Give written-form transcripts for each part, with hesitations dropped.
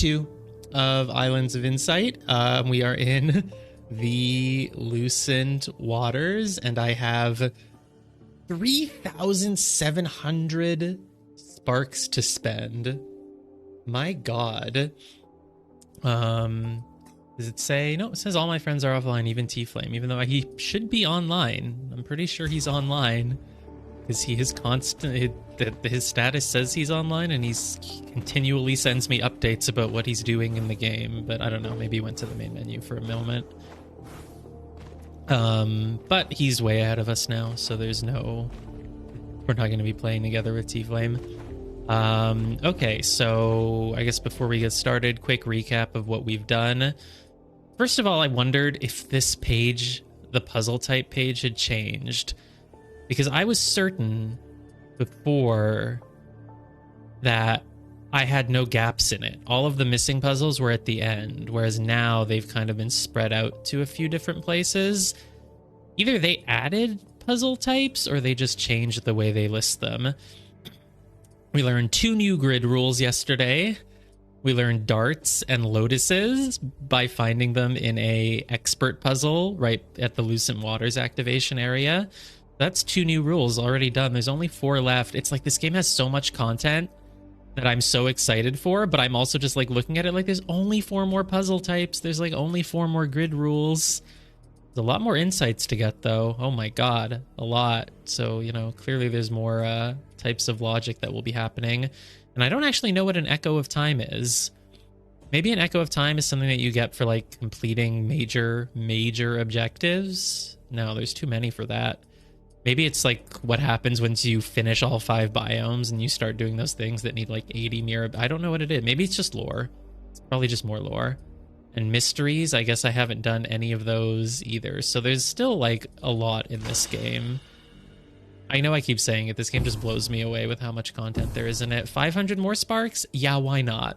2 of Islands of Insight. We are in the Lucent waters, and I have 3,700 sparks to spend. My god. Does it say? No, it says all my friends are offline, even T-Flame, even though he should be online. I'm pretty sure he's online because he is constant. His status says he's online, and he continually sends me updates about what he's doing in the game. But I don't know. Maybe he went to the main menu for a moment. But he's way ahead of us now, so there's no. We're not going to be playing together with T-Flame. Okay, so I guess before we get started, quick recap of what we've done. First of all, I wondered if this page, the puzzle type page, had changed. Because I was certain before that I had no gaps in it. All of the missing puzzles were at the end, whereas now they've kind of been spread out to a few different places. Either they added puzzle types or they just changed the way they list them. We learned 2 new grid rules yesterday. We learned darts and lotuses by finding them in a expert puzzle right at the Lucent Waters activation area. That's 2 new rules already done. There's only 4 left. It's like this game has so much content that I'm so excited for, but I'm also just like looking at it like there's only 4 more puzzle types. There's like only 4 more grid rules. There's a lot more insights to get though. Oh my god, a lot. So, you know, clearly there's more types of logic that will be happening. And I don't actually know what an Echo of Time is. Maybe an Echo of Time is something that you get for like completing major objectives. No, there's too many for that. Maybe it's like what happens once you finish all 5 biomes and you start doing those things that need like 80 mirror. I don't know what it is. Maybe it's just lore. It's probably just more lore. And mysteries, I guess I haven't done any of those either. So there's still like a lot in this game. I know I keep saying it. This game just blows me away with how much content there is in it. 500 more sparks? Yeah, why not?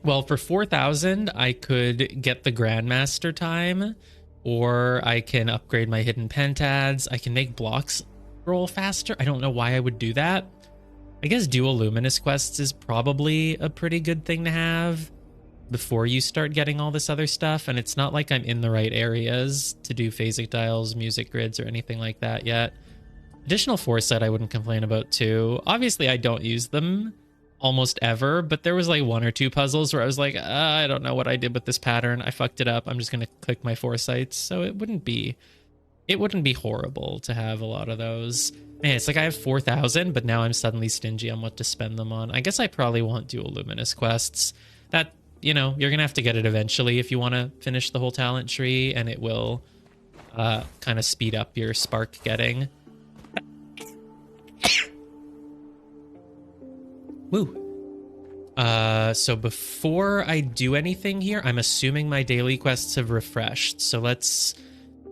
Well, for 4,000, I could get the Grandmaster time, or I can upgrade my hidden pentads. I can make blocks roll faster. I don't know why I would do that. I guess dual luminous quests is probably a pretty good thing to have before you start getting all this other stuff. And it's not like I'm in the right areas to do phasic dials, music grids, or anything like that yet. Additional foresight I wouldn't complain about too. Obviously, I don't use them almost ever, but there was like 1 or 2 puzzles where I was like, I don't know what I did with this pattern. I fucked it up. I'm just going to click my foresights. So it wouldn't be horrible to have a lot of those. Man, it's like I have 4,000, but now I'm suddenly stingy on what to spend them on. I guess I probably want dual luminous quests. That, you know, you're going to have to get it eventually if you want to finish the whole talent tree, and it will kind of speed up your spark getting. Woo. So before I do anything here, I'm assuming my daily quests have refreshed. So let's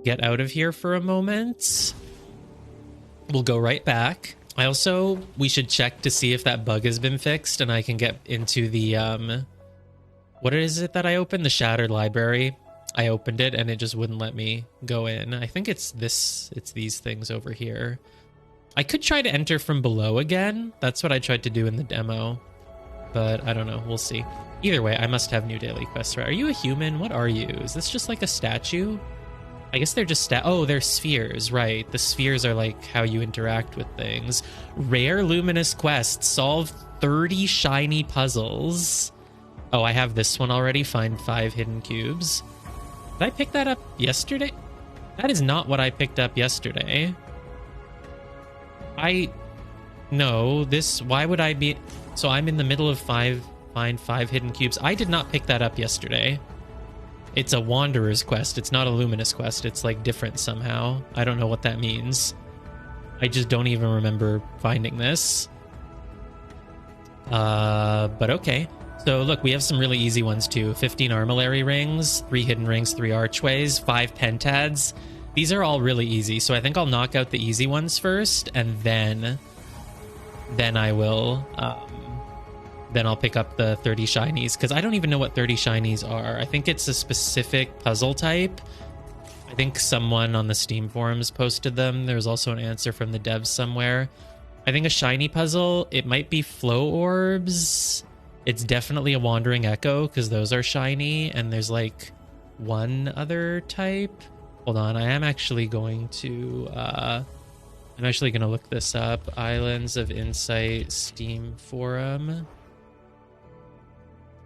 get out of here for a moment. We'll go right back. We should check to see if that bug has been fixed and I can get into the, what is it that I opened? The Shattered Library. I opened it and it just wouldn't let me go in. I think it's these things over here. I could try to enter from below again. That's what I tried to do in the demo. But I don't know. We'll see. Either way, I must have new daily quests. Right? Are you a human? What are you? Is this just like a statue? I guess they're just oh, they're spheres, right? The spheres are like how you interact with things. Rare luminous quest. Solve 30 shiny puzzles. Oh, I have this one already. Find 5 hidden cubes. Did I pick that up yesterday? That is not what I picked up yesterday. Why would I be? So I'm in the middle of find 5 hidden cubes. I did not pick that up yesterday. It's a wanderer's quest. It's not a luminous quest. It's like different somehow. I don't know what that means. I just don't even remember finding this. But okay. So look, we have some really easy ones too. 15 armillary rings, 3 hidden rings, 3 archways, 5 pentads. These are all really easy, so I think I'll knock out the easy ones first, and then I will, then I'll pick up the 30 shinies, because I don't even know what 30 shinies are. I think it's a specific puzzle type. I think someone on the Steam forums posted them. There's also an answer from the devs somewhere. I think a shiny puzzle, it might be flow orbs. It's definitely a wandering echo because those are shiny, and there's like one other type. Hold on, I am actually going to look this up. Islands of Insight Steam Forum.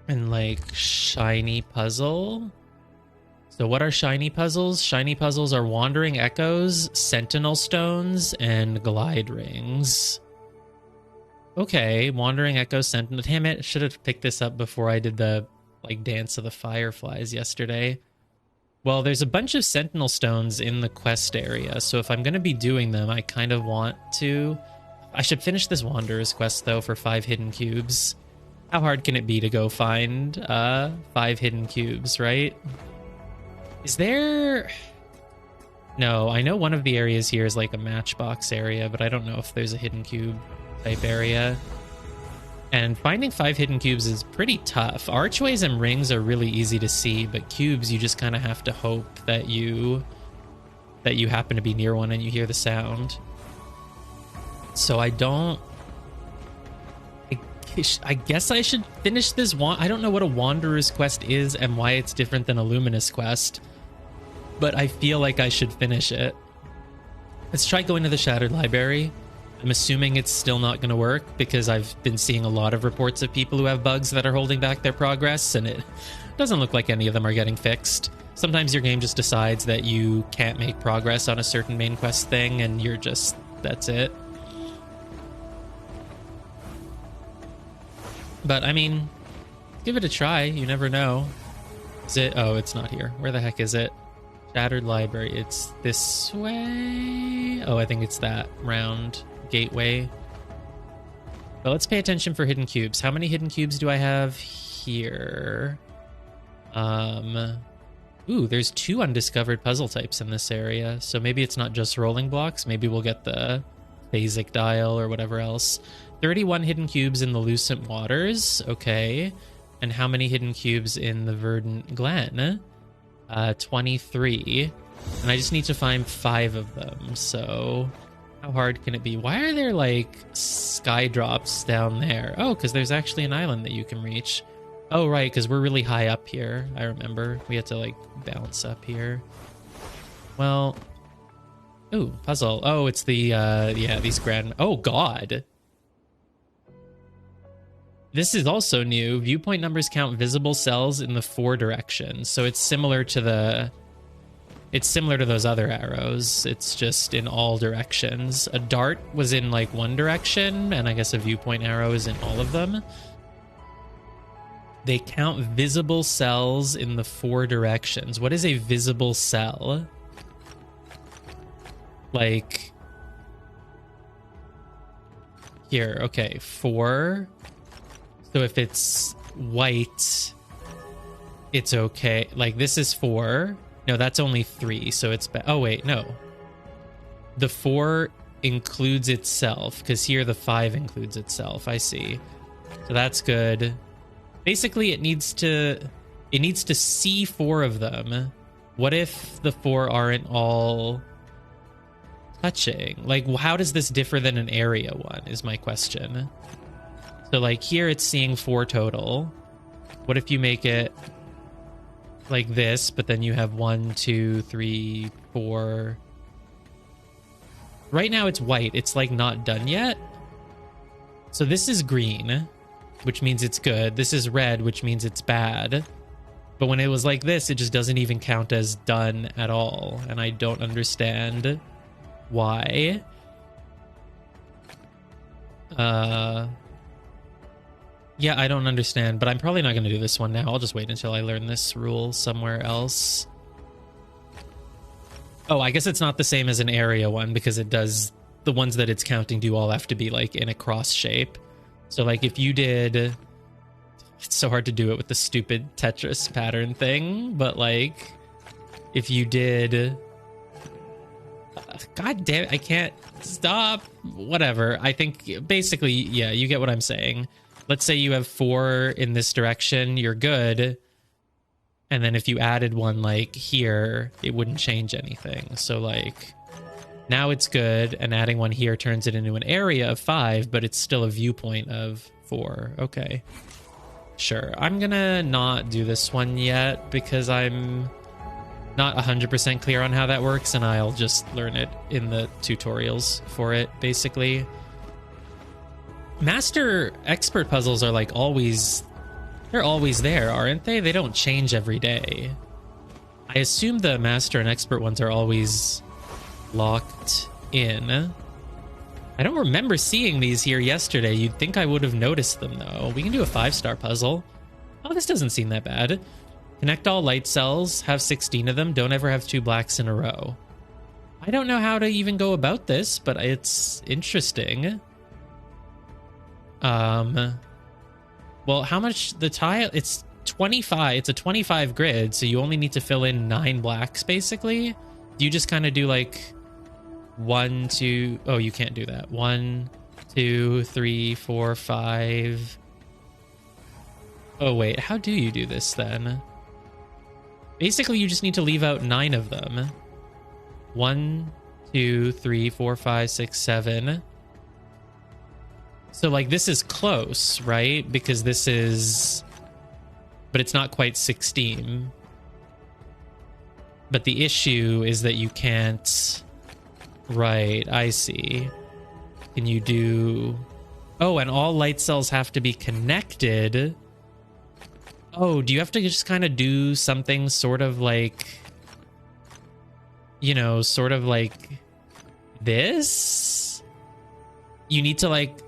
And like shiny puzzle. So what are shiny puzzles? Shiny puzzles are wandering echoes, sentinel stones, and glide rings. Okay, wandering echo, sentinel. Damn it, should have picked this up before I did the like dance of the fireflies yesterday. Well, there's a bunch of sentinel stones in the quest area, so if I'm going to be doing them, I kind of want to. I should finish this wanderer's quest though for 5 hidden cubes. How hard can it be to go find 5 hidden cubes, right? Is there... No, I know one of the areas here is like a matchbox area, but I don't know if there's a hidden cube type area. And finding 5 hidden cubes is pretty tough. Archways and rings are really easy to see, but cubes you just kind of have to hope that you happen to be near one and you hear the sound. So I don't... I guess I should finish this one. I don't know what a Wanderer's quest is and why it's different than a Luminous quest, but I feel like I should finish it. Let's try going to the Shattered Library. I'm assuming it's still not going to work because I've been seeing a lot of reports of people who have bugs that are holding back their progress, and it doesn't look like any of them are getting fixed. Sometimes your game just decides that you can't make progress on a certain main quest thing, and you're just... that's it. But, I mean, give it a try. You never know. Is it? Oh, it's not here. Where the heck is it? Shattered Library. It's this way. Oh, I think it's that round gateway. But let's pay attention for hidden cubes. How many hidden cubes do I have here? Ooh, there's 2 undiscovered puzzle types in this area. So maybe it's not just rolling blocks. Maybe we'll get the phasic dial or whatever else. 31 hidden cubes in the Lucent Waters. Okay. And how many hidden cubes in the Verdant Glen? 23. And I just need to find 5 of them. So how hard can it be? Why are there like sky drops down there? Oh, because there's actually an island that you can reach. Oh, right, because we're really high up here. I remember. We had to like bounce up here. Well... Ooh, puzzle. Oh, it's the, yeah, these grand... Oh, God. This is also new. Viewpoint numbers count visible cells in the 4 directions. So it's similar to the... It's similar to those other arrows. It's just in all directions. A dart was in, like, one direction, and I guess a viewpoint arrow is in all of them. They count visible cells in the 4 directions. What is a visible cell? Like... Here, okay, 4... So if it's white, it's okay. Like, this is 4. No, that's only 3, so it's... Oh, wait, no. The 4 includes itself, because here the 5 includes itself. I see. So that's good. Basically, it needs to see 4 of them. What if the 4 aren't all touching? Like, how does this differ than an area one, is my question. So, like, here it's seeing 4 total. What if you make it like this, but then you have 1, 2, 3, 4... Right now it's white. It's, like, not done yet. So this is green, which means it's good. This is red, which means it's bad. But when it was like this, it just doesn't even count as done at all. And I don't understand why. Yeah, I don't understand, but I'm probably not going to do this one now. I'll just wait until I learn this rule somewhere else. Oh, I guess it's not the same as an area one because it does... The ones that it's counting do all have to be, like, in a cross shape. So, like, if you did... It's so hard to do it with the stupid Tetris pattern thing, but, like, if you did... God damn it, I can't stop. Whatever. I think, basically, yeah, you get what I'm saying. Let's say you have 4 in this direction, you're good. And then if you added one, like, here, it wouldn't change anything. So, like, now it's good, and adding one here turns it into an area of 5, but it's still a viewpoint of 4. Okay. Sure. I'm gonna not do this one yet because I'm not 100% clear on how that works, and I'll just learn it in the tutorials for it, basically. Master expert puzzles are like always... They're always there, aren't they? They don't change every day. I assume the master and expert ones are always locked in. I don't remember seeing these here yesterday. You'd think I would have noticed them, though. We can do a 5-star puzzle. Oh, this doesn't seem that bad. Connect all light cells, have 16 of them, don't ever have 2 blacks in a row. I don't know how to even go about this, but it's interesting. Well, how much the tile? It's 25. It's a 25 grid, so you only need to fill in 9 blacks, basically. Do you just kind of do like 1, 2... Oh, you can't do that. 1, 2, 3, 4, 5... Oh, wait. How do you do this, then? Basically, you just need to leave out 9 of them. 1, 2, 3, 4, 5, 6, 7. So, like, this is close, right? Because this is... But it's not quite 16. But the issue is that you can't... Right, I see. Can you do... Oh, and all light cells have to be connected. Oh, do you have to just kind of do something sort of like... You know, sort of like... This? You need to, like...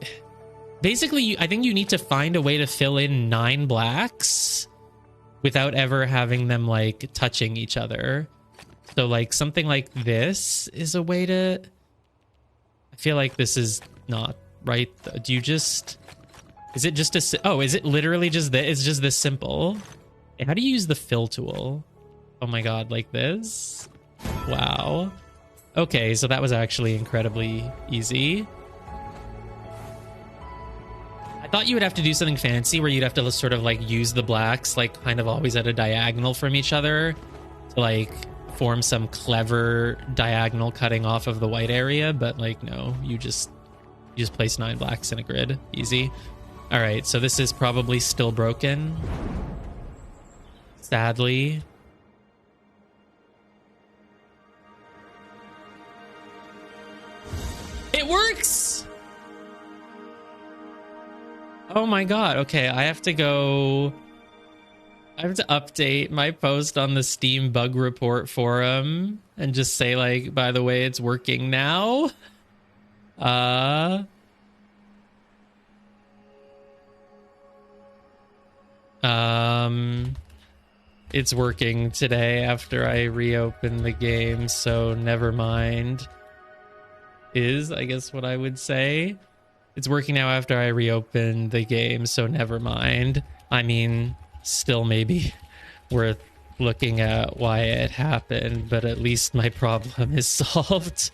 Basically, I think you need to find a way to fill in 9 blacks without ever having them, like, touching each other. So, like, something like this is a way to... I feel like this is not right. Do you just... Is it just a... Oh, is it literally just this? It's just this simple? How do you use the fill tool? Oh my god, like this? Wow. Okay, so that was actually incredibly easy. I thought you would have to do something fancy where you'd have to sort of, like, use the blacks, like, kind of always at a diagonal from each other to, like... form some clever diagonal cutting off of the white area, but like no, you just place 9 blacks in a grid. Easy. All right, so this is probably still broken, sadly. It works. Oh my god. Okay, I have to go... I have to update my post on the Steam bug report forum and just say, like, by the way, it's working now. It's working today after I reopen the game, so never mind. Is, I guess, what I would say. It's working now after I reopen the game, so never mind. I mean... Still maybe worth looking at why it happened, but at least my problem is solved.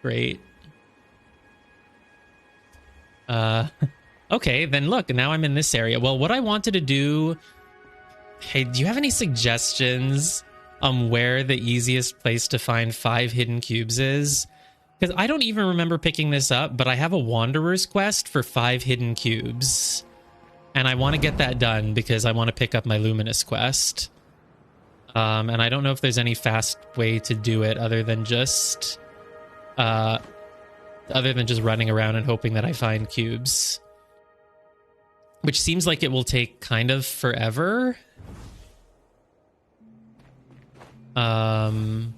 Great. Okay, then look, now I'm in this area. Well, what I wanted to do... Hey, do you have any suggestions on where the easiest place to find 5 hidden cubes is? Because I don't even remember picking this up, but I have a Wanderer's quest for 5 hidden cubes. And I want to get that done because I want to pick up my Luminous quest. And I don't know if there's any fast way to do it other than just running around and hoping that I find cubes. Which seems like it will take kind of forever. Well,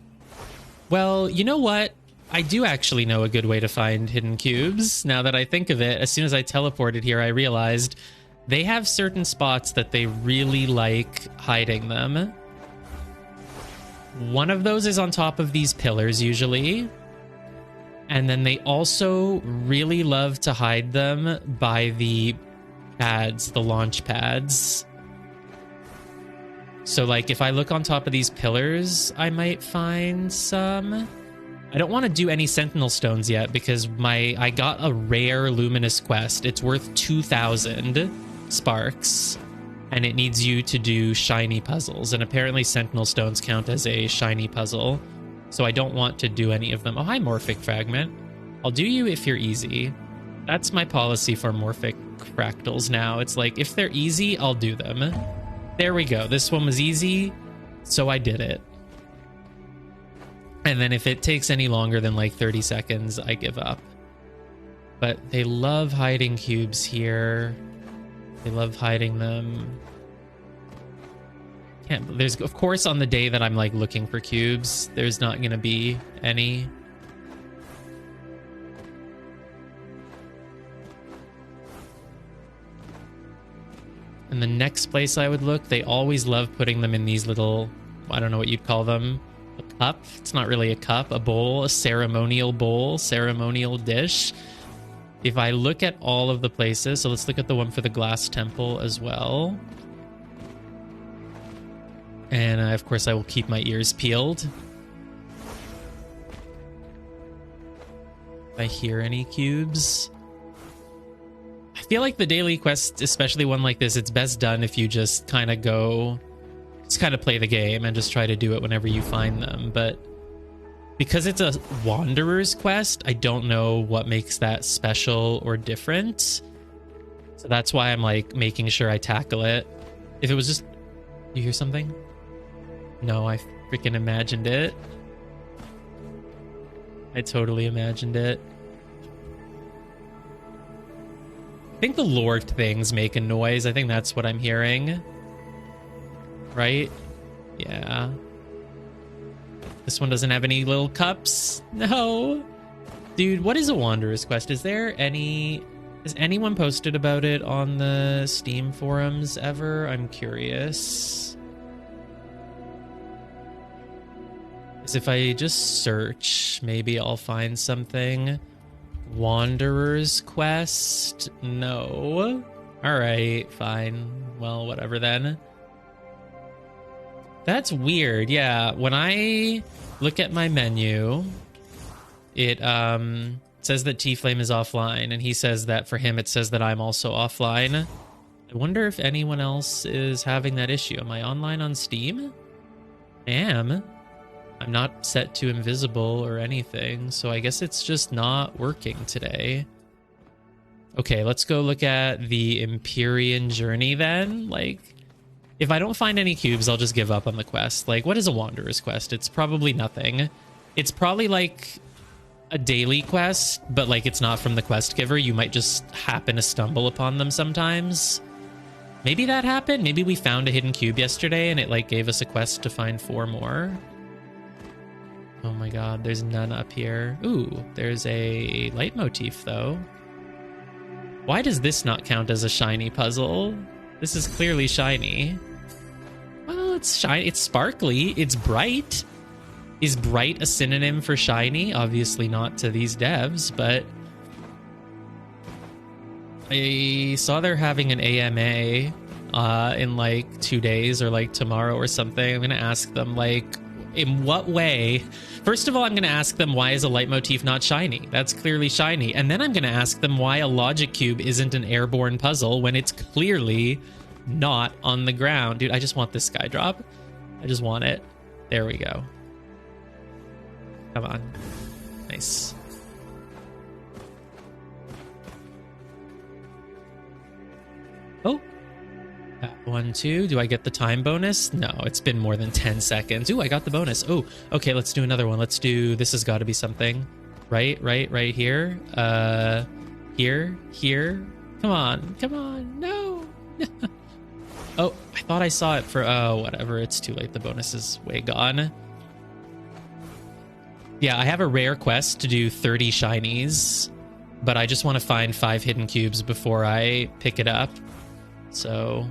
you know what? I do actually know a good way to find hidden cubes. Now that I think of it, as soon as I teleported here, I realized they have certain spots that they really like hiding them. One of those is on top of these pillars, usually. And then they also really love to hide them by the pads, the launch pads. So, like, if I look on top of these pillars, I might find some... I don't want to do any Sentinel Stones yet because I got a rare Luminous quest. It's worth 2,000 sparks, and it needs you to do shiny puzzles. And apparently Sentinel Stones count as a shiny puzzle, so I don't want to do any of them. Oh, hi, Morphic Fragment. I'll do you if you're easy. That's my policy for morphic fractals now. It's like, if they're easy, I'll do them. There we go. This one was easy, so I did it. And then if it takes any longer than like 30 seconds, I give up. But they love hiding cubes here. They love hiding them. There's, of course, on the day that I'm like looking for cubes, there's not going to be any. And the next place I would look, they always love putting them in these little, I don't know what you'd call them, a cup. It's not really a cup, a bowl, a ceremonial bowl, ceremonial dish. If I look at all of the places, so let's look at the one for the glass temple as well. And of course, I will keep my ears peeled. If I hear any cubes. I feel like the daily quest, especially one like this, it's best done if you just kind of play the game and just try to do it whenever you find them. But because it's a wanderer's quest, I don't know what makes that special or different. So that's why I'm like making sure I tackle it. If it was just, you hear something? No, I freaking imagined it. I totally imagined it. I think the Lord things make a noise. I think that's what I'm hearing. Right? Yeah. This one doesn't have any little cups. No. Dude, what is a Wanderer's Quest? Has anyone posted about it on the Steam forums ever? I'm curious. Because if I just search, maybe I'll find something. Wanderer's Quest? No. Alright, fine. Well, whatever then. That's weird. Yeah, when I look at my menu, it says that T-Flame is offline, and he says that for him it says that I'm also offline. I wonder if anyone else is having that issue. Am I online on Steam? I am. I'm not set to invisible or anything, so I guess it's just not working today. Okay, let's go look at the Empyrean Journey then. Like, if I don't find any cubes, I'll just give up on the quest. Like, what is a Wanderer's Quest? It's probably nothing. It's probably like a daily quest, but like it's not from the quest giver. You might just happen to stumble upon them sometimes. Maybe that happened. Maybe we found a hidden cube yesterday and it like gave us a quest to find 4 more. Oh my god, there's none up here. Ooh, there's a leitmotif though. Why does this not count as a shiny puzzle? This is clearly shiny. Well, it's shiny, it's sparkly, it's bright. Is bright a synonym for shiny? Obviously not to these devs, but I saw they're having an AMA in like 2 days or like tomorrow or something. I'm gonna ask them like, in what way? First of all, I'm going to ask them, why is a leitmotif not shiny? That's clearly shiny. And then I'm going to ask them why a logic cube isn't an airborne puzzle when it's clearly not on the ground. Dude, I just want this sky drop. I just want it. There we go. Come on. Nice. Oh. 1, 2. Do I get the time bonus? No, it's been more than 10 seconds. Ooh, I got the bonus. Oh, okay, let's do another one. Let's do, this has got to be something. Right here. Here. Come on. No. Oh, I thought I saw it for, oh, whatever. It's too late. The bonus is way gone. Yeah, I have a rare quest to do 30 shinies, but I just want to find 5 hidden cubes before I pick it up. So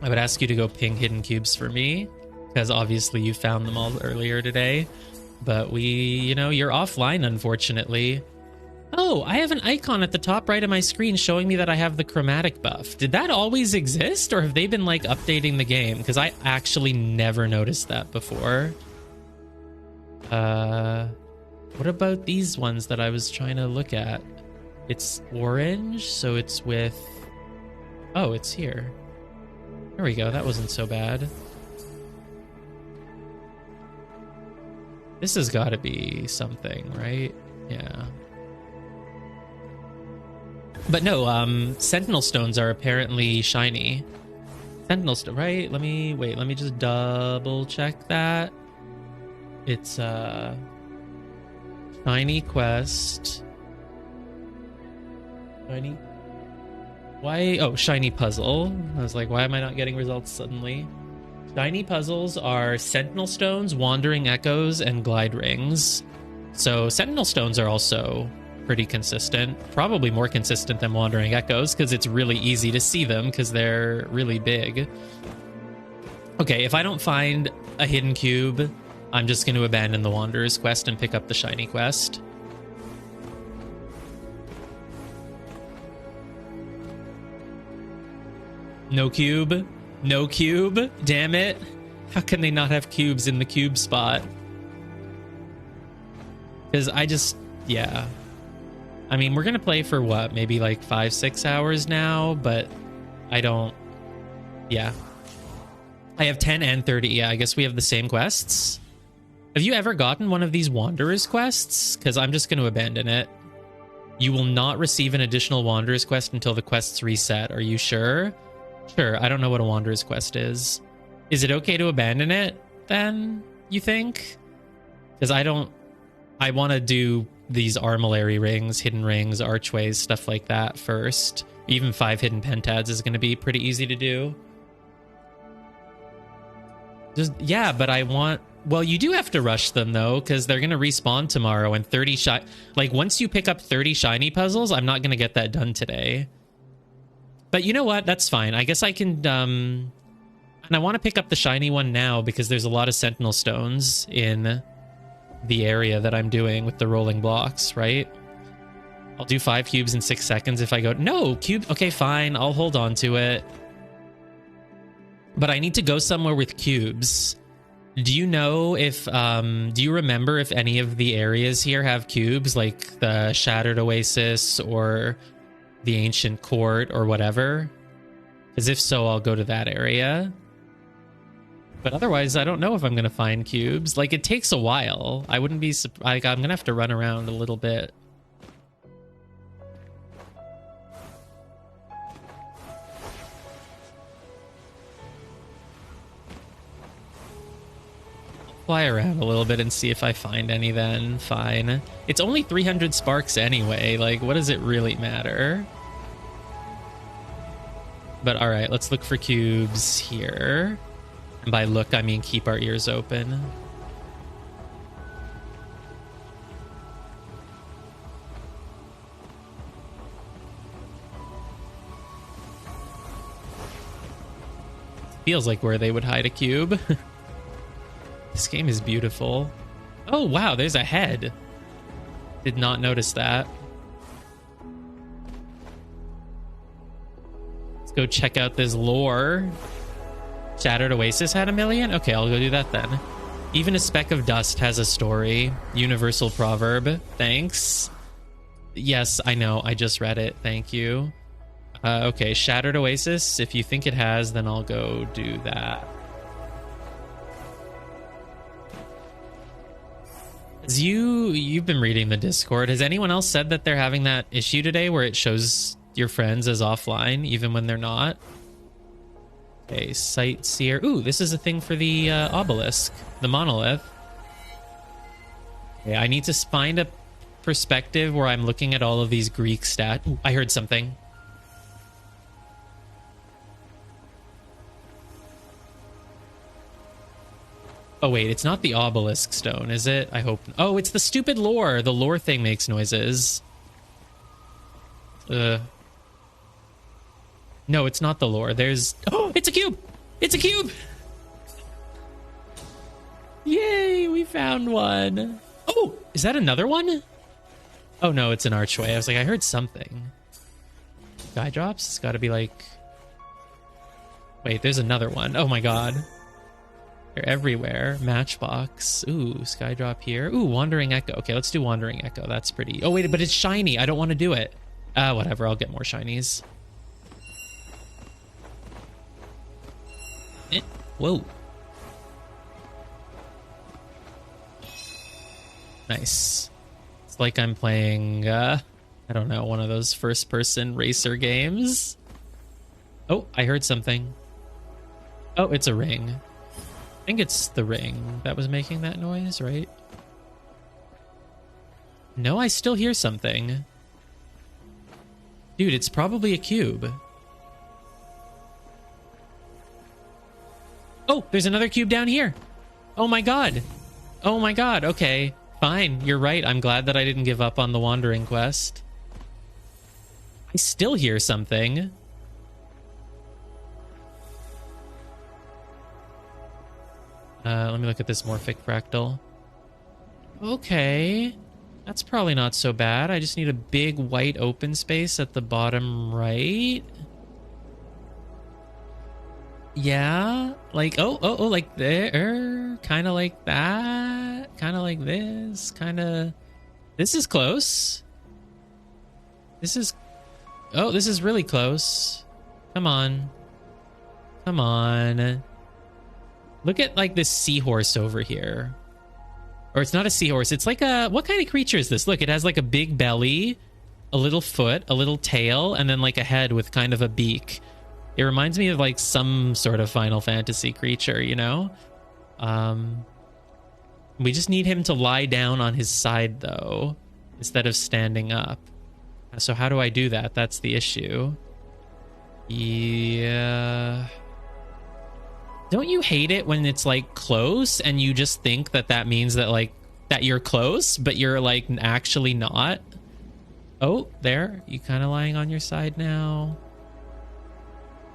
I would ask you to go ping hidden cubes for me, because obviously you found them all earlier today. But you're offline, unfortunately. Oh, I have an icon at the top right of my screen showing me that I have the chromatic buff. Did that always exist, or have they been like updating the game? Because I actually never noticed that before. What about these ones that I was trying to look at? It's orange, so it's with... Oh, it's here. There we go. That wasn't so bad. This has got to be something, right? Yeah. But no, Sentinel Stones are apparently shiny. Sentinel Stone, right? Let me just double check that. It's shiny quest. Shiny. Why? Oh, shiny puzzle. I was like, why am I not getting results suddenly? Shiny puzzles are Sentinel Stones, Wandering Echoes, and Glide Rings. So Sentinel Stones are also pretty consistent. Probably more consistent than Wandering Echoes because it's really easy to see them because they're really big. Okay, if I don't find a hidden cube, I'm just going to abandon the Wanderer's quest and pick up the shiny quest. No cube. No cube. Damn it. How can they not have cubes in the cube spot? Because yeah. I mean, we're going to play for what? Maybe like 5-6 hours now, but yeah. I have 10 and 30. Yeah, I guess we have the same quests. Have you ever gotten one of these Wanderer's quests? Because I'm just going to abandon it. You will not receive an additional Wanderer's quest until the quests reset. Are you sure? Sure, I don't know what a Wanderer's quest is. Is it okay to abandon it, then, you think? Because I want to do these armillary rings, hidden rings, archways, stuff like that first. Even 5 hidden pentads is going to be pretty easy to do. Yeah, but I want... Well, you do have to rush them, though, because they're going to respawn tomorrow, and 30 Like, once you pick up 30 shiny puzzles, I'm not going to get that done today. But you know what? That's fine. I guess I can... And I want to pick up the shiny one now, because there's a lot of Sentinel Stones in the area that I'm doing with the rolling blocks, right? I'll do 5 cubes in 6 seconds if I go... No! Cube... Okay, fine. I'll hold on to it. But I need to go somewhere with cubes. Do you know if... do you remember if any of the areas here have cubes? Like the Shattered Oasis or the Ancient Court or whatever? Because if so, I'll go to that area. But otherwise, I don't know if I'm going to find cubes. Like, it takes a while. I wouldn't be... Like, I'm going to have to run around a little bit. Fly around a little bit and see if I find any then. Fine. It's only 300 sparks anyway. Like, what does it really matter? But alright, let's look for cubes here. And by look, I mean keep our ears open. Feels like where they would hide a cube. This game is beautiful. Oh, wow, there's a head. Did not notice that. Let's go check out this lore. Shattered Oasis had 1 million? Okay, I'll go do that then. Even a speck of dust has a story. Universal proverb. Thanks. Yes, I know. I just read it. Thank you. Okay, Shattered Oasis. If you think it has, then I'll go do that. You've been reading the Discord. Has anyone else said that they're having that issue today where it shows your friends as offline even when they're not? Okay, Sightseer. Ooh, this is a thing for the obelisk, the monolith. Okay, I need to find a perspective where I'm looking at all of these Greek stats. Ooh, I heard something. Oh, wait, it's not the obelisk stone, is it? I hope... Oh, it's the stupid lore. The lore thing makes noises. No, it's not the lore. There's... Oh, it's a cube! It's a cube! Yay, we found one. Oh, is that another one? Oh, no, it's an archway. I was like, I heard something. Sky drops? It's got to be like... Wait, there's another one. Oh, my God. They're everywhere. Matchbox. Ooh, Skydrop here. Ooh, Wandering Echo. Okay, let's do Wandering Echo. That's pretty... Oh, wait, but it's shiny. I don't want to do it. Whatever. I'll get more shinies. Whoa. Nice. It's like I'm playing... I I don't know, one of those first-person racer games. Oh, I heard something. Oh, it's a ring. I think it's the ring that was making that noise, right? No, I still hear something. Dude, it's probably a cube. Oh, there's another cube down here. Oh my god. Oh my god. Okay, fine. You're right. I'm glad that I didn't give up on the wandering quest. I still hear something. Let me look at this morphic fractal. Okay. That's probably not so bad. I just need a big white open space at the bottom right. Yeah, like, oh, like there. Kind of like that. Kind of like this. Kind of... This is close. This is... Oh, this is really close. Come on. Come on. Look at, like, this seahorse over here. Or it's not a seahorse. It's like a... What kind of creature is this? Look, it has, like, a big belly, a little foot, a little tail, and then, like, a head with kind of a beak. It reminds me of, like, some sort of Final Fantasy creature, you know? We just need him to lie down on his side, though, instead of standing up. So how do I do that? That's the issue. Yeah... Don't you hate it when it's, like, close and you just think that that means that, like, that you're close, but you're, like, actually not? Oh, there. You kind of lying on your side now.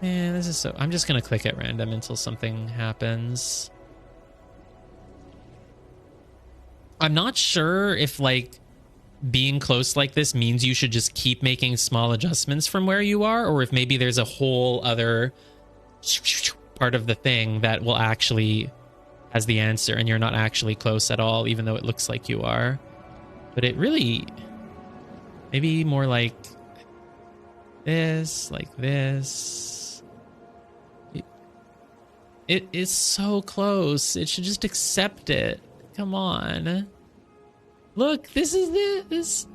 Man, this is so... I'm just going to click at random until something happens. I'm not sure if, like, being close like this means you should just keep making small adjustments from where you are, or if maybe there's a whole other part of the thing that will actually has the answer and you're not actually close at all, even though it looks like you are. But it really... Maybe more like this, like this. It is so close. It should just accept it. Come on. Look, this is it. This...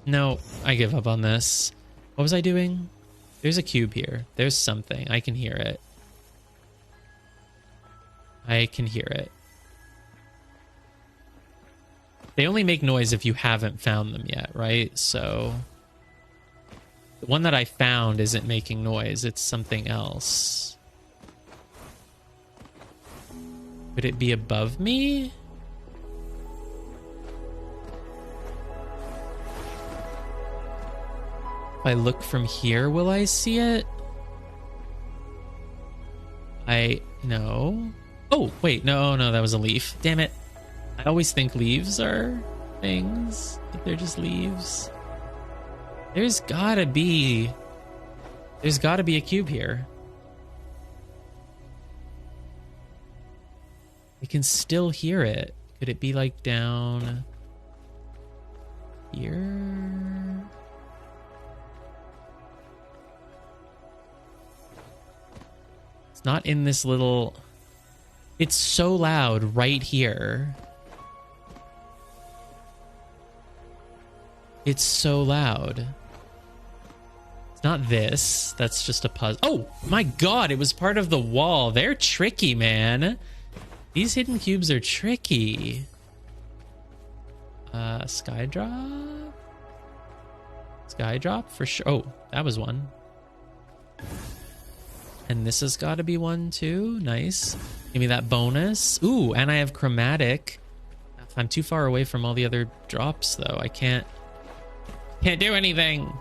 No, I give up on this. What was I doing? There's a cube here. There's something. I can hear it. I can hear it. They only make noise if you haven't found them yet, right? So the one that I found isn't making noise. It's something else. Could it be above me? If I look from here, will I see it? No. Oh, wait, no, that was a leaf. Damn it. I always think leaves are things, but they're just leaves. There's gotta be a cube here. I can still hear it. Could it be like down here? It's not in this little... It's so loud right here. It's so loud. It's not this. That's just a puzzle. Oh my god, it was part of the wall. They're tricky, man. These hidden cubes are tricky. Skydrop? Skydrop for sure. Oh, that was one. And this has got to be one too. Nice. Give me that bonus. Ooh, and I have chromatic. I'm too far away from all the other drops, though. I can't do anything.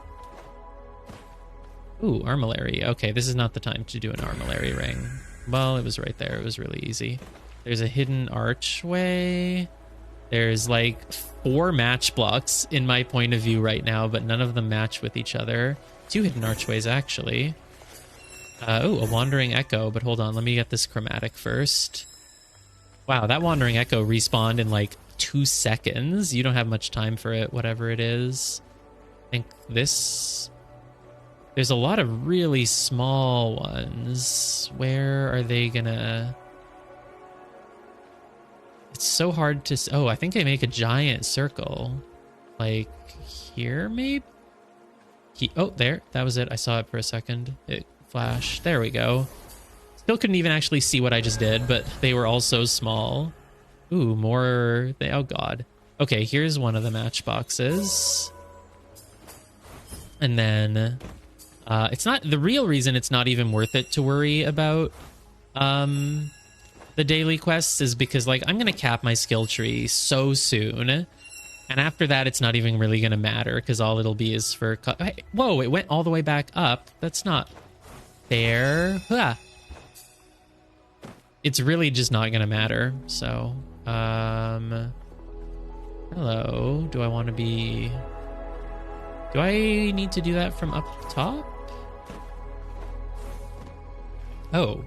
Ooh, armillary. Okay, this is not the time to do an armillary ring. Well, it was right there. It was really easy. There's a hidden archway. There's like 4 match blocks in my point of view right now, but none of them match with each other. 2 hidden archways, actually. Oh, a wandering echo, but hold on, let me get this chromatic first. Wow, that wandering echo respawned in like 2 seconds. You don't have much time for it, whatever it is. I think this... There's a lot of really small ones. Where are they gonna... It's so hard to... Oh, I think they make a giant circle. Like here, maybe? Oh, there. That was it. I saw it for a second. It flashed. There we go. Still couldn't even actually see what I just did, but they were all so small. Ooh, more... Oh, God. Okay, here's one of the matchboxes. And then... it's not... The real reason it's not even worth it to worry about the daily quests is because, like, I'm going to cap my skill tree so soon. And after that, it's not even really going to matter because all it'll be is for... Hey, whoa, it went all the way back up. That's not fair. Ah. It's really just not going to matter. So, hello. Do I want to be... Do I need to do that from up top? Oh.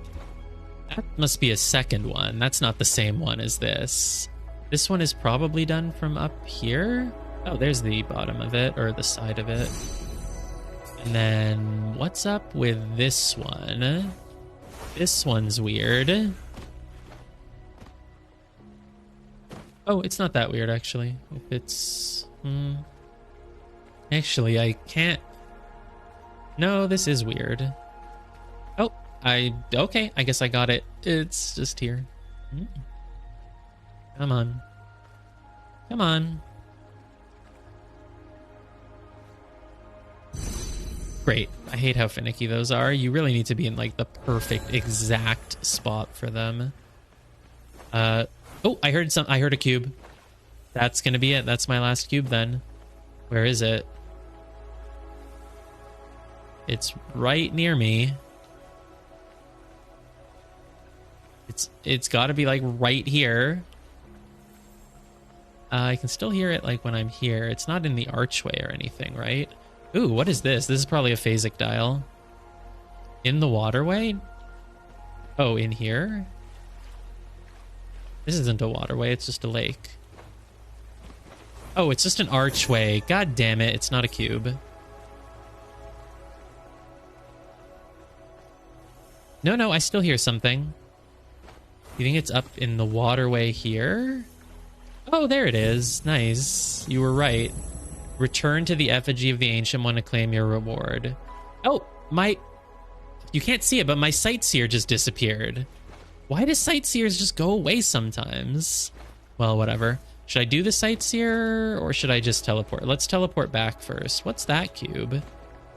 That must be a second one. That's not the same one as this. This one is probably done from up here. Oh, there's the bottom of it, or the side of it. And then what's up with this one? This one's weird. Oh, it's not that weird, actually. If it's... Actually, I can't... No, this is weird. Oh, okay, I guess I got it. It's just here. Come on. Come on. Great. I hate how finicky those are. You really need to be in, like, the perfect, exact spot for them. Oh, I heard a cube. That's gonna be it. That's my last cube, then. Where is it? It's right near me. It's got to be like right here. I can still hear it like when I'm here. It's not in the archway or anything, right? Ooh, what is this? This is probably a phasic dial. In the waterway? Oh, in here? This isn't a waterway, it's just a lake. Oh, it's just an archway. God damn it, it's not a cube. No, I still hear something. You think it's up in the waterway here? Oh, there it is. Nice. You were right. Return to the effigy of the Ancient One to claim your reward. Oh, you can't see it, but my sightseer just disappeared. Why do sightseers just go away sometimes? Well, whatever. Should I do the sightseer or should I just teleport? Let's teleport back first. What's that cube?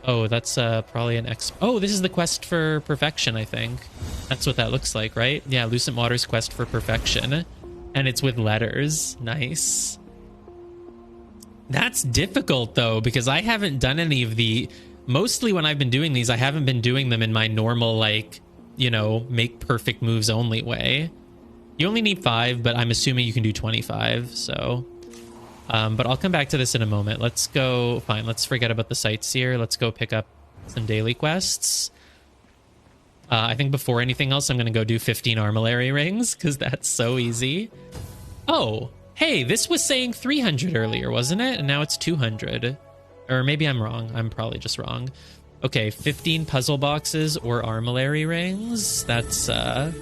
Oh, that's probably an Oh, this is the quest for perfection, I think. That's what that looks like, right? Yeah, Lucent Water's quest for perfection. And it's with letters. Nice. That's difficult, though, because I haven't done any of the... Mostly when I've been doing these, I haven't been doing them in my normal, like, you know, make perfect moves only way. You only need 5, but I'm assuming you can do 25, so... but I'll come back to this in a moment. Let's go... Fine, let's forget about the sightseer. Let's go pick up some daily quests. I think before anything else, I'm going to go do 15 armillary rings, because that's so easy. Oh, hey, this was saying 300 earlier, wasn't it? And now it's 200. Or maybe I'm wrong. I'm probably just wrong. Okay, 15 puzzle boxes or armillary rings. That's going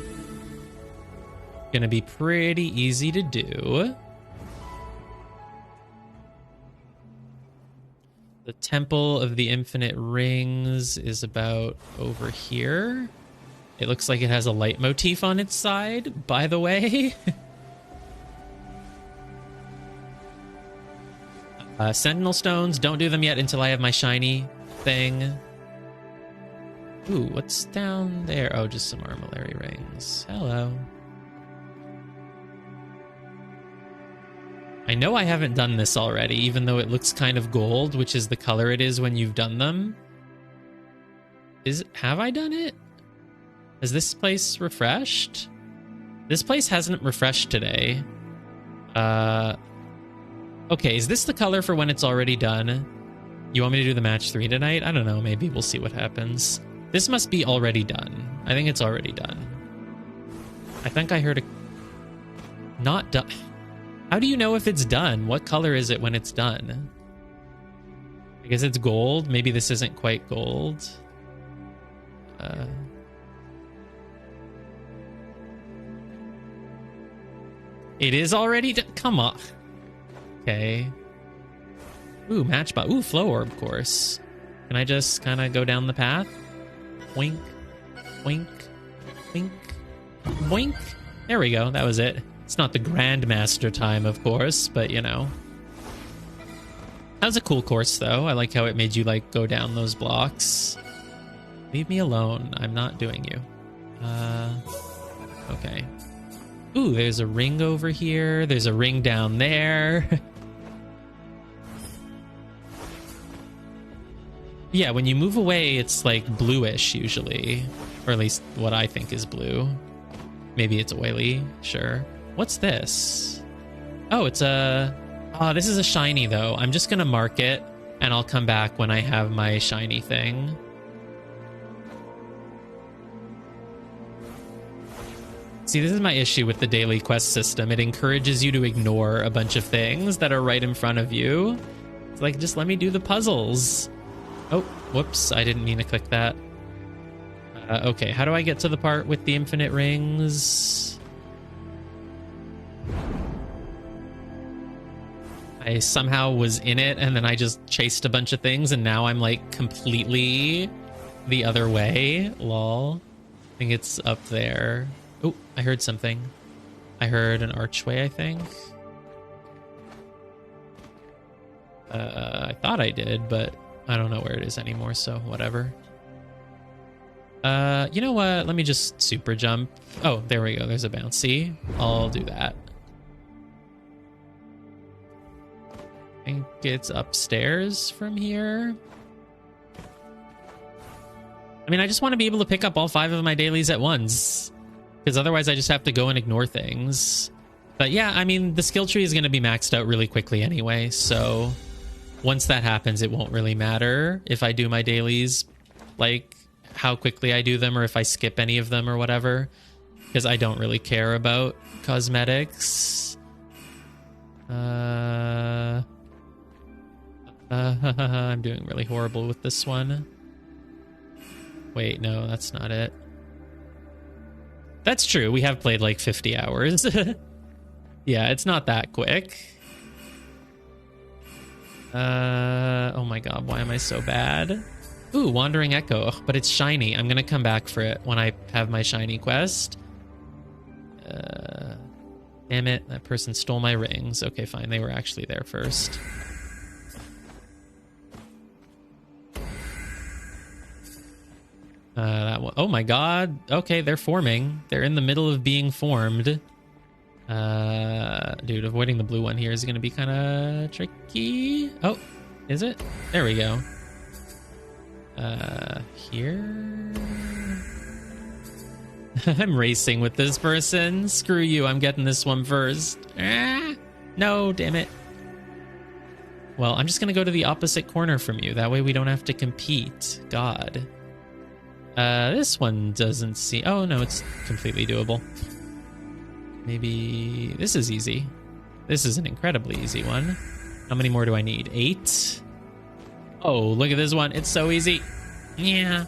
to be pretty easy to do. The Temple of the Infinite Rings is about over here. It looks like it has a leitmotif on its side, by the way. Sentinel Stones, don't do them yet until I have my shiny thing. Ooh, what's down there? Oh, just some armillary rings. Hello. I know I haven't done this already, even though it looks kind of gold, which is the color it is when you've done them. Have I done it? Has this place refreshed? This place hasn't refreshed today. Okay, is this the color for when it's already done? You want me to do the match 3 tonight? I don't know, maybe we'll see what happens. This must be already done. I think it's already done. I think I heard a... Not done. How do you know if it's done? What color is it when it's done? I guess it's gold. Maybe this isn't quite gold. It is already come on. Okay. Ooh, matchbox. Ooh, flow orb course. Can I just kind of go down the path? Wink, wink, wink, wink. There we go. That was it. It's not the Grandmaster time, of course, but you know. That was a cool course, though. I like how it made you, like, go down those blocks. Leave me alone. I'm not doing you. Okay. Ooh, there's a ring over here. There's a ring down there. Yeah, when you move away, it's, like, bluish, usually. Or at least what I think is blue. Maybe it's oily. Sure. What's this? Oh, it's a... Oh, this is a shiny, though. I'm just gonna mark it, and I'll come back when I have my shiny thing. See, this is my issue with the daily quest system. It encourages you to ignore a bunch of things that are right in front of you. It's like, just let me do the puzzles. Oh, whoops. I didn't mean to click that. Okay, how do I get to the part with the infinite rings? I somehow was in it, and then I just chased a bunch of things, and now I'm, like, completely the other way. Lol. I think it's up there. Oh, I heard something. I heard an archway, I think. I thought I did, but I don't know where it is anymore, so whatever. You know what? Let me just super jump. Oh, there we go. There's a bouncy. I'll do that. I think it's upstairs from here. I mean, I just want to be able to pick up all 5 of my dailies at once, because otherwise I just have to go and ignore things. But yeah, I mean, the skill tree is going to be maxed out really quickly anyway, so once that happens, it won't really matter if I do my dailies, like how quickly I do them, or if I skip any of them or whatever, because I don't really care about cosmetics. I'm doing really horrible with this one. Wait, no, that's not it. That's true. We have played like 50 hours. Yeah, it's not that quick. Oh my god, why am I so bad? Ooh, Wandering Echo, ugh, but it's shiny. I'm gonna come back for it when I have my shiny quest. Damn it, that person stole my rings. Okay, fine, they were actually there first. That one. Oh my god. Okay, they're forming. They're in the middle of being formed. Dude, avoiding the blue one here is going to be kind of tricky. Oh, is it? There we go. Here? I'm racing with this person. Screw you, I'm getting this one first. Ah, no, damn it. Well, I'm just going to go to the opposite corner from you. That way we don't have to compete. God. This one doesn't seem... Oh, no, it's completely doable. Maybe... This is easy. This is an incredibly easy one. How many more do I need? 8? Oh, look at this one. It's so easy. Yeah.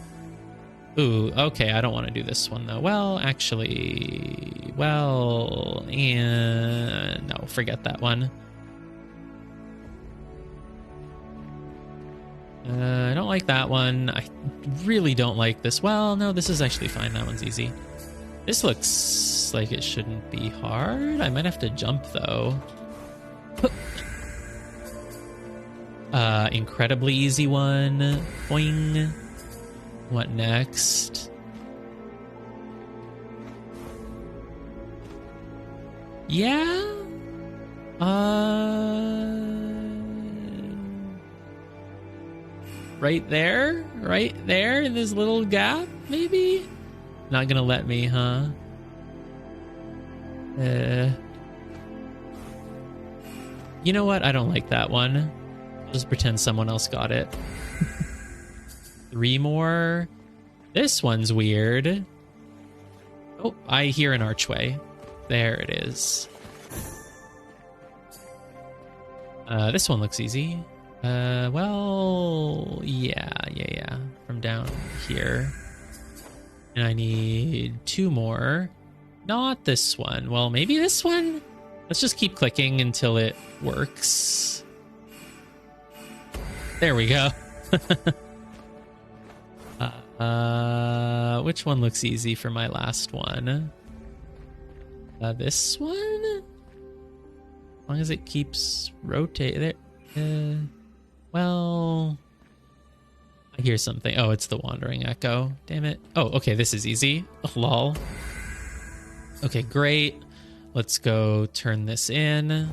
Ooh, okay, I don't want to do this one, though. Well, actually... Well... And... No, forget that one. I don't like that one. I really don't like this. Well, no, this is actually fine. That one's easy. This looks like it shouldn't be hard. I might have to jump, though. Incredibly easy one. Boing. What next? Yeah? Right there? Right there in this little gap, maybe? Not gonna let me, huh? You know what? I don't like that one. I'll just pretend someone else got it. 3 more. This one's weird. Oh, I hear an archway. There it is. This one looks easy. Well, yeah. From down here. And I need 2 more. Not this one. Well, maybe this one? Let's just keep clicking until it works. There we go. Which one looks easy for my last one? This one? As long as it keeps rotating. Well, I hear something. Oh, it's the wandering echo. Damn it. Oh, okay, this is easy. Oh, lol. Okay, great. Let's go turn this in.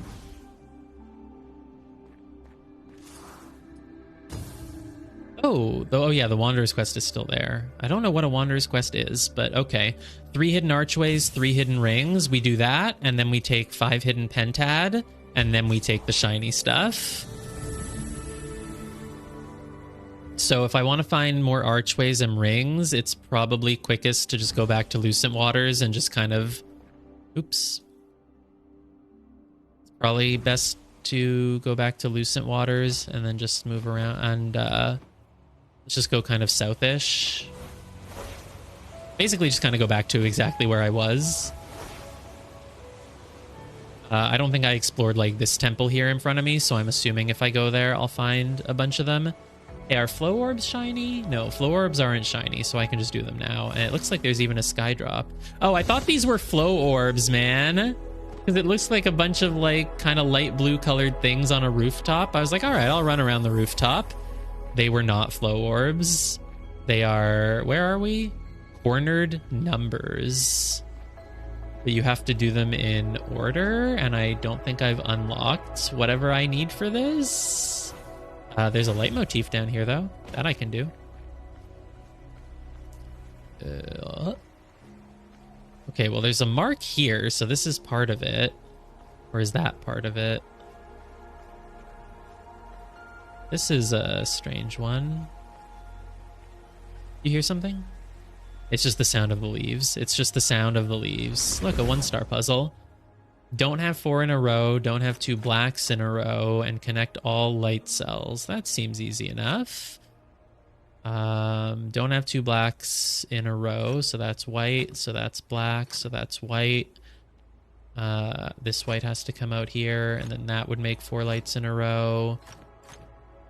Oh yeah, the Wanderer's Quest is still there. I don't know what a Wanderer's Quest is, but okay. 3 hidden archways, 3 hidden rings. We do that, and then we take 5 hidden pentad, and then we take the shiny stuff. So if I want to find more archways and rings, it's probably quickest to just go back to Lucent Waters and just kind of... Oops. It's probably best to go back to Lucent Waters and then just move around and... let's just go kind of southish. Basically just kind of go back to exactly where I was. I don't think I explored like this temple here in front of me, so I'm assuming if I go there, I'll find a bunch of them. Hey, are flow orbs shiny? No, flow orbs aren't shiny, so I can just do them now. And it looks like there's even a sky drop. Oh, I thought these were flow orbs, man. Because it looks like a bunch of like kind of light blue colored things on a rooftop. I was like, all right, I'll run around the rooftop. They were not flow orbs. They are, where are we? Cornered numbers. But you have to do them in order, and I don't think I've unlocked whatever I need for this. There's a leitmotif down here, though. That I can do. Okay, well, there's a mark here, so this is part of it. Or is that part of it? This is a strange one. You hear something? It's just the sound of the leaves. It's just the sound of the leaves. Look, a 1-star puzzle. Don't have 4 in a row, don't have 2 blacks in a row, and connect all light cells. That seems easy enough. Don't have 2 blacks in a row, so that's white, so that's black, so that's white. This white has to come out here, and then that would make 4 lights in a row.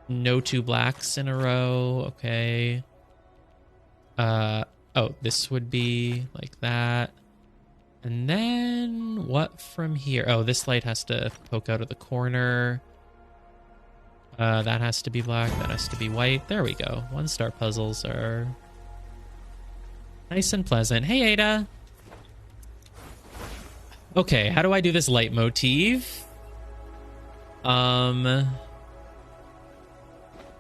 No 2 blacks in a row, okay. Oh, this would be like that. And then what from here? Oh, this light has to poke out of the corner. That has to be black. That has to be white. There we go. 1-star puzzles are nice and pleasant. Hey, Ada. Okay, how do I do this leitmotif?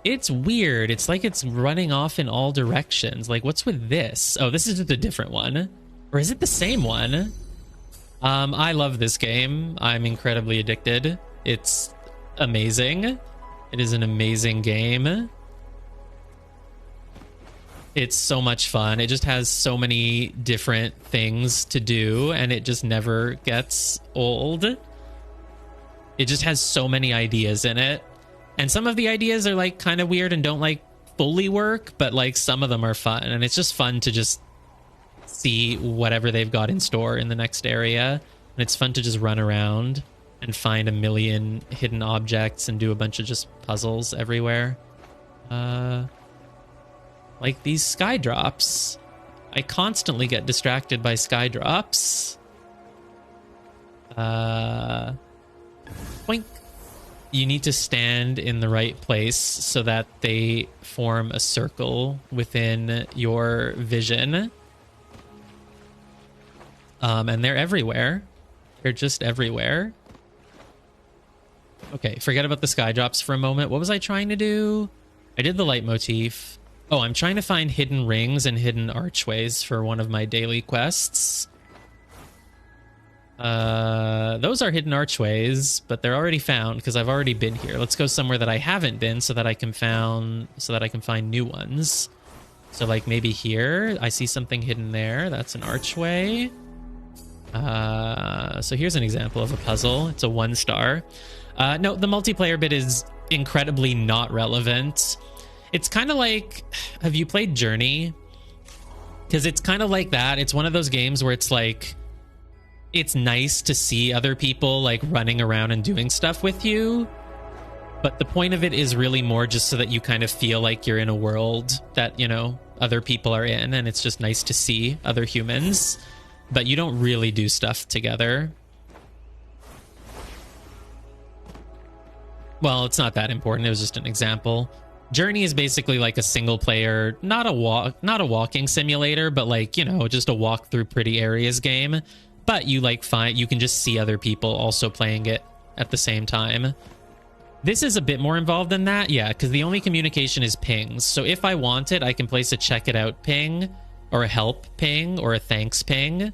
It's weird. It's like it's running off in all directions. Like, what's with this? Oh, this is just a different one. Or is it the same one? I love this game. I'm incredibly addicted. It's amazing. It is an amazing game. It's so much fun. It just has so many different things to do, and it just never gets old. It just has so many ideas in it. And some of the ideas are like kind of weird and don't like fully work, but like some of them are fun. And it's just fun to just see whatever they've got in store in the next area. And it's fun to just run around and find a million hidden objects and do a bunch of just puzzles everywhere. Like these sky drops. I constantly get distracted by sky drops. Boink. You need to stand in the right place so that they form a circle within your vision. And they're everywhere. They're just everywhere. Okay, forget about the sky drops for a moment. What was I trying to do? I did the leitmotif. Oh, I'm trying to find hidden rings and hidden archways for one of my daily quests. Those are hidden archways, but they're already found because I've already been here. Let's go somewhere that I haven't been so that I can find new ones. So like maybe here, I see something hidden there. That's an archway. So here's an example of a puzzle. It's a 1-star. No, the multiplayer bit is incredibly not relevant. It's kind of like, have you played Journey? Because it's kind of like that. It's one of those games where it's like, it's nice to see other people like running around and doing stuff with you. But the point of it is really more just so that you kind of feel like you're in a world that, you know, other people are in, and it's just nice to see other humans. But you don't really do stuff together. Well, it's not that important. It was just an example. Journey is basically like a single player, not a walking simulator, but like, you know, just a walk through pretty areas game. But you like you can just see other people also playing it at the same time. This is a bit more involved than that, yeah, because the only communication is pings. So if I want it, I can place a check it out ping, or a help ping, or a thanks ping,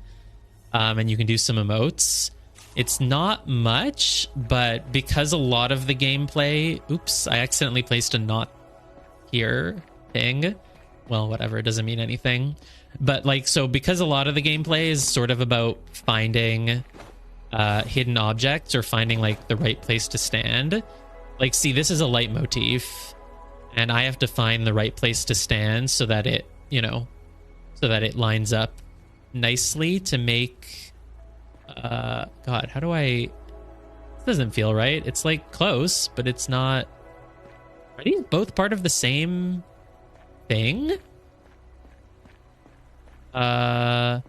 and you can do some emotes. It's not much, but because a lot of the gameplay... Oops, I accidentally placed a not here ping. Well, whatever, it doesn't mean anything. But like, so because a lot of the gameplay is sort of about finding hidden objects or finding like the right place to stand. Like, see, this is a leitmotif, and I have to find the right place to stand so that it, you know, so that it lines up nicely to make... God, how do I... This doesn't feel right. It's, like, close, but it's not... Are these both part of the same thing? So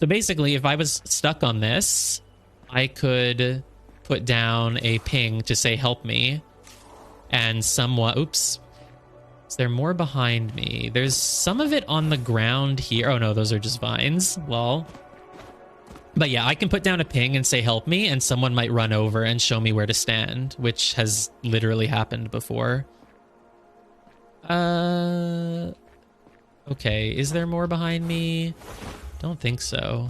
basically, if I was stuck on this, I could put down a ping to say, help me. And somewhat... Oops. Is there more behind me? There's some of it on the ground here. Oh, no, those are just vines. Lol. But yeah, I can put down a ping and say, help me, and someone might run over and show me where to stand, which has literally happened before. Okay, is there more behind me? Don't think so.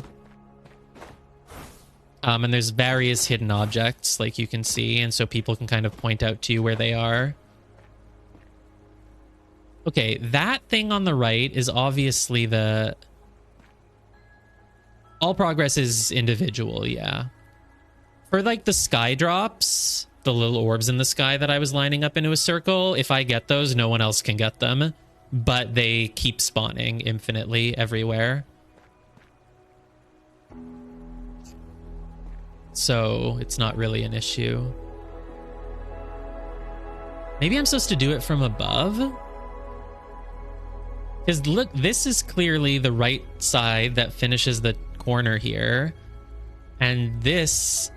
And there's various hidden objects, like you can see, and so people can kind of point out to you where they are. Okay, that thing on the right is obviously the... All progress is individual, yeah. For, like, the sky drops, the little orbs in the sky that I was lining up into a circle, if I get those, no one else can get them. But they keep spawning infinitely everywhere. So it's not really an issue. Maybe I'm supposed to do it from above? Because look, this is clearly the right side that finishes the corner here. And this...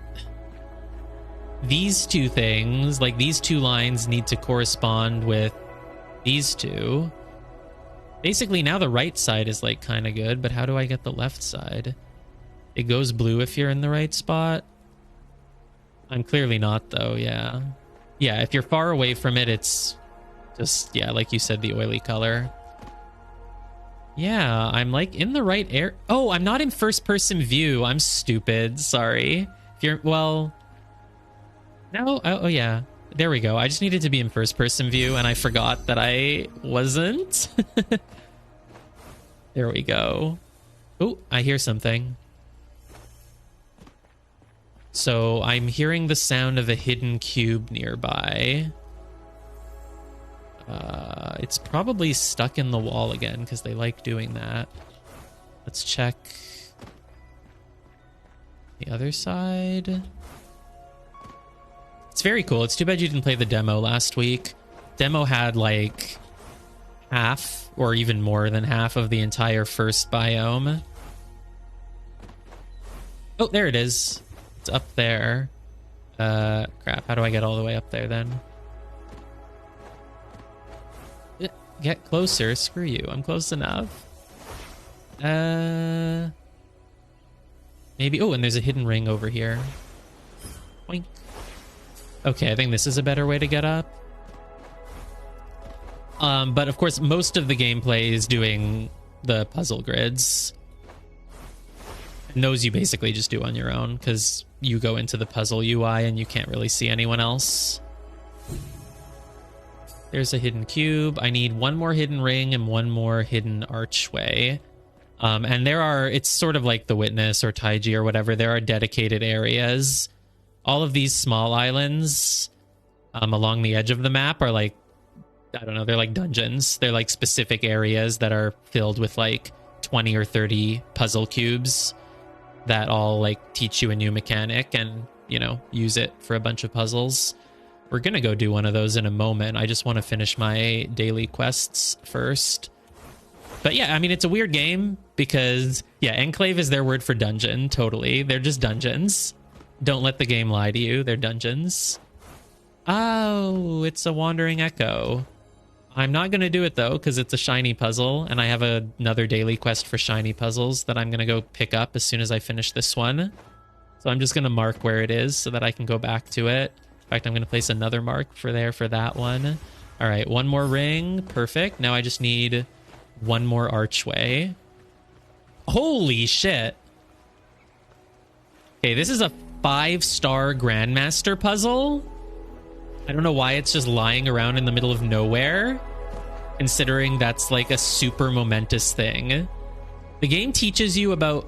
These two things, like these two lines need to correspond with these two. Basically, now the right side is like kind of good, but how do I get the left side? It goes blue if you're in the right spot. I'm clearly not, though, yeah. Yeah, if you're far away from it, it's just, yeah, like you said, the oily color. Yeah, I'm like in the right air. Oh, I'm not in first person view. I'm stupid. Sorry. If you're, well, no. Oh, yeah. There we go. I just needed to be in first person view and I forgot that I wasn't. There we go. Oh, I hear something. So I'm hearing the sound of a hidden cube nearby. It's probably stuck in the wall again because they like doing that. Let's check the other side. It's very cool. It's too bad you didn't play the demo last week. Demo had like half or even more than half of the entire first biome. Oh, there it is. It's up there. Crap. How do I get all the way up there then? Get closer. Screw you. I'm close enough. Maybe. Oh, and there's a hidden ring over here. Boink. Okay, I think this is a better way to get up. But of course, most of the gameplay is doing the puzzle grids. And those you basically just do on your own because you go into the puzzle UI and you can't really see anyone else. There's a hidden cube. I need one more hidden ring and one more hidden archway. And there are, it's sort of like the Witness or Taiji or whatever. There are dedicated areas. All of these small islands along the edge of the map are like, I don't know, they're like dungeons. They're like specific areas that are filled with like 20 or 30 puzzle cubes. that I'll like teach you a new mechanic and, you know, use it for a bunch of puzzles. We're gonna go do one of those in a moment. I just want to finish my daily quests first. But yeah, I mean, it's a weird game because, yeah, Enclave is their word for dungeon, totally. They're just dungeons. Don't let the game lie to you. They're dungeons. Oh, it's a wandering echo. I'm not going to do it, though, because it's a shiny puzzle, and I have another daily quest for shiny puzzles that I'm going to go pick up as soon as I finish this one. So I'm just going to mark where it is so that I can go back to it. In fact, I'm going to place another mark for that one. All right, one more ring. Perfect. Now I just need one more archway. Holy shit. Okay, this is a 5-star Grandmaster puzzle. I don't know why it's just lying around in the middle of nowhere, considering that's like a super momentous thing. The game teaches you about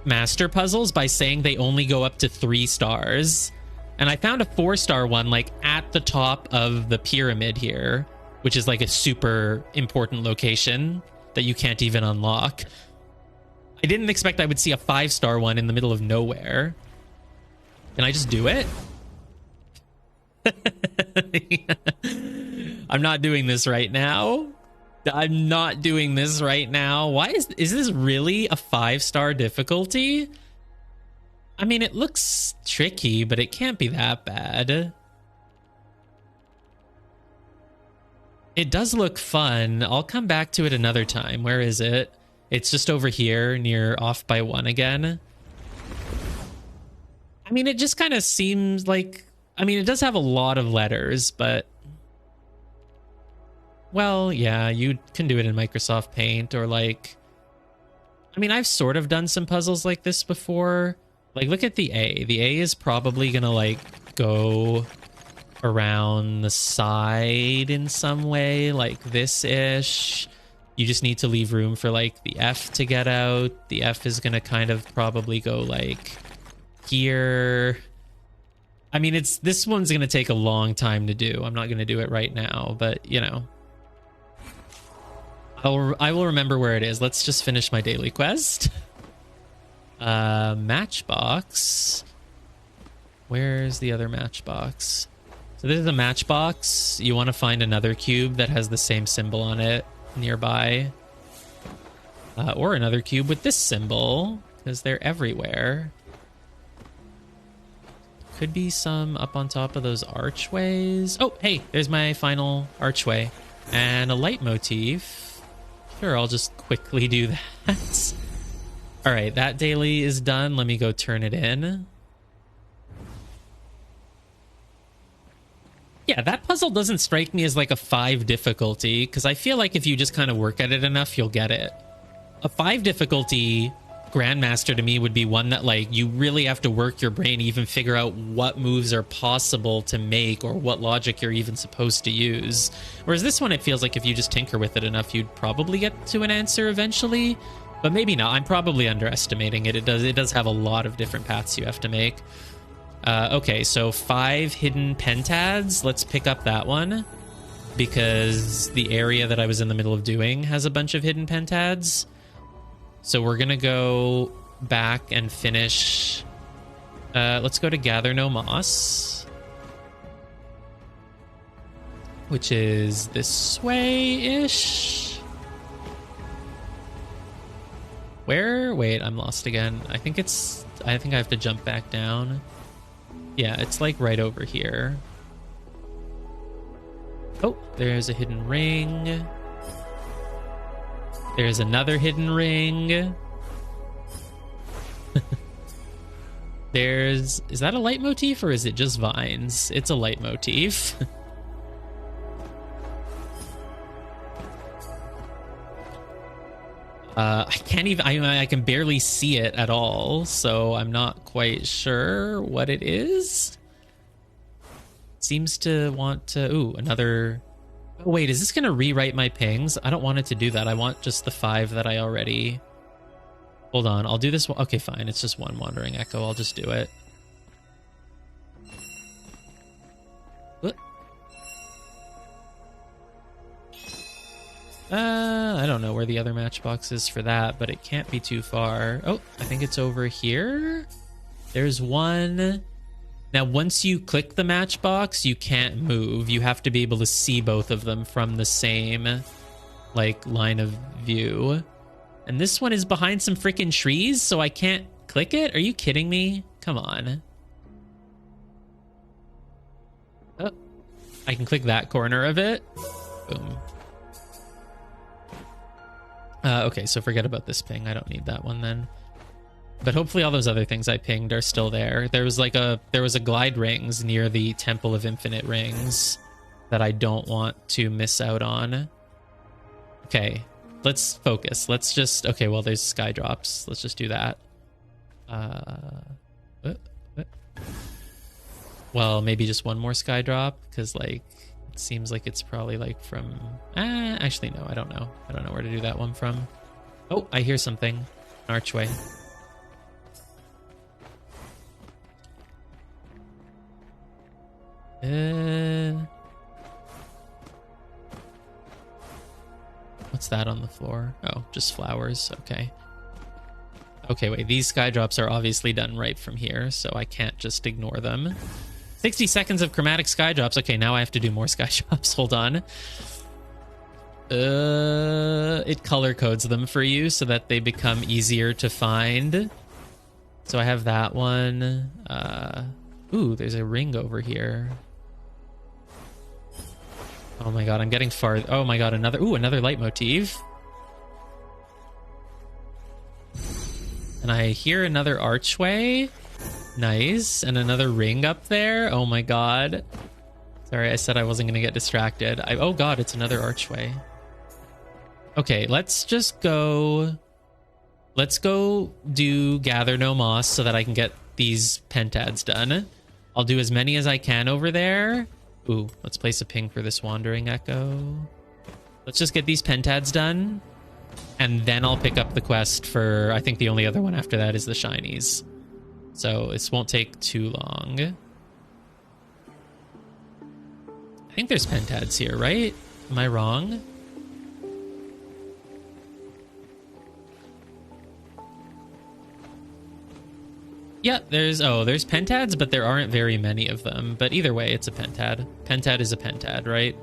master puzzles by saying they only go up to 3 stars. And I found a 4-star one like at the top of the pyramid here, which is like a super important location that you can't even unlock. I didn't expect I would see a 5-star one in the middle of nowhere. Can I just do it? I'm not doing this right now. I'm not doing this right now. Why is this really a 5-star difficulty? I mean, it looks tricky, but it can't be that bad. It does look fun. I'll come back to it another time. Where is it? It's just over here near off by 1 again. I mean, it just kind of seems like... I mean, it does have a lot of letters, but... Well, yeah, you can do it in Microsoft Paint or like... I mean, I've sort of done some puzzles like this before. Like, look at the A. The A is probably gonna, like, go around the side in some way, like this-ish. You just need to leave room for, like, the F to get out. The F is gonna kind of probably go, like, here. I mean, this one's gonna take a long time to do. I'm not gonna do it right now, but, you know. I will remember where it is. Let's just finish my daily quest. Matchbox. Where's the other matchbox? So this is a matchbox. You want to find another cube that has the same symbol on it nearby. Or another cube with this symbol, because they're everywhere. Could be some up on top of those archways. Oh, hey, there's my final archway. And a leitmotif. Sure, I'll just quickly do that. All right, that daily is done. Let me go turn it in. Yeah, that puzzle doesn't strike me as like a 5 difficulty, because I feel like if you just kind of work at it enough, you'll get it. A 5 difficulty Grandmaster to me would be one that like you really have to work your brain to even figure out what moves are possible to make or what logic you're even supposed to use. Whereas this one, it feels like if you just tinker with it enough, you'd probably get to an answer eventually. But maybe not. I'm probably underestimating it. It does have a lot of different paths you have to make. Okay, so 5 hidden pentads. Let's pick up that one, because the area that I was in the middle of doing has a bunch of hidden pentads. So we're gonna go back and finish. Let's go to Gather No Moss, which is this way-ish. Where? Wait, I'm lost again. I think I have to jump back down. Yeah, it's like right over here. Oh, there's a hidden ring. There's another hidden ring. Is that a leitmotif or is it just vines? It's a leitmotif. I can't even, I can barely see it at all, so I'm not quite sure what it is. Seems to want to, ooh, another. Oh, wait, is this going to rewrite my pings? I don't want it to do that. I want just the 5 that I already... Hold on, I'll do this one. Okay, fine. It's just one wandering echo. I'll just do it. What? I don't know where the other matchbox is for that, but it can't be too far. Oh, I think it's over here. There's one. Now, once you click the matchbox, you can't move. You have to be able to see both of them from the same, like, line of view. And this one is behind some freaking trees, so I can't click it? Are you kidding me? Come on. Oh, I can click that corner of it. Boom. Okay, so forget about this ping. I don't need that one then. But hopefully all those other things I pinged are still there. There was a glide rings near the Temple of Infinite Rings that I don't want to miss out on. Okay, let's focus. Let's just... Okay, well, there's sky drops. Let's just do that. Well, maybe just one more sky drop, because, like, it seems like it's probably, like, from... actually, no, I don't know. I don't know where to do that one from. Oh, I hear something. An archway. What's that on the floor? Oh, just flowers. Okay. Okay, wait. These sky drops are obviously done right from here, so I can't just ignore them. 60 seconds of chromatic sky drops. Okay, now I have to do more sky drops. Hold on. It color codes them for you so that they become easier to find. So I have that one. Ooh, there's a ring over here. Oh my god, I'm getting far. Oh my god, another leitmotif. And I hear another archway. Nice. And another ring up there. Oh my god. Sorry, I said I wasn't gonna get distracted. Oh god, it's another archway. Okay, let's just go... Let's go do Gather No Moss so that I can get these pentads done. I'll do as many as I can over there. Ooh, let's place a ping for this Wandering Echo. Let's just get these pentads done. And then I'll pick up the quest for... I think the only other one after that is the shinies. So this won't take too long. I think there's pentads here, right? Am I wrong? Yeah, there's pentads, but there aren't very many of them. But either way, it's a pentad. Pentad is a pentad, right?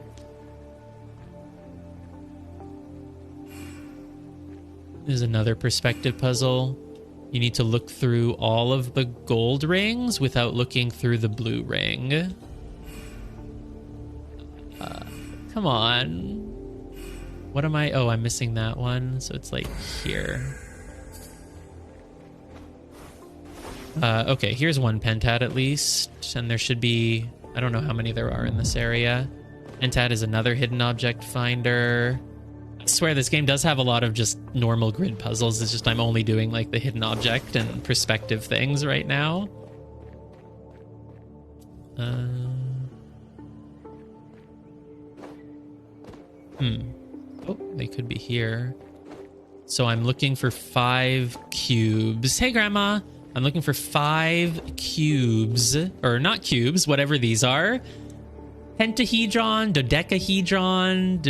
There's another perspective puzzle. You need to look through all of the gold rings without looking through the blue ring. Come on. What am I? Oh, I'm missing that one. So it's like here. Okay, here's one pentad at least. And there should be... I don't know how many there are in this area. Pentad is another hidden object finder. I swear this game does have a lot of just normal grid puzzles. It's just I'm only doing like the hidden object and perspective things right now. Oh, they could be here. So I'm looking for 5 cubes. Hey, Grandma! I'm looking for 5 cubes. Or not cubes, whatever these are. Pentahedron, dodecahedron,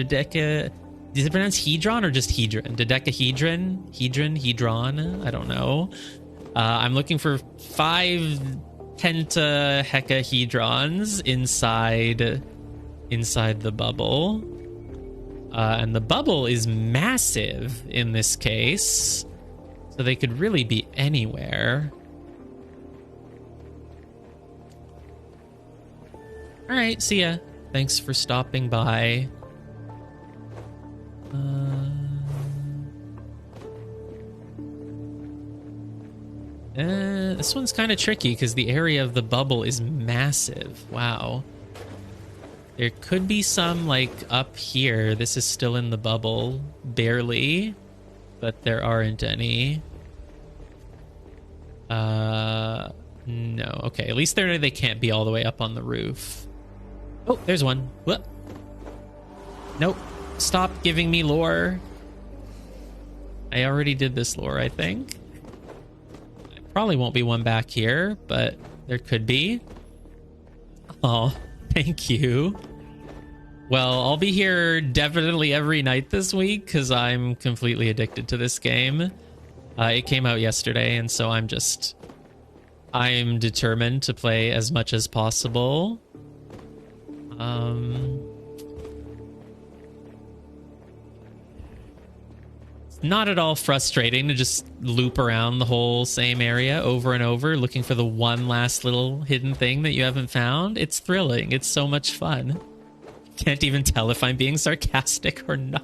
Is it pronounced hedron or just hedron? Dodecahedron? Hedron? I don't know. I'm looking for 5 pentahecahedrons inside the bubble. And the bubble is massive in this case. So they could really be anywhere. Alright, see ya. Thanks for stopping by. This one's kind of tricky because the area of the bubble is massive. Wow. There could be some, like, up here. This is still in the bubble. Barely. But there aren't any. No. Okay, at least they can't be all the way up on the roof. Oh, there's one. What? Nope. Stop giving me lore. I already did this lore, I think. There probably won't be one back here, but there could be. Oh, thank you. Well, I'll be here definitely every night this week because I'm completely addicted to this game. It came out yesterday, and so I'm determined to play as much as possible. It's not at all frustrating to just loop around the whole same area over and over, looking for the one last little hidden thing that you haven't found. It's thrilling. It's so much fun. Can't even tell if I'm being sarcastic or not.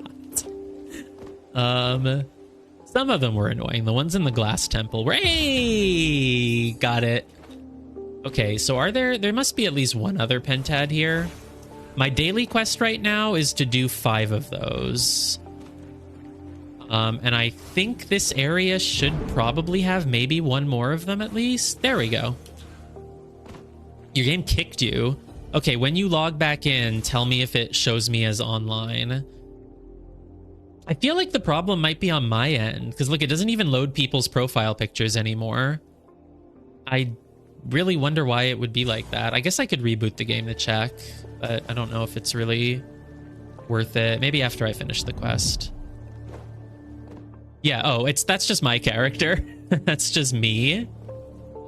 Some of them were annoying. The ones in the glass temple were, hey, got it. Okay, so there must be at least one other pentad here. My daily quest right now is to do 5 of those. And I think this area should probably have maybe one more of them at least. There we go. Your game kicked you. Okay, when you log back in, tell me if it shows me as online. I feel like the problem might be on my end, because look, it doesn't even load people's profile pictures anymore. I really wonder why it would be like that. I guess I could reboot the game to check, but I don't know if it's really worth it. Maybe after I finish the quest. Yeah, oh, that's just my character. That's just me.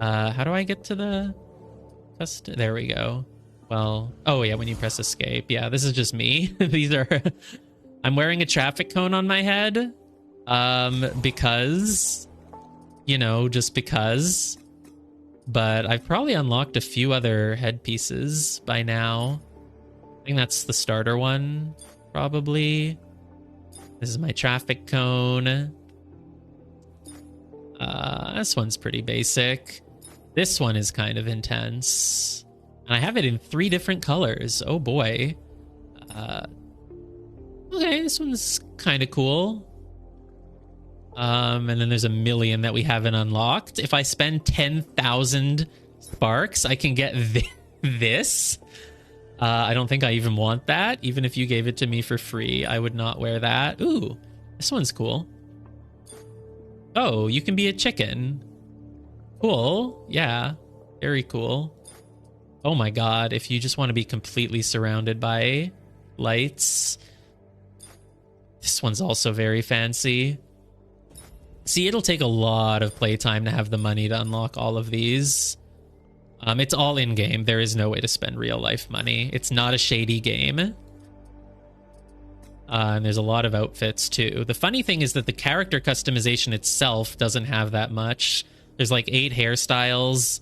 How do I get to the quest? There we go. Well, oh yeah, when you press escape. Yeah, this is just me. These are... I'm wearing a traffic cone on my head. Because... You know, just because. But I've probably unlocked a few other headpieces by now. I think that's the starter one, probably. This is my traffic cone. This one's pretty basic. This one is kind of intense. And I have it in 3 different colors. Oh boy. Okay, this one's kind of cool. And then there's a million that we haven't unlocked. If I spend 10,000 sparks, I can get this. I don't think I even want that. Even if you gave it to me for free, I would not wear that. Ooh, this one's cool. Oh, you can be a chicken. Cool. Yeah, very cool. Oh my god, if you just want to be completely surrounded by lights. This one's also very fancy. See, it'll take a lot of playtime to have the money to unlock all of these. It's all in-game. There is no way to spend real-life money. It's not a shady game. And there's a lot of outfits, too. The funny thing is that the character customization itself doesn't have that much. There's like 8 hairstyles,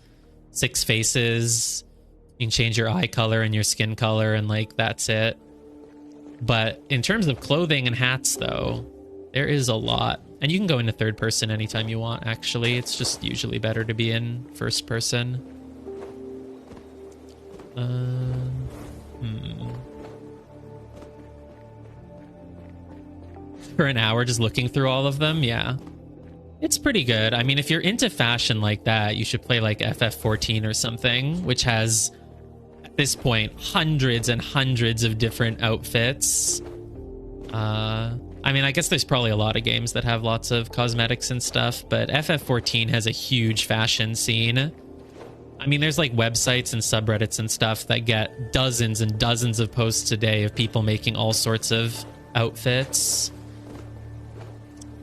6 faces. You can change your eye color and your skin color, and like, that's it. But in terms of clothing and hats, though, there is a lot. And you can go into third person anytime you want, actually. It's just usually better to be in first person. For an hour just looking through all of them, yeah. It's pretty good. I mean, if you're into fashion like that, you should play like FF14 or something, which has, at this point, hundreds and hundreds of different outfits. I mean, I guess there's probably a lot of games that have lots of cosmetics and stuff, but FF14 has a huge fashion scene. I mean, there's like websites and subreddits and stuff that get dozens and dozens of posts a day of people making all sorts of outfits.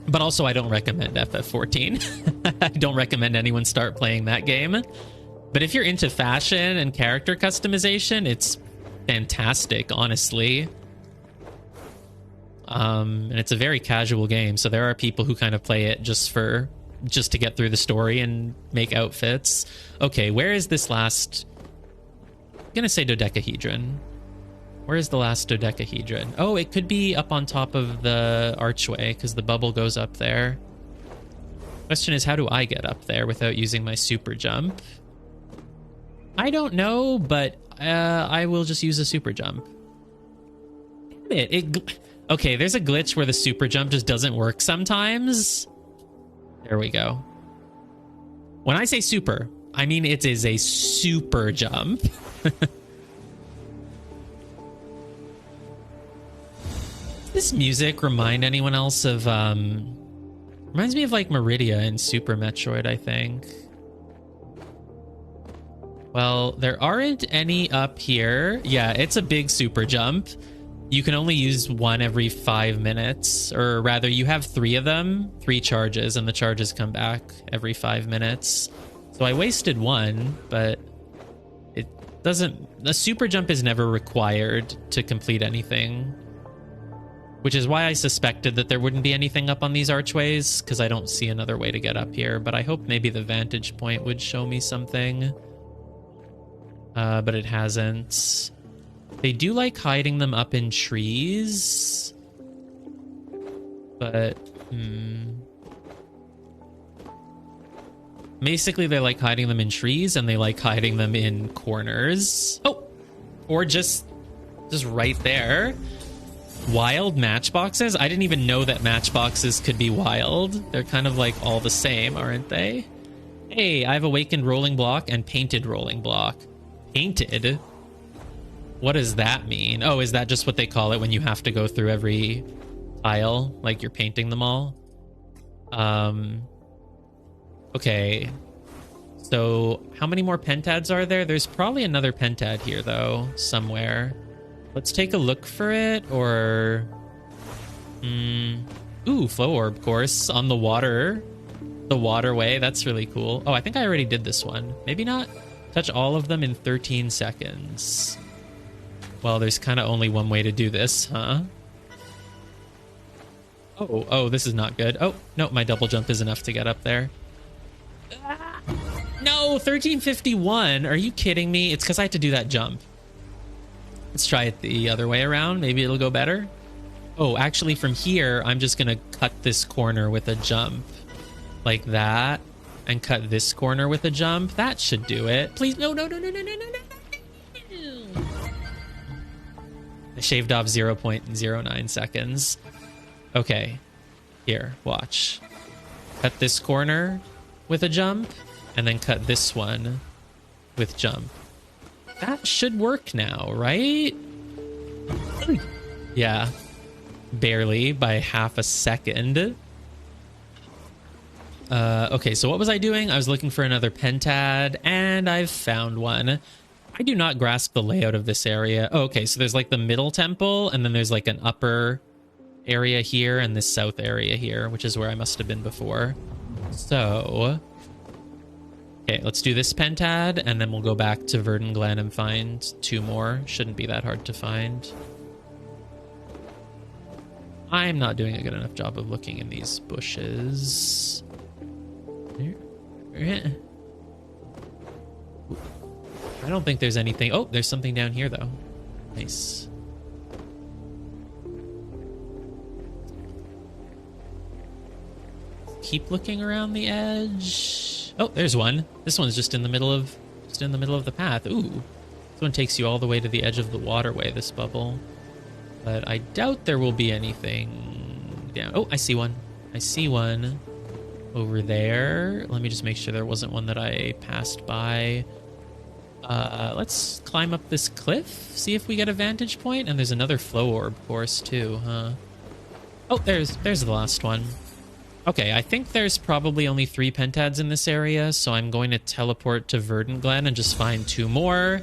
But also, I don't recommend FF14. I don't recommend anyone start playing that game. But if you're into fashion and character customization, it's fantastic, honestly. And it's a very casual game, so there are people who kind of play it just to get through the story and make outfits. Okay, where is this last... I'm gonna say dodecahedron. Where is the last dodecahedron? Oh, it could be up on top of the archway, because the bubble goes up there. Question is, how do I get up there without using my super jump? I don't know, but I will just use a super jump. Damn it. Okay, there's a glitch where the super jump just doesn't work sometimes. There we go. When I say super, I mean it is a super jump. Does this music remind anyone else of... reminds me of like Meridia in Super Metroid, I think. Well, there aren't any up here. Yeah, it's a big super jump. You can only use one every 5 minutes, or rather you have 3 of them, 3 charges, and the charges come back every 5 minutes. So I wasted one, but it doesn't... A super jump is never required to complete anything, which is why I suspected that there wouldn't be anything up on these archways, because I don't see another way to get up here, but I hope maybe the vantage point would show me something. But it hasn't. They do like hiding them up in trees, but basically they like hiding them in trees and they like hiding them in corners. Oh, or just right there. Wild matchboxes? I didn't even know that matchboxes could be wild. They're kind of like all the same, aren't they? Hey, I've awakened rolling block and painted rolling block. Painted? What does that mean? Oh, is that just what they call it when you have to go through every tile? Like you're painting them all? Okay. So how many more pentads are there? There's probably another pentad here though, somewhere. Let's take a look for it, or... Ooh, flow orb course on the water. The waterway, that's really cool. Oh, I think I already did this one. Maybe not. Touch all of them in 13 seconds. Well, there's kind of only one way to do this, huh? Oh, this is not good. Oh, no, my double jump is enough to get up there. No, 1351. Are you kidding me? It's because I had to do that jump. Let's try it the other way around. Maybe it'll go better. Oh, actually from here, I'm just going to cut this corner with a jump. Like that. And cut this corner with a jump. That should do it. Please, no. I shaved off 0.09 seconds. Okay. Here, watch. Cut this corner with a jump. And then cut this one with jump. That should work now, right? Yeah. Barely, by half a second. Okay, so what was I doing? I was looking for another pentad, and I've found one. I do not grasp the layout of this area. Oh, okay, so there's like the middle temple, and then there's like an upper area here, and this south area here, which is where I must have been before. So... okay, let's do this pentad, and then we'll go back to Verdant Glen and find 2 more. Shouldn't be that hard to find. I'm not doing a good enough job of looking in these bushes. I don't think there's anything. Oh, there's something down here, though. Nice. Keep looking around the edge. Oh, there's one. This one's just in the middle of the path. Ooh. This one takes you all the way to the edge of the waterway, this bubble. But I doubt there will be anything down. Oh, I see one. I see one over there. Let me just make sure there wasn't one that I passed by. Let's climb up this cliff, see if we get a vantage point. And there's another flow orb course too, huh? Oh, there's the last one. Okay, I think there's probably only 3 pentads in this area, so I'm going to teleport to Verdant Glen and just find 2 more.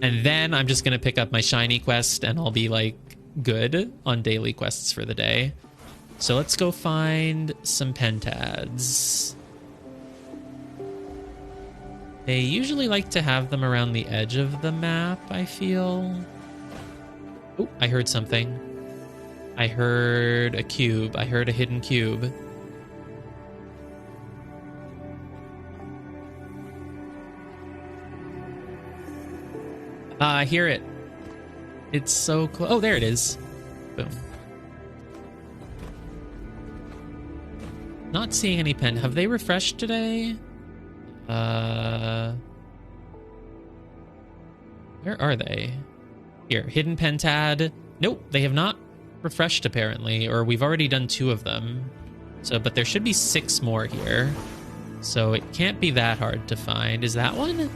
And then I'm just going to pick up my shiny quest, and I'll be, like, good on daily quests for the day. So let's go find some pentads. They usually like to have them around the edge of the map, I feel. Oh, I heard something. I heard a cube. I heard a hidden cube. I hear it. It's so close. Oh, there it is. Boom. Not seeing any pen. Have they refreshed today? Where are they? Here, hidden pentad. Nope, they have not refreshed apparently, or we've already done 2 of them. So, but there should be 6 more here. So it can't be that hard to find. Is that one?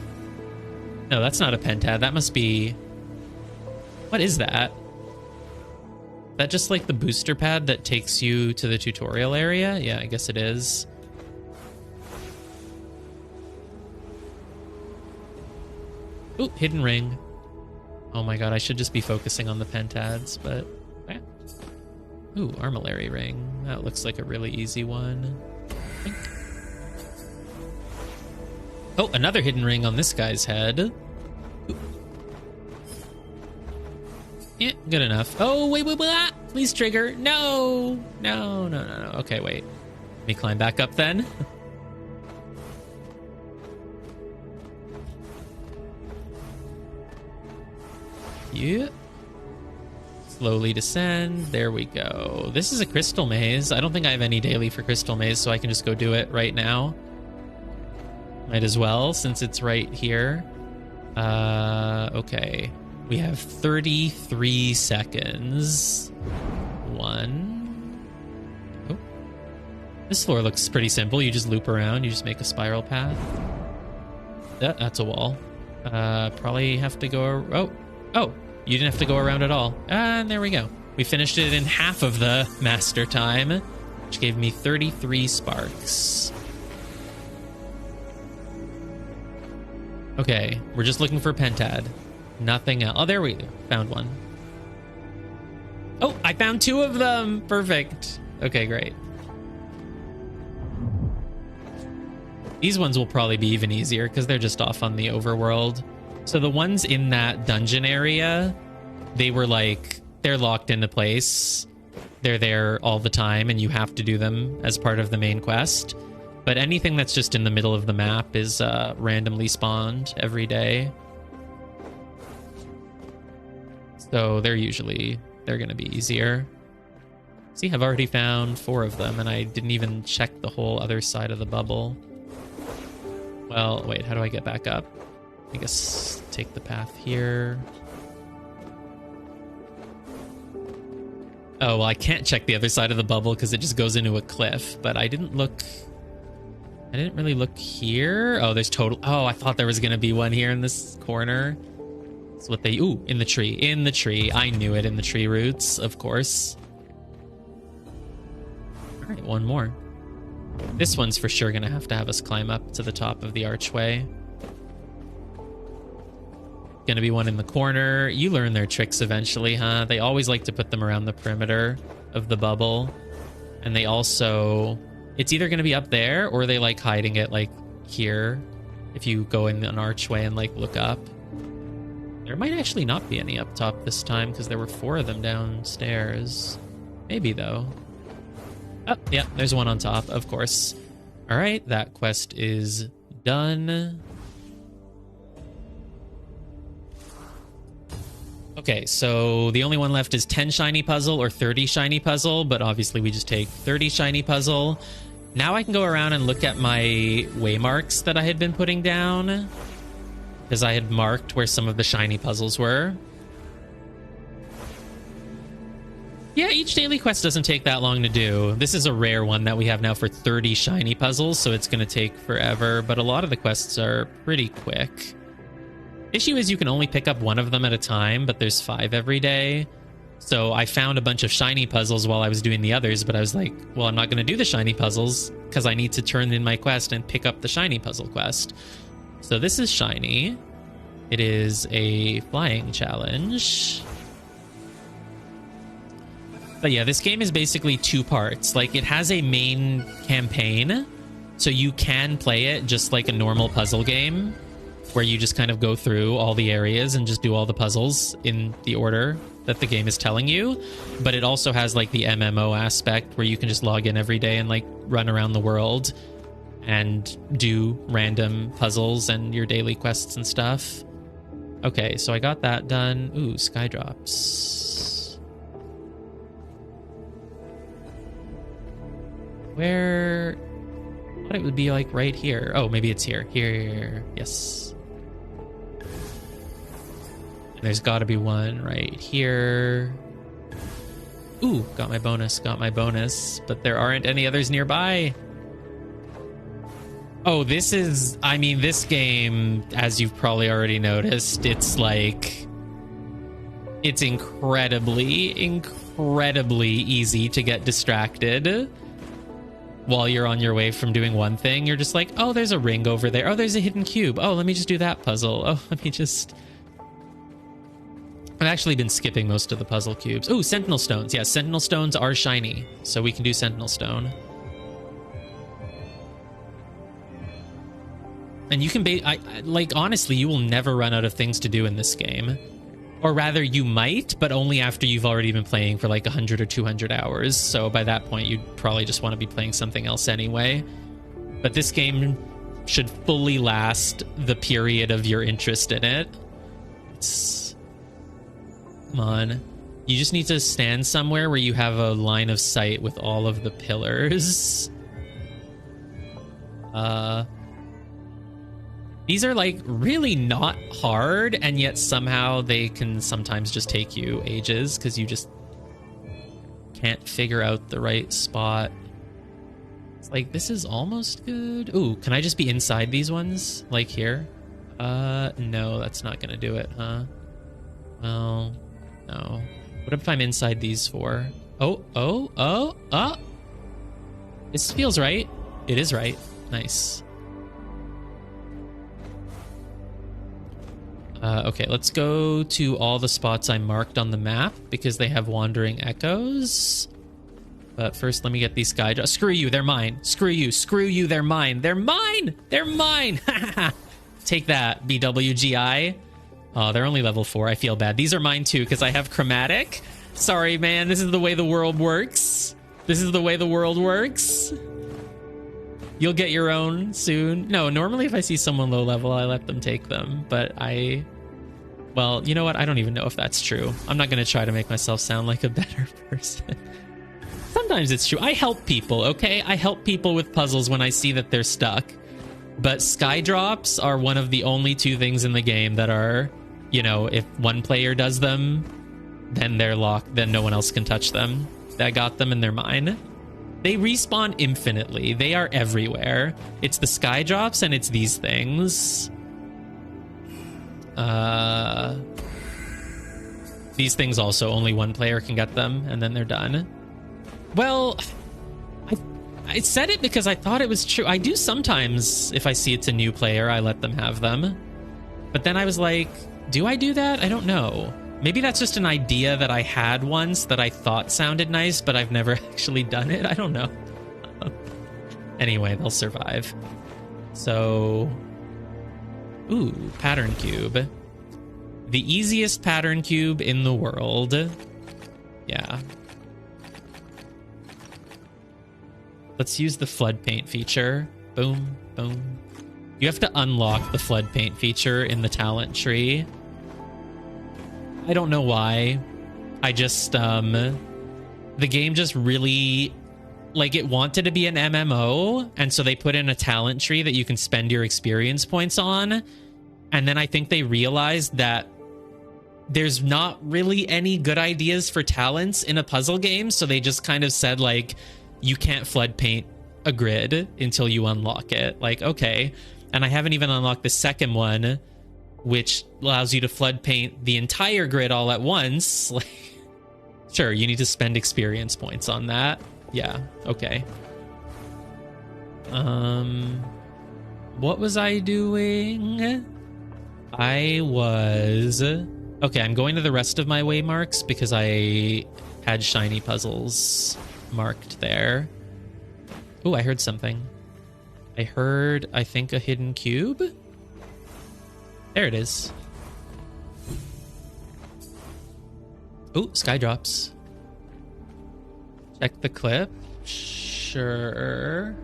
No, that's not a pentad. That must be... what is that? Is that just like the booster pad that takes you to the tutorial area? Yeah, I guess it is. Ooh, hidden ring. Oh my god, I should just be focusing on the pentads, but... eh. Ooh, armillary ring. That looks like a really easy one. Oh, another hidden ring on this guy's head. Ooh. Yeah, good enough. Oh, wait. Please trigger. No. No. Okay, wait. Let me climb back up then. Yeah. Slowly descend. There we go. This is a crystal maze. I don't think I have any daily for crystal maze, so I can just go do it right now. Might as well, since it's right here. Okay. We have 33 seconds. One. Oh. This floor looks pretty simple. You just loop around. You just make a spiral path. That's a wall. Probably have to go... Oh, you didn't have to go around at all. And there we go. We finished it in half of the master time, which gave me 33 sparks. Okay, we're just looking for pentad. Nothing else. Oh, there we go. Found one. Oh, I found 2 of them. Perfect. Okay, great. These ones will probably be even easier because they're just off on the overworld. So the ones in that dungeon area, they were like, they're locked into place. They're there all the time, and you have to do them as part of the main quest. But anything that's just in the middle of the map is randomly spawned every day. So they're going to be easier. See, I've already found 4 of them, and I didn't even check the whole other side of the bubble. Well, wait, how do I get back up? I guess take the path here. Oh, well, I can't check the other side of the bubble because it just goes into a cliff, but I didn't really look here. Oh, there's total... Oh, I thought there was going to be one here in this corner. That's what they... Ooh, in the tree. In the tree. I knew it in the tree roots, of course. All right, one more. This one's for sure going to have us climb up to the top of the archway. Going to be one in the corner. You learn their tricks eventually, huh? They always like to put them around the perimeter of the bubble. And they also... It's either going to be up there or they like hiding it like here. If you go in an archway and like look up. There might actually not be any up top this time because there were 4 of them downstairs. Maybe though. Oh, yeah, there's one on top, of course. All right, that quest is done. Okay, so the only one left is 10 shiny puzzle or 30 shiny puzzle, but obviously we just take 30 shiny puzzle. Now I can go around and look at my waymarks that I had been putting down, because I had marked where some of the shiny puzzles were. Yeah, each daily quest doesn't take that long to do. This is a rare one that we have now for 30 shiny puzzles, so it's going to take forever, but a lot of the quests are pretty quick. Issue is you can only pick up 1 of them at a time, but there's 5 every day. So I found a bunch of shiny puzzles while I was doing the others, but I was like, well, I'm not going to do the shiny puzzles because I need to turn in my quest and pick up the shiny puzzle quest. So this is shiny. It is a flying challenge. But yeah, this game is basically 2 parts. Like, it has a main campaign, so you can play it just like a normal puzzle game, where you just kind of go through all the areas and just do all the puzzles in the order that the game is telling you. But it also has like the MMO aspect where you can just log in every day and like run around the world and do random puzzles and your daily quests and stuff. Okay, so I got that done. Ooh, sky drops. Where... I thought it would be like right here. Oh, maybe it's here. Here. Yes. And there's got to be one right here. Ooh, got my bonus. But there aren't any others nearby. Oh, this is... I mean, this game, as you've probably already noticed, it's like... It's incredibly easy to get distracted. While you're on your way from doing one thing, you're just like, oh, there's a ring over there. Oh, there's a hidden cube. Oh, let me just do that puzzle. Oh, let me just... I've actually been skipping most of the puzzle cubes. Oh, Sentinel Stones. Yeah, Sentinel Stones are shiny, so we can do Sentinel Stone. And you can like, honestly, you will never run out of things to do in this game. Or rather, you might, but only after you've already been playing for like 100 or 200 hours. So by that point, you'd probably just want to be playing something else anyway. But this game should fully last the period of your interest in it. Come on. You just need to stand somewhere where you have a line of sight with all of the pillars. These are like really not hard, and yet somehow they can sometimes just take you ages because you just can't figure out the right spot. It's like, this is almost good. Ooh, can I just be inside these ones? Like here? No, that's not gonna do it, huh? Well, no. What if I'm inside these four? Oh. This feels right. It is right. Nice. Okay, let's go to all the spots I marked on the map because they have wandering echoes. But first, let me get these guys. Oh, screw you, they're mine. Screw you, they're mine. They're mine! They're mine! Take that, BWGI. Oh, they're only level 4. I feel bad. These are mine too because I have chromatic. Sorry, man. This is the way the world works. You'll get your own soon. No, normally if I see someone low level, I let them take them. But well, you know what? I don't even know if that's true. I'm not going to try to make myself sound like a better person. Sometimes it's true. I help people, okay? I help people with puzzles when I see that they're stuck. But sky drops are one of the only 2 things in the game that are, you know, if one player does them, then they're locked. Then no one else can touch them. I got them and they're mine. They respawn infinitely. They are everywhere. It's the sky drops and it's these things. These things also, only one player can get them and then they're done. Well, I said it because I thought it was true. I do sometimes, if I see it's a new player, I let them have them. But then I was like, do I do that? I don't know. Maybe that's just an idea that I had once that I thought sounded nice, but I've never actually done it. I don't know. Anyway, they'll survive. So, ooh, pattern cube. The easiest pattern cube in the world. Yeah. Let's use the flood paint feature. Boom, boom. You have to unlock the flood paint feature in the talent tree. I don't know why. I just, the game just really, like, it wanted to be an MMO, and so they put in a talent tree that you can spend your experience points on, and then I think they realized that there's not really any good ideas for talents in a puzzle game, so they just kind of said, like, you can't flood paint a grid until you unlock it. Like, okay. And I haven't even unlocked the second one, which allows you to flood paint the entire grid all at once. Like, sure, you need to spend experience points on that. Yeah, okay. What was I doing? I was... Okay, I'm going to the rest of my waymarks because I had shiny puzzles marked there. Oh, I heard something. I heard, I think, a hidden cube? There it is. Oh, sky drops. Check the clip. Sure.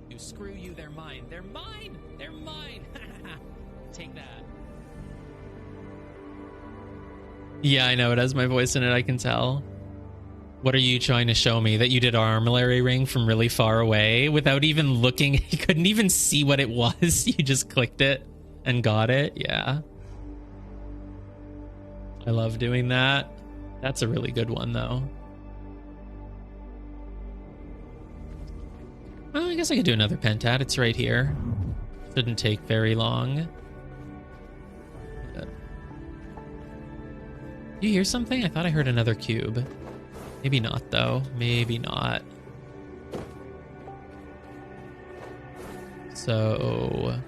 You screw you, they're mine. They're mine! They're mine! Take that. Yeah, I know. It has my voice in it, I can tell. What are you trying to show me? That you did armillary ring from really far away without even looking? You couldn't even see what it was. You just clicked it and got it? Yeah. I love doing that. That's a really good one, though. Well, I guess I could do another pentat. It's right here. Shouldn't take very long. Do you hear something? I thought I heard another cube. Maybe not, though. Maybe not. So,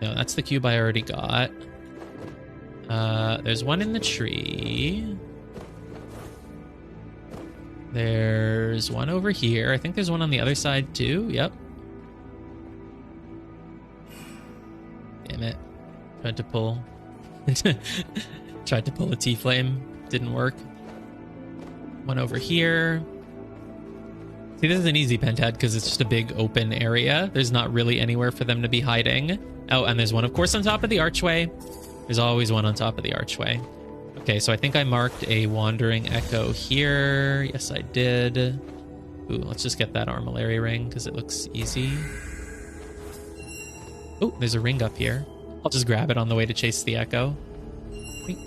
no, that's the cube I already got. There's one in the tree. There's one over here. I think there's one on the other side too. Yep. Damn it. Tried to pull a T-flame. Didn't work. One over here. See, this is an easy pentad because it's just a big open area. There's not really anywhere for them to be hiding. Oh, and there's one, of course, on top of the archway. There's always one on top of the archway. Okay, so I think I marked a wandering echo here. Yes, I did. Ooh, let's just get that armillary ring because it looks easy. Oh, there's a ring up here. I'll just grab it on the way to chase the echo. Wait.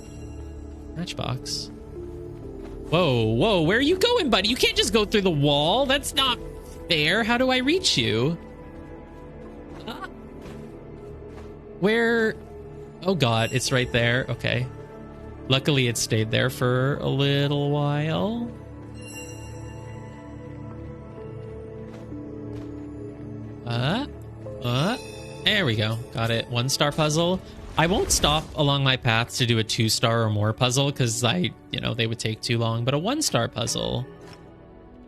Matchbox. Whoa, whoa, where are you going, buddy? You can't just go through the wall. That's not fair. How do I reach you? Where? Oh god, it's right there. Okay. Luckily, it stayed there for a little while. There we go. Got it. 1-star puzzle. I won't stop along my path to do a 2-star or more puzzle because they would take too long. But a 1-star puzzle,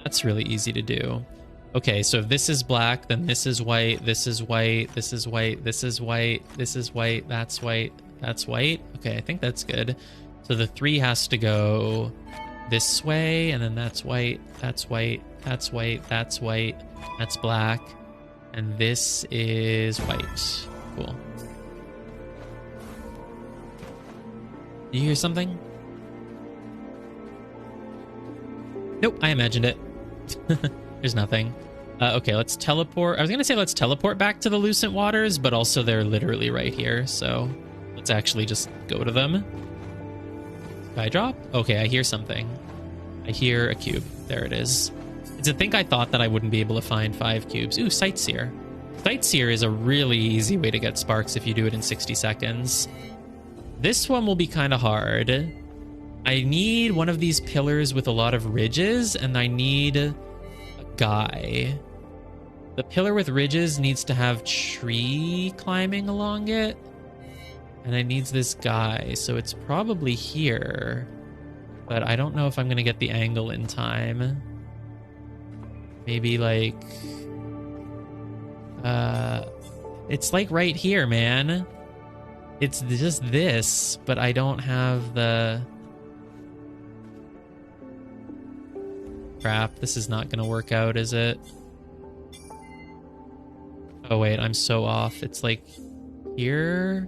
that's really easy to do. Okay, so if this is black, then this is white, this is white, this is white, this is white, this is white, that's white, that's white. Okay, I think that's good. So the 3 has to go this way, and then that's white, that's white, that's white, that's white, that's black, and this is white. Cool. Do you hear something? Nope, I imagined it. There's nothing. Okay, let's teleport. I was going to say let's teleport back to the Lucent waters, but also they're literally right here, so let's actually just go to them. Sky drop? Okay, I hear something. I hear a cube. There it is. To think I thought that I wouldn't be able to find 5 cubes. Ooh, Sightseer. Sightseer is a really easy way to get sparks if you do it in 60 seconds. This one will be kind of hard. I need one of these pillars with a lot of ridges, and I need a guy. The pillar with ridges needs to have tree climbing along it, and it needs this guy, so it's probably here. But I don't know if I'm going to get the angle in time. Maybe like... it's like right here, man. It's just this, but I don't have the... Crap, this is not gonna work out, is it? Oh wait, I'm so off. It's like here,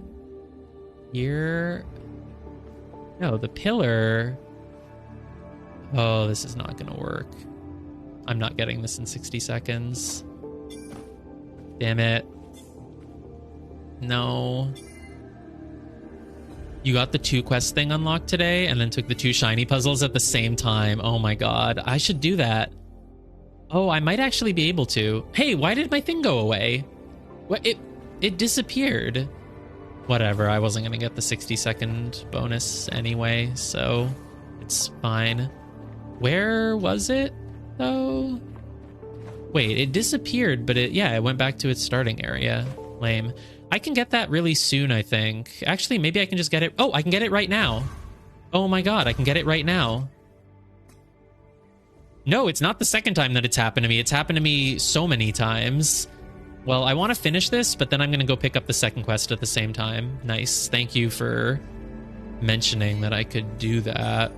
here. No, the pillar. Oh, this is not gonna work. I'm not getting this in 60 seconds. Damn it. No. You got the 2 quest thing unlocked today and then took the 2 shiny puzzles at the same time. Oh my god. I should do that. Oh, I might actually be able to. Hey, why did my thing go away? What? It disappeared. Whatever, I wasn't going to get the 60-second bonus anyway, so it's fine. Where was it, though? Wait, it disappeared, but it went back to its starting area. Lame. I can get that really soon, I think. Actually, maybe I can just get it. Oh, I can get it right now. Oh my god, I can get it right now. No, it's not the second time that it's happened to me. It's happened to me so many times. Well, I want to finish this, but then I'm going to go pick up the second quest at the same time. Nice. Thank you for mentioning that I could do that.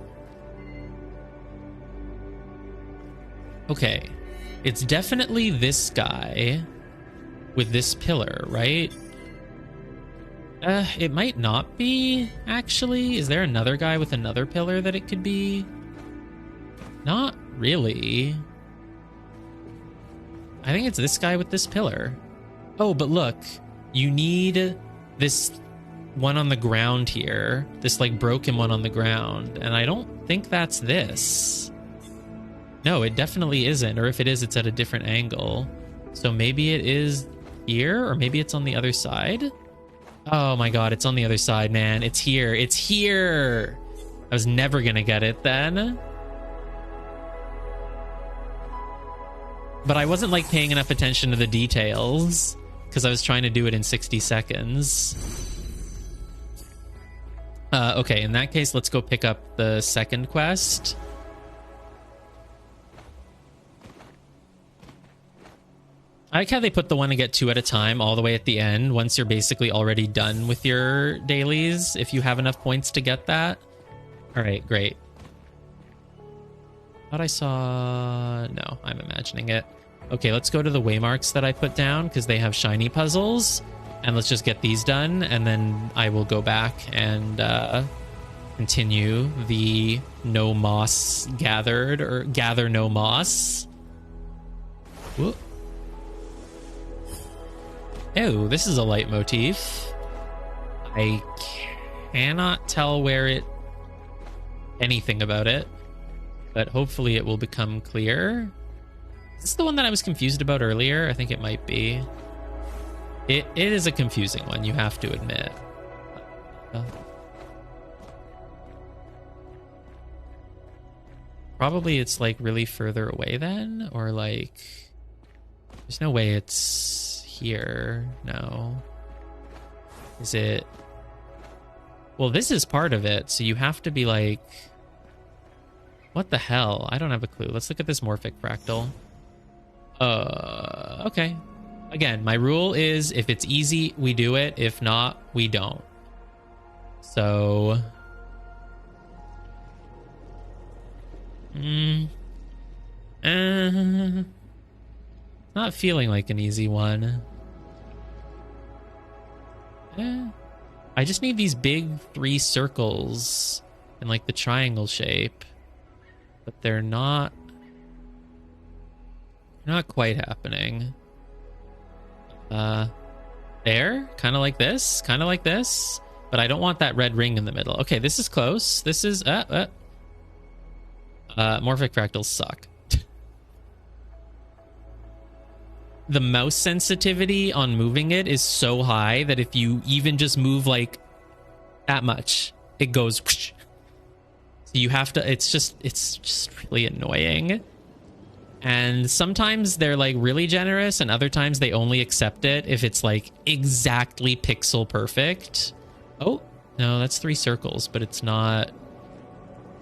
Okay. It's definitely this guy with this pillar, right? It might not be, actually. Is there another guy with another pillar that it could be? Not really. I think it's this guy with this pillar. Oh, but look. You need this one on the ground here. This, like, broken one on the ground. And I don't think that's this. No, it definitely isn't. Or if it is, it's at a different angle. So maybe it is here, or maybe it's on the other side? Oh my god, it's on the other side, man. It's here. It's here! I was never gonna get it then. But I wasn't, like, paying enough attention to the details. because I was trying to do it in 60 seconds. Okay, in that case, let's go pick up the second quest. I like how they put the one to get 2 at a time all the way at the end, once you're basically already done with your dailies, if you have enough points to get that. All right, great. Thought I saw... No, I'm imagining it. Okay, let's go to the waymarks that I put down, because they have shiny puzzles. And let's just get these done, and then I will go back and continue the no moss gathered, or gather no moss. Whoop. Oh, this is a leitmotif. I cannot tell where it... anything about it, but hopefully it will become clear. Is this the one that I was confused about earlier? I think it might be. It is a confusing one, you have to admit. Probably it's like really further away then, or like... There's no way it's here. No. Is it... Well, this is part of it, so you have to be like... What the hell? I don't have a clue. Let's look at this morphic fractal. Okay. Again, my rule is if it's easy, we do it. If not, we don't. So... Not feeling like an easy one. I just need these big 3 circles in like the triangle shape, but they're not quite happening. There, kind of like this, but I don't want that red ring in the middle. Okay, this is close. This is morphic fractals suck. The mouse sensitivity on moving it is so high that if you even just move like that much, it goes whoosh. So you have to, it's just really annoying. And sometimes they're like really generous, and other times they only accept it if it's like exactly pixel perfect. Oh, no, that's 3 circles, but it's not...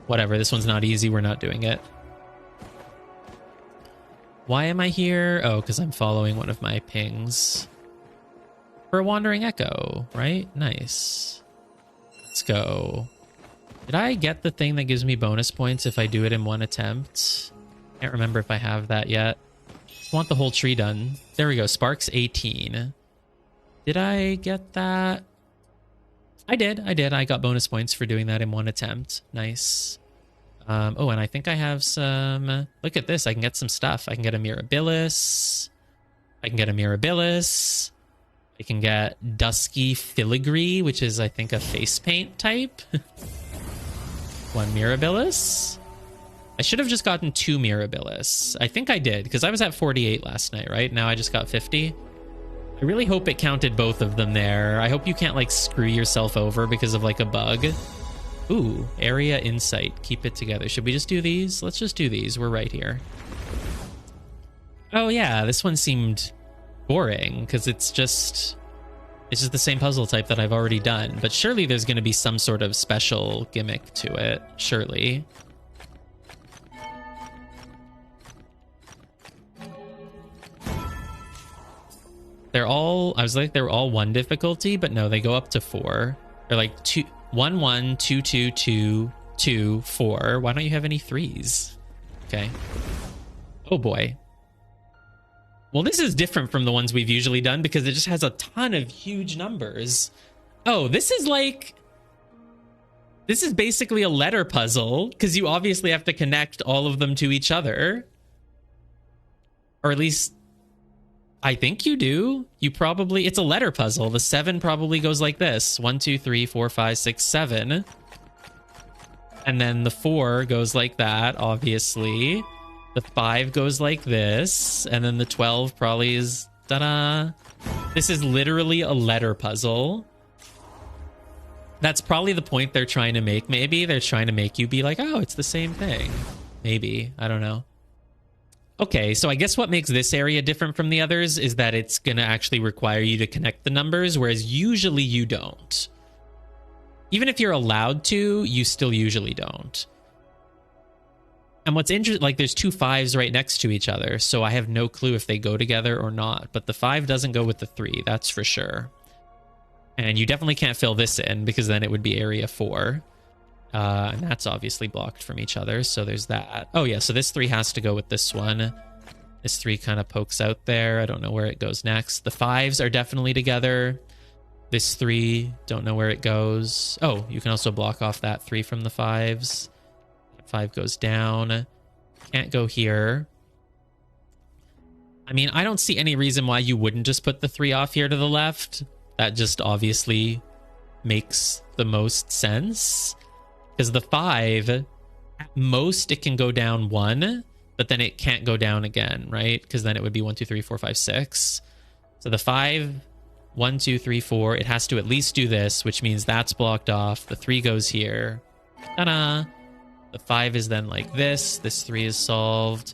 Whatever, this one's not easy, we're not doing it. Why am I here? Oh, because I'm following one of my pings. For a wandering echo, right? Nice. Let's go. Did I get the thing that gives me bonus points if I do it in 1 attempt? Can't remember if I have that yet. I want the whole tree done. There we go. Sparks 18. Did I get that? I did. I got bonus points for doing that in 1 attempt. Nice. Oh, and I think I have some... Look at this. I can get some stuff. I can get a Mirabilis. I can get Dusky Filigree, which is, I think, a face paint type. 1 Mirabilis. I should have just gotten 2 Mirabilis. I think I did, because I was at 48 last night, right? Now I just got 50. I really hope it counted both of them there. I hope you can't, like, screw yourself over because of, like, a bug. Ooh, area insight. Keep it together. Should we just do these? Let's just do these. We're right here. Oh, yeah, this one seemed boring, because it's just the same puzzle type that I've already done. But surely there's going to be some sort of special gimmick to it. Surely. They're all, I was like, they were all 1 difficulty, but no, they go up to 4. They're like 1 1 2 2 2 2 4. Why don't you have any 3s? Okay. Oh boy. Well, this is different from the ones we've usually done because it just has a ton of huge numbers. Oh, this is basically a letter puzzle because you obviously have to connect all of them to each other. Or at least I think you do. It's a letter puzzle. The 7 probably goes like this. 1, 2, 3, 4, 5, 6, 7. And then the 4 goes like that, obviously. The 5 goes like this. And then the 12 probably is... Ta-da! This is literally a letter puzzle. That's probably the point they're trying to make, maybe. They're trying to make you be like, oh, it's the same thing. Maybe. I don't know. Okay, so I guess what makes this area different from the others is that it's going to actually require you to connect the numbers, whereas usually you don't. Even if you're allowed to, you still usually don't. And what's interesting, like there's two 5s right next to each other, so I have no clue if they go together or not. But the 5 doesn't go with the 3, that's for sure. And you definitely can't fill this in because then it would be area 4. And that's obviously blocked from each other, so there's that. Oh yeah, so this 3 has to go with this one. This 3 kind of pokes out there. I don't know where it goes next. The 5s are definitely together. This 3, don't know where it goes. Oh, you can also block off that 3 from the 5s. 5 goes down. Can't go here. I mean, I don't see any reason why you wouldn't just put the 3 off here to the left. That just obviously makes the most sense. Because the 5, at most, it can go down 1, but then it can't go down again, right? Because then it would be 1, 2, 3, 4, 5, 6. So the 5, 1, 2, 3, 4, it has to at least do this, which means that's blocked off. The 3 goes here. Ta-da! The 5 is then like this. This 3 is solved.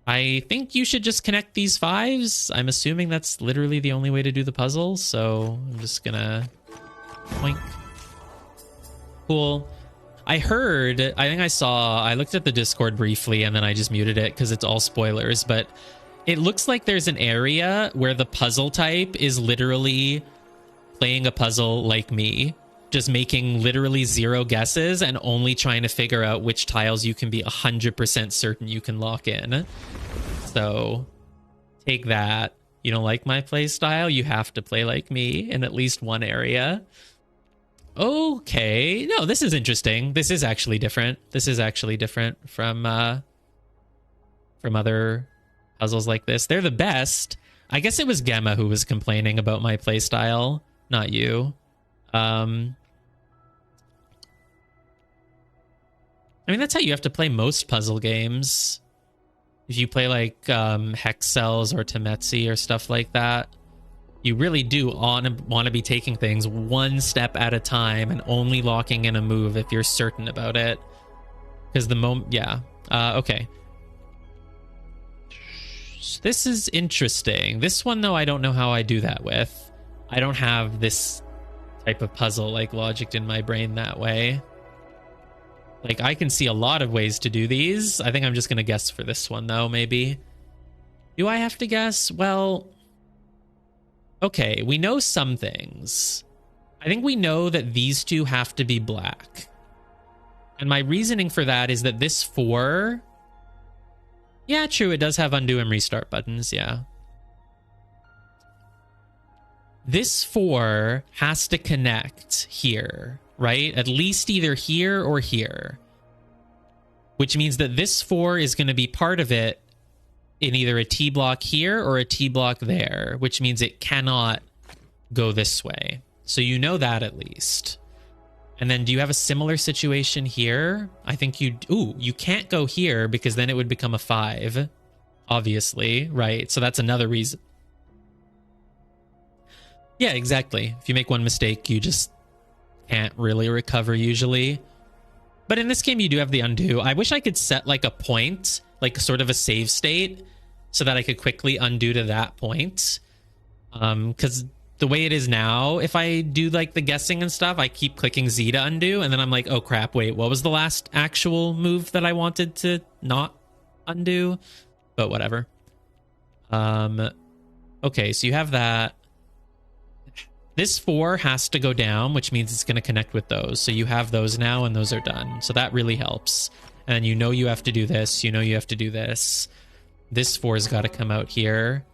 I think you should just connect these 5s. I'm assuming that's literally the only way to do the puzzle, so I'm just gonna boink. Cool. I looked at the Discord briefly and then I just muted it because it's all spoilers, but it looks like there's an area where the puzzle type is literally playing a puzzle like me, just making literally 0 guesses and only trying to figure out which tiles you can be 100% certain you can lock in. So take that. You don't like my play style? You have to play like me in at least one area. Okay. No, this is interesting. This is actually different. This is actually different from other puzzles like this. They're the best. I guess it was Gemma who was complaining about my playstyle, not you. I mean, that's how you have to play most puzzle games. If you play like Hex Cells or Temetsi or stuff like that, you really do want to be taking things one step at a time and only locking in a move if you're certain about it. Because the moment, yeah. Okay. This is interesting. This one, though, I don't know how I do that with. I don't have this type of puzzle like logicked in my brain that way. Like, I can see a lot of ways to do these. I think I'm just going to guess for this one, though, maybe. Do I have to guess? Well, okay, we know some things. I think we know that these two have to be black. And my reasoning for that is that this 4... Yeah, true, it does have undo and restart buttons, yeah. This 4 has to connect here, right? At least either here or here. Which means that this 4 is going to be part of it in either a T block here or a T block there, which means it cannot go this way. So you know that at least. And then do you have a similar situation here? I think you... Ooh, you can't go here because then it would become a 5. Obviously, right? So that's another reason. Yeah, exactly. If you make one mistake, you just can't really recover usually. But in this game, you do have the undo. I wish I could set like a point, like sort of a save state, so that I could quickly undo to that point. Because the way it is now, if I do like the guessing and stuff, I keep clicking Z to undo, and then I'm like, oh crap, wait, what was the last actual move that I wanted to not undo? But whatever. Okay, so you have that. This 4 has to go down, which means it's going to connect with those. So you have those now, and those are done. So that really helps. And you know you have to do this. You know you have to do this. This 4's got to come out here.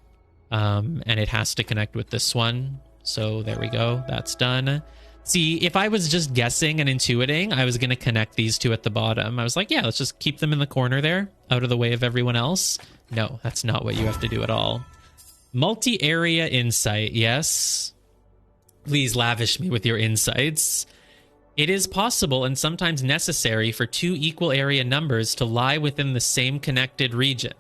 And it has to connect with this one. So there we go. That's done. See, if I was just guessing and intuiting, I was going to connect these two at the bottom. I was like, yeah, let's just keep them in the corner there, out of the way of everyone else. No, that's not what you have to do at all. Multi-area insight, yes. Please lavish me with your insights. It is possible and sometimes necessary for 2 equal area numbers to lie within the same connected region.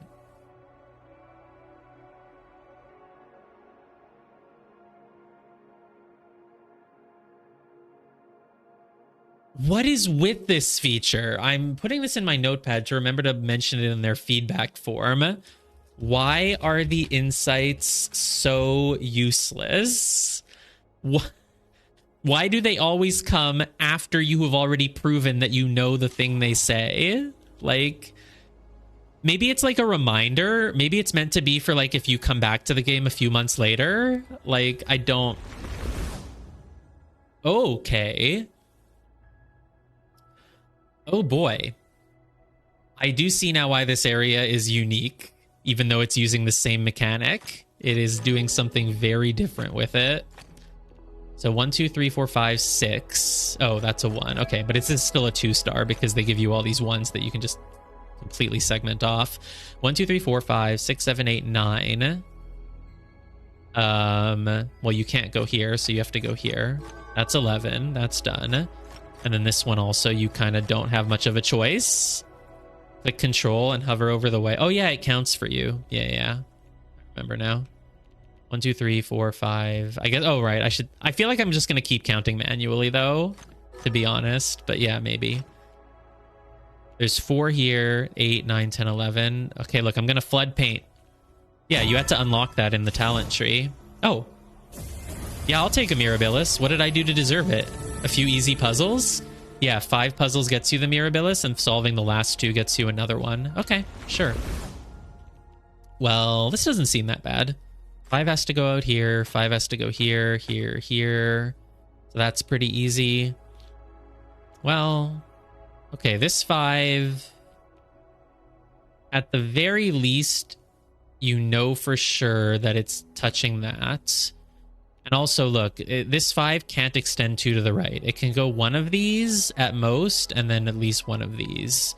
What is with this feature? I'm putting this in my notepad to remember to mention it in their feedback form. Why are the insights so useless? Why do they always come after you have already proven that you know the thing they say? Like, maybe it's like a reminder. Maybe it's meant to be for like if you come back to the game a few months later. Like, I don't... Okay. Oh boy. I do see now why this area is unique. Even though it's using the same mechanic, it is doing something very different with it. So 1, 2, 3, 4, 5, 6. Oh, that's a 1. Okay, but it's still a 2-star because they give you all these ones that you can just completely segment off. 1, 2, 3, 4, 5, 6, 7, 8, 9. Well, you can't go here, so you have to go here. That's 11. That's done. And then this one also, you kind of don't have much of a choice. Click control and hover over the way. Oh yeah, it counts for you. Yeah. Remember now. 1, 2, 3, 4, 5. I guess. Oh right. I feel like I'm just gonna keep counting manually though, to be honest. But yeah, maybe. There's 4 here. 8, 9, 10, 11. Okay, look, I'm gonna flood paint. Yeah, you had to unlock that in the talent tree. Oh. Yeah, I'll take a Mirabilis. What did I do to deserve it? A few easy puzzles? Yeah, 5 puzzles gets you the Mirabilis, and solving the last 2 gets you another one. Okay, sure. Well, this doesn't seem that bad. 5 has to go out here. 5 has to go here, here, here. So that's pretty easy. Well, okay, this 5... At the very least, you know for sure that it's touching that. And also, look, this 5 can't extend 2 to the right. It can go one of these at most, and then at least one of these.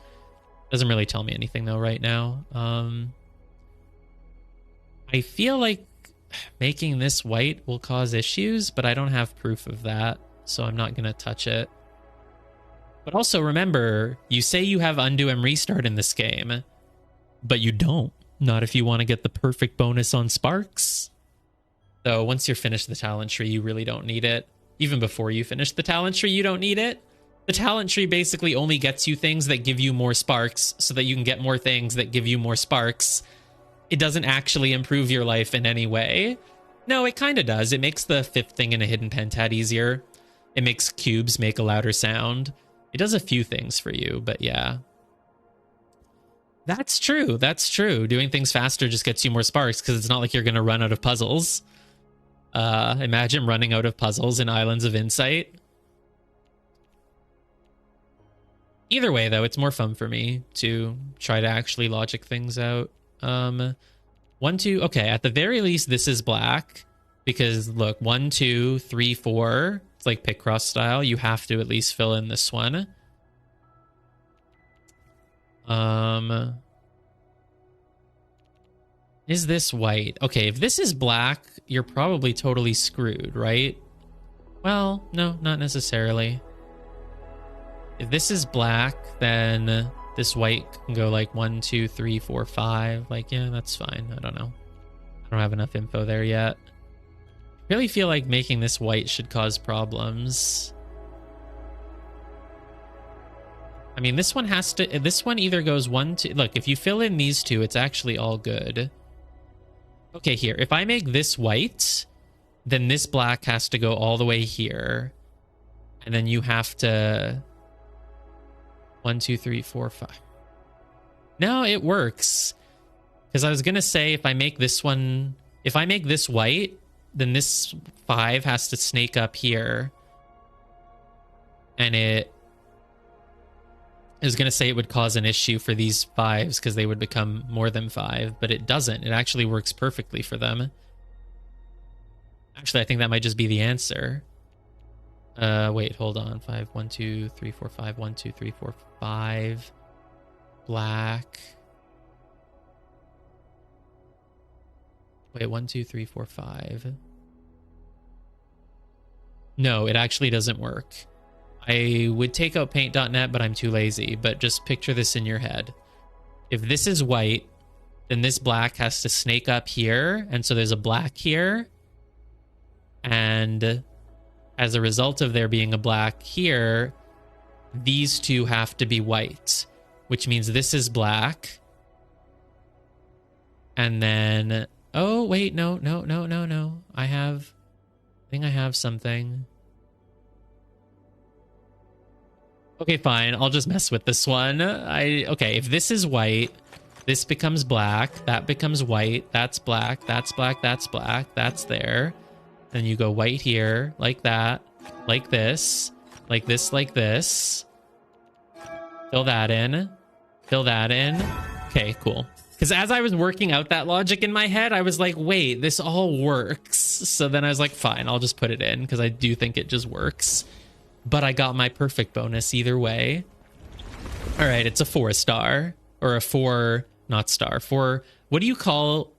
Doesn't really tell me anything, though, right now. I feel like making this white will cause issues, but I don't have proof of that, so I'm not going to touch it. But also, remember, you say you have undo and restart in this game, but you don't. Not if you want to get the perfect bonus on sparks. So once you're finished the talent tree, you really don't need it. Even before you finish the talent tree, you don't need it. The talent tree basically only gets you things that give you more sparks so that you can get more things that give you more sparks. It doesn't actually improve your life in any way. No, it kind of does. It makes the 5th thing in a hidden pentad easier. It makes cubes make a louder sound. It does a few things for you, but yeah. That's true. That's true. Doing things faster just gets you more sparks because it's not like you're going to run out of puzzles. Imagine running out of puzzles in Islands of Insight. Either way, though, it's more fun for me to try to actually logic things out. 1, 2. Okay, at the very least, this is black because look, 1, 2, 3, 4. It's like Picross style. You have to at least fill in this one. Is this white? Okay, if this is black, you're probably totally screwed, right? Well, no, not necessarily. If this is black, then this white can go like 1, 2, 3, 4, 5. Like, yeah, that's fine. I don't know. I don't have enough info there yet. I really feel like making this white should cause problems. I mean, this one has to... This one either goes 1, 2... Look, if you fill in these 2, it's actually all good. Okay, here. If I make this white, then this black has to go all the way here. And then you have to... 1, 2, 3, 4, 5. No, it works. Because I was going to say, if I make this one... If I make this white, then this 5 has to snake up here. And it... I was going to say it would cause an issue for these 5s because they would become more than 5, but it doesn't. It actually works perfectly for them. Actually, I think that might just be the answer. Wait, hold on. 5, 1, 2, 3, 4, 5, 1, 2, 3, 4, 5. Black. Wait, 1, 2, 3, 4, 5. No, it actually doesn't work. I would take out paint.net, but I'm too lazy. But just picture this in your head. If this is white, then this black has to snake up here. And so there's a black here. And as a result of there being a black here, these two have to be white, which means this is black. And then, oh, wait, no. I think I have something. Okay, fine. I'll just mess with this one. Okay, if this is white, this becomes black, that becomes white, that's black, that's black, that's black, that's there. Then you go white here, like that, like this, like this, like this. Fill that in. Fill that in. Okay, cool. Because as I was working out that logic in my head, I was like, wait, this all works. So then I was like, fine, I'll just put it in because I do think it just works. But I got my perfect bonus either way. All right, it's a 4-star or a 4, not star. 4, what do you call,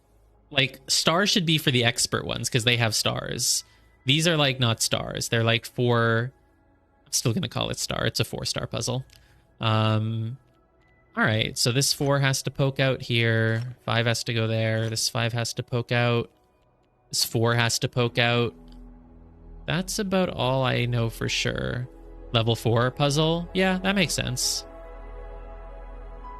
like, star should be for the expert ones because they have stars. These are like not stars. They're like 4. I'm still going to call it star. It's a 4-star puzzle. All right, so this 4 has to poke out here. 5 has to go there. This 5 has to poke out. This 4 has to poke out. That's about all I know for sure. Level 4 puzzle? Yeah, that makes sense.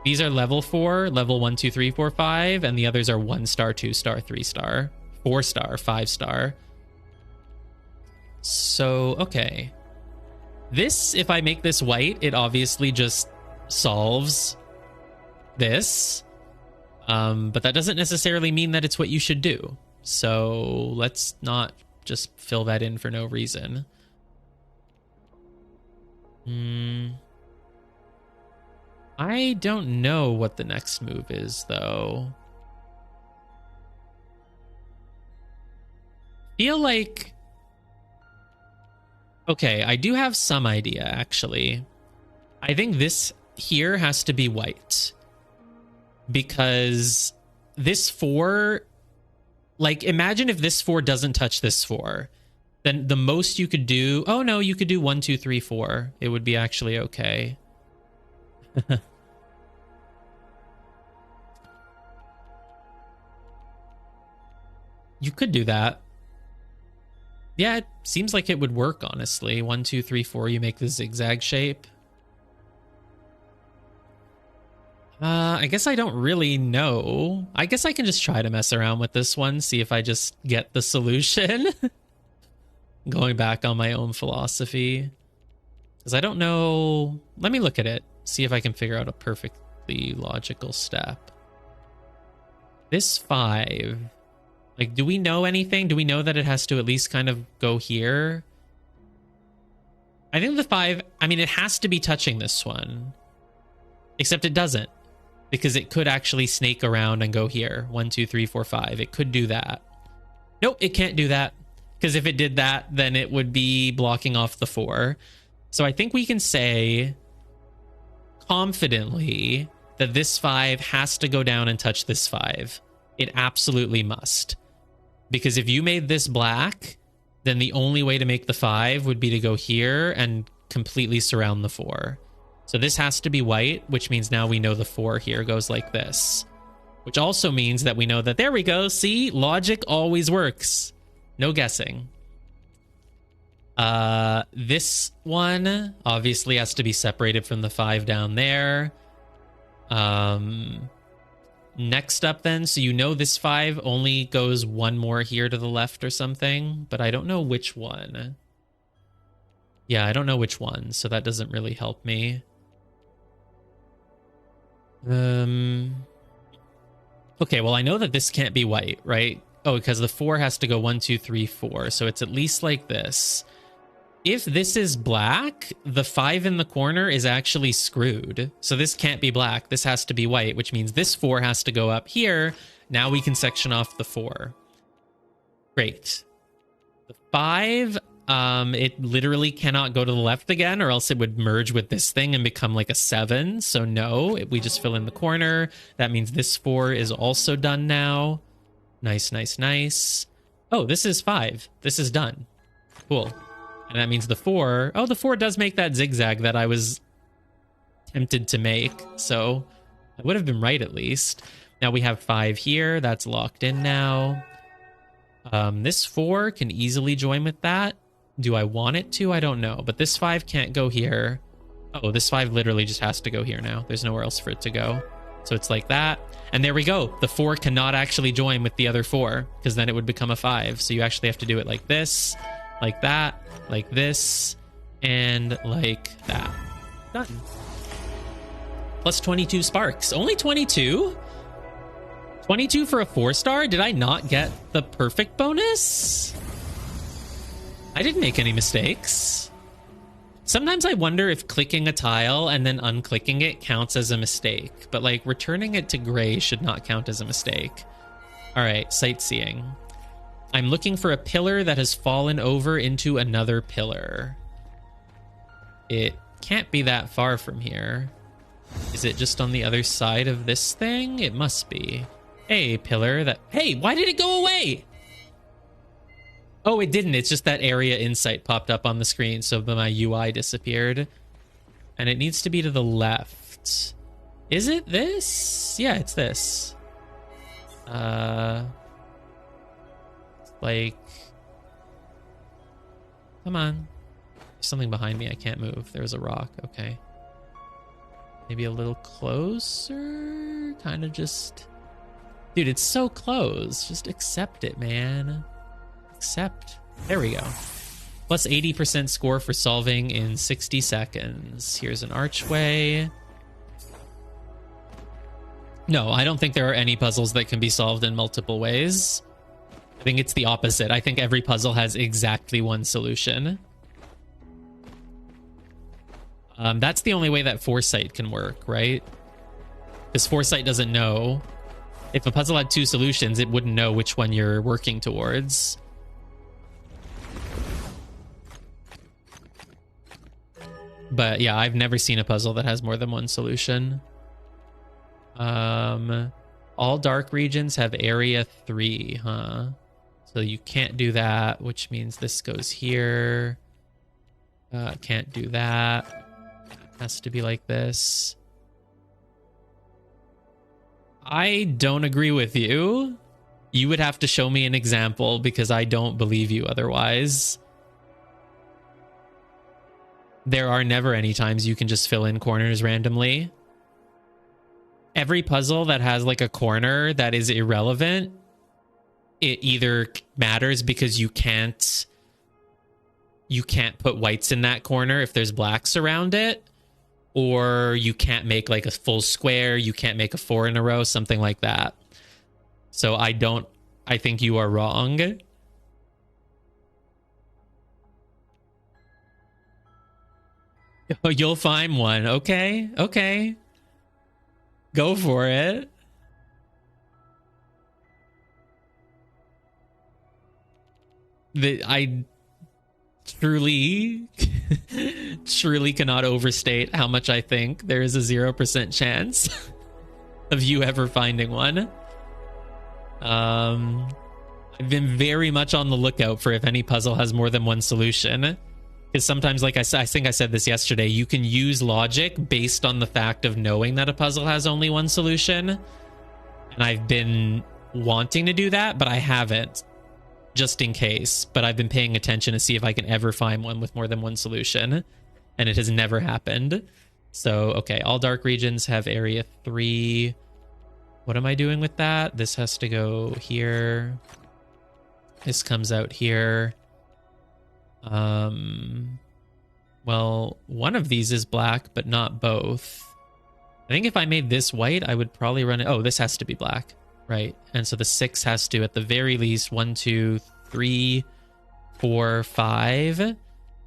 These are level 4, level 1, 2, 3, 4, 5, and the others are 1-star, 2-star, 3-star, 4-star, 5-star. So, okay. This, if I make this white, it obviously just solves this. But that doesn't necessarily mean that it's what you should do. So let's not just fill that in for no reason. I don't know what the next move is, though. Feel like... Okay, I do have some idea, actually. I think this here has to be white. Because this 4... Like, imagine if this 4 doesn't touch this 4. Then the most you could do... Oh, no, you could do 1, 2, 3, 4. It would be actually okay. You could do that. Yeah, it seems like it would work, honestly. 1, 2, 3, 4, you make the zigzag shape. I guess I don't really know. I guess I can just try to mess around with this one, see if I just get the solution. Going back on my own philosophy. Because I don't know... Let me look at it, see if I can figure out a perfectly logical step. This 5... Like, do we know anything? Do we know that it has to at least kind of go here? I think the 5... I mean, it has to be touching this one. Except it doesn't. Because it could actually snake around and go here. 1, 2, 3, 4, 5. It could do that. Nope, it can't do that. Because if it did that, then it would be blocking off the 4. So I think we can say confidently that this 5 has to go down and touch this 5. It absolutely must. Because if you made this black, then the only way to make the 5 would be to go here and completely surround the 4. So this has to be white, which means now we know the 4 here goes like this. Which also means that we know that, there we go, see? Logic always works. No guessing. This one obviously has to be separated from the 5 down there. Next up then, so you know this 5 only goes one more here to the left or something, but I don't know which one. Yeah, I don't know which one, so that doesn't really help me. Okay, well, I know that this can't be white, right? Oh, because the 4 has to go 1, 2, 3, 4, so it's at least like this. If this is black, the 5 in the corner is actually screwed. So this can't be black. This has to be white, which means this 4 has to go up here. Now we can section off the 4. Great. The 5, it literally cannot go to the left again, or else it would merge with this thing and become like a 7. So no, we just fill in the corner. That means this 4 is also done now. Nice, nice, nice. Oh, this is 5. This is done. Cool. And that means the 4... Oh, the 4 does make that zigzag that I was tempted to make. So I would have been right at least. Now we have 5 here. That's locked in now. This 4 can easily join with that. Do I want it to? I don't know. But this 5 can't go here. Oh, this 5 literally just has to go here now. There's nowhere else for it to go. So it's like that. And there we go. The 4 cannot actually join with the other 4 because then it would become a 5. So you actually have to do it like this, like that, like this, and like that. Done. Plus 22 sparks. Only 22? 22 for a 4-star? Did I not get the perfect bonus? I didn't make any mistakes. Sometimes I wonder if clicking a tile and then unclicking it counts as a mistake, but like returning it to gray should not count as a mistake. All right, sightseeing. I'm looking for a pillar that has fallen over into another pillar. It can't be that far from here. Is it just on the other side of this thing? It must be. Hey, pillar that... Hey, why did it go away? Oh, it didn't. It's just that area insight popped up on the screen, so my UI disappeared. And it needs to be to the left. Is it this? Yeah, it's this. Like... Come on. There's something behind me. I can't move. There was a rock. Okay. Maybe a little closer? Kind of just... Dude, it's so close. Just accept it, man. Accept. There we go. Plus 80% score for solving in 60 seconds. Here's an archway. No, I don't think there are any puzzles that can be solved in multiple ways. I think it's the opposite. I think every puzzle has exactly one solution. That's the only way that foresight can work, right? Because foresight doesn't know. If a puzzle had 2 solutions, it wouldn't know which one you're working towards. But yeah, I've never seen a puzzle that has more than one solution. All dark regions have area 3, huh? So you can't do that, which means this goes here. Can't do that. Has to be like this. I don't agree with you. You would have to show me an example because I don't believe you otherwise. There are never any times you can just fill in corners randomly. Every puzzle that has like a corner that is irrelevant, it either matters because you can't put whites in that corner if there's blacks around it, or you can't make like a full square, you can't make a 4 in a row, something like that. So I think you are wrong. Oh, you'll find one. Okay, okay. Go for it. I truly cannot overstate how much I think there is a 0% chance of you ever finding one. I've been very much on the lookout for if any puzzle has more than one solution. Because sometimes, like I think I said this yesterday, you can use logic based on the fact of knowing that a puzzle has only one solution. And I've been wanting to do that, but I haven't. Just in case. But I've been paying attention to see if I can ever find one with more than one solution. And it has never happened. So, okay, all dark regions have area 3. What am I doing with that? This has to go here. This comes out here. Well, one of these is black, but not both. I think if I made this white, I would probably run it. Oh, this has to be black, right? And so the 6 has to, at the very least, 1, 2, 3, 4, 5.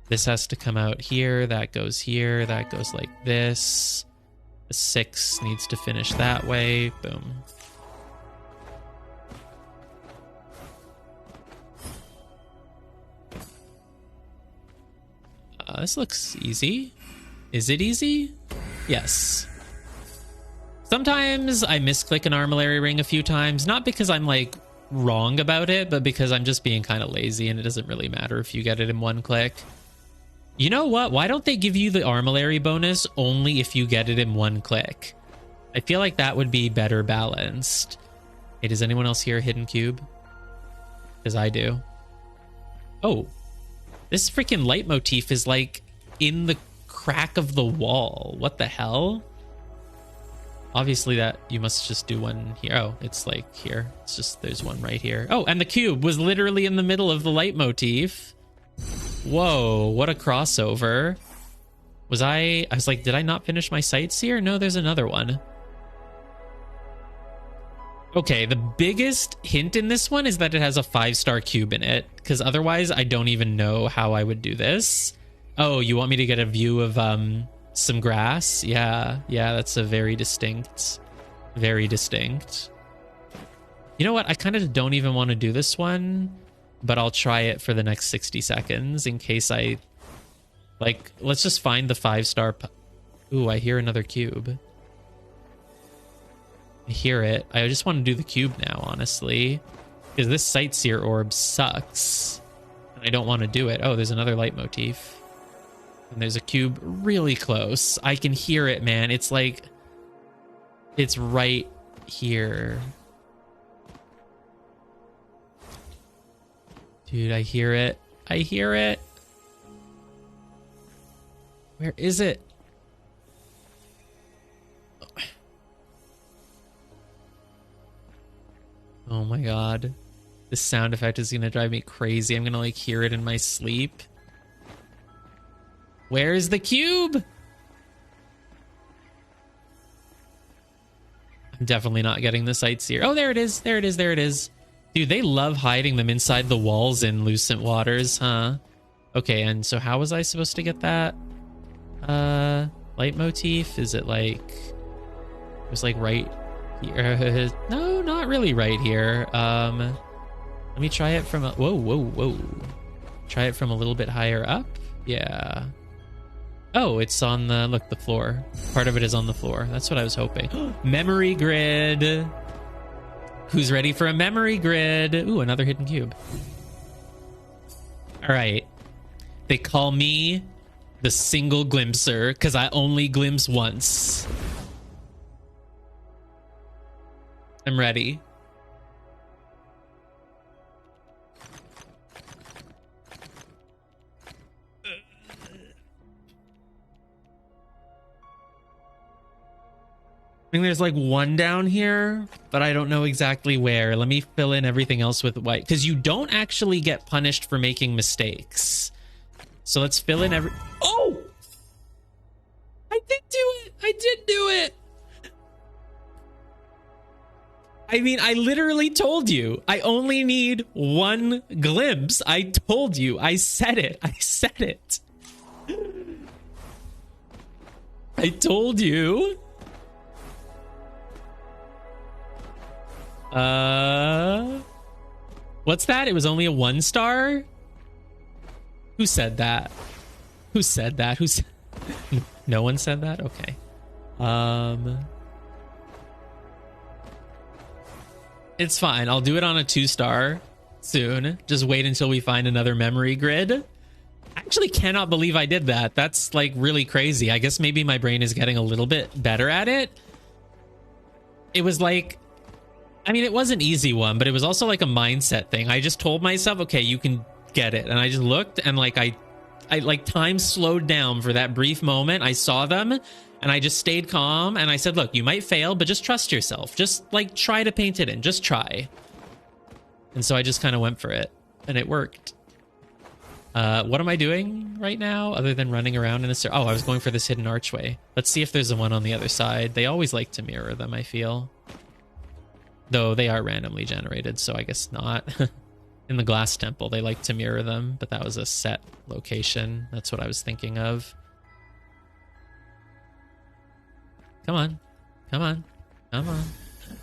This has to come out here. That goes here. That goes like this. The 6 needs to finish that way. Boom. This looks easy. Is it easy? Yes. Sometimes I misclick an armillary ring a few times, not because I'm like wrong about it, but because I'm just being kind of lazy and it doesn't really matter if you get it in one click. You know what? Why don't they give you the armillary bonus only if you get it in one click? I feel like that would be better balanced. Hey, does anyone else hear a hidden cube? Because I do. Oh. This freaking leitmotif is like in the crack of the wall. What the hell? Obviously that you must just do one here. Oh, it's like here. It's just there's one right here. Oh, and the cube was literally in the middle of the leitmotif. Whoa, what a crossover. I was like, did I not finish my sights here? No, there's another one. Okay, the biggest hint in this one is that it has a 5-star cube in it, because otherwise I don't even know how I would do this. Oh, you want me to get a view of some grass? Yeah, that's a very distinct. You know what? I kind of don't even want to do this one, but I'll try it for the next 60 seconds in case I... Like, let's just find the 5-star... Ooh, I hear another cube. I hear it. I just want to do the cube now, honestly. Because this sightseer orb sucks. And I don't want to do it. Oh, there's another leitmotif. And there's a cube really close. I can hear it, man. It's like... It's right here. Dude, I hear it. I hear it. Where is it? Oh my god. This sound effect is gonna drive me crazy. I'm gonna like hear it in my sleep. Where is the cube? I'm definitely not getting the sightseer. Oh, there it is. There it is. There it is. Dude, they love hiding them inside the walls in Lucent Waters, huh? Okay, and so how was I supposed to get that? Leitmotif? Is it like... It was like right here. No, not really right here. Let me try it from a... Whoa. Try it from a little bit higher up. Yeah. Oh, it's on the... Look, the floor. Part of it is on the floor. That's what I was hoping. Memory grid. Who's ready for a memory grid? Ooh, another hidden cube. All right. They call me the single glimpser because I only glimpse once. I'm ready. I think there's like one down here, but I don't know exactly where. Let me fill in everything else with white because you don't actually get punished for making mistakes. So let's fill in every... Oh! I did do it! I did do it! I mean, I literally told you. I only need one glimpse. I told you. I said it. I said it. I told you. What's that? It was only a 1-star? Who said that? Who said that? Who said... No one said that? Okay. It's fine. I'll do it on a 2-star soon. Just wait until we find another memory grid. I actually cannot believe I did that. That's like really crazy. I guess maybe my brain is getting a little bit better at it. It was like... I mean, it was an easy one, but it was also like a mindset thing. I just told myself, okay, you can get it. And I just looked and like I like time slowed down for that brief moment. I saw them and I just stayed calm and I said, look, you might fail, but just trust yourself. Just like try to paint it in. Just try. And so I just kind of went for it and it worked. What am I doing right now other than running around in a circle? Oh, I was going for this hidden archway. Let's see if there's a one on the other side. They always like to mirror them, I feel. Though they are randomly generated, so I guess not. In the glass temple, they like to mirror them, but that was a set location. That's what I was thinking of. Come on. Come on. Come on.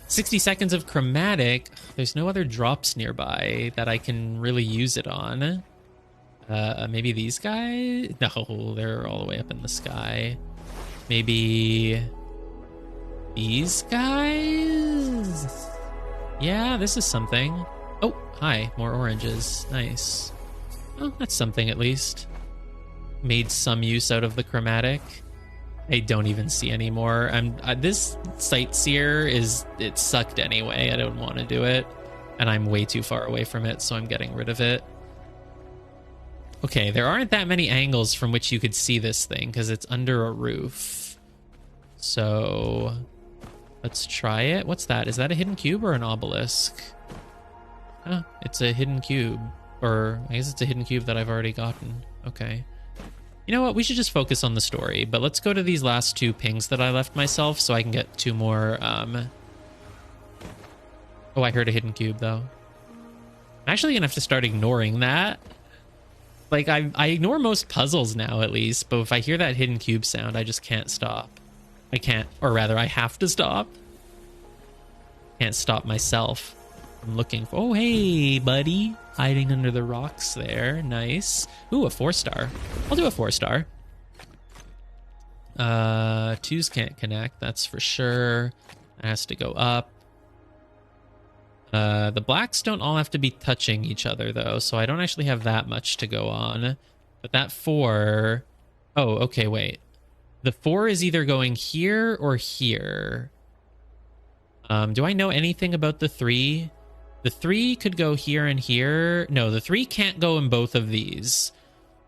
60 seconds of chromatic. There's no other drops nearby that I can really use it on. Maybe these guys? No, they're all the way up in the sky. Maybe these guys? Yeah, this is something. Oh, hi, more oranges. Nice. Oh, that's something at least. Made some use out of the chromatic. I don't even see anymore. This sightseer it sucked anyway. I don't want to do it. And I'm way too far away from it, so I'm getting rid of it. Okay, there aren't that many angles from which you could see this thing because it's under a roof. So let's try it. What's that? Is that a hidden cube or an obelisk? Huh, it's a hidden cube. Or I guess it's a hidden cube that I've already gotten. Okay. You know what? We should just focus on the story, but let's go to these last 2 pings that I left myself so I can get 2 more. Oh, I heard a hidden cube though. I'm actually gonna have to start ignoring that. Like I ignore most puzzles now at least, but if I hear that hidden cube sound, I just can't stop. I can't, or rather I have to stop. Can't stop myself. I'm looking for, oh hey buddy. Hiding under the rocks there. Nice. Ooh, a 4-star. I'll do a 4-star. 2s can't connect, that's for sure. It has to go up. The blacks don't all have to be touching each other, though, so I don't actually have that much to go on. But that 4... Oh, okay, wait. The 4 is either going here or here. Do I know anything about the 3? The 3 could go here and here. No, the 3 can't go in both of these.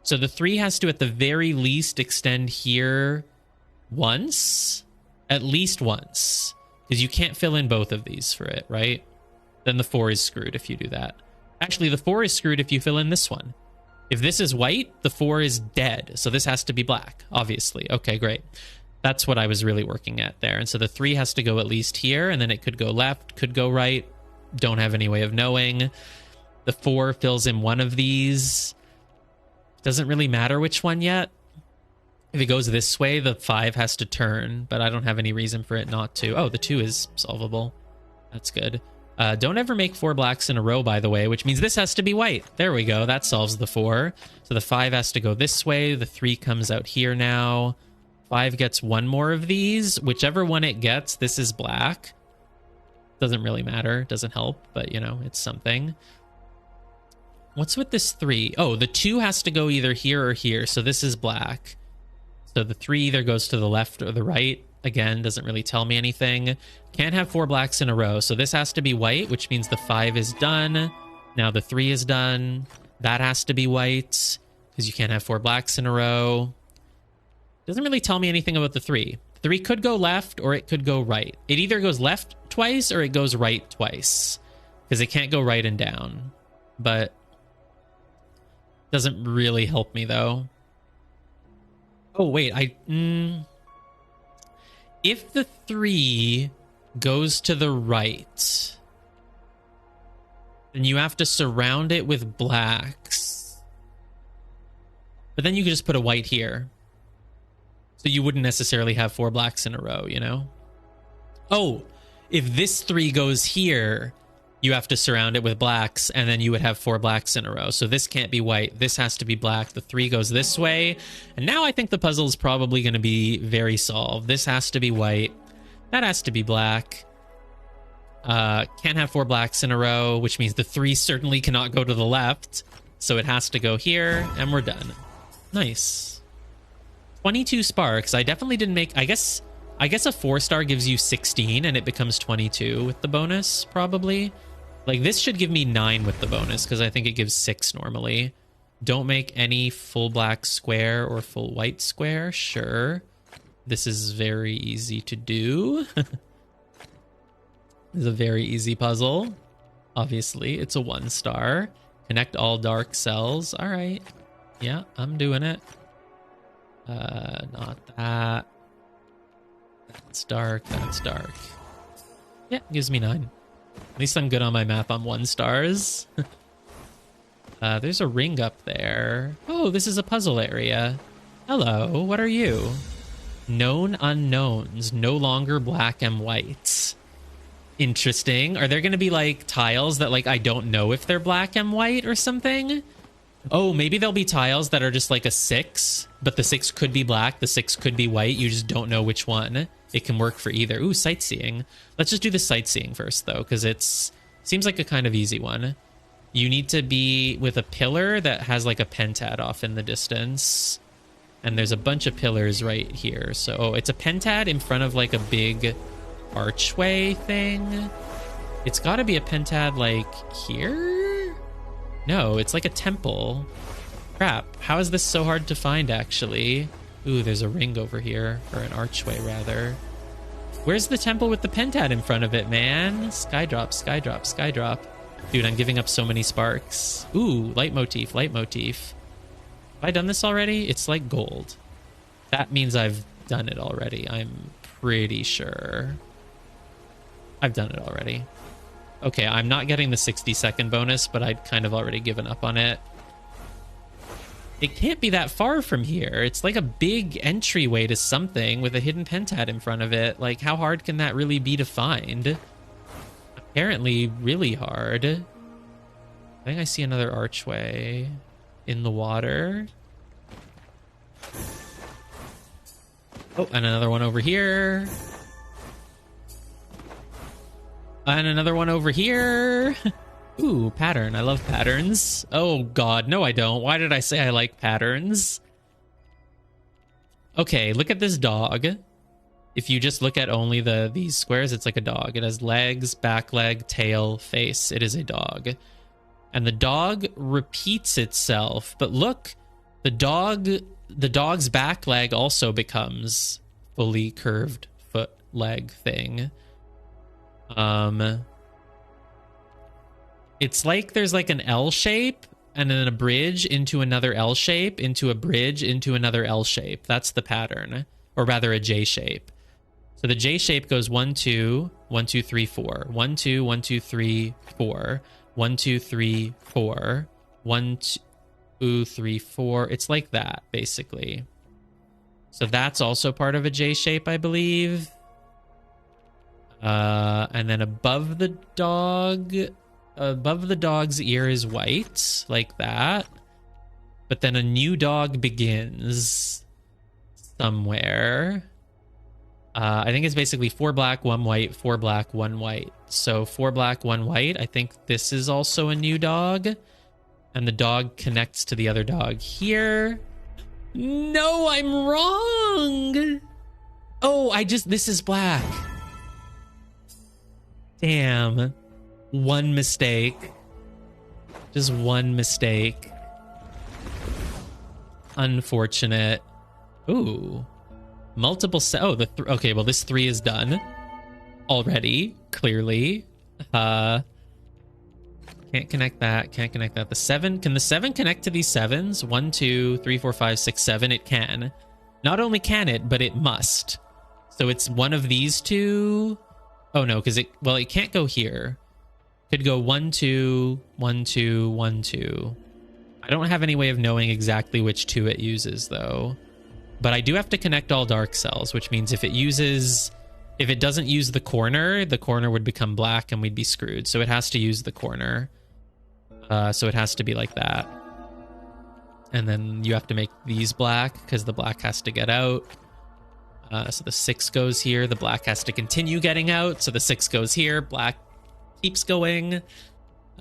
So the 3 has to, at the very least, extend here once. At least once. Because you can't fill in both of these for it, right? Then the 4 is screwed if you do that. Actually, the 4 is screwed if you fill in this one. If this is white, the 4 is dead. So this has to be black, obviously. Okay, great. That's what I was really working at there. And so the 3 has to go at least here, and then it could go left, could go right. Don't have any way of knowing. The 4 fills in one of these. Doesn't really matter which one yet. If it goes this way, the 5 has to turn, but I don't have any reason for it not to. Oh, the 2 is solvable. That's good. Don't ever make 4 blacks in a row, by the way, which means this has to be white. There we go. That solves the 4. So the 5 has to go this way. The 3 comes out here now. 5 gets 1 more of these. Whichever one it gets, this is black. Doesn't really matter. Doesn't help, but, you know, it's something. What's with this 3? Oh, the 2 has to go either here or here, so this is black. So the 3 either goes to the left or the right. Again, doesn't really tell me anything. Can't have 4 blacks in a row, so this has to be white, which means the 5 is done. Now the 3 is done. That has to be white, because you can't have 4 blacks in a row. Doesn't really tell me anything about the 3. 3 could go left or it could go right. It either goes left twice or it goes right twice, because it can't go right and down. But doesn't really help me though. Oh wait, if the 3 goes to the right, then you have to surround it with blacks. But then you could just put a white here. So you wouldn't necessarily have 4 blacks in a row, you know? Oh, if this 3 goes here, you have to surround it with blacks, and then you would have 4 blacks in a row. So this can't be white. This has to be black. The 3 goes this way. And now I think the puzzle is probably going to be very solved. This has to be white. That has to be black. Can't have 4 blacks in a row, which means the 3 certainly cannot go to the left. So it has to go here, and we're done. Nice. 22 sparks. I definitely didn't make... I guess a 4-star gives you 16 and it becomes 22 with the bonus, probably. Like, this should give me 9 with the bonus because I think it gives 6 normally. Don't make any full black square or full white square. Sure. This is very easy to do. This is a very easy puzzle. Obviously, it's a 1-star. Connect all dark cells. All right. Yeah, I'm doing it. Not that. That's dark. That's dark. Yeah, gives me 9. At least I'm good on my math on 1 stars. There's a ring up there. Oh, this is a puzzle area. Hello, what are you? Known unknowns, no longer black and white. Interesting. Are there going to be like tiles that like I don't know if they're black and white or something? Oh, maybe there'll be tiles that are just like a 6, but the 6 could be black, the 6 could be white. You just don't know which one. It can work for either. Ooh, sightseeing. Let's just do the sightseeing first, though, because it's seems like a kind of easy one. You need to be with a pillar that has like a pentad off in the distance. And there's a bunch of pillars right here. So, oh, it's a pentad in front of like a big archway thing. It's got to be a pentad like here? No, it's like a temple. Crap. How is this so hard to find, actually? Ooh, there's a ring over here. Or an archway, rather. Where's the temple with the pentat in front of it, man? Skydrop, skydrop, skydrop. Dude, I'm giving up so many sparks. Ooh, leitmotif, leitmotif. Have I done this already? It's like gold. That means I've done it already. I'm pretty sure. I've done it already. Okay, I'm not getting the 60-second bonus, but I'd kind of already given up on it. It can't be that far from here. It's like a big entryway to something with a hidden pentat in front of it. Like, how hard can that really be to find? Apparently really hard. I think I see another archway in the water. Oh, and another one over here. And another one over here. Ooh, pattern. I love patterns. Oh, God. No, I don't. Why did I say I like patterns? Okay, look at this dog. If you just look at only these squares, it's like a dog. It has legs, back leg, tail, face. It is a dog. And the dog repeats itself. But look, the dog's back leg also becomes fully curved foot leg thing. It's like there's like an L shape and then a bridge into another L shape into a bridge into another L shape. That's the pattern, or rather a J shape. So the J shape goes 1 2 1 2 3 4 1 2 1 2 3 4 1 2 3 4 1 2 3 4. It's like that basically. So that's also part of a J shape, I believe. And then above the dog's ear is white, like that. But then a new dog begins somewhere. I think it's basically 4 black, 1 white, 4 black, 1 white. So 4 black, 1 white. I think this is also a new dog. And the dog connects to the other dog here. No, I'm wrong. Oh, this is black. Damn. One mistake. Just one mistake. Unfortunate. Ooh. Multiple okay, well this 3 is done already, clearly. Can't connect that, can't connect that. The 7, can the 7 connect to these 7s? 1 2 3 4 5 6 7. It can. Not only can it, but it must. So it's one of these two. Oh no, because it can't go here. Could go 1 2 1 2 1 2. I don't have any way of knowing exactly which 2 it uses though. But I do have to connect all dark cells, which means if it doesn't use the corner would become black and we'd be screwed. So it has to use the corner. So it has to be like that. And then you have to make these black because the black has to get out. So the 6 goes here. The black has to continue getting out. So the 6 goes here. Black keeps going.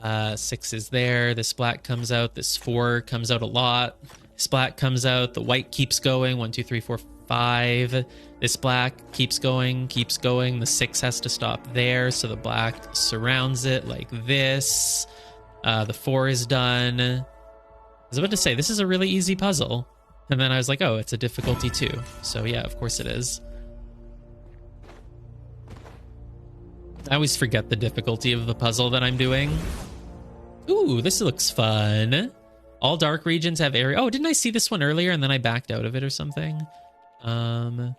6 is there. This black comes out. This 4 comes out a lot. This black comes out. The white keeps going. 1 2 3 4 5. This black keeps going, keeps going. The 6 has to stop there. So the black surrounds it like this. The 4 is done. I was about to say, this is a really easy puzzle. And then I was like, oh, it's a difficulty 2. So yeah, of course it is. I always forget the difficulty of the puzzle that I'm doing. Ooh, this looks fun. All dark regions have area. Oh, didn't I see this one earlier and then I backed out of it or something? That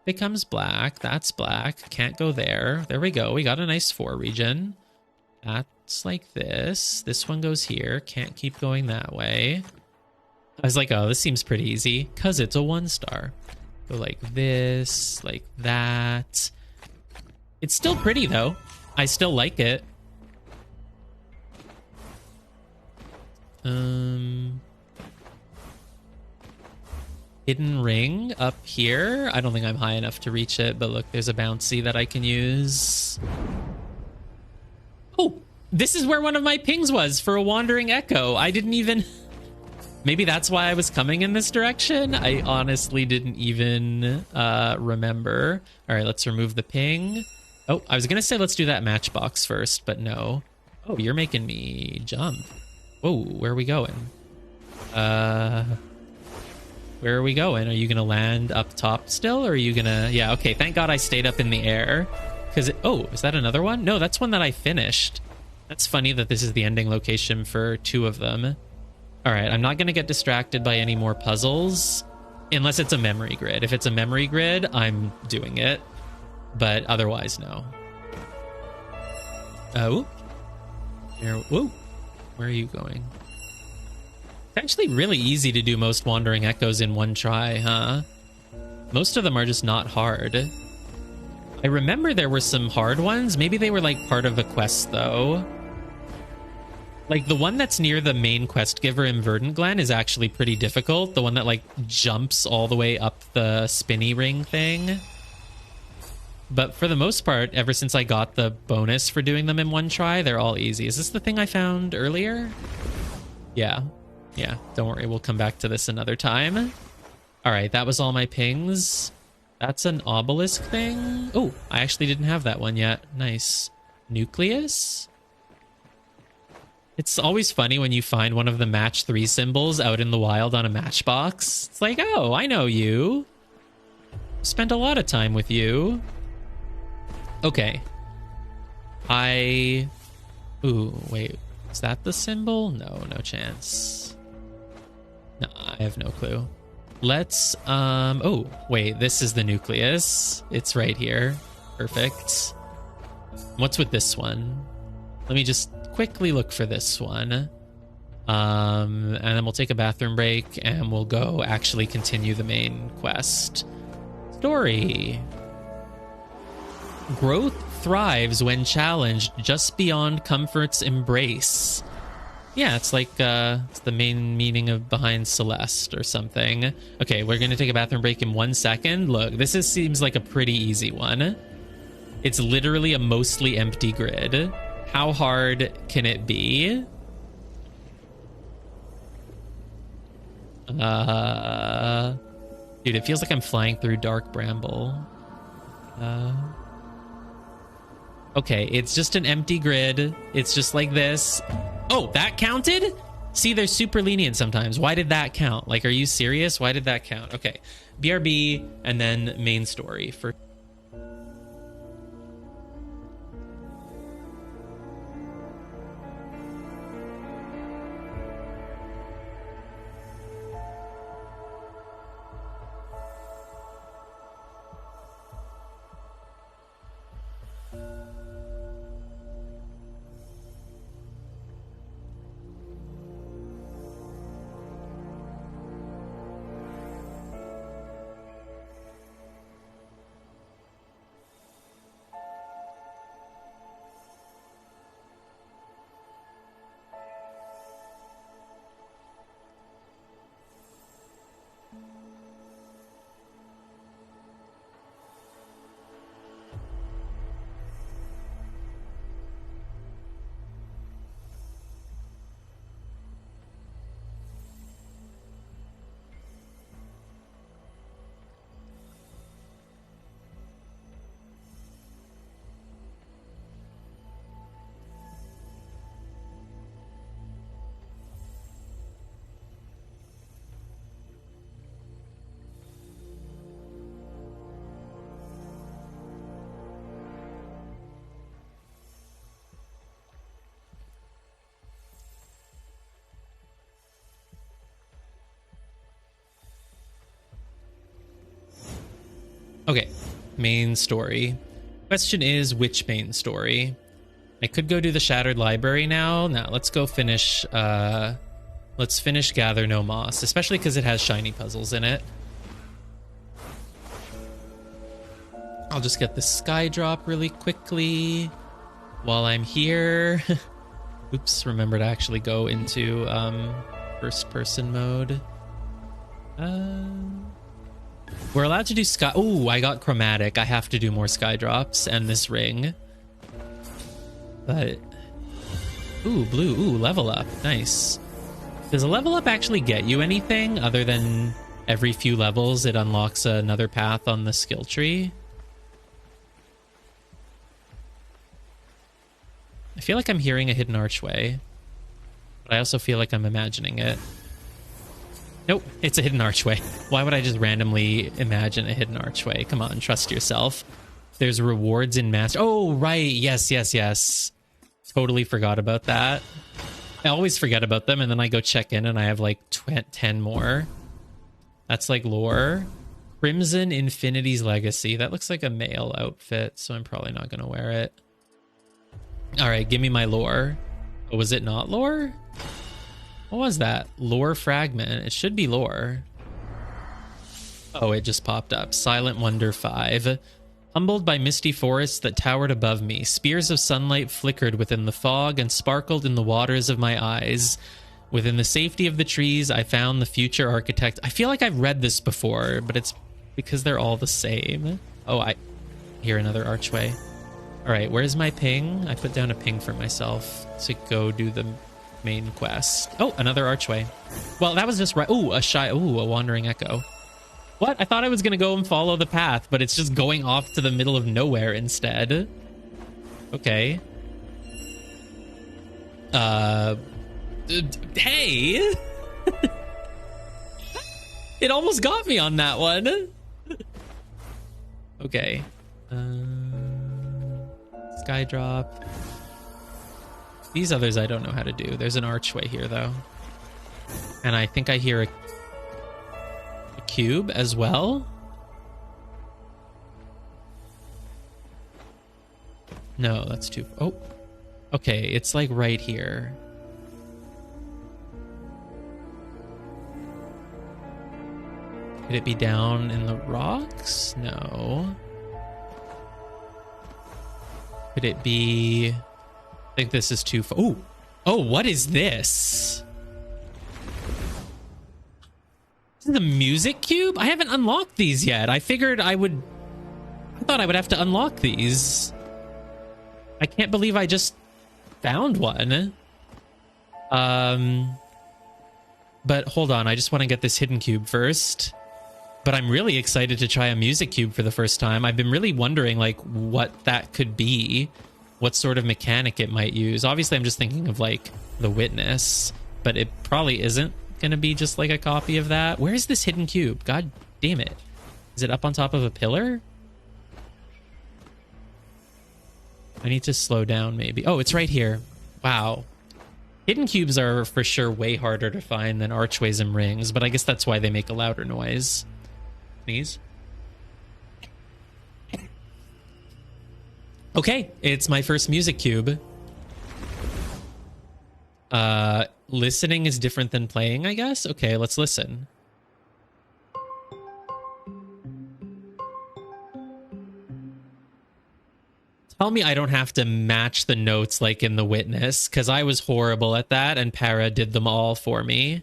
becomes black. That's black. Can't go there. There we go. We got a nice 4 region. That's like this. This one goes here. Can't keep going that way. I was like, oh, this seems pretty easy because it's a 1-star. Go like this, like that. It's still pretty though. I still like it. Hidden ring up here. I don't think I'm high enough to reach it, but look, there's a bouncy that I can use. Oh, this is where one of my pings was for a wandering echo. I didn't even... Maybe that's why I was coming in this direction. I honestly didn't even remember. All right, let's remove the ping. Oh, I was going to say let's do that matchbox first, but no. Oh, you're making me jump. Whoa, where are we going? Uh, where are we going? Are you gonna land up top still, or are you gonna... Yeah, okay, thank God I stayed up in the air. Because oh, is that another one? No, that's one that I finished. That's funny that this is the ending location for 2 of them. All right, I'm not gonna get distracted by any more puzzles. Unless it's a memory grid. If it's a memory grid, I'm doing it. But otherwise, no. Oh. Whoa. Where are you going? It's actually really easy to do most Wandering Echoes in one try, huh? Most of them are just not hard. I remember there were some hard ones. Maybe they were like part of a quest, though. Like the one that's near the main quest giver in Verdant Glen is actually pretty difficult. The one that like jumps all the way up the spinny ring thing. But for the most part, ever since I got the bonus for doing them in one try, they're all easy. Is this the thing I found earlier? Yeah. Yeah, don't worry. We'll come back to this another time. All right, that was all my pings. That's an obelisk thing. Oh, I actually didn't have that one yet. Nice. Nucleus? It's always funny when you find one of the match 3 symbols out in the wild on a matchbox. It's like, oh, I know you. Spent a lot of time with you. Okay. Ooh, wait. Is that the symbol? No, no chance. No, I have no clue. Let's, oh, wait, this is the nucleus. It's right here. Perfect. What's with this one? Let me just quickly look for this one. And then we'll take a bathroom break and we'll go actually continue the main quest. Story. Growth thrives when challenged just beyond comfort's embrace. Yeah, it's like it's the main meaning of behind Celeste or something. Okay, we're gonna take a bathroom break in 1 second. Look, this seems like a pretty easy one. It's literally a mostly empty grid. How hard can it be? Dude, it feels like I'm flying through dark bramble. Okay, it's just an empty grid. It's just like this. Oh, that counted? See, they're super lenient sometimes. Why did that count? Like, are you serious? Why did that count? Okay, BRB and then main story for... Okay, main story. Question is, which main story? I could go do the Shattered Library now. Now, let's go finish, let's finish Gather No Moss, especially because it has shiny puzzles in it. I'll just get the Sky Drop really quickly while I'm here. Oops, remember to actually go into, first person mode. We're allowed to do sky... Ooh, I got chromatic. I have to do more sky drops and this ring. But... Ooh, blue. Ooh, level up. Nice. Does a level up actually get you anything other than every few levels it unlocks another path on the skill tree? I feel like I'm hearing a hidden archway. But I also feel like I'm imagining it. Nope, it's a hidden archway. Why would I just randomly imagine a hidden archway? Come on, trust yourself. There's rewards in master. Oh, right. Yes, yes, yes. Totally forgot about that. I always forget about them, and then I go check in, and I have like 10 more. That's like lore. Crimson Infinity's Legacy. That looks like a male outfit, so I'm probably not going to wear it. All right, give me my lore. Oh, was it not lore? What was that? Lore fragment. It should be lore. Oh, it just popped up. Silent Wonder 5. Humbled by misty forests that towered above me, spears of sunlight flickered within the fog and sparkled in the waters of my eyes. Within the safety of the trees, I found the future architect. I feel like I've read this before, but it's because they're all the same. Oh, I hear another archway. All right, where's my ping? I put down a ping for myself to go do the main quest. Oh, another archway. Well, that was just right. Oh, a wandering echo. What? I thought I was going to go and follow the path, but it's just going off to the middle of nowhere instead. Okay. Hey! It almost got me on that one. Okay. Sky drop. These others I don't know how to do. There's an archway here, though. And I think I hear a cube as well. No, that's too... Oh. Okay, it's like right here. Could it be down in the rocks? No. Could it be... I think this is too far. Oh! Oh, what is this? This is a music cube? I haven't unlocked these yet. I figured I would... I thought I would have to unlock these. I can't believe I just found one. But hold on, I just want to get this hidden cube first. But I'm really excited to try a music cube for the first time. I've been really wondering, like, what that could be. What sort of mechanic it might use. Obviously, I'm just thinking of, like, the Witness. But it probably isn't going to be just, like, a copy of that. Where is this hidden cube? God damn it. Is it up on top of a pillar? I need to slow down, maybe. Oh, it's right here. Wow. Hidden cubes are for sure way harder to find than archways and rings, but I guess that's why they make a louder noise. Sneeze. Okay, it's my first music cube. Listening is different than playing, I guess? Okay, let's listen. Tell me I don't have to match the notes like in The Witness, because I was horrible at that, and Para did them all for me.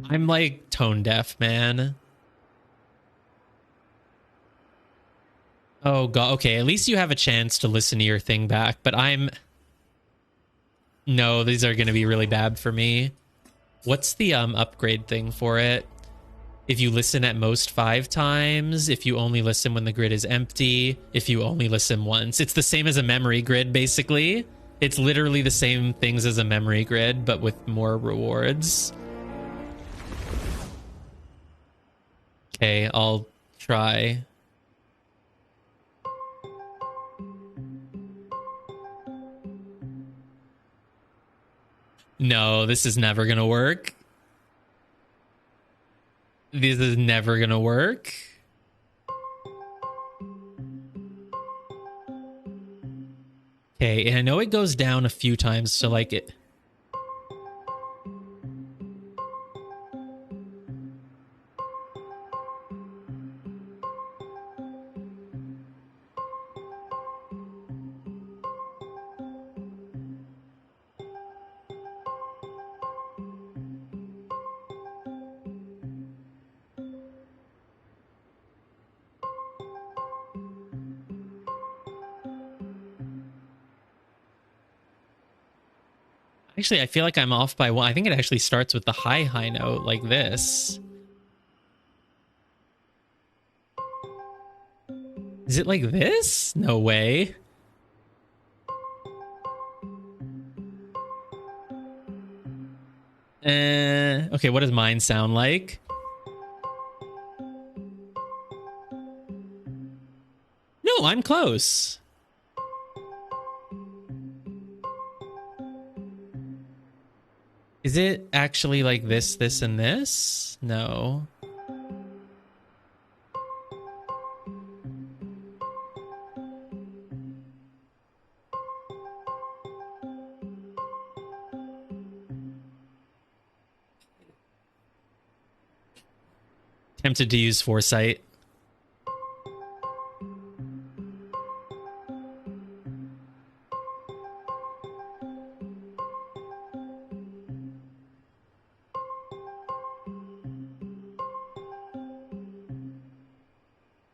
I'm like tone deaf, man. Oh god, okay, at least you have a chance to listen to your thing back, but I'm... No, these are going to be really bad for me. What's the upgrade thing for it? If you listen at most 5 times, if you only listen when the grid is empty, if you only listen once. It's the same as a memory grid, basically. It's literally the same things as a memory grid, but with more rewards. Okay, I'll try. No, this is never gonna work. This is never gonna work. Okay, and I know it goes down a few times, so like it... Actually, I feel like I'm off by one. I think it actually starts with the high note like this. Is it like this? No way. Okay, what does mine sound like? No, I'm close. Is it actually like this, this, and this? No. Tempted to use foresight.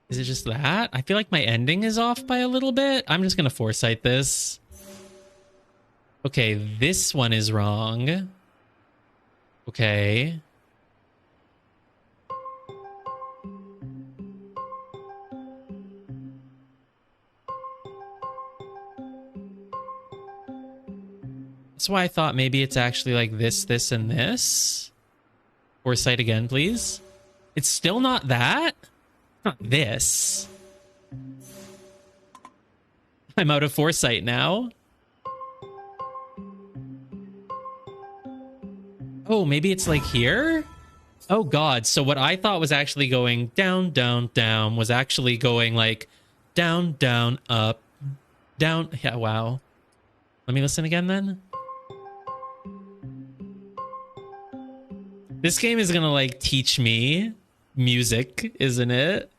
Is it just that? I feel like my ending is off by a little bit. I'm just going to foresight this. Okay, this one is wrong. Okay. That's why I thought maybe it's actually like this, this, and this. Foresight again, please. It's still not that? Not this. I'm out of foresight now. Oh, maybe it's like here? Oh god, so what I thought was actually going down, down, down was actually going like down, down, up, down. Yeah, wow. Let me listen again then. This game is gonna like teach me music, isn't it?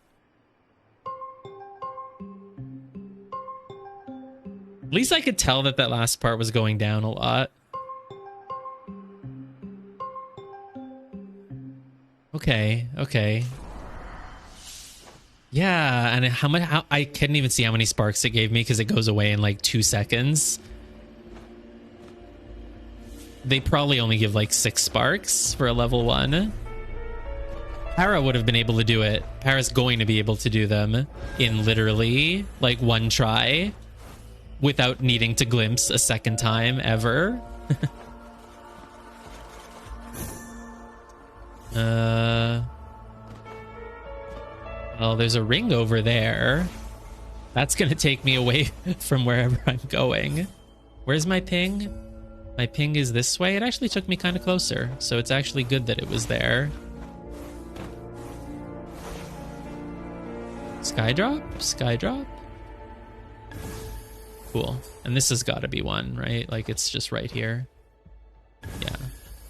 At least I could tell that that last part was going down a lot. Okay, okay. Yeah, and how much? I couldn't even see how many sparks it gave me because it goes away in like 2 seconds. They probably only give like 6 sparks for a level 1. Para would have been able to do it. Para's going to be able to do them in literally like 1 try without needing to glimpse a second time ever. Well, there's a ring over there. That's gonna take me away from wherever I'm going. Where's my ping? My ping is this way. It actually took me kind of closer, so it's actually good that it was there. Skydrop? Skydrop? Cool. And this has got to be one, right? Like, it's just right here. Yeah.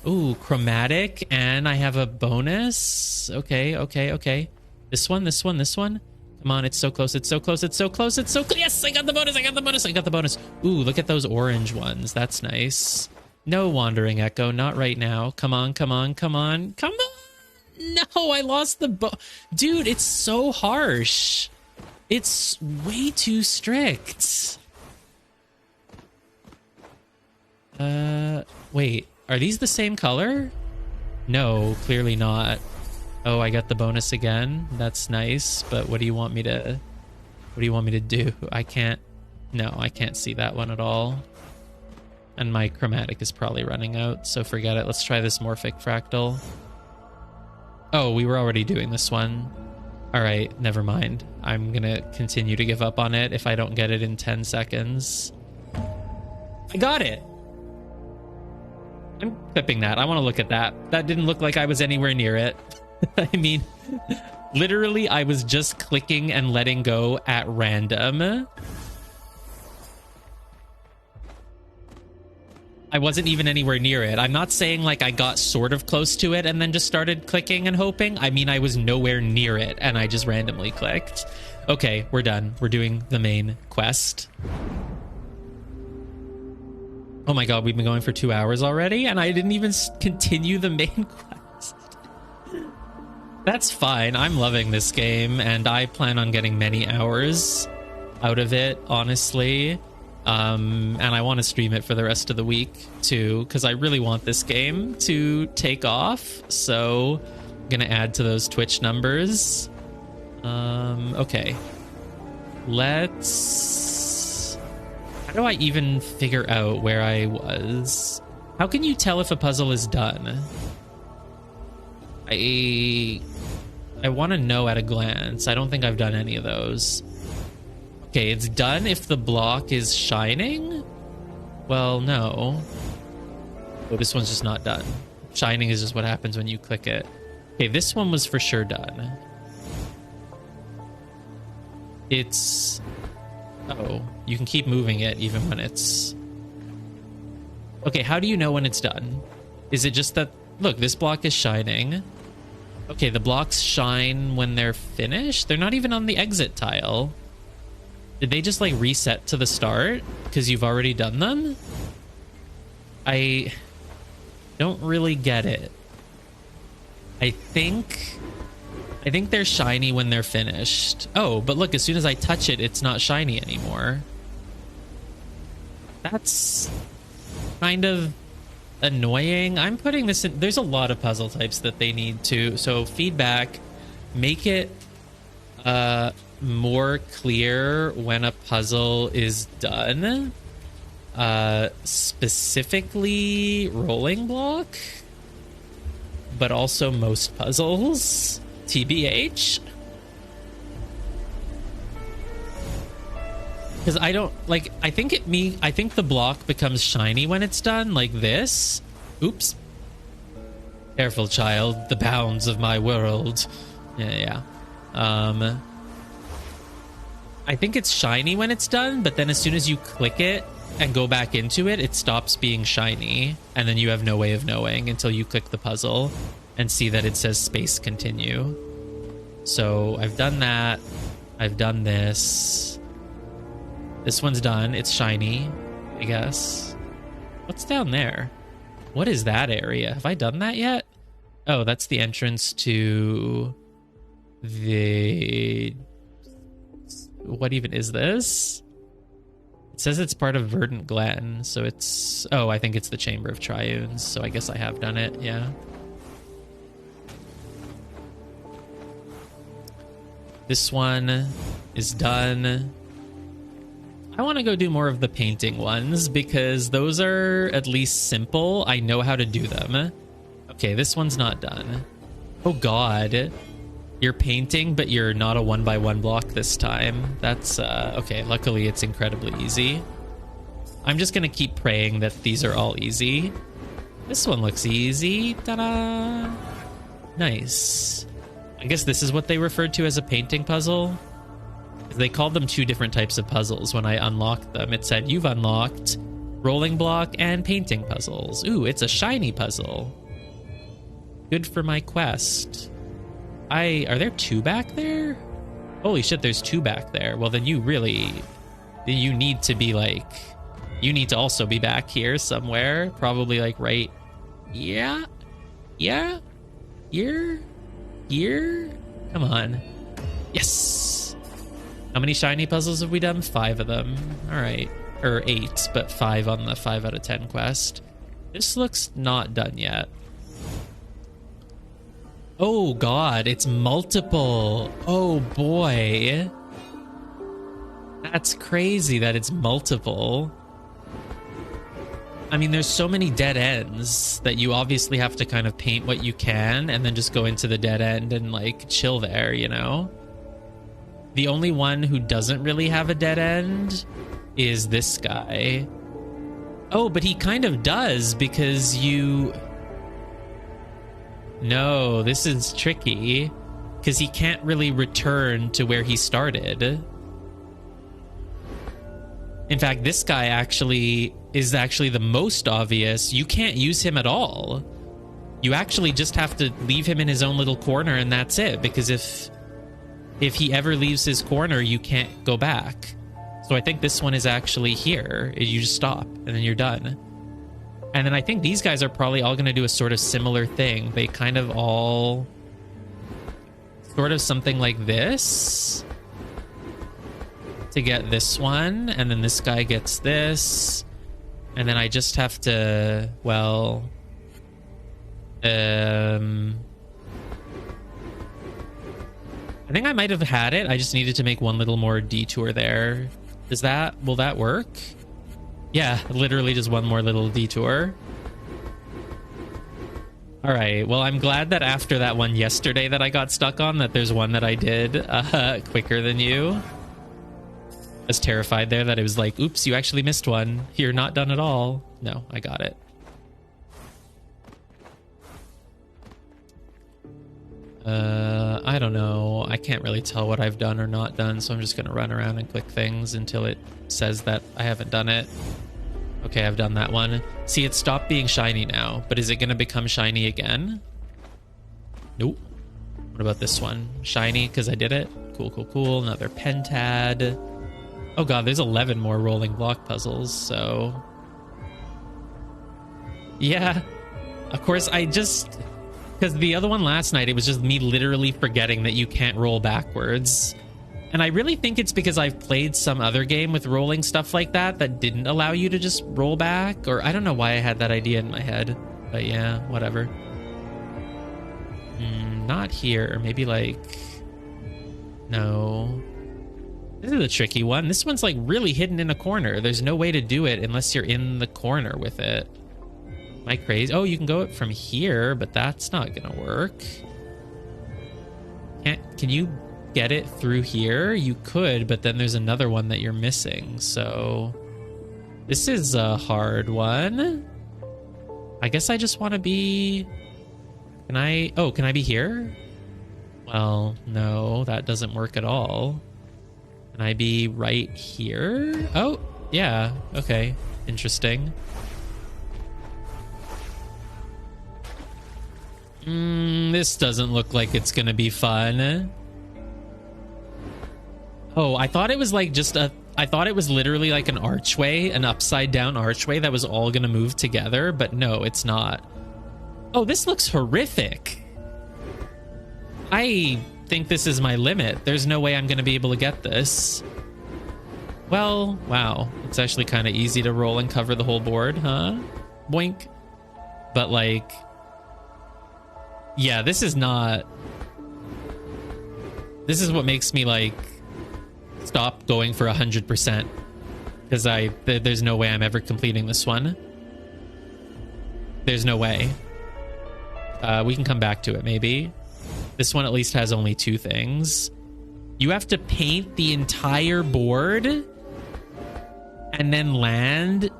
Ooh, chromatic, and I have a bonus. Okay, okay, okay. This one, this one, this one. Come on, it's so close, it's so close, it's so close, it's so close. Yes, I got the bonus, I got the bonus, I got the bonus. Ooh, look at those orange ones. That's nice. No Wandering Echo, not right now. Come on, come on, come on, come on. No, I lost the Dude, it's so harsh. It's way too strict. Wait, are these the same color? No, clearly not. Oh, I got the bonus again. That's nice, but what do you want me to do? I can't. No, I can't see that one at all. And my chromatic is probably running out, so forget it. Let's try this morphic fractal. Oh, we were already doing this one. All right, never mind. I'm gonna continue to give up on it if I don't get it in 10 seconds. I got it. I'm clipping that. I want to look at that. That didn't look like I was anywhere near it. I mean, literally, I was just clicking and letting go at random. I wasn't even anywhere near it. I'm not saying like I got sort of close to it and then just started clicking and hoping. I mean, I was nowhere near it and I just randomly clicked. Okay, we're done. We're doing the main quest. Oh my god, we've been going for 2 hours already and I didn't even continue the main quest. That's fine. I'm loving this game and I plan on getting many hours out of it, honestly. And I want to stream it for the rest of the week too, because I really want this game to take off. So I'm gonna add to those Twitch numbers. Okay. Let's... How do I even figure out where I was? How can you tell if a puzzle is done? I want to know at a glance. I don't think I've done any of those. Okay, it's done if the block is shining? Well, no. Oh, this one's just not done. Shining is just what happens when you click it. Okay, this one was for sure done. It's... Oh, you can keep moving it even when it's... Okay, how do you know when it's done? Is it just that... Look, this block is shining. Okay, the blocks shine when they're finished? They're not even on the exit tile. Did they just, like, reset to the start? Because you've already done them? I don't really get it. I think they're shiny when they're finished. Oh, but look, as soon as I touch it, it's not shiny anymore. That's kind of annoying. I'm putting this in... There's a lot of puzzle types that they need to... So feedback, make it more clear when a puzzle is done. Specifically rolling block, but also most puzzles. TBH. Because I don't like... I think the block becomes shiny when it's done, like this. Oops. Careful, child. The bounds of my world. Yeah. I think it's shiny when it's done, but then as soon as you click it and go back into it, it stops being shiny, and then you have no way of knowing until you click the puzzle and see that it says space continue. So I've done that. I've done this. This one's done. It's shiny, I guess. What's down there? What is that area? Have I done that yet? Oh, that's the entrance to the... What even is this? It says it's part of Verdant Glen, so it's... Oh, I think it's the Chamber of Triunes, so I guess I have done it, yeah. This one is done. I want to go do more of the painting ones, because those are at least simple. I know how to do them. Okay, this one's not done. Oh god. You're painting, but you're not a 1x1 block this time. That's, okay, luckily it's incredibly easy. I'm just gonna keep praying that these are all easy. This one looks easy. Ta-da! Nice. I guess this is what they referred to as a painting puzzle. They called them two different types of puzzles when I unlocked them. It said, you've unlocked rolling block and painting puzzles. Ooh, it's a shiny puzzle. Good for my quest. Are there two back there? Holy shit, there's two back there. Well, then you need to be like, you need to also be back here somewhere. Probably like right, yeah, here. Come on. Yes. How many shiny puzzles have we done? 5 of them. All right. Or 8, but 5 on the 5 out of 10 quest. This looks not done yet. Oh god, it's multiple. Oh boy. That's crazy that it's multiple. I mean, there's so many dead ends that you obviously have to kind of paint what you can and then just go into the dead end and like chill there, you know? The only one who doesn't really have a dead end is this guy. Oh, but he kind of does because you... No, this is tricky because he can't really return to where he started. In fact, this guy is the most obvious. You can't use him at all. You actually just have to leave him in his own little corner and that's it, because if he ever leaves his corner, you can't go back. So I think this one is actually here. You just stop and then you're done. And then I think these guys are probably all going to do a sort of similar thing. They kind of all sort of something like this to get this one. And then this guy gets this. And then I just have to, well, I think I might have had it. I just needed to make one little more detour there. Will that work? Yeah, literally just one more little detour. All right. Well, I'm glad that after that one yesterday that I got stuck on, that there's one that I did quicker than you. I was terrified there that it was like, oops, you actually missed one. You're not done at all. No, I got it. I don't know. I can't really tell what I've done or not done, so I'm just going to run around and click things until it says that I haven't done it. Okay, I've done that one. See, it stopped being shiny now, but is it going to become shiny again? Nope. What about this one? Shiny because I did it? Cool, cool, cool. Another pentad. Oh god, there's 11 more rolling block puzzles, so... Yeah. Of course, I just... Because the other one last night, it was just me literally forgetting that you can't roll backwards. And I really think it's because I've played some other game with rolling stuff like that that didn't allow you to just roll back. Or I don't know why I had that idea in my head. But yeah, whatever. Not here. Or maybe like... No. This is a tricky one. This one's like really hidden in a corner. There's no way to do it unless you're in the corner with it. Am I crazy? Oh, you can go from here, but that's not gonna work. Can you get it through here? You could, but then there's another one that you're missing. So this is a hard one. I guess I just want to be... Can I be here? Well, no, that doesn't work at all. Can I be right here? Oh, yeah. Okay. Interesting. This doesn't look like it's gonna be fun. Oh, I thought it was like just a... I thought it was literally like an archway, an upside down archway that was all gonna move together, but no, it's not. Oh, this looks horrific. I think this is my limit. There's no way I'm gonna be able to get this. Well, wow. It's actually kind of easy to roll and cover the whole board, huh? Boink. But like... Yeah, this is not... This is what makes me like... stop going for 100%. Because there's no way I'm ever completing this one. There's no way. We can come back to it, maybe. This one at least has only 2 things. You have to paint the entire board and then land.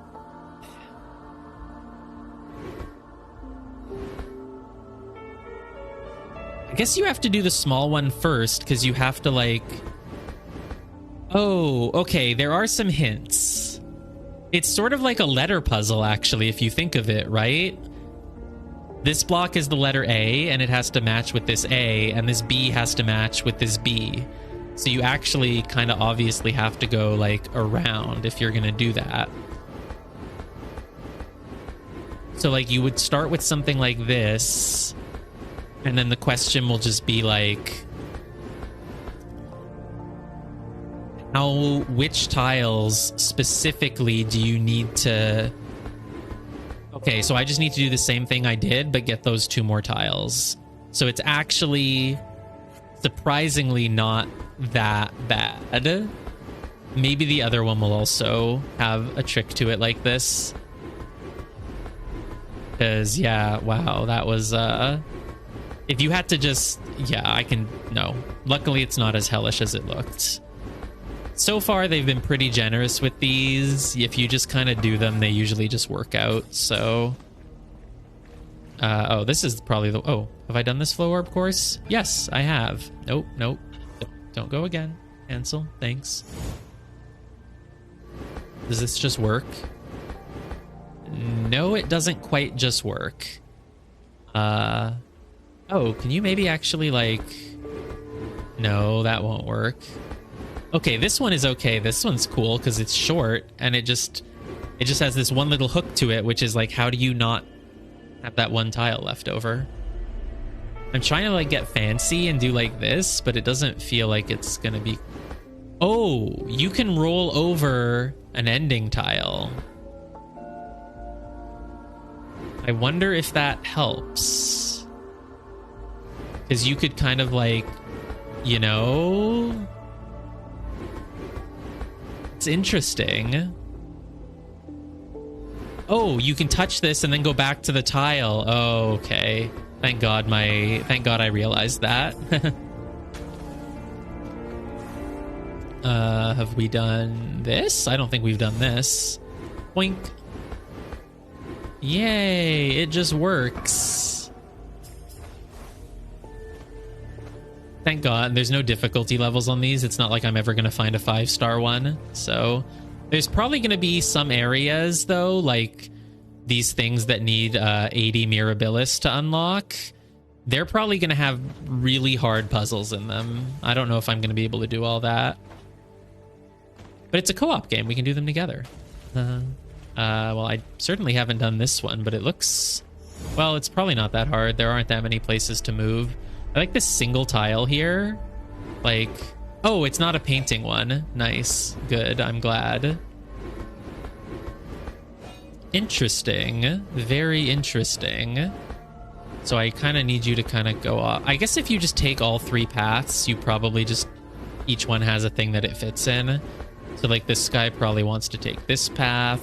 I guess you have to do the small one first because you have to like... Oh, okay, there are some hints. It's sort of like a letter puzzle, actually, if you think of it, right? This block is the letter A, and it has to match with this A, and this B has to match with this B. So you actually kind of obviously have to go, like, around if you're going to do that. So, like, you would start with something like this, and then the question will just be, like... which tiles specifically do you need to... Okay, so I just need to do the same thing I did, but get those 2 more tiles. So it's actually surprisingly not that bad. Maybe the other one will also have a trick to it like this. Because, yeah, wow, that was... If you had to just... Yeah, I can... No. Luckily, it's not as hellish as it looked. So far, they've been pretty generous with these. If you just kind of do them, they usually just work out, so... oh, this is probably the... Oh, have I done this flow orb course? Yes, I have. Nope, nope. Don't go again. Cancel. Thanks. Does this just work? No, it doesn't quite just work. Oh, can you maybe actually, like... No, that won't work. Okay, this one is okay. This one's cool because it's short and it just has this one little hook to it, which is like, how do you not have that one tile left over? I'm trying to like get fancy and do like this, but it doesn't feel like it's gonna be... Oh, you can roll over an ending tile. I wonder if that helps. Because you could kind of like, you know... It's interesting. Oh, you can touch this and then go back to the tile. Oh, okay. Thank God I realized that. Have we done this? I don't think we've done this. Boink. Yay, it just works. Thank God. There's no difficulty levels on these. It's not like I'm ever going to find a 5-star one. So there's probably going to be some areas, though, like these things that need 80 Mirabilis to unlock. They're probably going to have really hard puzzles in them. I don't know if I'm going to be able to do all that. But it's a co-op game. We can do them together. Well, I certainly haven't done this one, but it looks... Well, it's probably not that hard. There aren't that many places to move. I like this single tile here. Like... Oh, it's not a painting one. Nice. Good. I'm glad. Interesting. Very interesting. So I kind of need you to kind of go off. I guess if you just take all 3 paths, you probably just... Each one has a thing that it fits in. So, like, this guy probably wants to take this path.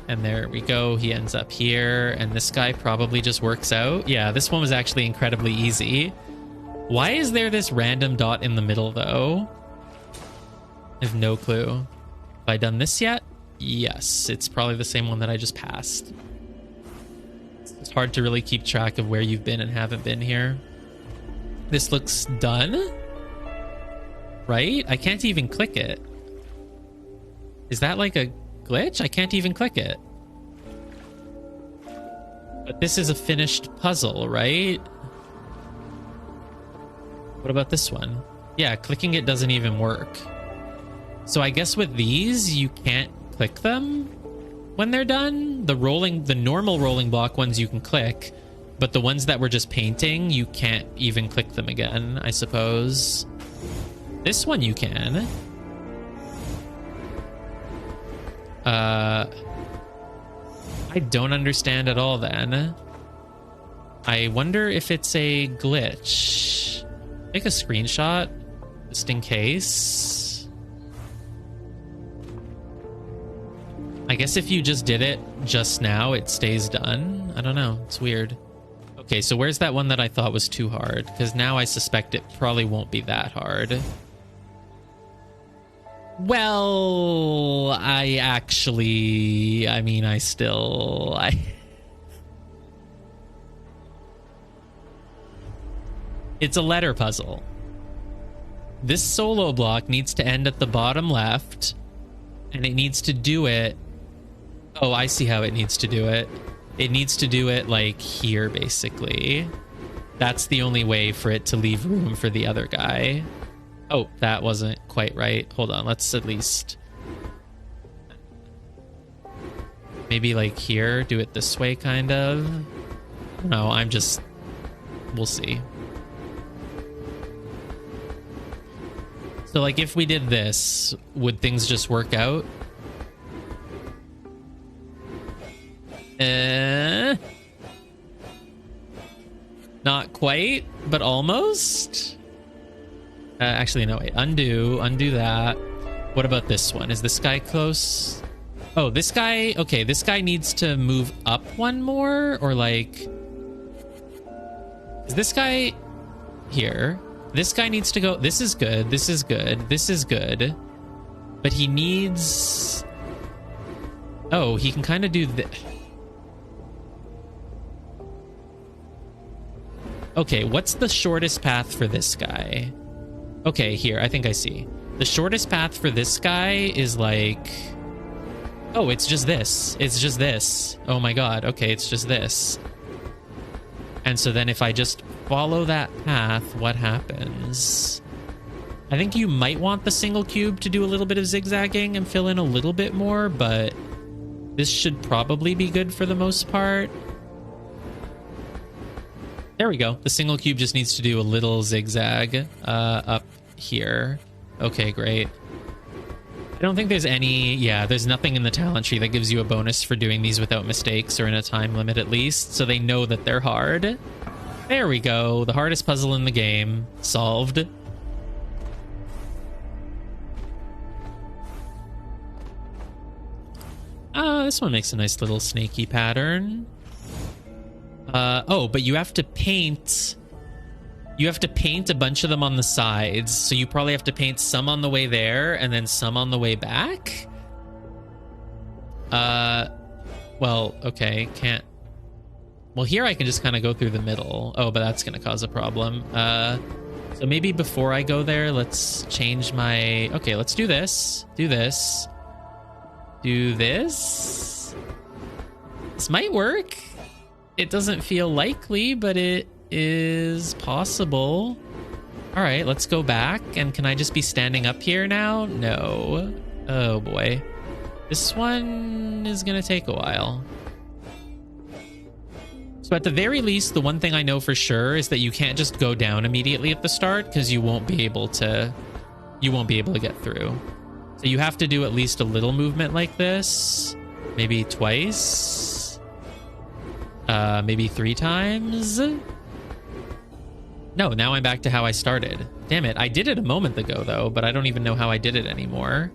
And there we go. He ends up here. And this guy probably just works out. Yeah, this one was actually incredibly easy. Why is there this random dot in the middle, though? I have no clue. Have I done this yet? Yes, it's probably the same one that I just passed. It's hard to really keep track of where you've been and haven't been here. This looks done. Right? I can't even click it. Is that like a glitch? I can't even click it. But this is a finished puzzle, right? What about this one? Yeah, clicking it doesn't even work. So I guess with these, you can't click them when they're done. The normal rolling block ones you can click, but the ones that were just painting, you can't even click them again, I suppose. This one you can. I don't understand at all then. I wonder if it's a glitch. Take a screenshot just in case. I guess if you just did it just now, it stays done. I don't know. It's weird. Okay, so where's that one that I thought was too hard? Because now I suspect it probably won't be that hard. Well, It's a letter puzzle. This solo block needs to end at the bottom left, and it needs to do it... Oh, I see how it needs to do it. It needs to do it, like, here, basically. That's the only way for it to leave room for the other guy. Oh, that wasn't quite right. Hold on, let's at least... Maybe, like, here, do it this way, kind of. No, I'm just... We'll see. So, like, if we did this, would things just work out? Not quite, but almost. Actually, no, wait. Undo that. What about this one? Is this guy close? Oh, this guy... Okay, this guy needs to move up one more, or like... Is this guy... Here. This guy needs to go... This is good, this is good, this is good. But he needs... Oh, he can kind of do this. Okay, what's the shortest path for this guy? Okay, here, I think I see. The shortest path for this guy is like... Oh, it's just this. It's just this. Oh my god, okay, it's just this. And so then if I just follow that path, what happens? I think you might want the single cube to do a little bit of zigzagging and fill in a little bit more, but this should probably be good for the most part. There we go. The single cube just needs to do a little zigzag up here. Okay, great. I don't think there's any... Yeah, there's nothing in the talent tree that gives you a bonus for doing these without mistakes or in a time limit at least, so they know that they're hard. There we go. The hardest puzzle in the game. Solved. This one makes a nice little snaky pattern. Oh, but you have to paint... You have to paint a bunch of them on the sides, so you probably have to paint some on the way there and then some on the way back? Well, okay, can't... Well, here I can just kind of go through the middle. Oh, but that's going to cause a problem. So maybe before I go there, let's change my... Okay, let's do this. Do this. Do this. This might work. It doesn't feel likely, but it is possible. All right, let's go back. And can I just be standing up here now? No. Oh, boy. This one is going to take a while. So at the very least, the one thing I know for sure is that you can't just go down immediately at the start because you won't be able to get through. So you have to do at least a little movement like this. Maybe twice. Maybe 3 times. No, now I'm back to how I started. Damn it, I did it a moment ago though, but I don't even know how I did it anymore.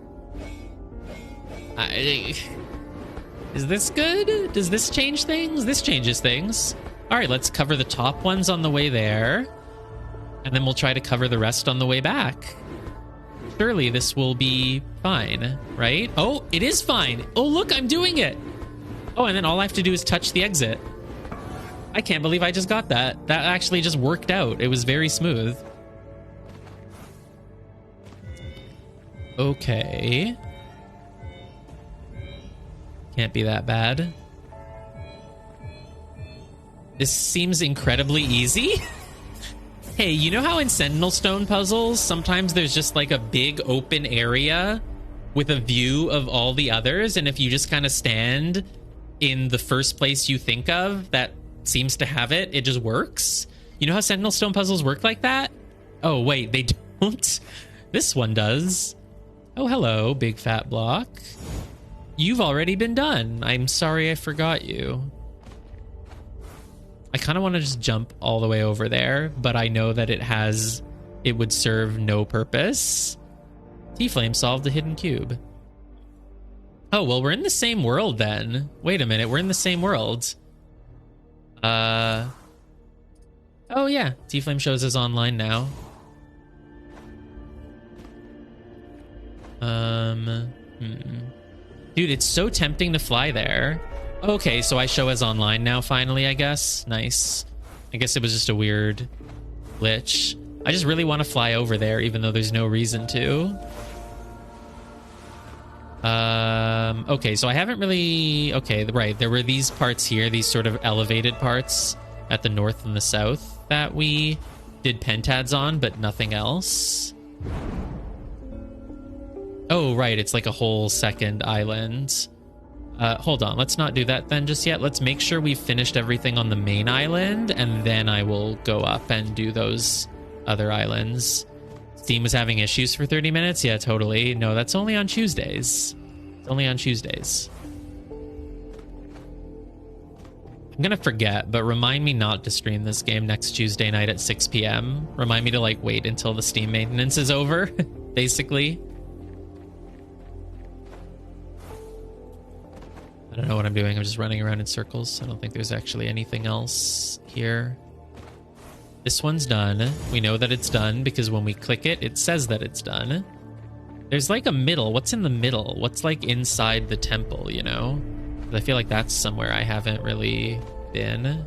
Is this good? Does this change things? This changes things. All right, let's cover the top ones on the way there. And then we'll try to cover the rest on the way back. Surely this will be fine, right? Oh, it is fine. Oh, look, I'm doing it. Oh, and then all I have to do is touch the exit. I can't believe I just got that. That actually just worked out. It was very smooth. Okay. Can't be that bad. This seems incredibly easy. Hey, you know how in Sentinel Stone puzzles, sometimes there's just like a big open area with a view of all the others, and if you just kind of stand in the first place you think of that seems to have it, it just works? You know how Sentinel Stone puzzles work like that? Oh, wait, they don't? This one does. Oh, hello, big fat block. You've already been done. I'm sorry I forgot you. I kind of want to just jump all the way over there, but I know that it would serve no purpose. T-Flame solved the hidden cube. Oh, well, we're in the same world then. Wait a minute, we're in the same world. Oh yeah, T-Flame shows us online now. Dude, it's so tempting to fly there. Okay, so I show as online now, finally, I guess. Nice. I guess it was just a weird glitch. I just really want to fly over there, even though there's no reason to. Okay, so I haven't really... Okay, right, there were these parts here, these sort of elevated parts at the north and the south that we did pentads on, but nothing else. Oh, right, it's like a whole second island. Hold on, let's not do that then just yet. Let's make sure we've finished everything on the main island, and then I will go up and do those other islands. Steam was having issues for 30 minutes? Yeah, totally. No, that's only on Tuesdays. It's only on Tuesdays. I'm gonna forget, but remind me not to stream this game next Tuesday night at 6 p.m. Remind me to, like, wait until the Steam maintenance is over, basically. I don't know what I'm doing. I'm just running around in circles. I don't think there's actually anything else here. This one's done. We know that it's done because when we click it, it says that it's done. There's like a middle. What's in the middle? What's like inside the temple, you know? I feel like that's somewhere I haven't really been.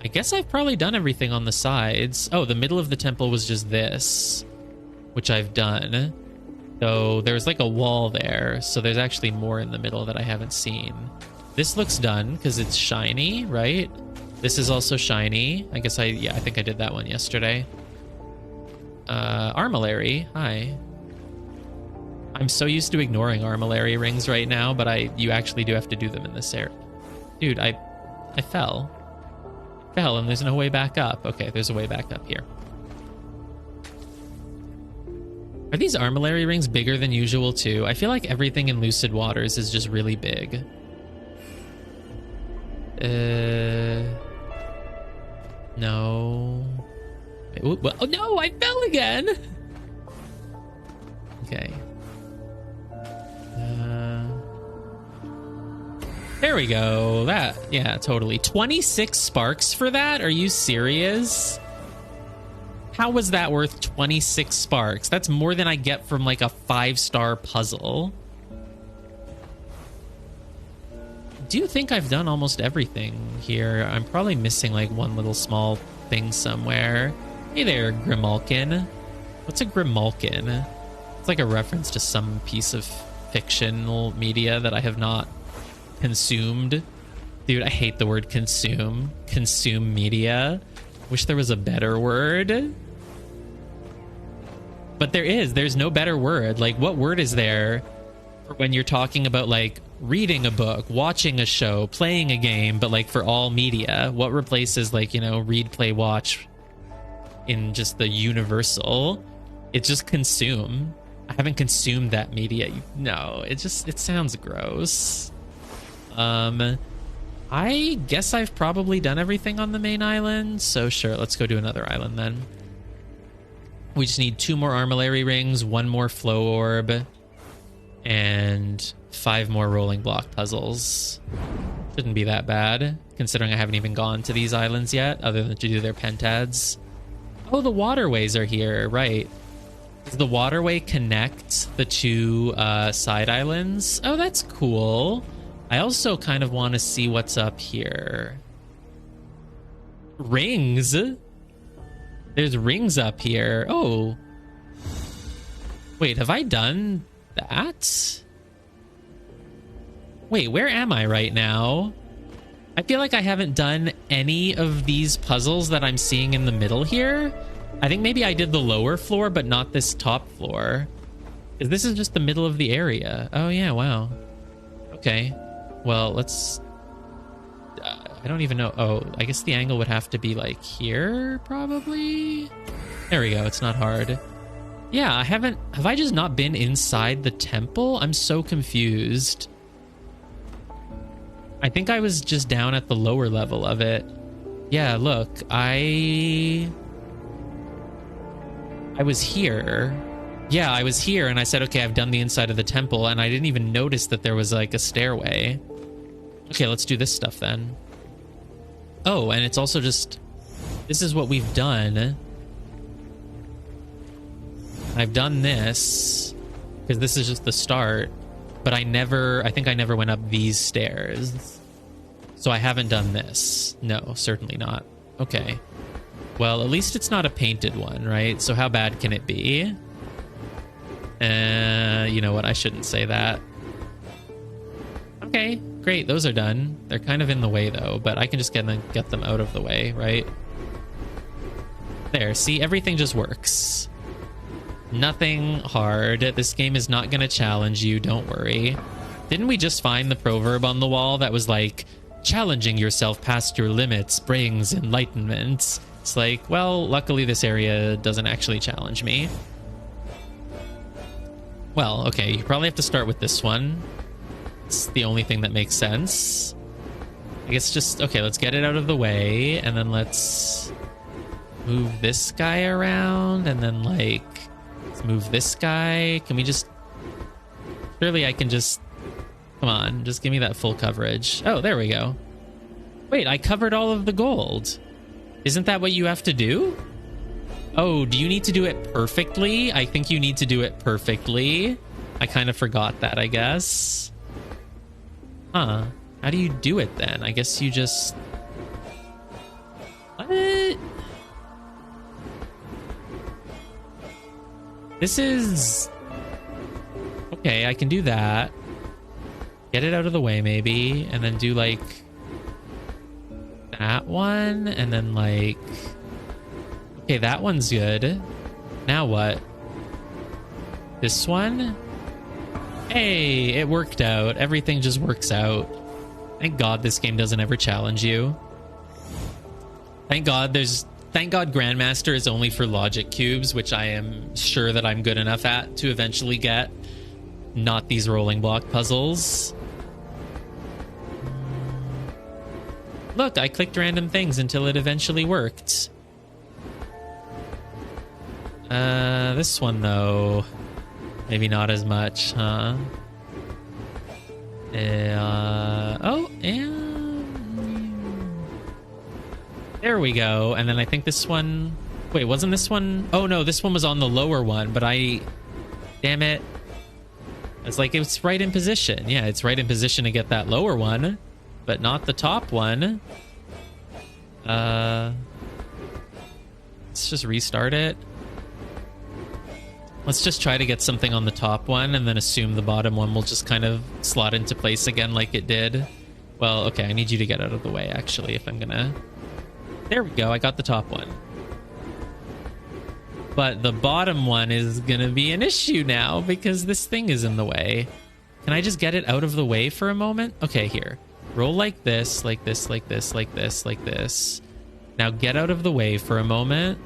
I guess I've probably done everything on the sides. Oh, the middle of the temple was just this, which I've done. So there's like a wall there, so there's actually more in the middle that I haven't seen. This looks done because it's shiny, right? This is also shiny. I guess I think I did that one yesterday. Armillary, hi. I'm so used to ignoring armillary rings right now, but you actually do have to do them in this area. Dude, I fell. Fell and there's no way back up. Okay, there's a way back up here. Are these armillary rings bigger than usual too? I feel like everything in Lucid Waters is just really big. No. Oh no, I fell again! Okay. There we go. That, yeah, totally. 26 sparks for that? Are you serious? How was that worth 26 sparks? That's more than I get from like a 5-star puzzle. Do you think I've done almost everything here? I'm probably missing like one little small thing somewhere. Hey there, Grimalkin. What's a Grimalkin? It's like a reference to some piece of fictional media that I have not consumed. Dude, I hate the word consume. Consume media. Wish there was a better word. But there's no better word. Like, what word is there for when you're talking about like reading a book, watching a show, playing a game, but like for all media? What replaces like, you know, read, play, watch in just the universal? It's just consume. I haven't consumed that media. No, it sounds gross. I guess I've probably done everything on the main island, so sure, let's go do another island then. We just need 2 more armillary rings, 1 more flow orb, and 5 more rolling block puzzles. Shouldn't be that bad, considering I haven't even gone to these islands yet, other than to do their pentads. Oh, the waterways are here, right. Does the waterway connect the 2 side islands? Oh, that's cool. I also kind of want to see what's up here. Rings? There's rings up here. Oh. Wait, have I done that? Wait, where am I right now? I feel like I haven't done any of these puzzles that I'm seeing in the middle here. I think maybe I did the lower floor, but not this top floor. Because this is just the middle of the area. Oh, yeah, wow. Okay. Well, let's... I don't even know. Oh, I guess the angle would have to be like here, probably? There we go. It's not hard. Yeah, I haven't... Have I just not been inside the temple? I'm so confused. I think I was just down at the lower level of it. Yeah, look. I was here. Yeah, I was here, and I said, okay, I've done the inside of the temple, and I didn't even notice that there was like a stairway. Okay, let's do this stuff then. Oh, and it's also just... This is what we've done. I've done this, because this is just the start, but I think I never went up these stairs. So I haven't done this. No, certainly not. Okay. Well, at least it's not a painted one, right? So how bad can it be? You know what? I shouldn't say that. Okay, great. Those are done. They're kind of in the way, though, but I can just get them out of the way, right? There, see? Everything just works. Nothing hard. This game is not going to challenge you. Don't worry. Didn't we just find the proverb on the wall that was like, challenging yourself past your limits brings enlightenment? It's like, well, luckily this area doesn't actually challenge me. Well, okay, you probably have to start with this one. It's the only thing that makes sense. I guess just, okay, let's get it out of the way, and then let's move this guy around, and then, like, let's move this guy. Can we just... Surely I can just... Come on, just give me that full coverage. Oh, there we go. Wait, I covered all of the gold. Isn't that what you have to do? Oh, do you need to do it perfectly? I think you need to do it perfectly. I kind of forgot that, I guess. Huh. How do you do it then? I guess you just... What? This is... Okay, I can do that. Get it out of the way, maybe. And then do, like... that one. And then, like... Okay, that one's good. Now what? This one? Hey, it worked out. Everything just works out. Thank God this game doesn't ever challenge you. Thank God Grandmaster is only for logic cubes, which I am sure that I'm good enough at to eventually get. Not these rolling block puzzles. Look, I clicked random things until it eventually worked. This one, though. Maybe not as much, huh? Oh, There we go. And then I think this one... Wait, wasn't this one... Oh, no, this one was on the lower one, but I... Damn it. It's like it's right in position. Yeah, it's right in position to get that lower one, but not the top one. Let's just restart it. Let's just try to get something on the top one and then assume the bottom one will just kind of slot into place again like it did. Well, okay, I need you to get out of the way, actually, if I'm gonna... There we go, I got the top one. But the bottom one is gonna be an issue now because this thing is in the way. Can I just get it out of the way for a moment? Okay, here. Roll like this, like this, like this, like this, like this. Now get out of the way for a moment.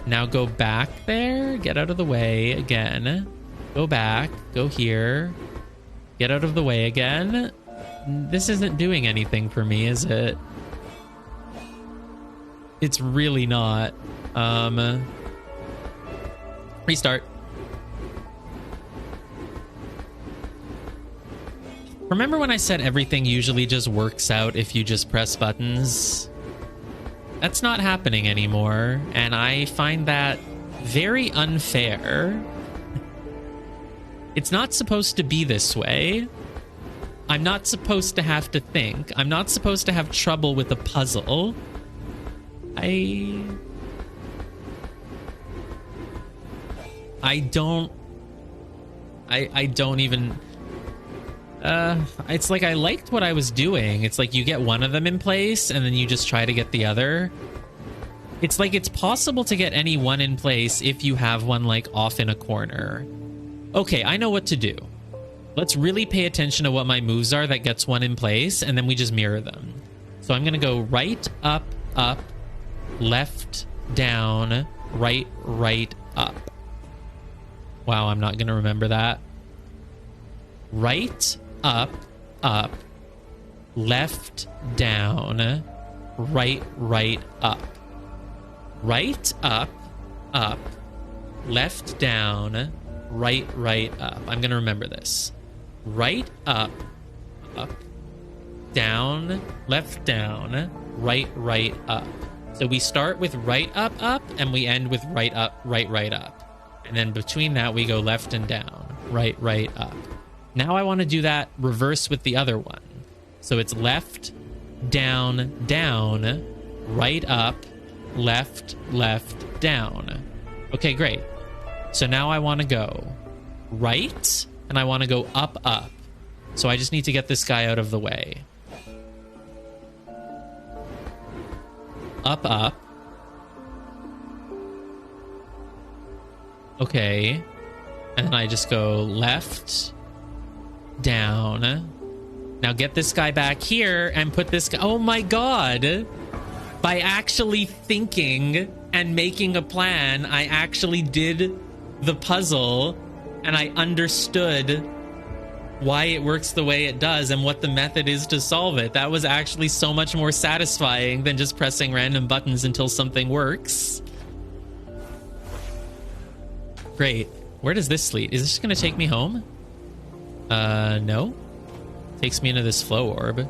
Now go back there. Get out of the way again. Go back. Go here. Get out of the way again. This isn't doing anything for me, is it? It's really not. Restart. Remember when I said everything usually just works out if you just press buttons? That's not happening anymore, and I find that very unfair. It's not supposed to be this way. I'm not supposed to have to think. I'm not supposed to have trouble with a puzzle. I don't even... it's like I liked what I was doing. It's like you get one of them in place and then you just try to get the other. It's like it's possible to get any one in place if you have one like off in a corner. Okay, I know what to do. Let's really pay attention to what my moves are that gets one in place, and then we just mirror them. So I'm gonna go right, up, up, left, down, right, right, up. Wow, I'm not gonna remember that. Right, up, up, left, down, right, right, up. Right, up, up, left, down, right, right, up. I'm going to remember this. Right, up, up, down, left, down, right, right, up. So we start with right, up, up, and we end with right, up, right, right, up. And then between that, we go left and down, right, right, up. Now I want to do that reverse with the other one. So it's left, down, down, right, up, left, left, down. Okay, great. So now I want to go right, and I want to go up, up. So I just need to get this guy out of the way. Up, up. Okay. And then I just go left, down. Now get this guy back here and put this guy... Oh my god! By actually thinking and making a plan, I actually did the puzzle and I understood why it works the way it does and what the method is to solve it. That was actually so much more satisfying than just pressing random buttons until something works. Great. Where does this lead? Is this going to take me home? No. Takes me into this flow orb.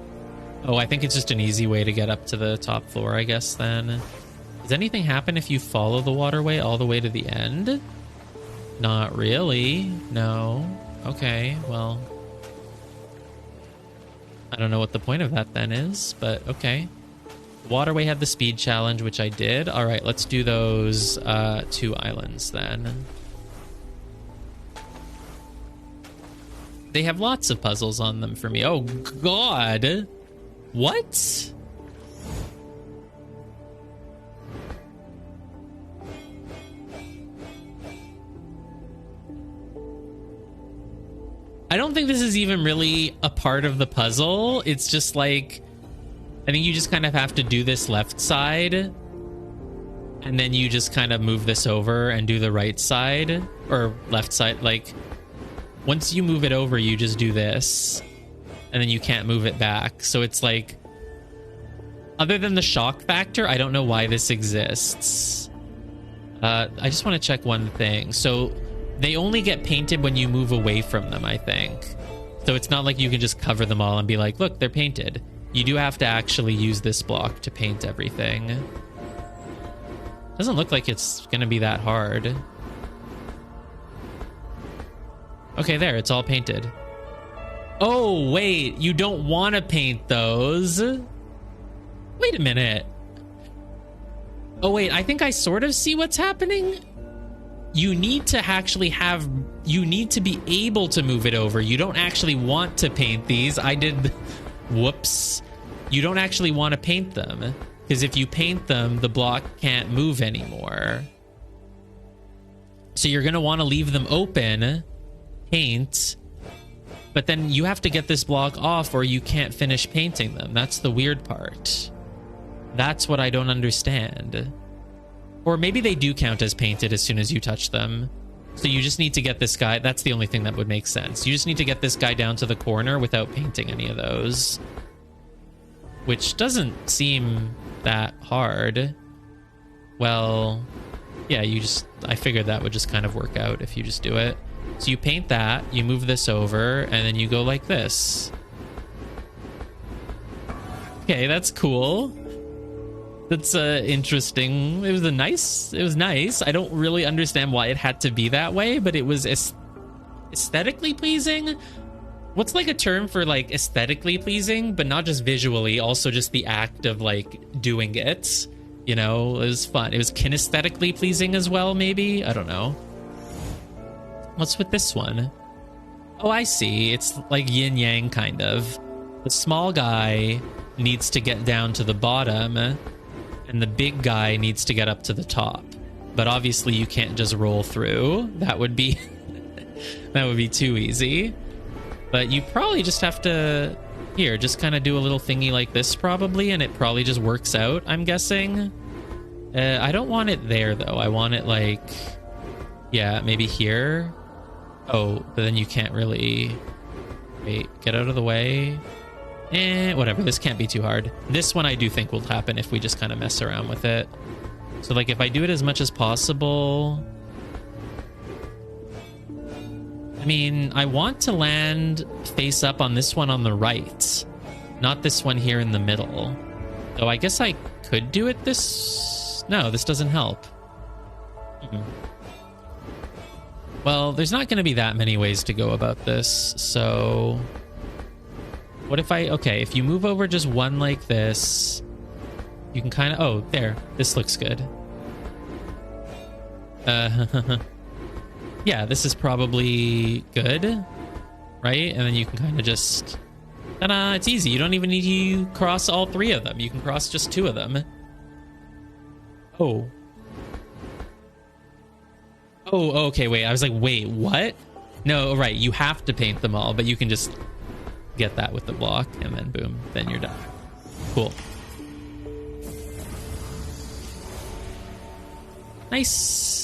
Oh, I think it's just an easy way to get up to the top floor, I guess, then. Does anything happen if you follow the waterway all the way to the end? Not really. No. Okay, well... I don't know what the point of that then is, but okay. Waterway had the speed challenge, which I did. All right, let's do those 2 islands then. They have lots of puzzles on them for me. Oh, God. What? I don't think this is even really a part of the puzzle. It's just like, I think you just kind of have to do this left side, and then you just kind of move this over and do the right side, or left side. Like, once you move it over, you just do this, and then you can't move it back. So it's like, other than the shock factor, I don't know why this exists. I just want to check one thing. So they only get painted when you move away from them, I think. So it's not like you can just cover them all and be like, look, they're painted. You do have to actually use this block to paint everything. Doesn't look like it's gonna be that hard. Okay, there, it's all painted. Oh, wait, you don't want to paint those. Wait a minute. Oh, wait, I think I sort of see what's happening. You need to actually have... You need to be able to move it over. You don't actually want to paint these. I did... Whoops. You don't actually want to paint them. Because if you paint them, the block can't move anymore. So you're going to want to leave them open, paint, but then you have to get this block off or you can't finish painting them. That's the weird part. That's what I don't understand. Or maybe they do count as painted as soon as you touch them. So you just need to get this guy. That's the only thing that would make sense. You just need to get this guy down to the corner without painting any of those. Which doesn't seem that hard. Well, yeah, I figured that would just kind of work out if you just do it. So you paint that, you move this over, and then you go like this. Okay, that's cool. That's interesting. It was nice. I don't really understand why it had to be that way, but it was aesthetically pleasing. What's like a term for like aesthetically pleasing, but not just visually, also just the act of like doing it. You know, it was fun. It was kinesthetically pleasing as well, maybe? I don't know. What's with this one? Oh, I see. It's like yin-yang, kind of. The small guy needs to get down to the bottom, and the big guy needs to get up to the top. But obviously you can't just roll through. That would be... that would be too easy. But you probably just have to... Here, just kind of do a little thingy like this, probably, and it probably just works out, I'm guessing. I don't want it there, though. I want it, like... Yeah, maybe here. Oh, but then you can't really... Wait, get out of the way. Whatever, this can't be too hard. This one I do think will happen if we just kind of mess around with it. So, like, if I do it as much as possible... I mean, I want to land face up on this one on the right, not this one here in the middle. So I guess I could do it this... No, this doesn't help. Well, there's not going to be that many ways to go about this, so... What if I... Okay, if you move over just one like this, you can kind of... Oh, there. This looks good. Yeah, this is probably good, right? And then you can kind of just... Ta-da! It's easy. You don't even need to cross all three of them. You can cross just two of them. Oh. Oh, okay, wait. I was like, wait, what? No, right. You have to paint them all, but you can just get that with the block, and then boom. Then you're done. Cool. Nice.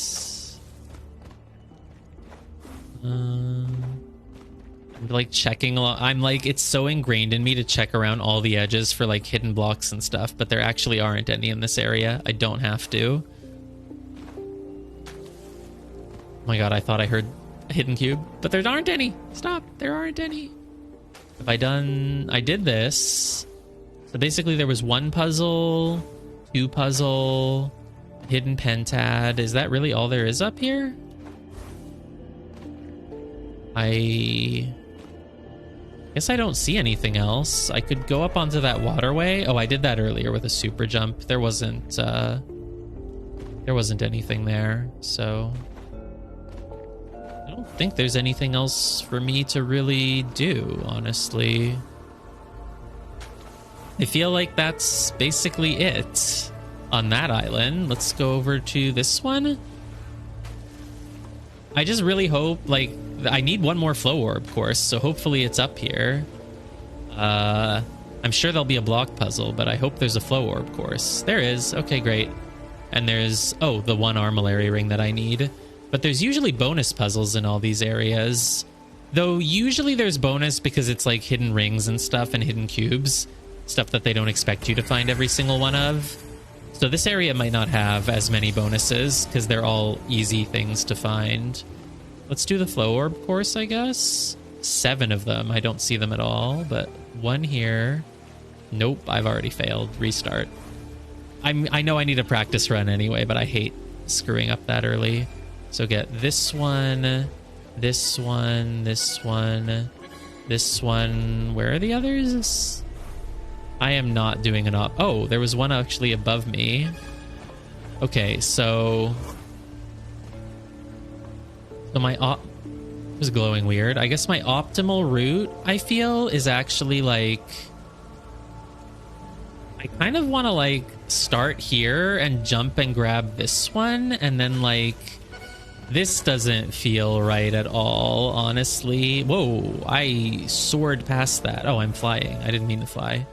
I'm like checking a lot. I'm like, it's so ingrained in me to check around all the edges for like hidden blocks and stuff, but there actually aren't any in this area. I don't have to. Oh my god, I thought I heard a hidden cube, but there aren't any. Stop, there aren't any. Have I done... I did this. So basically there was one puzzle, two puzzle, hidden pentad. Is that really all there is up here? I guess I don't see anything else. I could go up onto that waterway. Oh, I did that earlier with a super jump. There wasn't anything there, so I don't think there's anything else for me to really do, honestly. I feel like that's basically it on that island. Let's go over to this one. I just really hope, like, I need one more flow orb course, so hopefully it's up here. I'm sure there'll be a block puzzle, but I hope there's a flow orb course. There is. Okay, great. And there's, oh, the one armillary ring that I need. But there's usually bonus puzzles in all these areas. Though usually there's bonus because it's like hidden rings and stuff and hidden cubes. Stuff that they don't expect you to find every single one of. So this area might not have as many bonuses because they're all easy things to find. Let's do the flow orb course, I guess. 7 of them. I don't see them at all, but one here. Nope, I've already failed. Restart. I know I need a practice run anyway, but I hate screwing up that early. So get this one, this one, this one, this one. Where are the others? I am not doing an op. Oh, there was one actually above me. Okay, so my op was glowing weird. I guess my optimal route, I feel, is actually like, I kind of want to like start here and jump and grab this one, and then like this doesn't feel right at all, honestly. Whoa, I soared past that. Oh, I'm flying. I didn't mean to fly.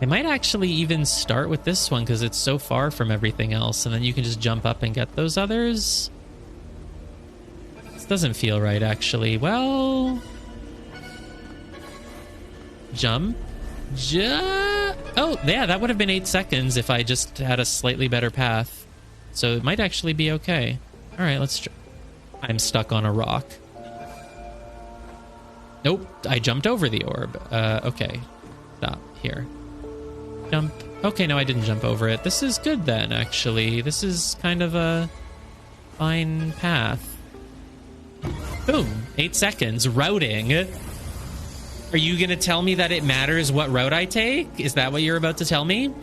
I might actually even start with this one because it's so far from everything else, and then you can just jump up and get those others. This doesn't feel right, actually. Well, jump. Oh, yeah, that would have been 8 seconds if I just had a slightly better path. So it might actually be okay. All right, let's try. I'm stuck on a rock. Nope, I jumped over the orb. Okay, stop here. Jump. Okay, no, I didn't jump over it. This is good then, actually. This is kind of a fine path. Boom, 8 seconds. Routing. Are you going to tell me that it matters what route I take? Is that what you're about to tell me?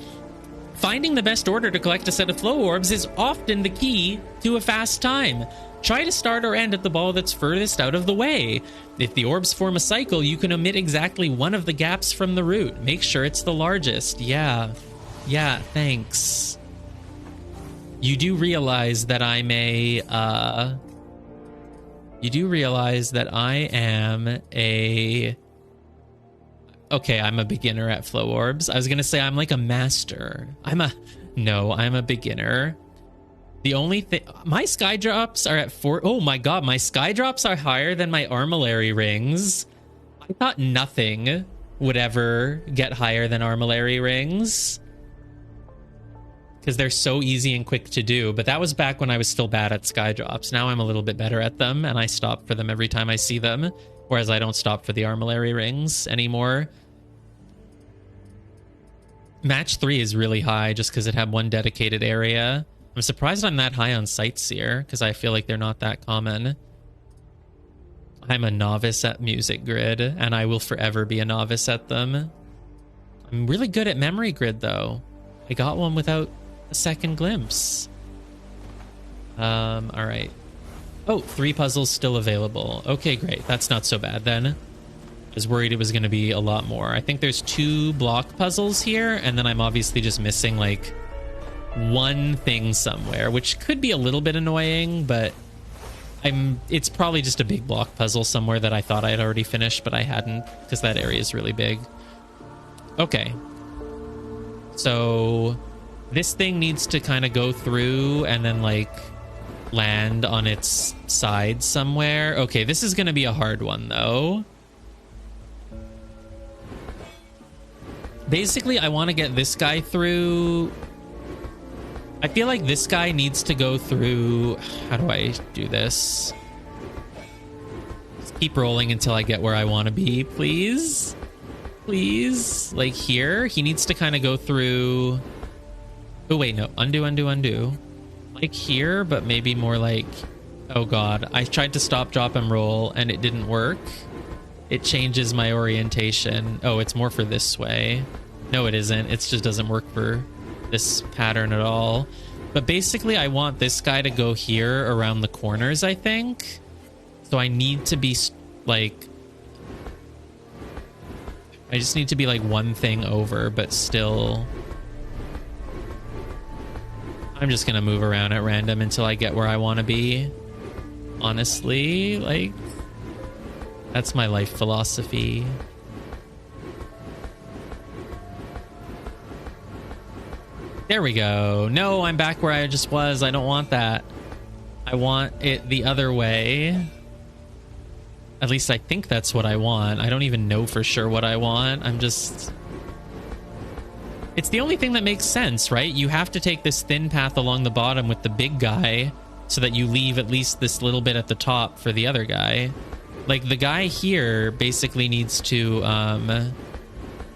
Finding the best order to collect a set of flow orbs is often the key to a fast time. Try to start or end at the ball that's furthest out of the way. If the orbs form a cycle, you can omit exactly one of the gaps from the route. Make sure it's the largest. Yeah, thanks. You do realize that I'm a... You do realize that I am a... Okay, I'm a beginner at flow orbs. I was gonna say I'm like a master. No, I'm a beginner. The only thing, my sky drops are at 4. Oh my god, my sky drops are higher than my armillary rings. I thought nothing would ever get higher than armillary rings because they're so easy and quick to do. But that was back when I was still bad at sky drops. Now I'm a little bit better at them, and I stop for them every time I see them. Whereas I don't stop for the armillary rings anymore. Match 3 is really high just because it had one dedicated area. I'm surprised I'm that high on Sightseer because I feel like they're not that common. I'm a novice at Music Grid, and I will forever be a novice at them. I'm really good at Memory Grid, though. I got one without a second glimpse. All right. Oh, 3 puzzles still available. Okay, great. That's not so bad then. I was worried it was going to be a lot more. I think there's 2 block puzzles here, and then I'm obviously just missing like one thing somewhere, which could be a little bit annoying, but it's probably just a big block puzzle somewhere that I thought I had already finished, but I hadn't, because that area is really big. Okay. So this thing needs to kind of go through and then like land on its side somewhere. Okay, this is going to be a hard one though. Basically, I want to get this guy through. I feel like this guy needs to go through. How do I do this? Just keep rolling until I get where I want to be, please. Please. Like here, he needs to kind of go through. Oh, wait, no. Undo, undo, undo. Like here, but maybe more like... Oh, God. I tried to stop, drop, and roll, and it didn't work. It changes my orientation. Oh, it's more for this way. No, it isn't. It just doesn't work for this pattern at all. But basically, I want this guy to go here around the corners, I think. So I need to be, like... I just need to be, like, one thing over, but still... I'm just gonna move around at random until I get where I want to be. Honestly, like... That's my life philosophy. There we go. No, I'm back where I just was. I don't want that. I want it the other way. At least I think that's what I want. I don't even know for sure what I want. I'm just... It's the only thing that makes sense, right? You have to take this thin path along the bottom with the big guy so that you leave at least this little bit at the top for the other guy. Like, the guy here basically needs to,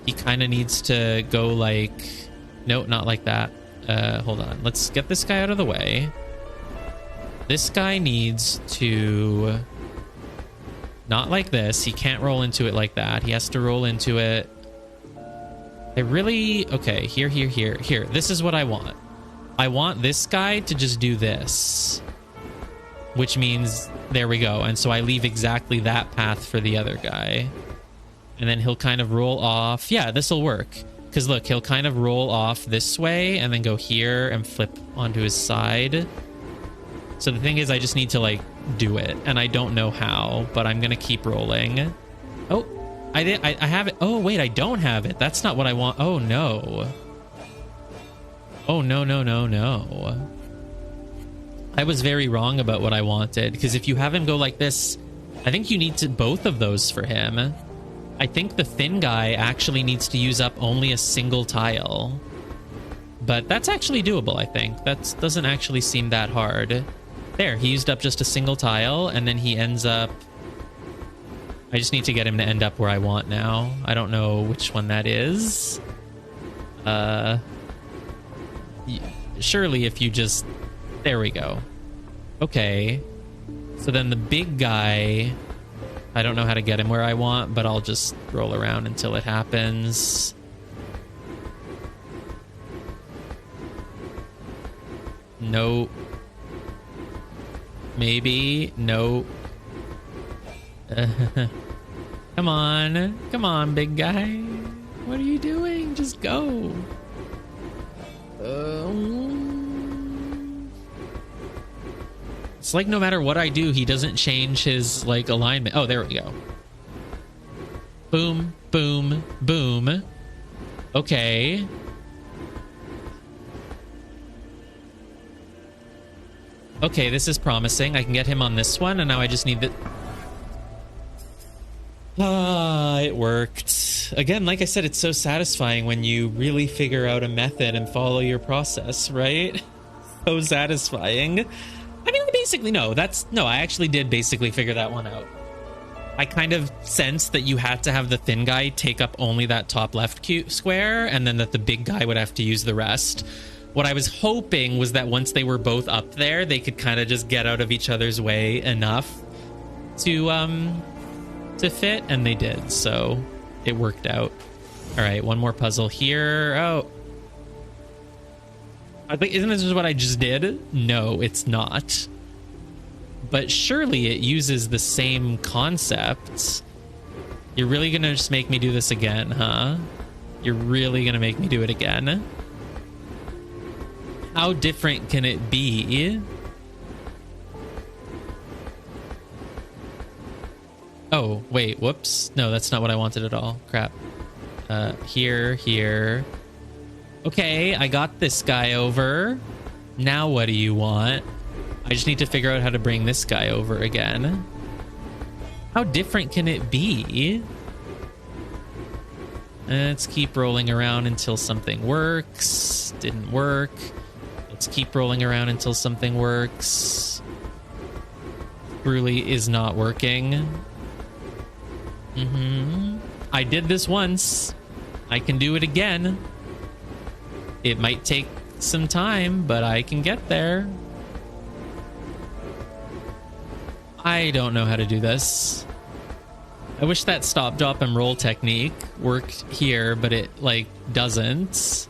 he kind of needs to go like, no, not like that. Hold on. Let's get this guy out of the way. This guy needs to, not like this. He can't roll into it like that. He has to roll into it. Okay, here. This is what I want. I want this guy to just do this, which means, there we go. And so I leave exactly that path for the other guy. And then he'll kind of roll off. Yeah, this will work. Because look, he'll kind of roll off this way and then go here and flip onto his side. So the thing is, I just need to, like, do it. And I don't know how, but I'm going to keep rolling. Oh, I have it. Oh, wait, I don't have it. That's not what I want. Oh, no. Oh, no. I was very wrong about what I wanted. Because if you have him go like this, I think you need to both of those for him. I think the thin guy actually needs to use up only a single tile. But that's actually doable, I think. That doesn't actually seem that hard. There, he used up just a single tile, and then he ends up... I just need to get him to end up where I want now. I don't know which one that is. Surely if you just... There we go. Okay. So then the big guy... I don't know how to get him where I want, but I'll just roll around until it happens. No. Maybe. No. Come on. Come on, big guy. What are you doing? Just go. It's like no matter what I do, he doesn't change his, like, alignment. Oh, there we go. Boom, boom, boom. Okay. Okay, this is promising. I can get him on this one, and now I just need the... Ah, it worked. Again, like I said, it's so satisfying when you really figure out a method and follow your process, right? So satisfying. I mean, basically, no, I actually did basically figure that one out. I kind of sensed that you had to have the thin guy take up only that top left square, and then that the big guy would have to use the rest. What I was hoping was that once they were both up there, they could kind of just get out of each other's way enough to fit, and they did, so it worked out. All right, one more puzzle here. Oh. I think, isn't this what I just did? No, it's not. But surely it uses the same concepts. You're really going to just make me do this again, huh? You're really going to make me do it again? How different can it be? Oh, wait, whoops. No, that's not what I wanted at all. Crap. Here. Okay, I got this guy over. Now what do you want? I just need to figure out how to bring this guy over again. How different can it be? Let's keep rolling around until something works. Didn't work. Let's keep rolling around until something works. Really is not working. I did this once. I can do it again. It might take some time, but I can get there. I don't know how to do this. I wish that stop, drop, and roll technique worked here, but it, like, doesn't.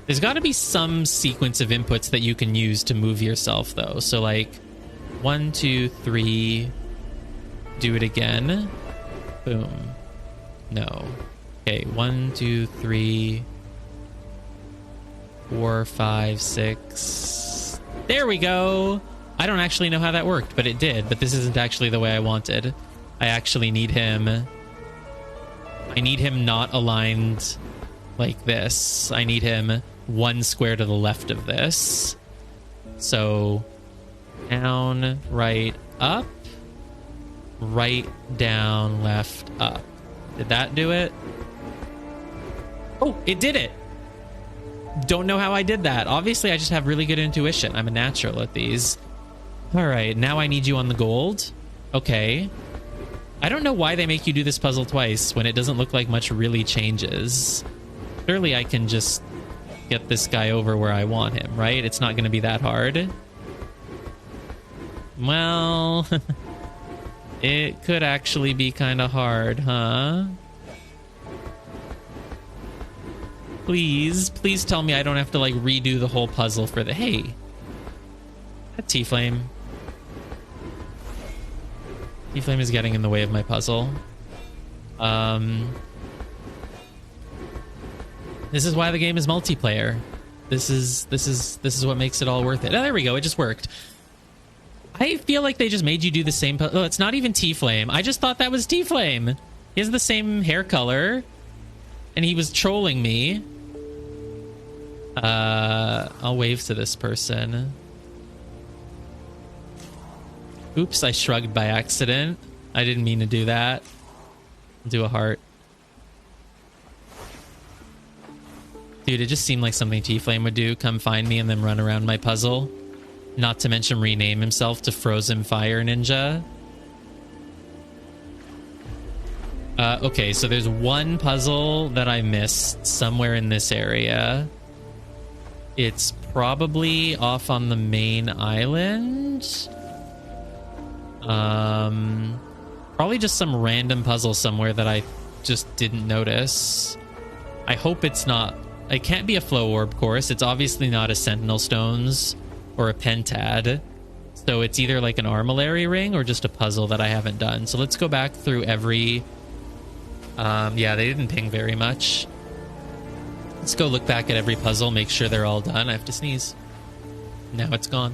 There's got to be some sequence of inputs that you can use to move yourself, though. So, like, 1, 2, 3. Do it again. Boom. No. Okay, 1, 2, 3... 4, 5, 6. There we go. I don't actually know how that worked, but it did. But this isn't actually the way I wanted. I actually need him. I need him not aligned like this. I need him one square to the left of this. So down, right, up. Right, down, left, up. Did that do it? Oh, it did it. Don't know how I did that. Obviously, I just have really good intuition. I'm a natural at these. All right, now I need you on the gold. Okay. I don't know why they make you do this puzzle twice when it doesn't look like much really changes. Surely I can just get this guy over where I want him, right? It's not going to be that hard. Well, it could actually be kind of hard, huh? Please tell me I don't have to like redo the whole puzzle for the... Hey, that T-Flame. T-Flame is getting in the way of my puzzle. This is why the game is multiplayer. This is what makes it all worth it. Oh, there we go. It just worked. I feel like they just made you do the same... Oh, it's not even T-Flame. I just thought that was T-Flame. He has the same hair color. And he was trolling me. I'll wave to this person. Oops, I shrugged by accident. I didn't mean to do that. I'll do a heart. Dude, it just seemed like something T-Flame would do. Come find me and then run around my puzzle. Not to mention rename himself to Frozen Fire Ninja. Okay, so there's one puzzle that I missed somewhere in this area. It's probably off on the main island. Probably just some random puzzle somewhere that I just didn't notice. I hope it's not... It can't be a flow orb course. It's obviously not a Sentinel Stones or a Pentad. So it's either like an Armillary ring or just a puzzle that I haven't done. So let's go back through every... yeah, they didn't ping very much. Let's go look back at every puzzle, make sure they're all done. I have to sneeze. Now it's gone.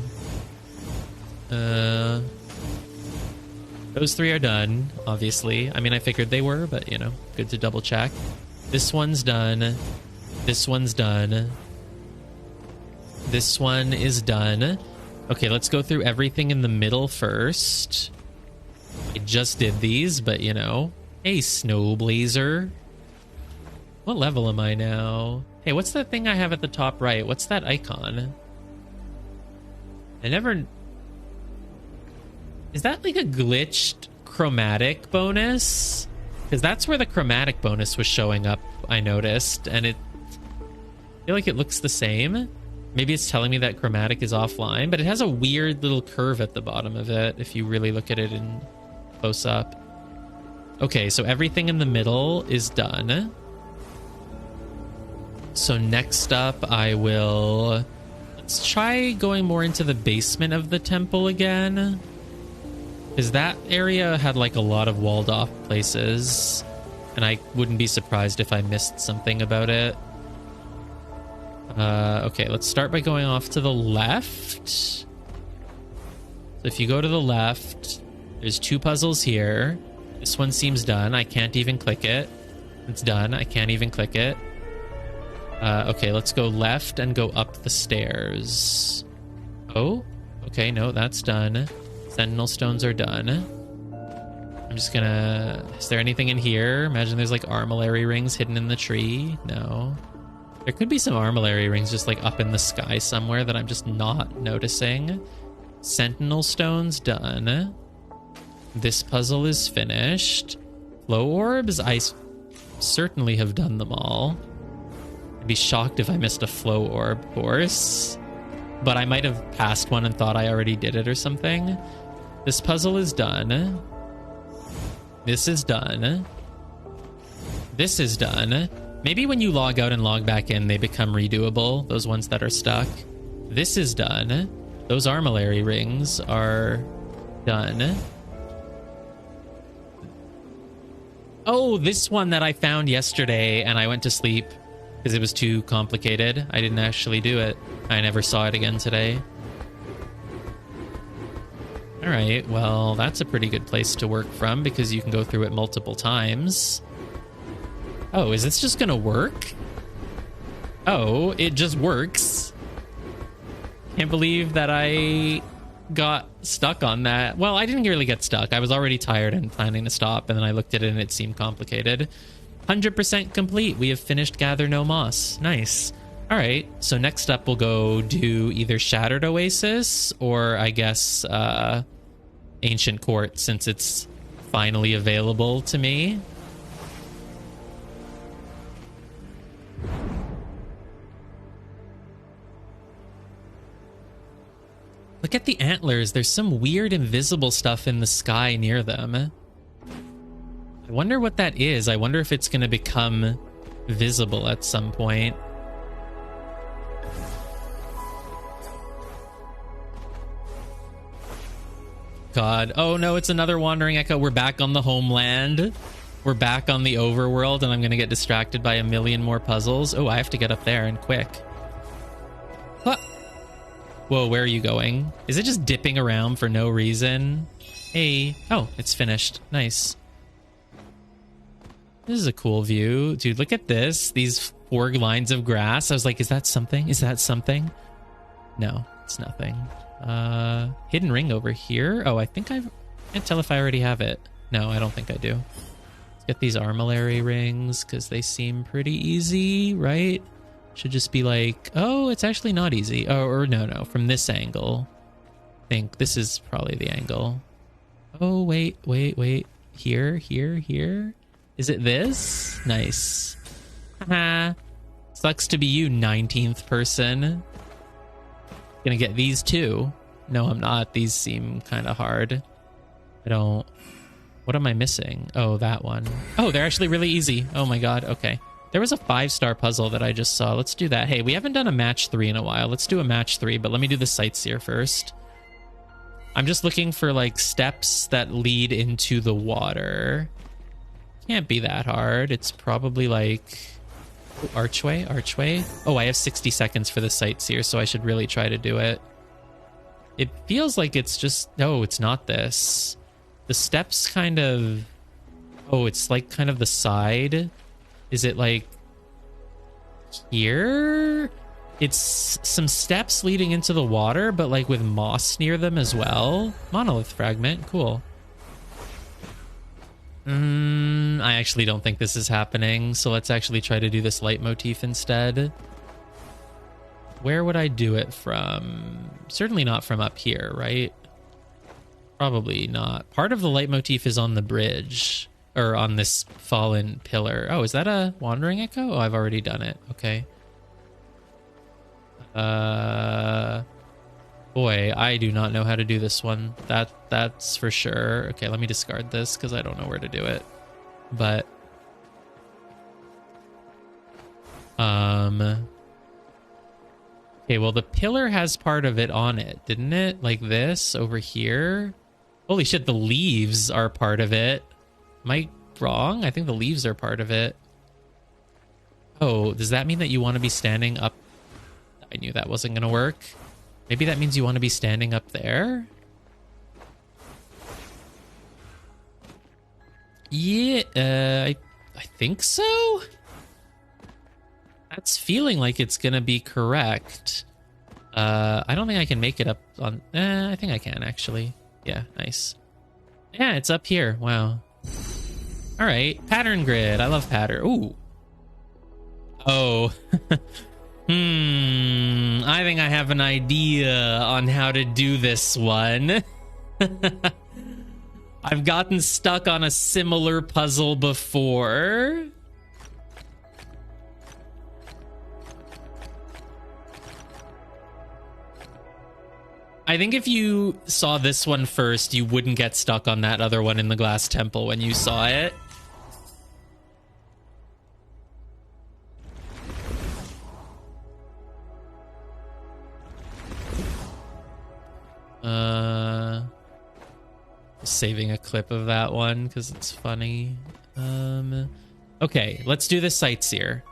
Those three are done, obviously. I mean, I figured they were, but, you know, good to double check. This one's done. This one's done. This one is done. Okay, let's go through everything in the middle first. I just did these, but, you know. Hey, Snowblazer. What level am I now? Hey, what's that thing I have at the top right? What's that icon? I never... Is that like a glitched chromatic bonus? Because that's where the chromatic bonus was showing up, I noticed. And I feel like it looks the same. Maybe it's telling me that chromatic is offline, but it has a weird little curve at the bottom of it if you really look at it in close up. Okay, so everything in the middle is done. So next up, I will... Let's try going more into the basement of the temple again. Because that area had like a lot of walled off places. And I wouldn't be surprised if I missed something about it. Okay, let's start by going off to the left. So if you go to the left, there's two puzzles here. This one seems done. I can't even click it. It's done. I can't even click it. Okay, let's go left and go up the stairs. Oh, okay, no, that's done. Sentinel stones are done. I'm just gonna... Is there anything in here? Imagine there's like armillary rings hidden in the tree. No. There could be some armillary rings just like up in the sky somewhere that I'm just not noticing. Sentinel stones done. This puzzle is finished. Flow orbs, I certainly have done them all. I'd be shocked if I missed a flow orb course. But I might have passed one and thought I already did it or something. This puzzle is done. This is done. This is done. Maybe when you log out and log back in, they become redoable, those ones that are stuck. This is done. Those armillary rings are done. Oh, this one that I found yesterday and I went to sleep because it was too complicated. I didn't actually do it. I never saw it again today. All right, well, that's a pretty good place to work from because you can go through it multiple times. Oh, is this just gonna work? Oh, it just works. Can't believe that I got stuck on that. Well, I didn't really get stuck. I was already tired and planning to stop, and then I looked at it and it seemed complicated. 100% complete. We have finished Gather No Moss. Nice. All right, so next up we'll go do either Shattered Oasis or I guess Ancient Court, since it's finally available to me. Look at the antlers. There's some weird invisible stuff in the sky near them. I wonder what that is. I wonder if it's going to become visible at some point. God. Oh no, it's another Wandering Echo. We're back on the homeland. We're back on the overworld, and I'm going to get distracted by a million more puzzles. Oh, I have to get up there and quick. What? Whoa, where are you going? Is it just dipping around for no reason? Hey. Oh, it's finished. Nice. This is a cool view. Dude, look at this. These 4 lines of grass. I was like, is that something? Is that something? No, it's nothing. Hidden ring over here. Oh, I think I can't tell if I already have it. No, I don't think I do. Let's get these armillary rings because they seem pretty easy, right? Should just be like, oh, it's actually not easy. Oh, or no, from this angle. I think this is probably the angle. Oh, wait. Here. Is it this? Nice. Haha. Sucks to be you, 19th person. Gonna get these too. No, I'm not. These seem kind of hard. I don't... What am I missing? Oh, that one. Oh, they're actually really easy. Oh my god, okay. There was a 5-star puzzle that I just saw. Let's do that. Hey, we haven't done a match 3 in a while. Let's do a match 3, but let me do the Sightseer first. I'm just looking for, like, steps that lead into the water. Can't be that hard. It's probably, like... Oh, archway. Oh, I have 60 seconds for the Sightseer, so I should really try to do it. It feels like it's just... No, it's not this. The steps kind of... Oh, it's, like, kind of the side... Is it like here? It's some steps leading into the water, but like with moss near them as well. Monolith fragment, cool. I actually don't think this is happening, so let's actually try to do this leitmotif instead. Where would I do it from? Certainly not from up here, right? Probably not. Part of the leitmotif is on the bridge. Or on this fallen pillar. Oh, is that a Wandering Echo? Oh, I've already done it. Okay. Boy, I do not know how to do this one. That's for sure. Okay, let me discard this because I don't know where to do it. But okay, well the pillar has part of it on it, didn't it? Like this over here. Holy shit, the leaves are part of it. Am I wrong? I think the leaves are part of it. Oh, does that mean that you want to be standing up? I knew that wasn't going to work. Maybe that means you want to be standing up there? Yeah, I think so? That's feeling like it's going to be correct. I don't think I can make it up on... I think I can, actually. Yeah, nice. Yeah, it's up here. Wow. All right, pattern grid. I love pattern. Ooh. Oh. I think I have an idea on how to do this one. I've gotten stuck on a similar puzzle before. I think if you saw this one first, you wouldn't get stuck on that other one in the glass temple when you saw it. Saving a clip of that one because it's funny. Okay, let's do the Sightseer.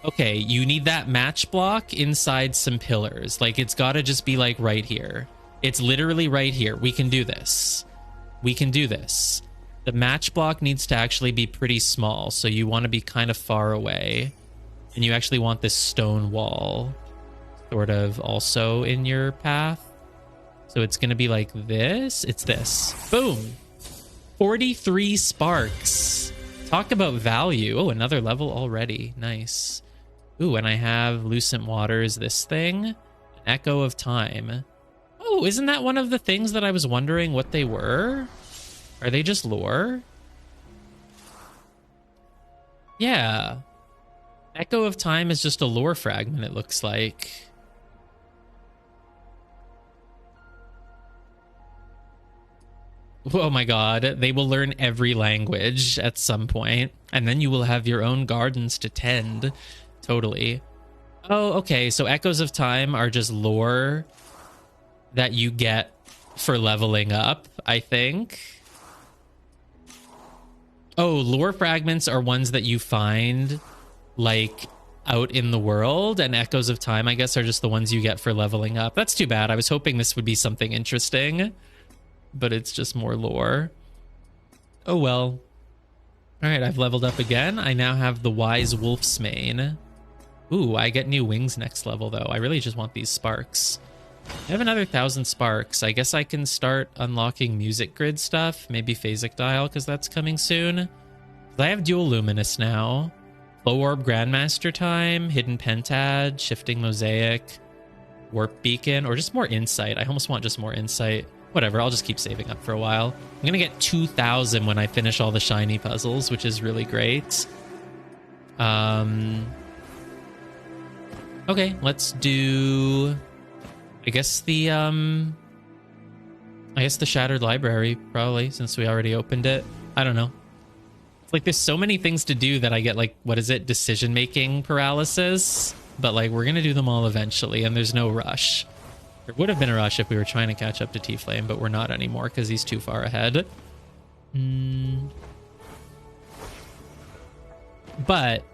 Okay, you need that match block inside some pillars. Like, it's got to just be, like, right here. It's literally right here. We can do this. We can do this. The match block needs to actually be pretty small, so you want to be kind of far away. And you actually want this stone wall sort of also in your path. So it's going to be like this. It's this. Boom. 43 sparks. Talk about value. Oh, another level already. Nice. Ooh, and I have Lucent Waters, this thing. Echo of Time. Oh, isn't that one of the things that I was wondering what they were? Are they just lore? Yeah. Echo of Time is just a lore fragment, it looks like. Oh my god, they will learn every language at some point, and then you will have your own gardens to tend. Totally. Oh, okay, so Echoes of Time are just lore that you get for leveling up, I think. Oh, lore fragments are ones that you find, like, out in the world, and Echoes of Time, I guess, are just the ones you get for leveling up. That's too bad. I was hoping this would be something interesting, but it's just more lore. Oh, well. All right, I've leveled up again. I now have the Wise Wolf's Mane. Ooh, I get new wings next level, though. I really just want these sparks. I have another 1,000 sparks. I guess I can start unlocking music grid stuff. Maybe Phasic Dial, because that's coming soon. I have Dual Luminous now. Flow Orb Grandmaster Time, Hidden Pentad, Shifting Mosaic, Warp Beacon, or just more Insight. I almost want just more Insight. Whatever, I'll just keep saving up for a while. I'm going to get 2,000 when I finish all the shiny puzzles, which is really great. Okay, let's do... I guess the Shattered Library, probably, since we already opened it. I don't know. It's like there's so many things to do that I get, like, what is it? Decision-making paralysis? But, like, we're going to do them all eventually, and there's no rush. There would have been a rush if we were trying to catch up to T-Flame, but we're not anymore because he's too far ahead. But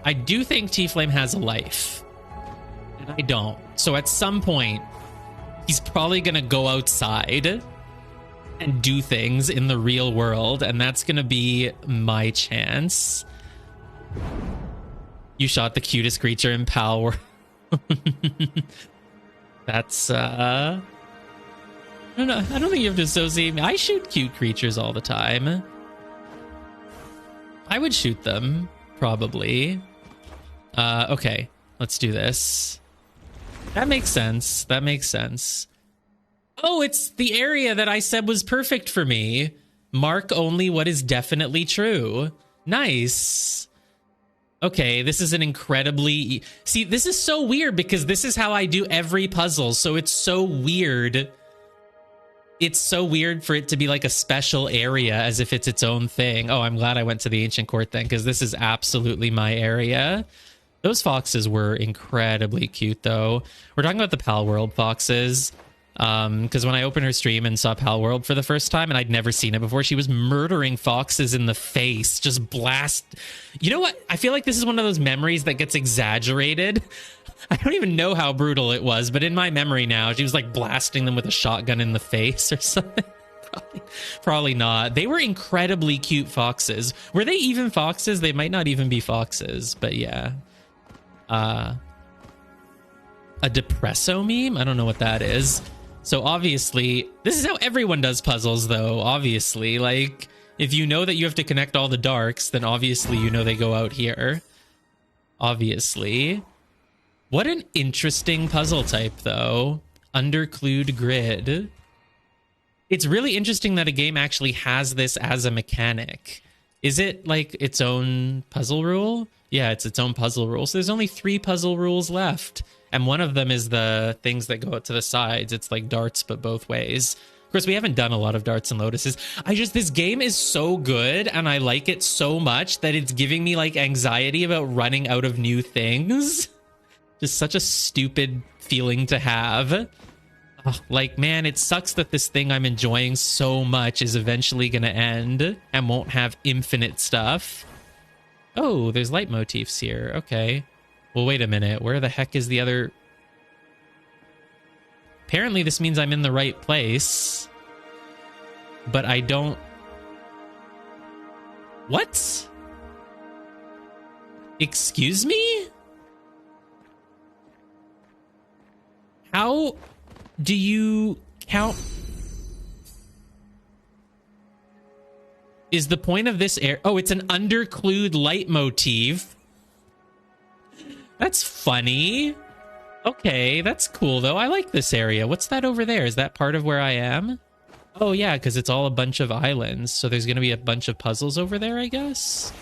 I do think T-Flame has a life. And I don't. So at some point, he's probably going to go outside and do things in the real world, and that's going to be my chance. You shot the cutest creature in Pal World. That's, I don't know. I don't think you have to associate me. I shoot cute creatures all the time. I would shoot them, probably. Okay, let's do this. That makes sense. That makes sense. Oh, it's the area that I said was perfect for me. Mark only what is definitely true. Nice. Okay, this is an incredibly... See, this is so weird because this is how I do every puzzle, so it's so weird. It's so weird for it to be like a special area as if it's its own thing. Oh, I'm glad I went to the Ancient Court then, because this is absolutely my area. Those foxes were incredibly cute, though. We're talking about the Pal World foxes. Because when I opened her stream and saw Pal World for the first time, and I'd never seen it before, she was murdering foxes in the face. Just blast. You know what? I feel like this is one of those memories that gets exaggerated. I don't even know how brutal it was, but in my memory now, she was like blasting them with a shotgun in the face or something. Probably not. They were incredibly cute foxes. Were they even foxes? They might not even be foxes, but yeah. A depresso meme? I don't know what that is. So obviously, this is how everyone does puzzles, though, obviously. Like, if you know that you have to connect all the darks, then obviously you know they go out here. Obviously. What an interesting puzzle type, though. Underclued grid. It's really interesting that a game actually has this as a mechanic. Is it, like, its own puzzle rule? Yeah, it's its own puzzle rule. So there's only 3 puzzle rules left. And one of them is the things that go out to the sides. It's like darts, but both ways. Of course, we haven't done a lot of darts and lotuses. This game is so good, and I like it so much that it's giving me, like, anxiety about running out of new things. Just such a stupid feeling to have. Oh, like, man, it sucks that this thing I'm enjoying so much is eventually going to end and won't have infinite stuff. Oh, there's leitmotifs here. Okay. Well, wait a minute. Where the heck is the other... Apparently, this means I'm in the right place. But I don't... What? Excuse me? How do you count... Is the point of this air... Oh, it's an underclued leitmotif. That's funny. Okay, that's cool, though. I like this area. What's that over there? Is that part of where I am? Oh, yeah, because it's all a bunch of islands. So there's going to be a bunch of puzzles over there, I guess?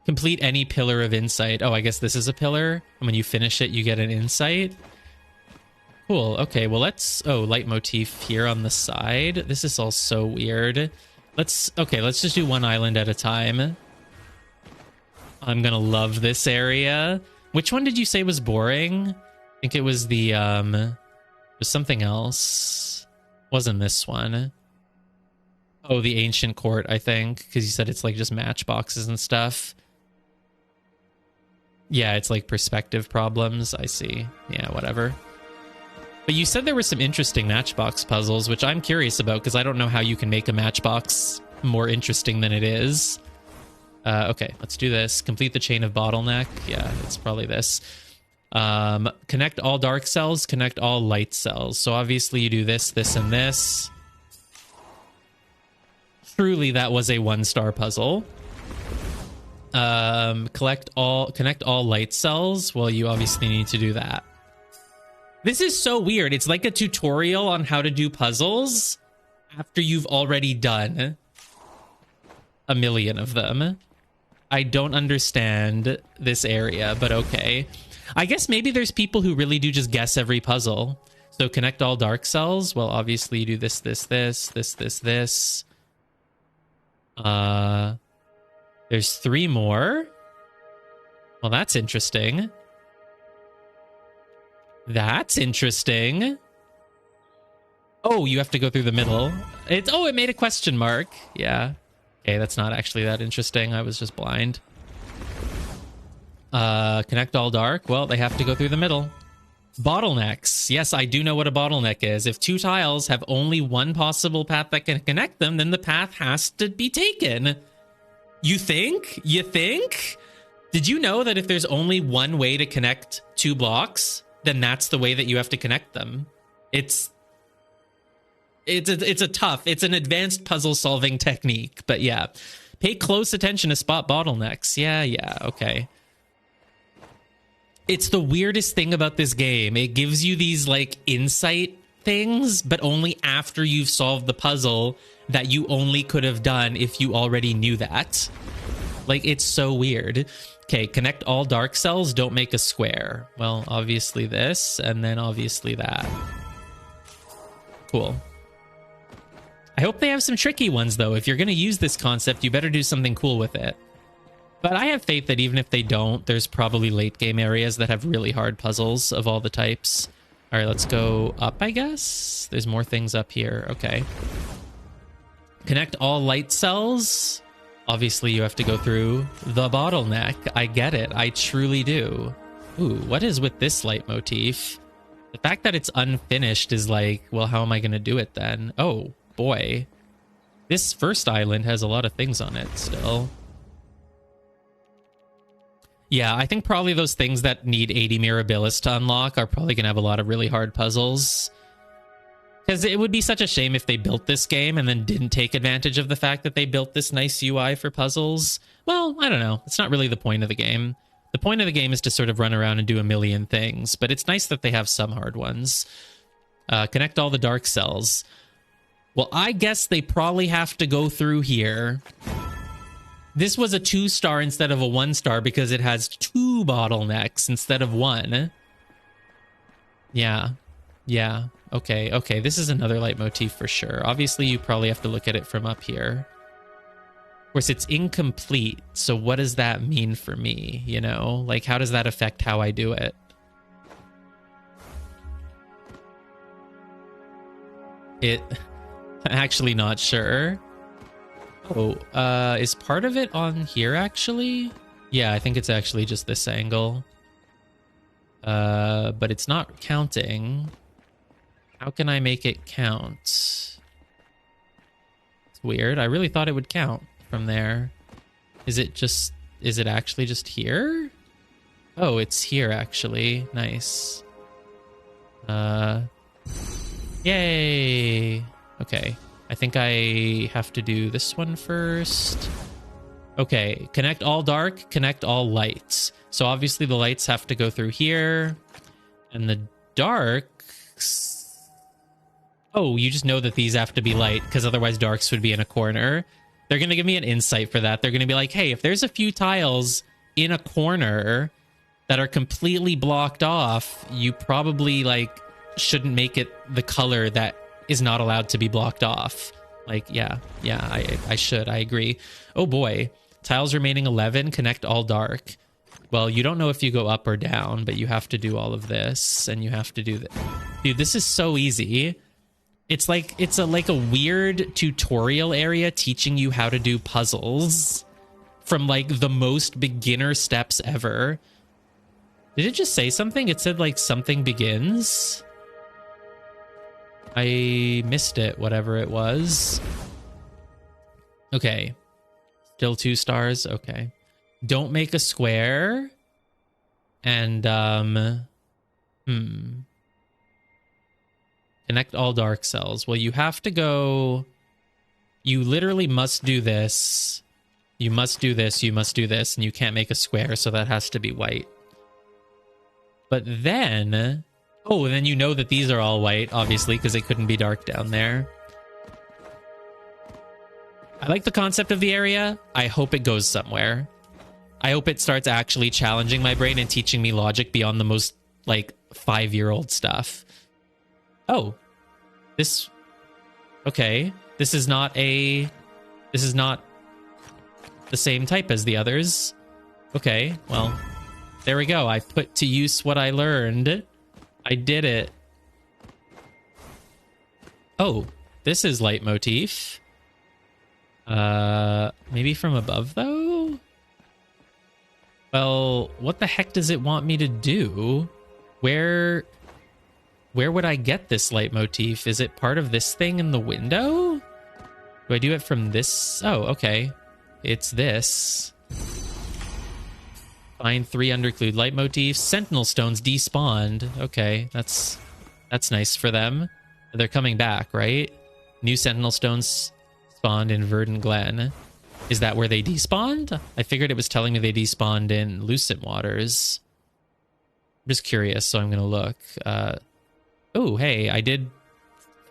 Complete any pillar of insight. Oh, I guess this is a pillar. And when you finish it, you get an insight. Cool. Okay, well, let's... Oh, leitmotif here on the side. This is all so weird. Okay, let's just do one island at a time. I'm gonna love this area. Which one did you say was boring? I think it was the, was something else. Wasn't this one. Oh, the ancient court, I think. Because you said it's like just matchboxes and stuff. Yeah, it's like perspective problems. I see. Yeah, whatever. But you said there were some interesting matchbox puzzles, which I'm curious about because I don't know how you can make a matchbox more interesting than it is. Okay, let's do this. Complete the chain of bottleneck. Yeah, it's probably this. Connect all dark cells, connect all light cells. So obviously you do this, this, and this. Truly, that was a 1-star puzzle. Connect all light cells. Well, you obviously need to do that. This is so weird. It's like a tutorial on how to do puzzles after you've already done a million of them. I don't understand this area, but okay. I guess maybe there's people who really do just guess every puzzle. So connect all dark cells. Well, obviously you do this, this, this, this, this, this. There's 3 more. Well, that's interesting. That's interesting. Oh, you have to go through the middle. It made a question mark. Yeah. Okay, that's not actually that interesting. I was just blind. Connect all dark. Well, they have to go through the middle. Bottlenecks. Yes, I do know what a bottleneck is. If 2 tiles have only one possible path that can connect them, then the path has to be taken. You think? You think? Did you know that if there's only one way to connect 2 blocks, then that's the way that you have to connect them? It's an advanced puzzle solving technique, but yeah. Pay close attention to spot bottlenecks. Yeah, okay. It's the weirdest thing about this game. It gives you these like insight things, but only after you've solved the puzzle that you only could have done if you already knew that. Like, it's so weird. Okay, connect all dark cells, don't make a square. Well, obviously this, and then obviously that. Cool. I hope they have some tricky ones, though. If you're going to use this concept, you better do something cool with it. But I have faith that even if they don't, there's probably late game areas that have really hard puzzles of all the types. All right, let's go up, I guess. There's more things up here. Okay. Connect all light cells. Obviously, you have to go through the bottleneck. I get it. I truly do. Ooh, what is with this leitmotif? The fact that it's unfinished is like, well, how am I going to do it then? Oh, boy. This first island has a lot of things on it still. Yeah, I think probably those things that need 80 Mirabilis to unlock are probably going to have a lot of really hard puzzles. Because it would be such a shame if they built this game and then didn't take advantage of the fact that they built this nice UI for puzzles. Well, I don't know. It's not really the point of the game. The point of the game is to sort of run around and do a million things, but it's nice that they have some hard ones. Connect all the dark cells. Well, I guess they probably have to go through here. This was a 2-star instead of a 1-star because it has 2 bottlenecks instead of 1. Yeah. Okay, this is another leitmotif for sure. Obviously, you probably have to look at it from up here. Of course, it's incomplete, so what does that mean for me, you know? Like, how does that affect how I do it? I'm actually not sure. Oh, is part of it on here, actually? Yeah, I think it's actually just this angle. But it's not counting. How can I make it count? It's weird. I really thought it would count from there. Is it actually just here? Oh, it's here, actually. Nice. Yay! Okay. I think I have to do this one first. Okay, connect all dark, connect all lights. So obviously the lights have to go through here. And the darks... Oh, you just know that these have to be light, because otherwise darks would be in a corner. They're going to give me an insight for that. They're going to be like, hey, if there's a few tiles in a corner that are completely blocked off, you probably, like, shouldn't make it the color that is not allowed to be blocked off. Like, yeah, I should. I agree. Oh, boy. Tiles remaining 11, connect all dark. Well, you don't know if you go up or down, but you have to do all of this, and you have to do that. Dude, this is so easy. It's like a weird tutorial area teaching you how to do puzzles from like the most beginner steps ever. Did it just say something? It said like something begins. I missed it, whatever it was. Okay. Still 2 stars. Okay. Don't make a square. And connect all dark cells. Well, you have to go... You literally must do this. You must do this, you must do this, and you can't make a square, so that has to be white. But then... Oh, and then you know that these are all white, obviously, because they couldn't be dark down there. I like the concept of the area. I hope it goes somewhere. I hope it starts actually challenging my brain and teaching me logic beyond the most, like, 5-year-old stuff. Oh, this... Okay, this is not the same type as the others. Okay, well, there we go. I put to use what I learned. I did it. Oh, this is leitmotif. Maybe from above, though? Well, what the heck does it want me to do? Where would I get this leitmotif? Is it part of this thing in the window? Do I do it from this? Oh, okay. It's this. Find 3 underclued leitmotifs. Sentinel stones despawned. Okay, that's nice for them. They're coming back, right? New sentinel stones spawned in Verdant Glen. Is that where they despawned? I figured it was telling me they despawned in Lucent Waters. I'm just curious, so I'm going to look. Oh, hey, I did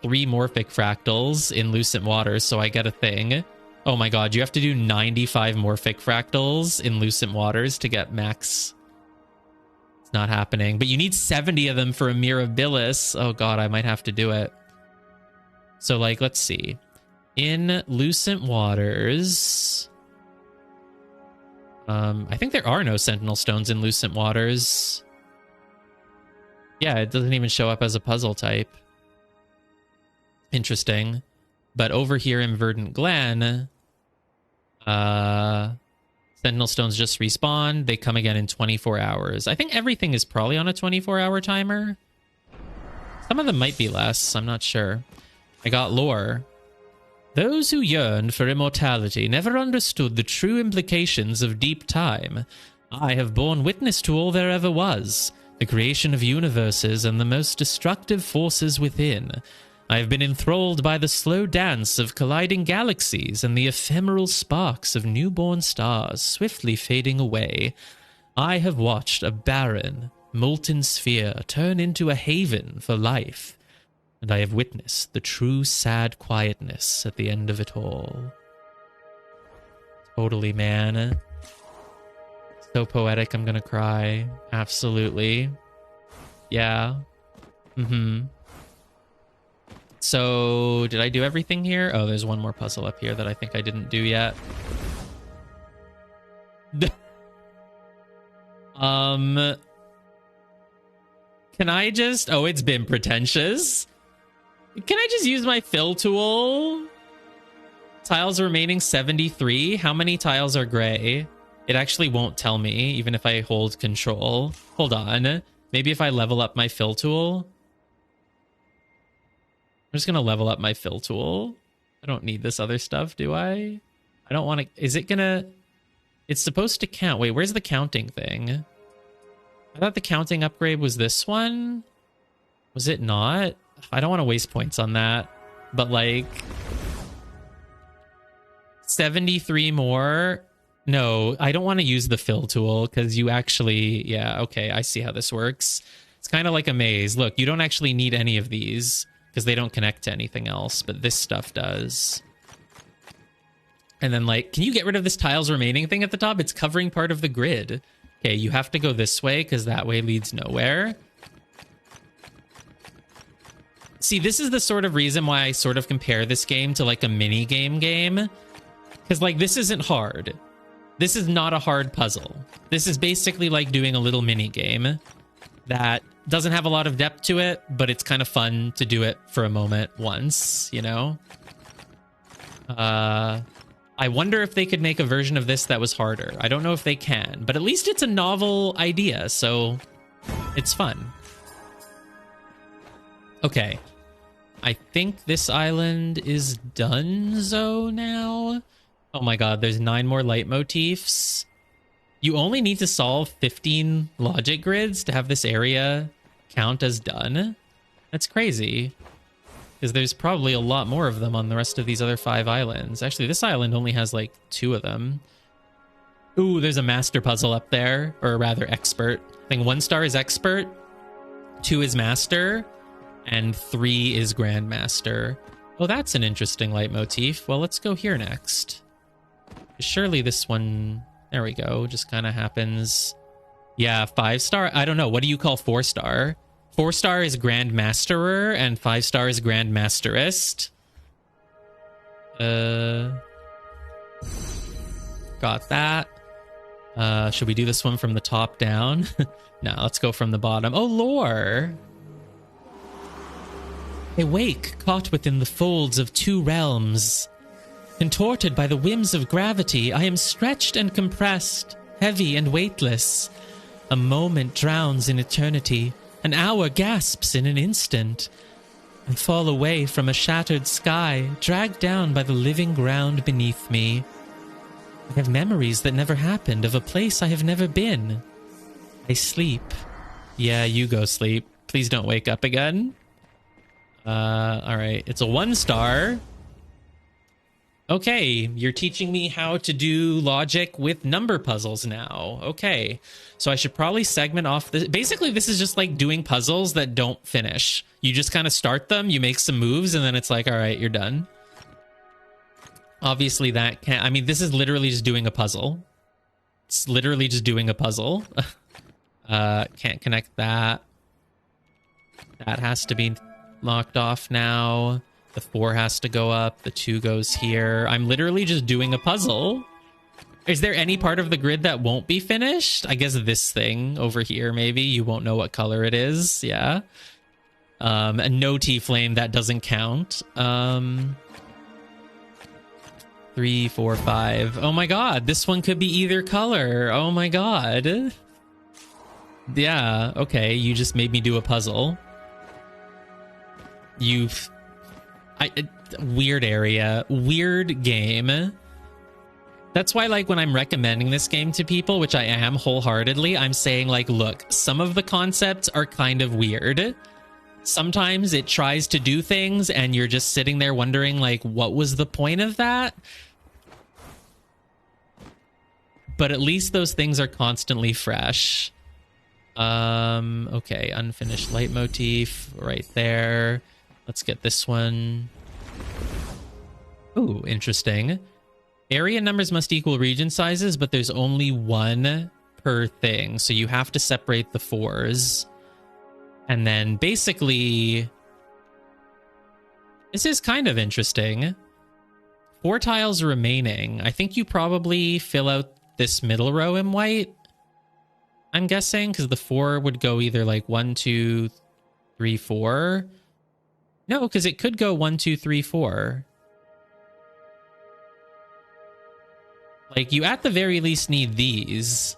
3 morphic fractals in Lucent Waters, so I get a thing. Oh my god, you have to do 95 morphic fractals in Lucent Waters to get max. It's not happening. But you need 70 of them for a Mirabilis. Oh god, I might have to do it. So, like, let's see. In Lucent Waters... I think there are no Sentinel Stones in Lucent Waters. Yeah, it doesn't even show up as a puzzle type. Interesting. But over here in Verdant Glen, Sentinel Stones just respawn. They come again in 24 hours. I think everything is probably on a 24-hour timer. Some of them might be less. I'm not sure. I got lore. Those who yearned for immortality never understood the true implications of deep time. I have borne witness to all there ever was, the creation of universes and the most destructive forces within. I have been enthralled by the slow dance of colliding galaxies and the ephemeral sparks of newborn stars swiftly fading away. I have watched a barren, molten sphere turn into a haven for life, and I have witnessed the true sad quietness at the end of it all. Totally, man. So poetic, I'm gonna cry. Absolutely. Yeah. So, did I do everything here? Oh, there's one more puzzle up here that I think I didn't do yet. Can I just... Oh, it's been pretentious. Can I just use my fill tool? Tiles remaining 73. How many tiles are gray? It actually won't tell me, even if I hold control. Hold on. Maybe if I level up my fill tool. I'm just going to level up my fill tool. I don't need this other stuff, do I? I don't want to... Is it going to... It's supposed to count. Wait, where's the counting thing? I thought the counting upgrade was this one. Was it not? I don't want to waste points on that. But, like... 73 more... No, I don't want to use the fill tool because you actually, yeah, okay, I see how this works. It's kind of like a maze. Look, you don't actually need any of these because they don't connect to anything else, but this stuff does. And then, like, can you get rid of this tiles remaining thing at the top? It's covering part of the grid. Okay, you have to go this way because that way leads nowhere. See, this is the sort of reason why I sort of compare this game to, like, a mini game. Because, like, this isn't hard. This is not a hard puzzle. This is basically like doing a little mini game that doesn't have a lot of depth to it, but it's kind of fun to do it for a moment once, you know? I wonder if they could make a version of this that was harder. I don't know if they can, but at least it's a novel idea, so it's fun. Okay. I think this island is donezo now. Oh my god, there's 9 more leitmotifs. You only need to solve 15 logic grids to have this area count as done. That's crazy. Because there's probably a lot more of them on the rest of these other 5 islands. Actually, this island only has like 2 of them. Ooh, there's a master puzzle up there. Or rather, expert. I think 1 star is expert, 2 is master, and 3 is grandmaster. Oh, that's an interesting leitmotif. Well, let's go here next. Surely this one, there we go, just kind of happens. Yeah, 5 star. I don't know. What do you call 4 star? 4 star is Grandmasterer and 5 star is Grandmasterist. Got that. Should we do this one from the top down? No, let's go from the bottom. Oh, lore. Awake, caught within the folds of 2 realms. Contorted by the whims of gravity, I am stretched and compressed, heavy and weightless. A moment drowns in eternity, an hour gasps in an instant, and fall away from a shattered sky, dragged down by the living ground beneath me. I have memories that never happened of a place I have never been. I sleep. Yeah, you go sleep. Please don't wake up again. Alright, it's a 1 star. Okay, you're teaching me how to do logic with number puzzles now. Okay, so I should probably segment off this. Basically, this is just like doing puzzles that don't finish. You just kind of start them, you make some moves, and then it's like, all right, you're done. Obviously, that can't... I mean, this is literally just doing a puzzle. It's literally just doing a puzzle. Can't connect that. That has to be locked off now. The 4 has to go up. The 2 goes here. I'm literally just doing a puzzle. Is there any part of the grid that won't be finished? I guess this thing over here, maybe. You won't know what color it is. Yeah. A no T-flame, that doesn't count. 3, 4, 5. Oh my god, this one could be either color. Oh my god. Yeah, okay, you just made me do a puzzle. Weird area, weird game. That's why, like, when I'm recommending this game to people, which I am wholeheartedly, I'm saying, like, look, some of the concepts are kind of weird. Sometimes it tries to do things and you're just sitting there wondering, like, what was the point of that? But at least those things are constantly fresh. Okay, unfinished leitmotif right there. Let's get this one. Ooh, interesting. Area numbers must equal region sizes, but there's only 1 per thing. So you have to separate the 4s. And then basically, this is kind of interesting. 4 tiles remaining. I think you probably fill out this middle row in white, I'm guessing, because the 4 would go either like 1, 2, 3, 4. No, because it could go 1, 2, 3, 4. Like, you at the very least need these.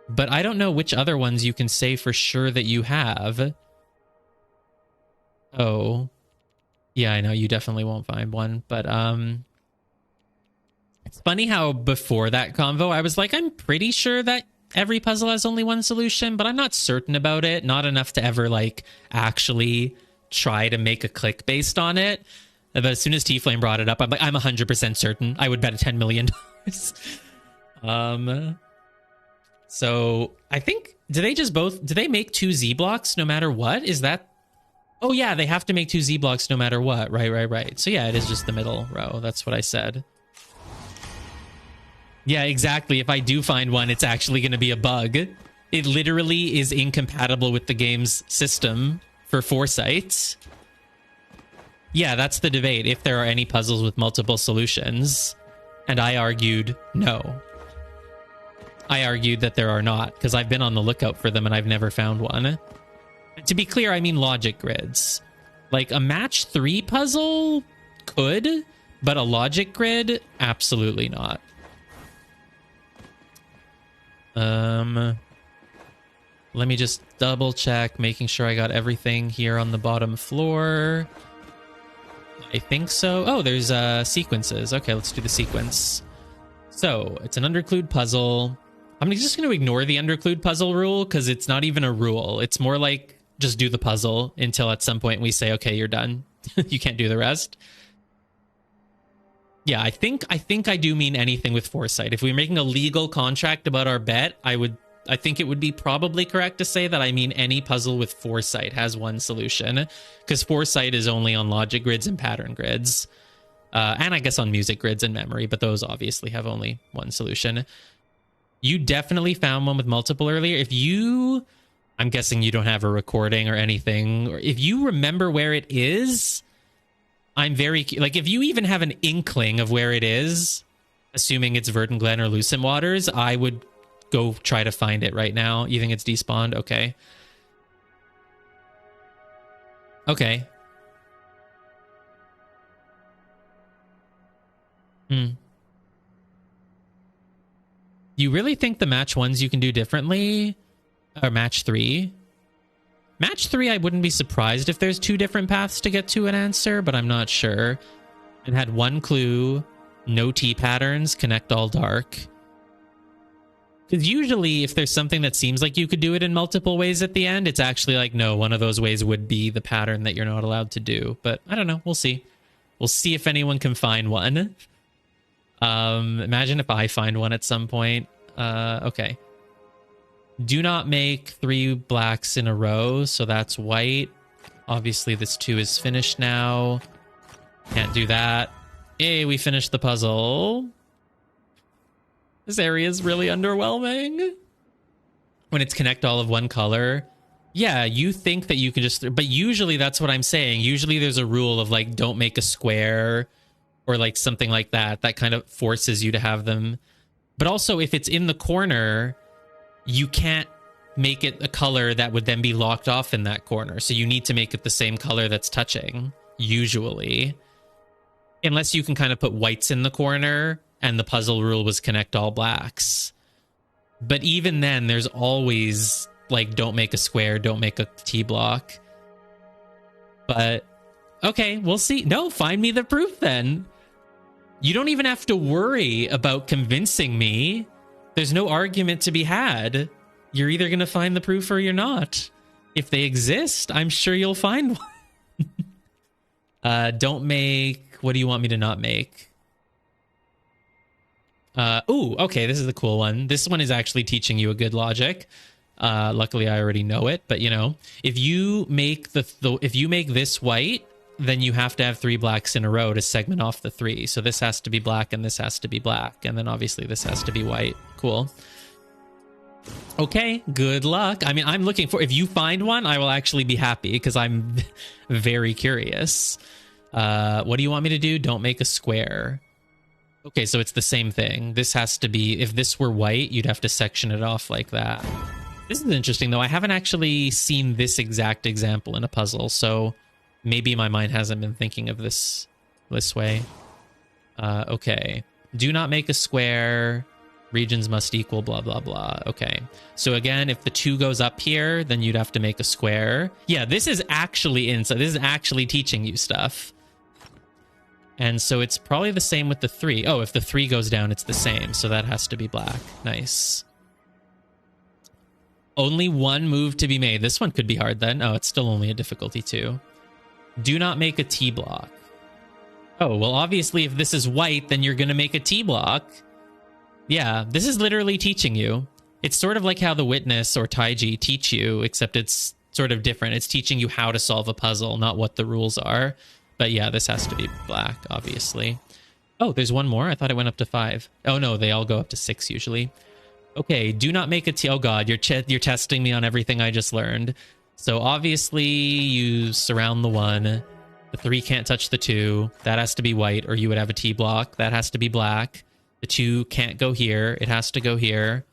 But I don't know which other ones you can say for sure that you have. Oh. Yeah, I know, you definitely won't find one. But, it's funny how before that convo, I was like, I'm pretty sure that every puzzle has only 1 solution, but I'm not certain about it. Not enough to ever, like, actually try to make a click based on it. But as soon as T-Flame brought it up, I'm like, I'm 100% certain. I would bet $10 million. So I think, do they make 2 Z blocks no matter what? Is that, oh yeah, they have to make 2 Z blocks no matter what. Right. So yeah, it is just the middle row. That's what I said. Yeah, exactly. If I do find one, it's actually going to be a bug. It literally is incompatible with the game's system for foresight. Yeah, that's the debate. If there are any puzzles with multiple solutions. And I argued no. I argued that there are not, because I've been on the lookout for them and I've never found one. To be clear, I mean logic grids. Like a match 3 puzzle could, but a logic grid, absolutely not. Let me just double check, making sure I got everything here on the bottom floor. I think so. Oh, there's sequences. Okay, let's do the sequence. So it's an underclude puzzle. I'm just going to ignore the underclude puzzle rule because it's not even a rule. It's more like just do the puzzle until at some point we say, okay, you're done. You can't do the rest. Yeah, I think I do mean anything with foresight. If we're making a legal contract about our bet, I think it would be probably correct to say that I mean any puzzle with foresight has one solution, because foresight is only on logic grids and pattern grids, and I guess on music grids and memory, but those obviously have only one solution. You definitely found one with multiple earlier. I'm guessing you don't have a recording or anything, or if you remember where it is, I'm very, like, if you even have an inkling of where it is, assuming it's Verdant Glen or Lucent Waters, I would go try to find it right now. You think it's despawned? Okay. Okay. You really think the match 1s you can do differently? Or match 3? Match 3, I wouldn't be surprised if there's 2 different paths to get to an answer, but I'm not sure. It had 1 clue, no T patterns, connect all dark. Because usually if there's something that seems like you could do it in multiple ways at the end, it's actually like, no, one of those ways would be the pattern that you're not allowed to do. But I don't know. We'll see. We'll see if anyone can find one. Imagine if I find one at some point. Okay. Do not make 3 blacks in a row, so that's white. Obviously, this 2 is finished now. Can't do that. Hey, we finished the puzzle. This area is really underwhelming. When it's connect all of one color. Yeah, you think that you can just... But usually, that's what I'm saying. Usually, there's a rule of, like, don't make a square or, like, something like that. That kind of forces you to have them. But also, if it's in the corner... you can't make it a color that would then be locked off in that corner. So you need to make it the same color that's touching, usually. Unless you can kind of put whites in the corner and the puzzle rule was connect all blacks. But even then, there's always, like, don't make a square, don't make a T block. But, okay, we'll see. No, find me the proof then. You don't even have to worry about convincing me. There's no argument to be had. You're either going to find the proof or you're not. If they exist, I'm sure you'll find one. Don't make... What do you want me to not make? Ooh, okay, this is the cool one. This one is actually teaching you a good logic. Luckily, I already know it. But, you know, if you make if you make this white, then you have to have 3 blacks in a row to segment off the 3. So this has to be black and this has to be black. And then obviously this has to be white. Cool. Okay, good luck. I mean, I'm looking for... If you find one, I will actually be happy because I'm very curious. What do you want me to do? Don't make a square. Okay, so it's the same thing. This has to be... If this were white, you'd have to section it off like that. This is interesting, though. I haven't actually seen this exact example in a puzzle, so... Maybe my mind hasn't been thinking of this way. Okay. Do not make a square. Regions must equal blah, blah, blah. Okay. So again, if the 2 goes up here, then you'd have to make a square. Yeah, this is actually inside. This is actually teaching you stuff. And so it's probably the same with the 3. Oh, if the 3 goes down, it's the same. So that has to be black. Nice. Only 1 move to be made. This one could be hard then. Oh, it's still only a difficulty 2. Do not make a T block. Oh, well, obviously, if this is white, then you're going to make a T block. Yeah, this is literally teaching you. It's sort of like how the Witness or Taiji teach you, except it's sort of different. It's teaching you how to solve a puzzle, not what the rules are. But yeah, this has to be black, obviously. Oh, there's one more? I thought it went up to 5. Oh no, they all go up to 6 usually. Okay, do not make a T. Oh god, you're testing me on everything I just learned. So obviously you surround the 1. The 3 can't touch the 2. That has to be white, or you would have a T block. That has to be black. The 2 can't go here. It has to go here.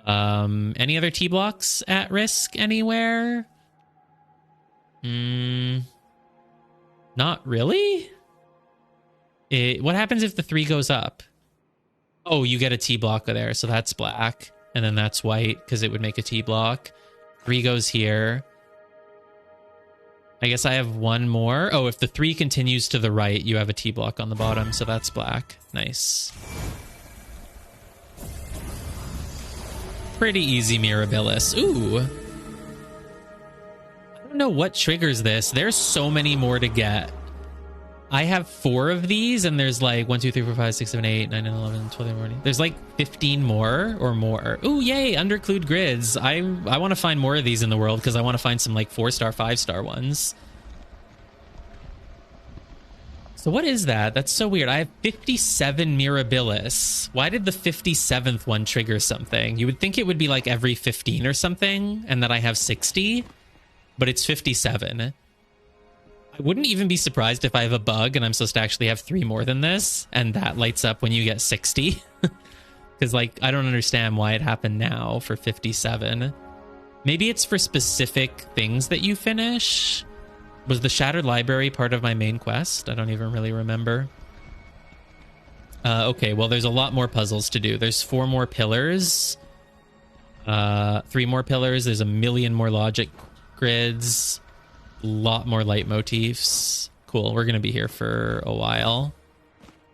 Any other T blocks at risk anywhere? Not really? What happens if the 3 goes up? Oh, you get a T block there, so that's black. And then that's white, because it would make a T block. 3 goes here. I guess I have one more. Oh, if the 3 continues to the right, you have a T block on the bottom, so that's black. Nice. Pretty easy Mirabilis. Ooh. I don't know what triggers this. There's so many more to get. I have 4 of these, and there's like 1, 2, 3, 4, 5, 6, 7, 8, 9, 10, 11, 12, 13. There's like 15 more or more. Ooh, yay, underclued grids. I want to find more of these in the world because I want to find some like 4-star, 5-star ones. So what is that? That's so weird. I have 57 Mirabilis. Why did the 57th one trigger something? You would think it would be like every 15 or something, and that I have 60, but it's 57. I wouldn't even be surprised if I have a bug and I'm supposed to actually have 3 more than this, and that lights up when you get 60. Because, like, I don't understand why it happened now for 57. Maybe it's for specific things that you finish. Was the Shattered Library part of my main quest? I don't even really remember. Okay, well, there's a lot more puzzles to do. There's 4 more pillars. 3 more pillars. There's a million more logic grids. Lot more leitmotifs. Cool, we're gonna be here for a while.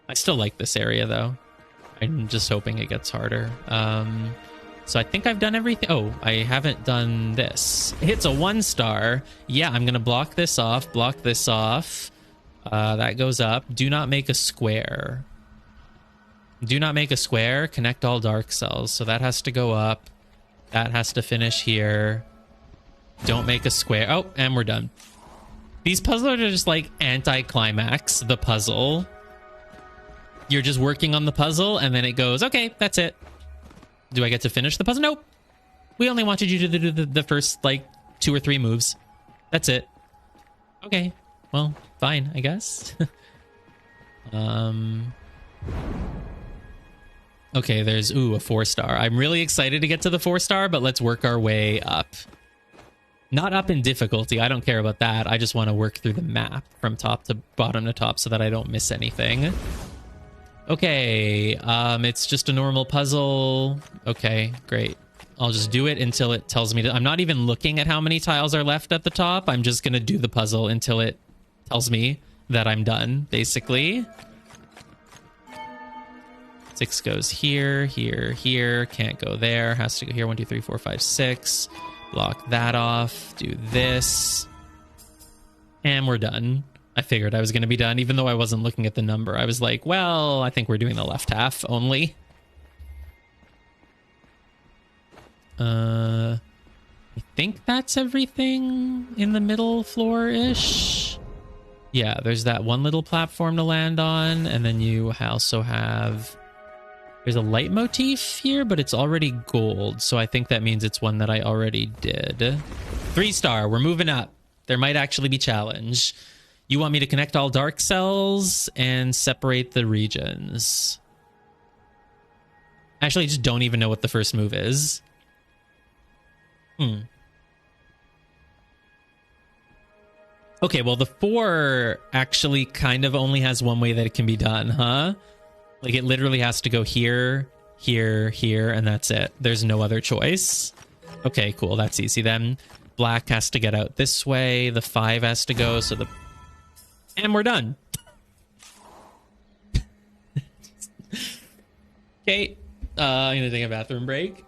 I still like this area though. I'm just hoping it gets harder. So I think I've done everything. Oh, I haven't done this. It hits a 1-star. Yeah, I'm gonna block this off. That goes up. Do not make a square. Do not make a square. Connect all dark cells. So that has to go up. That has to finish here. Don't make a square. Oh, and we're done. These puzzles are just like anti-climax, the puzzle. You're just working on the puzzle, and then it goes, okay, that's it. Do I get to finish the puzzle? Nope. We only wanted you to do the first, like, 2 or 3 moves. That's it. Okay. Well, fine, I guess. Okay, there's, ooh, a 4-star. I'm really excited to get to the 4-star, but let's work our way up. Not up in difficulty. I don't care about that. I just want to work through the map from top to bottom to top so that I don't miss anything. Okay, it's just a normal puzzle. Okay, great. I'll just do it until it tells me to... I'm not even looking at how many tiles are left at the top. I'm just going to do the puzzle until it tells me that I'm done, basically. 6 goes here, here, here. Can't go there. Has to go here. 1, 2, 3, 4, 5, 6. Block that off. Do this. And we're done. I figured I was going to be done, even though I wasn't looking at the number. I was like, well, I think we're doing the left half only. I think that's everything in the middle floor-ish. Yeah, there's that one little platform to land on, and then you also have... There's a leitmotif here, but it's already gold, so I think that means it's one that I already did. 3-star, we're moving up. There might actually be challenge. You want me to connect all dark cells and separate the regions. Actually, I just don't even know what the first move is. Okay, well, the 4 actually kind of only has one way that it can be done, huh? Like, it literally has to go here, here, here, and that's it. There's no other choice. Okay, cool. That's easy then. Black has to get out this way. The 5 has to go, so the... And we're done. Okay. I'm gonna take a bathroom break.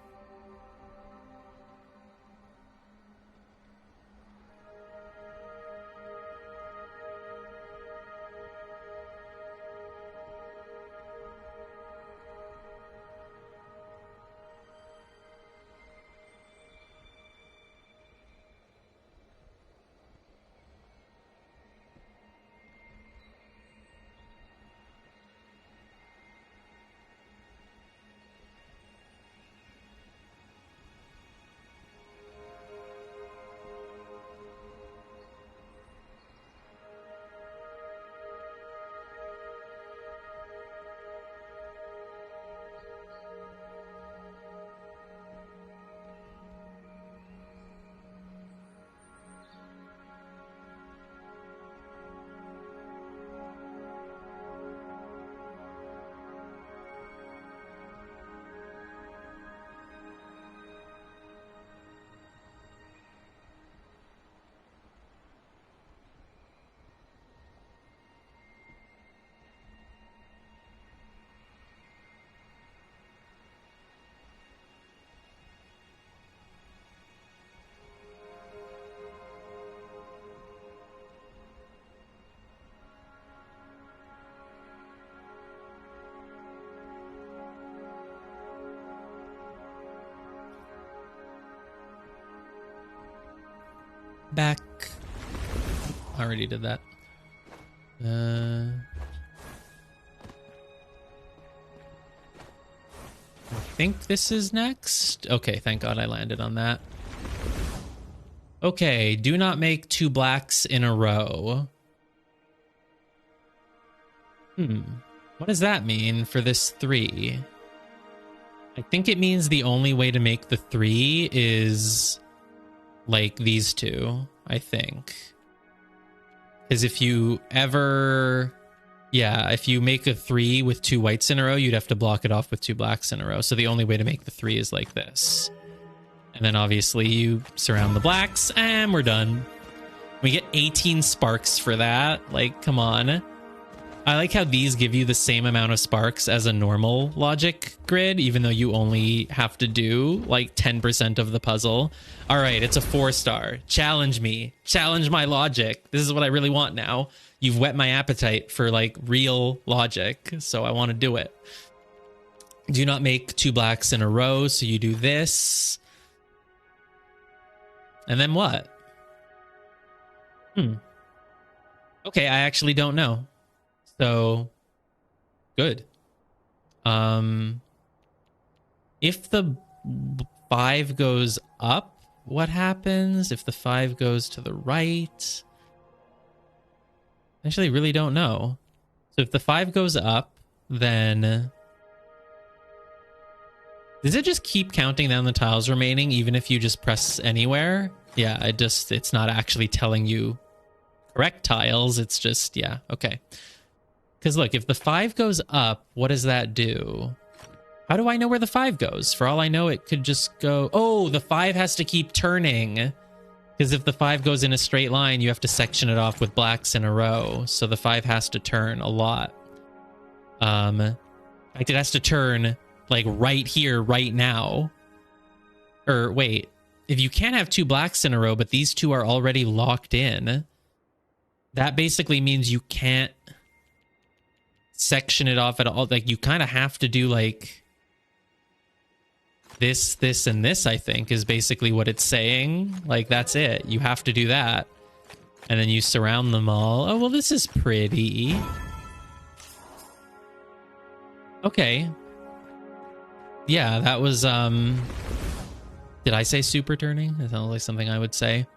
back. I already did that. I think this is next. Okay, thank God I landed on that. Okay, do not make 2 blacks in a row. What does that mean for this 3? I think it means the only way to make the 3 is like these 2, I think. Because if you ever... Yeah, if you make a 3 with 2 whites in a row, you'd have to block it off with 2 blacks in a row. So the only way to make the 3 is like this. And then obviously you surround the blacks, and we're done. We get 18 sparks for that. Like, come on. I like how these give you the same amount of sparks as a normal logic grid, even though you only have to do like 10% of the puzzle. All right, it's a 4-star. Challenge me. Challenge my logic. This is what I really want now. You've whet my appetite for like real logic, so I want to do it. Do not make 2 blacks in a row, so you do this. And then what? Okay, I actually don't know. So, good. If the 5 goes up, what happens? If the 5 goes to the right? I actually really don't know. So if the 5 goes up, then... Does it just keep counting down the tiles remaining even if you just press anywhere? Yeah, it's not actually telling you correct tiles. It's just, yeah, okay. Because look, if the 5 goes up, what does that do? How do I know where the 5 goes? For all I know, it could just go... Oh, the 5 has to keep turning. Because if the 5 goes in a straight line, you have to section it off with blacks in a row. So the 5 has to turn a lot. Like it has to turn like right here, right now. Or wait, if you can't have 2 blacks in a row, but these 2 are already locked in, that basically means you can't section it off at all. Like you kind of have to do like this, and this, I think, is basically what it's saying. Like, that's it. You have to do that. And then you surround them all. Oh, well, this is pretty. Okay. Yeah, that was, did I say super turning? That sounds like something I would say.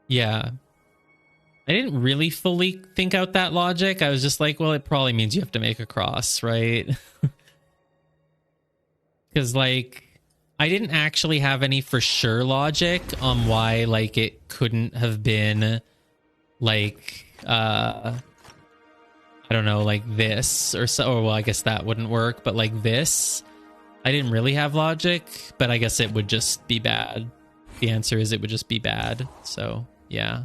Yeah. I didn't really fully think out that logic. I was just like, well, it probably means you have to make a cross, right? Because, like, I didn't actually have any for sure logic on why, like, it couldn't have been, like, I don't know, like this or so. Or, well, I guess that wouldn't work, but like this, I didn't really have logic, but I guess it would just be bad. The answer is it would just be bad. So, yeah.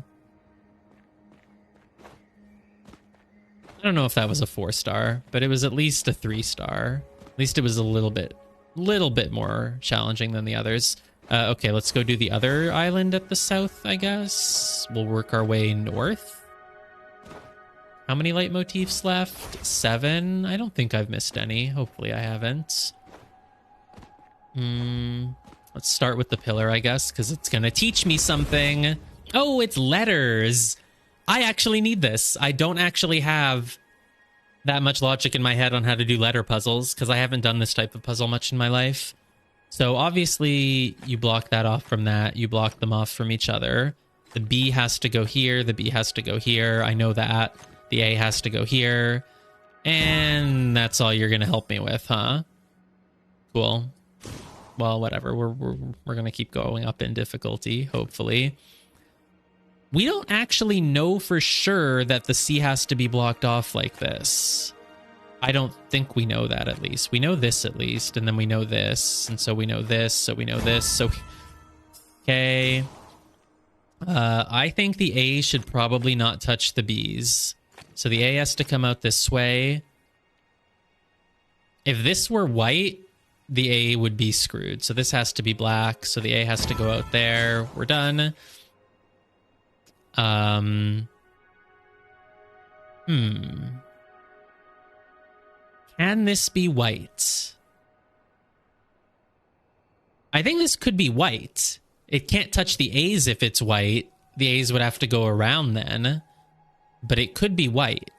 I don't know if that was a 4-star, but it was at least a 3-star. At least it was a little bit more challenging than the others. Okay, let's go do the other island at the south, I guess. We'll work our way north. How many leitmotifs left? 7? I don't think I've missed any. Hopefully I haven't. Let's start with the pillar, I guess, because it's going to teach me something. Oh, it's letters. I actually need this. I don't actually have that much logic in my head on how to do letter puzzles because I haven't done this type of puzzle much in my life. So obviously you block that off from that. You block them off from each other. The B has to go here. The B has to go here. I know that. The A has to go here. And that's all you're going to help me with, huh? Cool. Well, whatever. We're going to keep going up in difficulty, hopefully. We don't actually know for sure that the C has to be blocked off like this. I don't think we know that, at least. We know this, at least, and then we know this, and so we know this, so we know this, so... Okay. I think the A should probably not touch the B's. So the A has to come out this way. If this were white, the A would be screwed. So this has to be black, so the A has to go out there. We're done. Can this be white? I think this could be white. It can't touch the A's if it's white. The A's would have to go around then. But it could be white.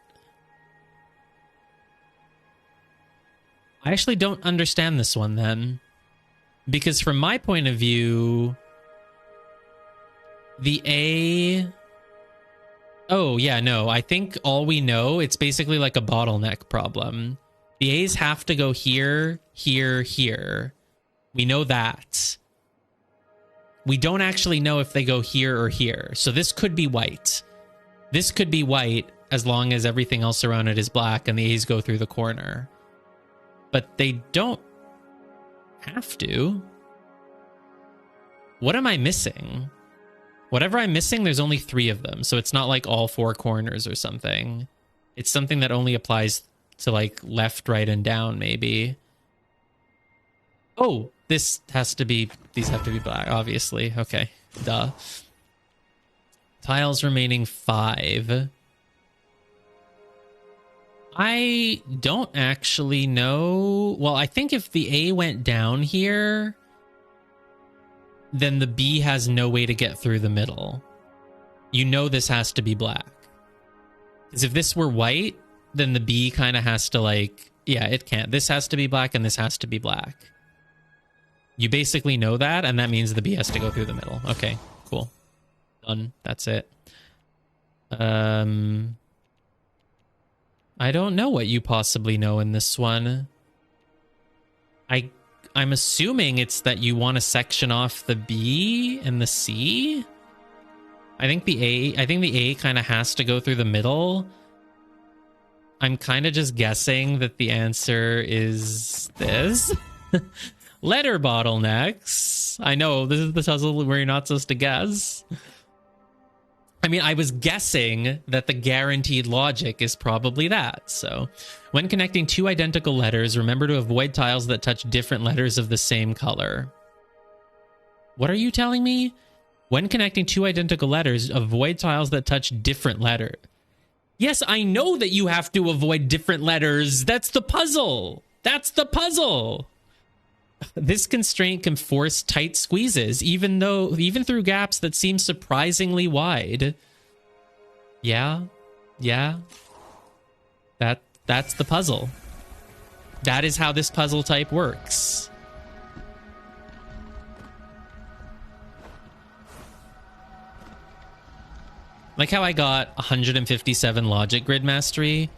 I actually don't understand this one then. Because from my point of view, the A... Oh, yeah, no. I think all we know, it's basically like a bottleneck problem. The A's have to go here, here, here. We know that. We don't actually know if they go here or here. So this could be white. This could be white as long as everything else around it is black and the A's go through the corner. But they don't have to. What am I missing? Whatever I'm missing, there's only 3 of them. So it's not like all 4 corners or something. It's something that only applies to like left, right, and down, maybe. Oh, this has to be... These have to be black, obviously. Okay, duh. Tiles remaining 5. I don't actually know. Well, I think if the A went down here, then the B has no way to get through the middle. You know this has to be black. Because if this were white, then the B kind of has to like... Yeah, it can't. This has to be black and this has to be black. You basically know that, and that means the B has to go through the middle. Okay, cool. Done. That's it. I don't know what you possibly know in this one. I'm assuming it's that you want to section off the B and the C. I think the A kind of has to go through the middle. I'm kind of just guessing that the answer is this. Letter bottlenecks. I know, this is the puzzle where you're not supposed to guess. I mean, I was guessing that the guaranteed logic is probably that. So, when connecting 2 identical letters, remember to avoid tiles that touch different letters of the same color. What are you telling me? When connecting 2 identical letters, avoid tiles that touch different letters. Yes, I know that you have to avoid different letters. That's the puzzle. That's the puzzle. This constraint can force tight squeezes, even through gaps that seem surprisingly wide. Yeah. That's the puzzle. That is how this puzzle type works. Like how I got 157 logic grid mastery.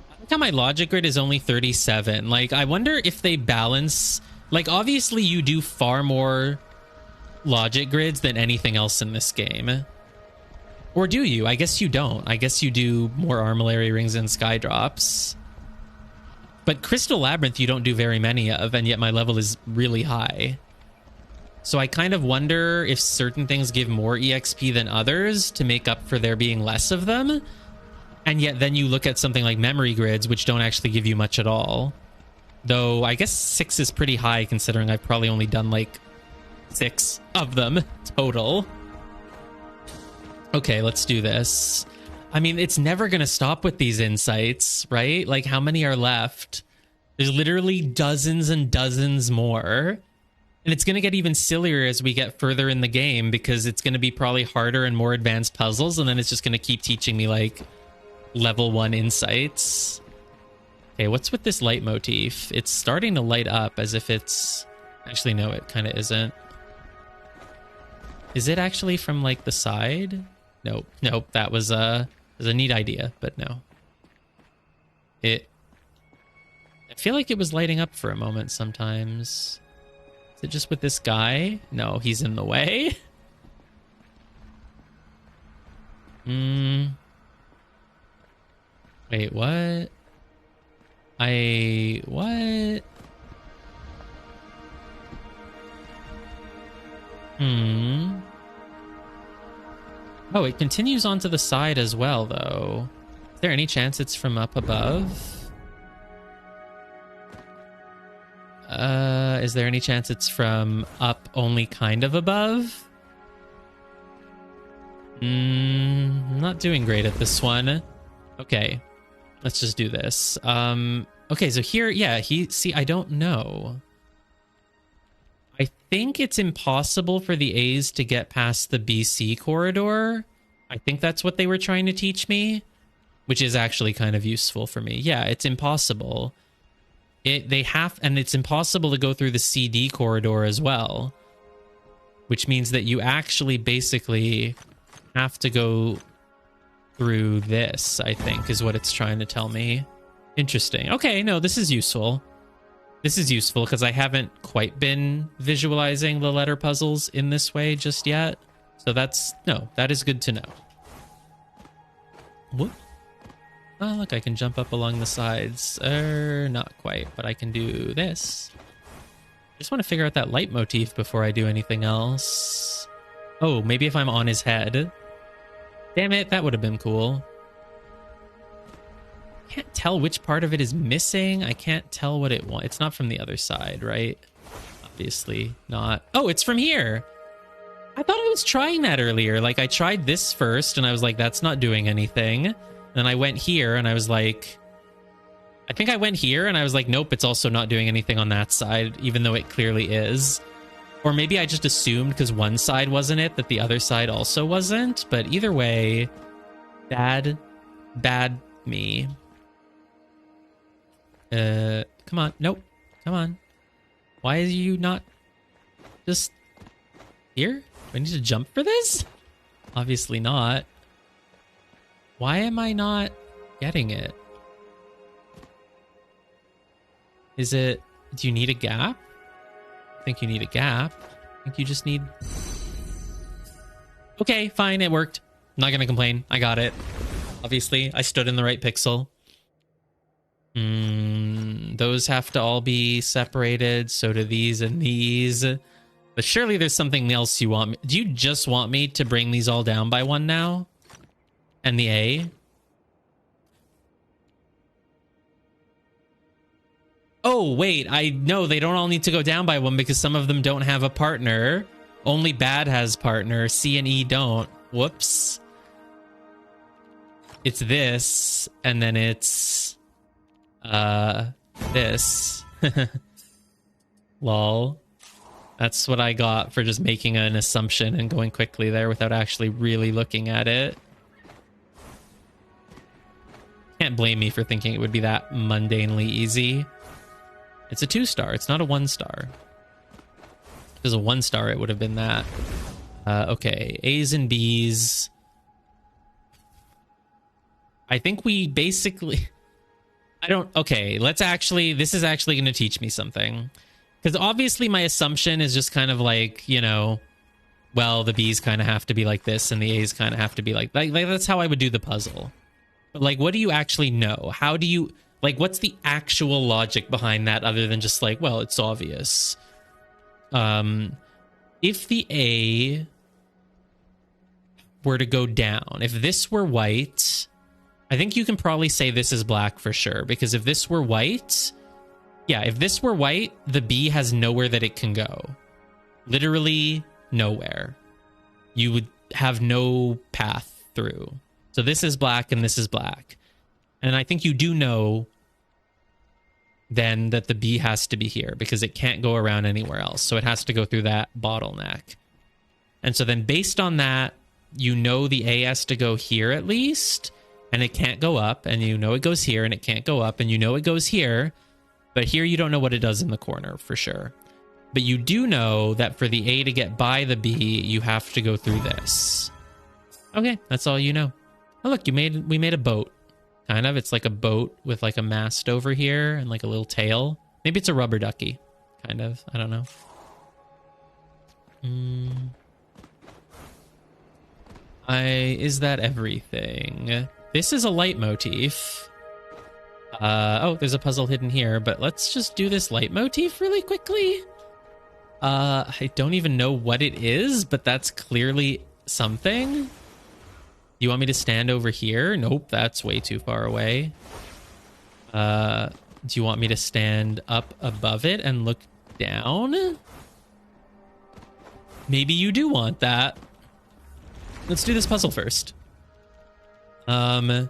I like how my logic grid is only 37. Like, I wonder if they balance... Like, obviously you do far more logic grids than anything else in this game. Or do you? I guess you don't. I guess you do more armillary rings and sky drops. But Crystal Labyrinth you don't do very many of, and yet my level is really high. So I kind of wonder if certain things give more EXP than others to make up for there being less of them. And yet then you look at something like memory grids, which don't actually give you much at all. Though, I guess 6 is pretty high, considering I've probably only done, like, 6 of them total. Okay, let's do this. I mean, it's never going to stop with these insights, right? Like, how many are left? There's literally dozens and dozens more. And it's going to get even sillier as we get further in the game, because it's going to be probably harder and more advanced puzzles, and then it's just going to keep teaching me, like, level 1 insights. Okay, what's with this light motif? It's starting to light up as if it's... Actually, no, it kind of isn't. Is it actually from, like, the side? Nope. That was a neat idea, but no. I feel like it was lighting up for a moment sometimes. Is it just with this guy? No, he's in the way. Wait, what? What? Oh, it continues onto the side as well, though. Is there any chance it's from up above? Is there any chance it's from up only kind of above? I'm not doing great at this one. Okay. Let's just do this. Okay, so here, yeah, see, I don't know. I think it's impossible for the A's to get past the BC corridor. I think that's what they were trying to teach me, which is actually kind of useful for me. Yeah, it's impossible. And it's impossible to go through the CD corridor as well, which means that you actually basically have to go through this, I think, is what it's trying to tell me. Interesting. Okay, no, this is useful. This is useful because I haven't quite been visualizing the letter puzzles in this way just yet. So that is good to know. Whoop. Oh, look, I can jump up along the sides. Not quite, but I can do this. Just want to figure out that leitmotif before I do anything else. Oh, maybe if I'm on his head. Damn it, that would have been cool. Can't tell which part of it is missing. I can't tell what it wants. It's not from the other side, right? Obviously not. Oh, it's from here. I thought I was trying that earlier. Like, I tried this first, and I was like, that's not doing anything. Then I went here, and I was like... I think I went here, and I was like, nope, it's also not doing anything on that side, even though it clearly is. Or maybe I just assumed because one side wasn't it, that the other side also wasn't. But either way, bad me. Come on. Nope. Come on. Why are you not just here? Do I need to jump for this? Obviously not. Why am I not getting it? Is it... Do you need a gap? I think you need a gap. I think you just need... Okay, fine. It worked. I'm not gonna complain. I got it. Obviously, I stood in the right pixel. Those have to all be separated. So do these and these. But surely there's something else you want me... Do you just want me to bring these all down by one now? And the A? Oh, wait. I know they don't all need to go down by one because some of them don't have a partner. Only bad has partner. C and E don't. Whoops. It's this, and then it's... this. Lol. That's what I got for just making an assumption and going quickly there without actually really looking at it. Can't blame me for thinking it would be that mundanely easy. It's a 2-star. It's not a 1-star. If it was a 1-star, it would have been that. Okay, A's and B's. I think we basically... Okay, let's actually... This is actually going to teach me something. Because obviously my assumption is just kind of like, you know... Well, the B's kind of have to be like this, and the A's kind of have to be like that's how I would do the puzzle. But, like, what do you actually know? How do you... Like, what's the actual logic behind that other than just like, well, it's obvious? If the A were to go down, if this were white, I think you can probably say this is black for sure. Because if this were white... Yeah, if this were white, the B has nowhere that it can go. Literally nowhere. You would have no path through. So this is black and this is black. And I think you do know then that the B has to be here because it can't go around anywhere else. So it has to go through that bottleneck. And so then based on that, you know the A has to go here at least, and it can't go up, and you know it goes here and it can't go up, and you know it goes here, but here you don't know what it does in the corner for sure. But you do know that for the A to get by the B, you have to go through this. Okay, that's all you know. Oh look, we made a boat. Kind of. It's like a boat with like a mast over here and like a little tail. Maybe it's a rubber ducky. Kind of. I don't know. Is that everything? This is a leitmotif. Oh, there's a puzzle hidden here, but let's just do this leitmotif really quickly. I don't even know what it is, but that's clearly something. You want me to stand over here? Nope, that's way too far away. Do you want me to stand up above it and look down? Maybe you do want that. Let's do this puzzle first. I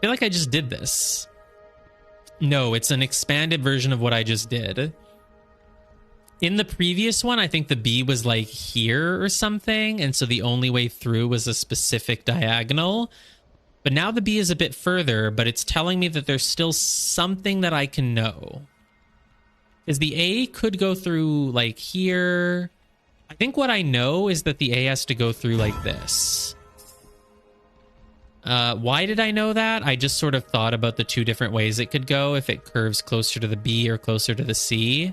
feel like I just did this. No, it's an expanded version of what I just did. In the previous one, I think the B was like here or something, and so the only way through was a specific diagonal. But now the B is a bit further, but it's telling me that there's still something that I can know. Is the A could go through like here. I think what I know is that the A has to go through like this. Why did I know that? I just sort of thought about the two different ways it could go if it curves closer to the B or closer to the C.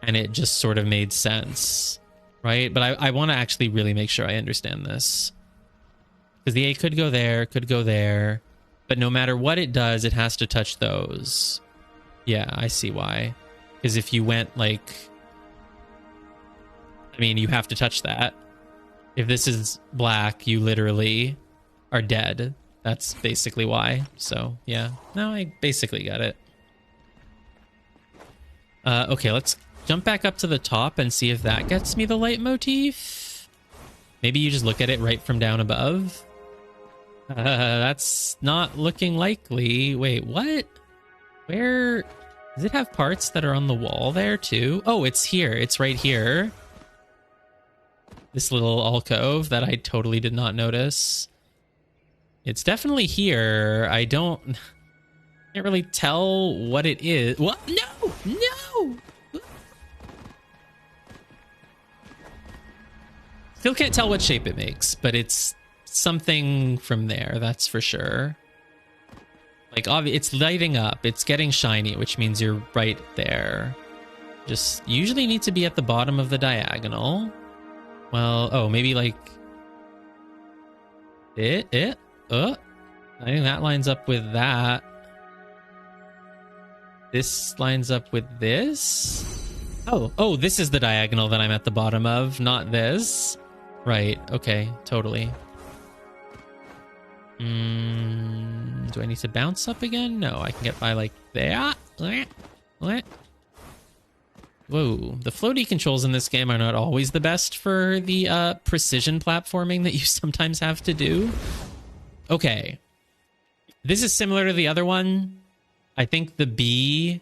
And it just sort of made sense, right? But I want to actually really make sure I understand this. Because the A could go there, but no matter what it does, it has to touch those. Yeah, I see why. Because if you went like... I mean, you have to touch that. If this is black, you literally are dead. That's basically why. So, yeah. No, I basically got it. Okay, let's jump back up to the top and see if that gets me the leitmotif. Maybe you just look at it right from down above. That's not looking likely. Wait, what? Where? Does it have parts that are on the wall there too? Oh, it's here. It's right here. This little alcove that I totally did not notice. It's definitely here. I can't really tell what it is. What? No! No! Still can't tell what shape it makes, but it's something from there, that's for sure. Like, it's lighting up. It's getting shiny, which means you're right there. Just usually need to be at the bottom of the diagonal. Well, oh, maybe like... I think that lines up with that. This lines up with this? Oh, this is the diagonal that I'm at the bottom of, not this. Right, okay, totally. Do I need to bounce up again? No, I can get by like that. What? Whoa, the floaty controls in this game are not always the best for the precision platforming that you sometimes have to do. Okay. This is similar to the other one. I think the B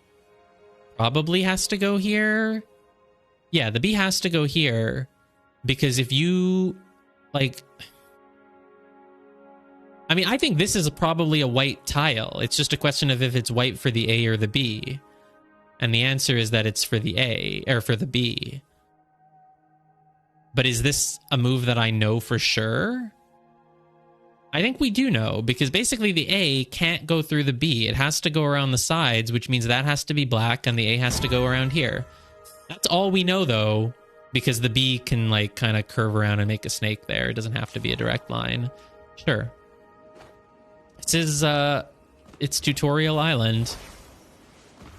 probably has to go here. Yeah, the B has to go here. Because if you, like... I mean, I think this is probably a white tile. It's just a question of if it's white for the A or the B. And the answer is that it's for the A, or for the B. But is this a move that I know for sure? I think we do know, because basically the A can't go through the B. It has to go around the sides, which means that has to be black, and the A has to go around here. That's all we know, though, because the B can, like, kind of curve around and make a snake there. It doesn't have to be a direct line. Sure. This is, it's Tutorial Island,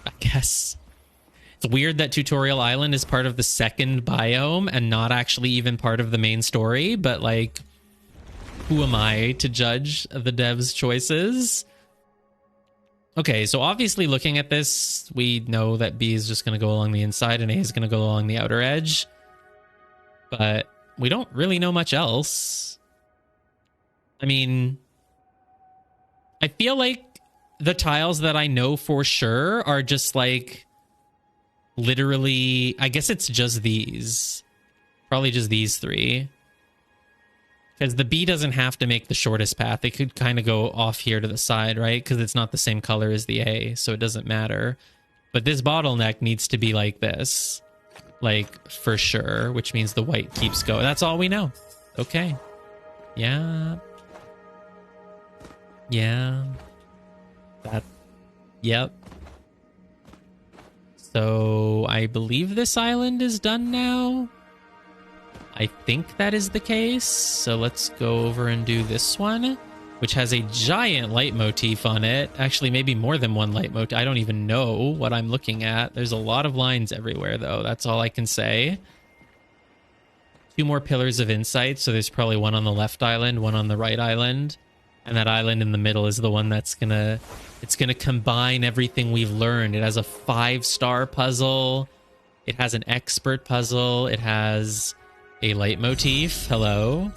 I guess. It's weird that Tutorial Island is part of the second biome and not actually even part of the main story, but, like, who am I to judge the devs' choices? Okay, so obviously looking at this, we know that B is just going to go along the inside and A is going to go along the outer edge. But we don't really know much else. I mean, I feel like the tiles that I know for sure are just like literally, I guess it's just these. Probably just these three. Because the B doesn't have to make the shortest path. It could kind of go off here to the side, right? Because it's not the same color as the A, so it doesn't matter. But this bottleneck needs to be like this. Like, for sure, which means the white keeps going. That's all we know. Okay. Yeah. Yeah. That. Yep. So, I believe this island is done now. I think that is the case. So let's go over and do this one, which has a giant leitmotif on it. Actually, maybe more than one leitmotif. I don't even know what I'm looking at. There's a lot of lines everywhere, though. That's all I can say. 2 more pillars of insight. So there's probably one on the left island, one on the right island. And that island in the middle is the one that's gonna... It's gonna combine everything we've learned. It has a 5-star puzzle. It has an expert puzzle. It has... a leitmotif. Hello.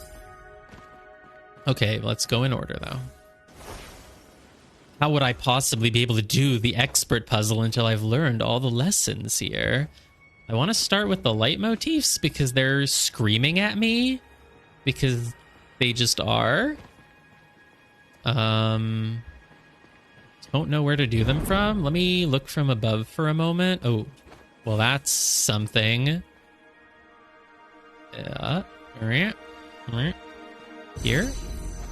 Okay, let's go in order, though. How would I possibly be able to do the expert puzzle until I've learned all the lessons here? I want to start with the leitmotifs because they're screaming at me. Because they just are. Don't know where to do them from. Let me look from above for a moment. Oh, well, that's something. Here.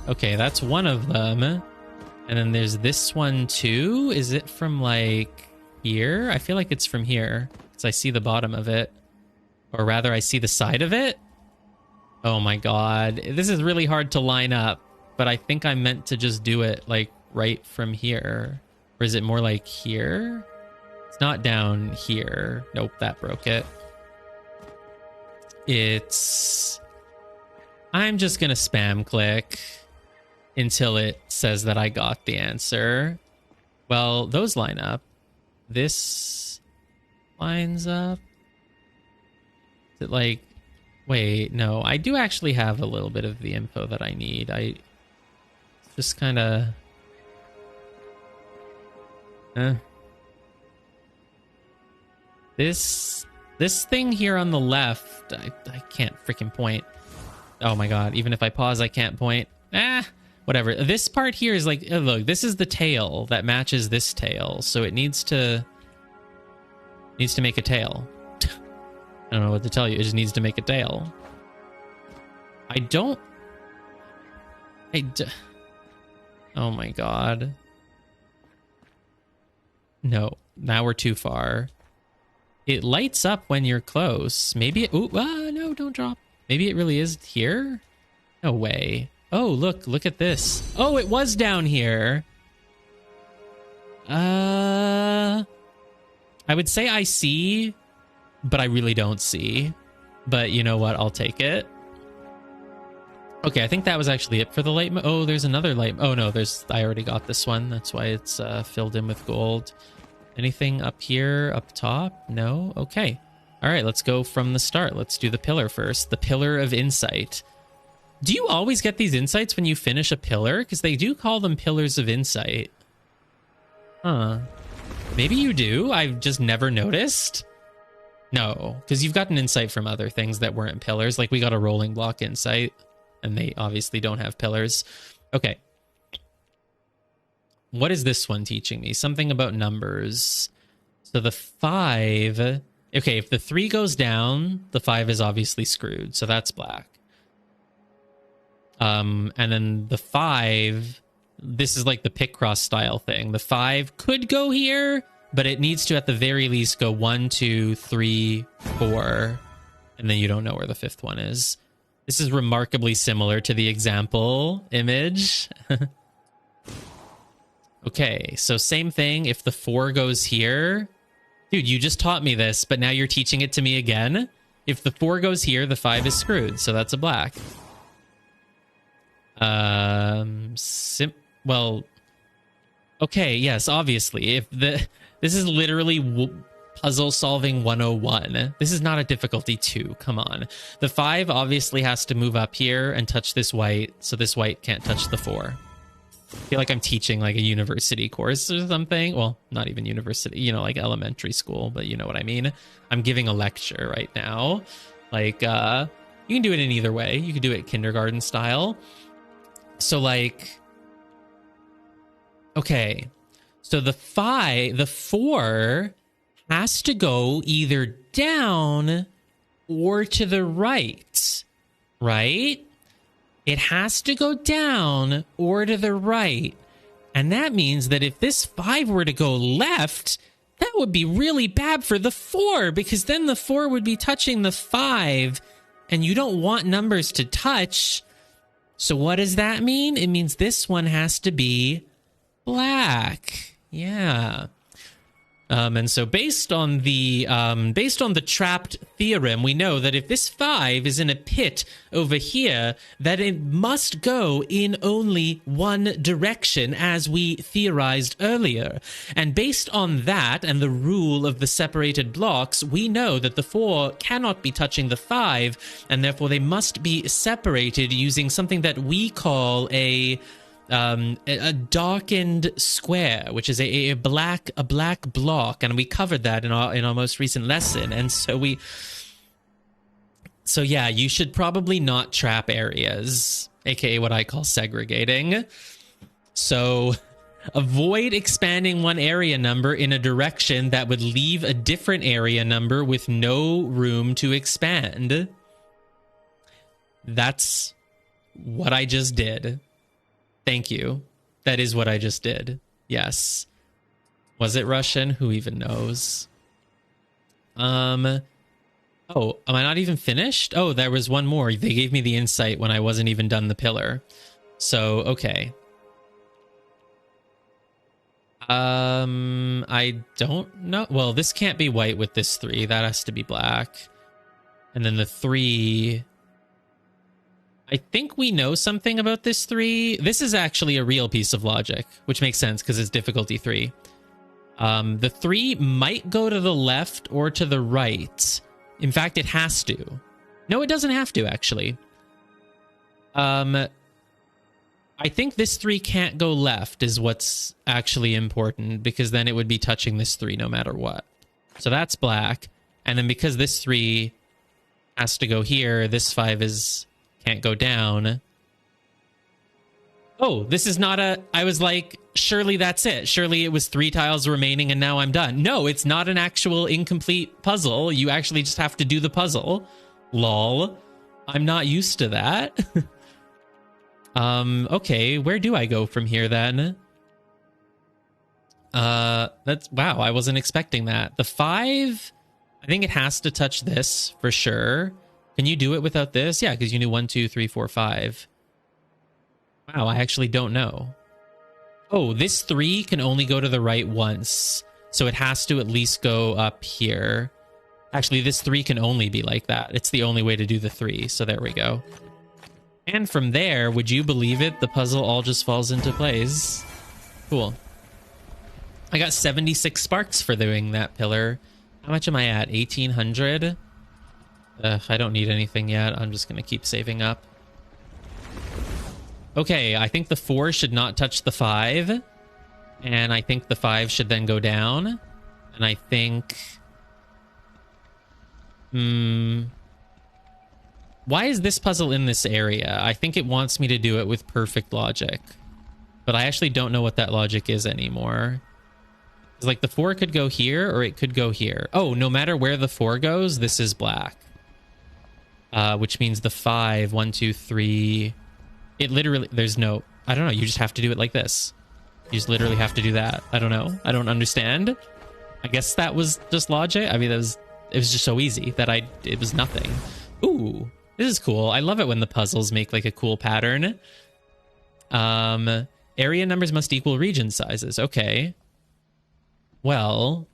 Okay, that's one of them. And then there's this one too. Is it from like here? I feel like it's from here because I see the bottom of it, or rather I see the side of it. Oh my god, this is really hard to line up, but I think I meant to just do it like right from here. Or is it more like here? It's not down here. Nope, that broke it. I'm just gonna spam click until it says that I got the answer. Well, those line up. This lines up. Is it like... Wait, no, I do actually have a little bit of the info that I need. I just kind of... This thing here on the left, I can't freaking point. Oh my god, even if I pause, I can't point. Whatever. This part here is like, oh, look, this is the tail that matches this tail, so it needs to make a tail. I don't know what to tell you. It just needs to make a tail. Oh my god. No, now we're too far. It lights up when you're close. Maybe it... Ooh, no, don't drop. Maybe it really is here? No way. Oh, look at this. Oh, it was down here. I would say I see... but I really don't see. But you know what? I'll take it. Okay, I think that was actually it for the light. Oh, there's another light. Oh no, I already got this one. That's why it's filled in with gold. Anything up here, up top? No? Okay. All right, let's go from the start. Let's do the pillar first. The pillar of insight. Do you always get these insights when you finish a pillar? Because they do call them pillars of insight. Huh. Maybe you do. I've just never noticed. No, because you've gotten insight from other things that weren't pillars. Like we got a rolling block insight, and they obviously don't have pillars. Okay. What is this one teaching me? Something about numbers. So the 5... Okay, if the 3 goes down, the 5 is obviously screwed. So that's black. And then the 5... This is like the pick cross style thing. The 5 could go here, but it needs to, at the very least, go 1, 2, 3, 4, and then you don't know where the 5th one is. This is remarkably similar to the example image. Okay, so same thing. If the 4 goes here... Dude, you just taught me this, but now you're teaching it to me again? If the 4 goes here, the 5 is screwed, so that's a black. Well... Okay, yes, obviously. If this is literally puzzle solving 101. This is not a difficulty 2. Come on. The 5 obviously has to move up here and touch this white, so this white can't touch the 4. I feel like I'm teaching like a university course or something. Well, not even university, you know, like elementary school, but you know what I mean. I'm giving a lecture right now. Like, you can do it in either way. You could do it kindergarten style. So like... Okay, so the 4 has to go either down or to the right, right? It has to go down or to the right. And that means that if this 5 were to go left, that would be really bad for the 4, because then the 4 would be touching the 5, and you don't want numbers to touch. So what does that mean? It means this one has to be black. Yeah. And so based on the trapped theorem, we know that if this 5 is in a pit over here, that it must go in only one direction, as we theorized earlier. And based on that and the rule of the separated blocks, we know that the 4 cannot be touching the 5, and therefore they must be separated using something that we call a a darkened square, which is a black block, and we covered that in our most recent lesson. And so yeah, you should probably not trap areas, aka what I call segregating. So avoid expanding one area number in a direction that would leave a different area number with no room to expand. That's what I just did. Thank you. That is what I just did. Yes. Was it Russian? Who even knows? Oh, am I not even finished? Oh, there was one more. They gave me the insight when I wasn't even done the pillar. So, okay. I don't know. Well, this can't be white with this 3. That has to be black. And then the 3... I think we know something about this 3. This is actually a real piece of logic, which makes sense because it's difficulty 3. The 3 might go to the left or to the right. In fact, it has to. No, it doesn't have to, actually. I think this 3 can't go left is what's actually important, because then it would be touching this 3 no matter what. So that's black. And then because this 3 has to go here, this 5 can't go down. Oh, this is not a... I was like, surely that's it. Surely it was 3 tiles remaining and now I'm done. No, it's not an actual incomplete puzzle. You actually just have to do the puzzle. Lol. I'm not used to that. Okay, where do I go from here then? That's... Wow, I wasn't expecting that. The 5, I think it has to touch this for sure. Can you do it without this? Yeah, because you knew 1, 2, 3, 4, 5. Wow, I actually don't know. Oh, this 3 can only go to the right once. So it has to at least go up here. Actually, this 3 can only be like that. It's the only way to do the 3. So there we go. And from there, would you believe it? The puzzle all just falls into place. Cool. I got 76 sparks for doing that pillar. How much am I at? 1,800? I don't need anything yet. I'm just going to keep saving up. Okay, I think the 4 should not touch the 5. And I think the 5 should then go down. And I think... Why is this puzzle in this area? I think it wants me to do it with perfect logic. But I actually don't know what that logic is anymore. It's like the 4 could go here or it could go here. Oh, no matter where the 4 goes, this is black. Which means the 5, 1, 2, 3... It literally, there's no, I don't know, you just have to do it like this. You just literally have to do that. I don't know. I don't understand. I guess that was just logic. I mean, it was just so easy that it was nothing. Ooh, this is cool. I love it when the puzzles make like a cool pattern. Area numbers must equal region sizes. Okay. Well,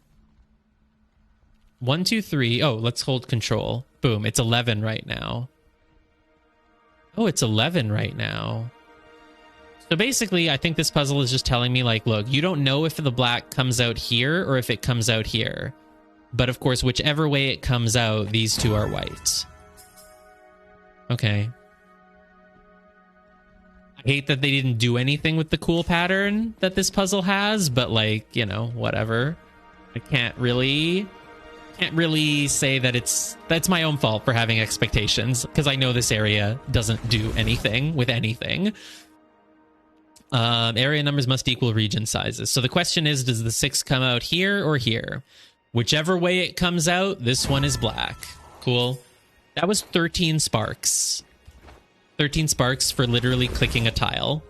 1, 2, 3. Oh, let's hold control. Boom. It's 11 right now. Oh, it's 11 right now. So basically, I think this puzzle is just telling me, like, look, you don't know if the black comes out here or if it comes out here. But of course, whichever way it comes out, these 2 are white. Okay. I hate that they didn't do anything with the cool pattern that this puzzle has, but like, you know, whatever. I can't really say that that's my own fault for having expectations, because I know this area doesn't do anything with anything. Area numbers must equal region sizes. So the question is, does the 6 come out here or here? Whichever way it comes out, this one is black. Cool. That was 13 sparks. 13 sparks for literally clicking a tile.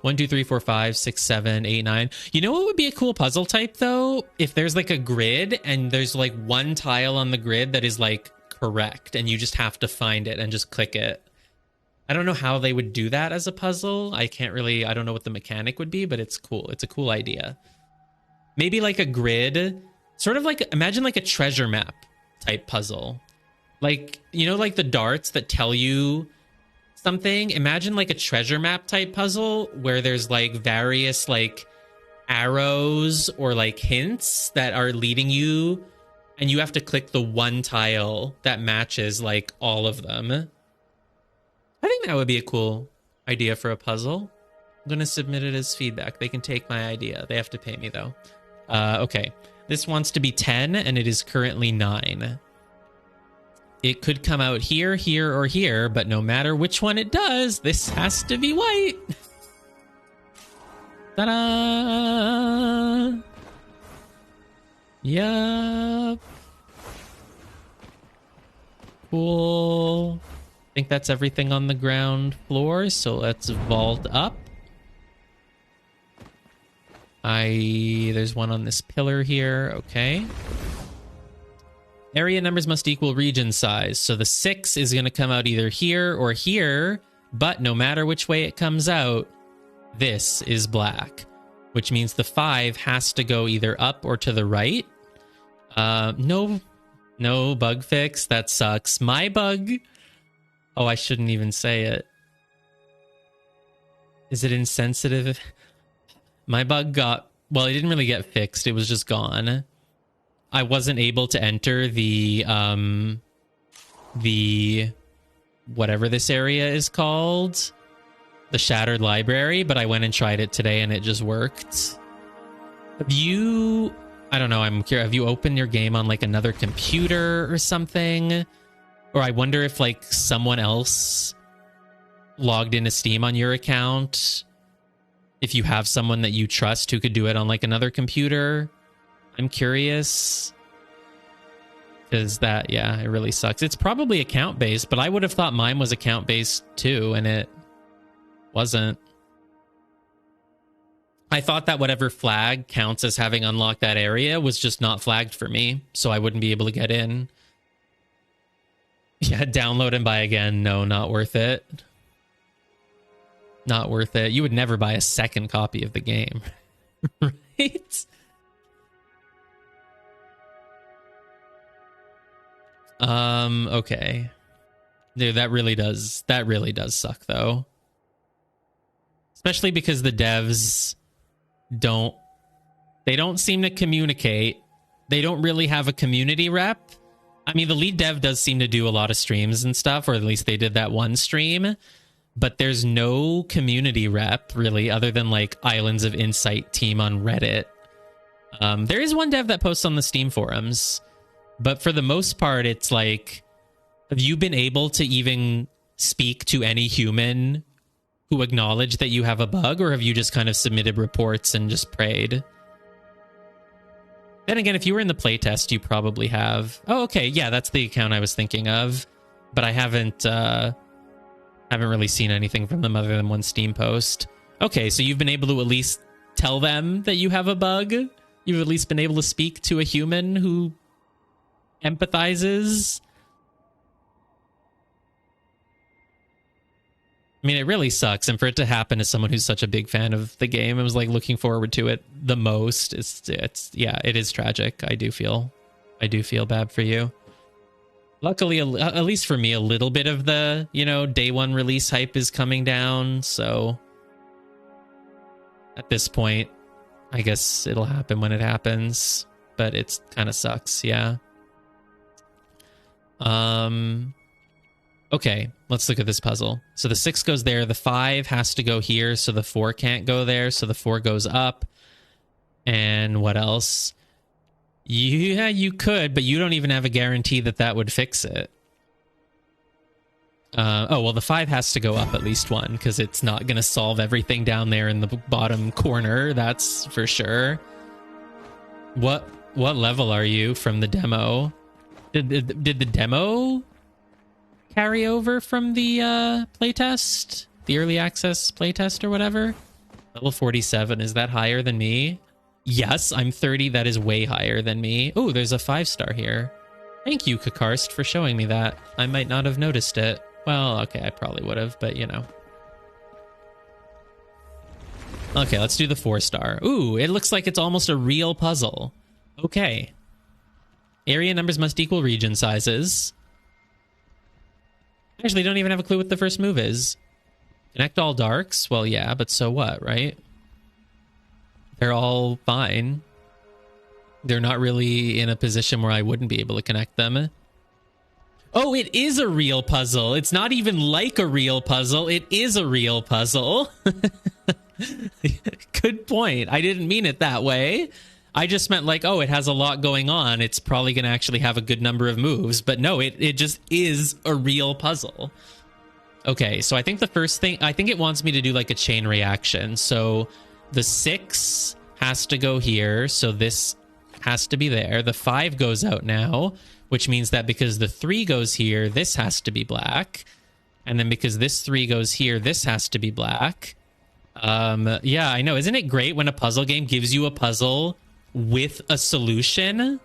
1, 2, 3, 4, 5, 6, 7, 8, 9. You know what would be a cool puzzle type, though? If there's like a grid and there's like one tile on the grid that is like correct and you just have to find it and just click it. I don't know how they would do that as a puzzle. I don't know what the mechanic would be, but it's cool. It's a cool idea. Maybe like a grid, sort of like, imagine like a treasure map type puzzle. Like, you know, like the darts that tell you something. Imagine like a treasure map type puzzle where there's like various like arrows or like hints that are leading you, and you have to click the one tile that matches like all of them. I think that would be a cool idea for a puzzle. I'm gonna submit it as feedback. They can take my idea. They have to pay me though. Okay. This wants to be 10 and it is currently 9. It could come out here, here, or here, but no matter which one it does, this has to be white. Ta-da! Yup. Cool. I think that's everything on the ground floor, so let's vault up. There's one on this pillar here. Okay. Area numbers must equal region size. So the 6 is going to come out either here or here, but no matter which way it comes out, this is black, which means the 5 has to go either up or to the right. No bug fix. That sucks. My bug. Oh, I shouldn't even say it. Is it insensitive? My bug well, it didn't really get fixed. It was just gone. I wasn't able to enter the whatever this area is called, the Shattered Library, but I went and tried it today and it just worked. I don't know, I'm curious, have you opened your game on like another computer or something? Or I wonder if like someone else logged into Steam on your account, if you have someone that you trust who could do it on like another computer. I'm curious. Because that, yeah, it really sucks. It's probably account-based, but I would have thought mine was account-based too, and it wasn't. I thought that whatever flag counts as having unlocked that area was just not flagged for me, so I wouldn't be able to get in. Yeah, download and buy again. No, not worth it. Not worth it. You would never buy a second copy of the game. Right? Okay. Dude, that really does suck though. Especially because the devs don't seem to communicate. They don't really have a community rep. I mean, the lead dev does seem to do a lot of streams and stuff, or at least they did that one stream, but there's no community rep really other than like Islands of Insight team on Reddit. There is one dev that posts on the Steam forums, but for the most part, it's like, have you been able to even speak to any human who acknowledged that you have a bug, or have you just kind of submitted reports and just prayed? Then again, if you were in the playtest, you probably have. Oh, okay, yeah, that's the account I was thinking of, but I haven't really seen anything from them other than one Steam post. Okay, so you've been able to at least tell them that you have a bug? You've at least been able to speak to a human who empathizes? I mean, it really sucks, and for it to happen to someone who's such a big fan of the game, I was like looking forward to it the most. It's yeah, it is tragic. I do feel bad for you. Luckily, at least for me, a little bit of the, day one release hype is coming down, so at this point, I guess it'll happen when it happens, but it's kind of sucks, yeah. Okay, let's look at this puzzle. So the 6 goes there, the 5 has to go here, so the 4 can't go there, so the 4 goes up. And what else? Yeah, you could, but you don't even have a guarantee that that would fix it. Oh, well, the 5 has to go up at least one, because it's not going to solve everything down there in the bottom corner, that's for sure. What level are you from the demo? Did the demo carry over from the playtest? The early access playtest or whatever? Level 47, is that higher than me? Yes, I'm 30, that is way higher than me. Oh, there's a 5-star here. Thank you, Kakarst, for showing me that. I might not have noticed it. Well, okay, I probably would have, but Okay, let's do the 4-star. Ooh, it looks like it's almost a real puzzle. Okay. Area numbers must equal region sizes. I actually don't even have a clue what the first move is. Connect all darks? Well, yeah, but so what, right? They're all fine. They're not really in a position where I wouldn't be able to connect them. Oh, it is a real puzzle. It's not even like a real puzzle. It is a real puzzle. Good point. I didn't mean it that way. I just meant like, oh, it has a lot going on. It's probably going to actually have a good number of moves. But no, it just is a real puzzle. Okay, so I think the first thing, I think it wants me to do like a chain reaction. So the 6 has to go here. So this has to be there. The 5 goes out now, which means that because the 3 goes here, this has to be black. And then because this 3 goes here, this has to be black. Yeah, I know. Isn't it great when a puzzle game gives you a puzzle with a solution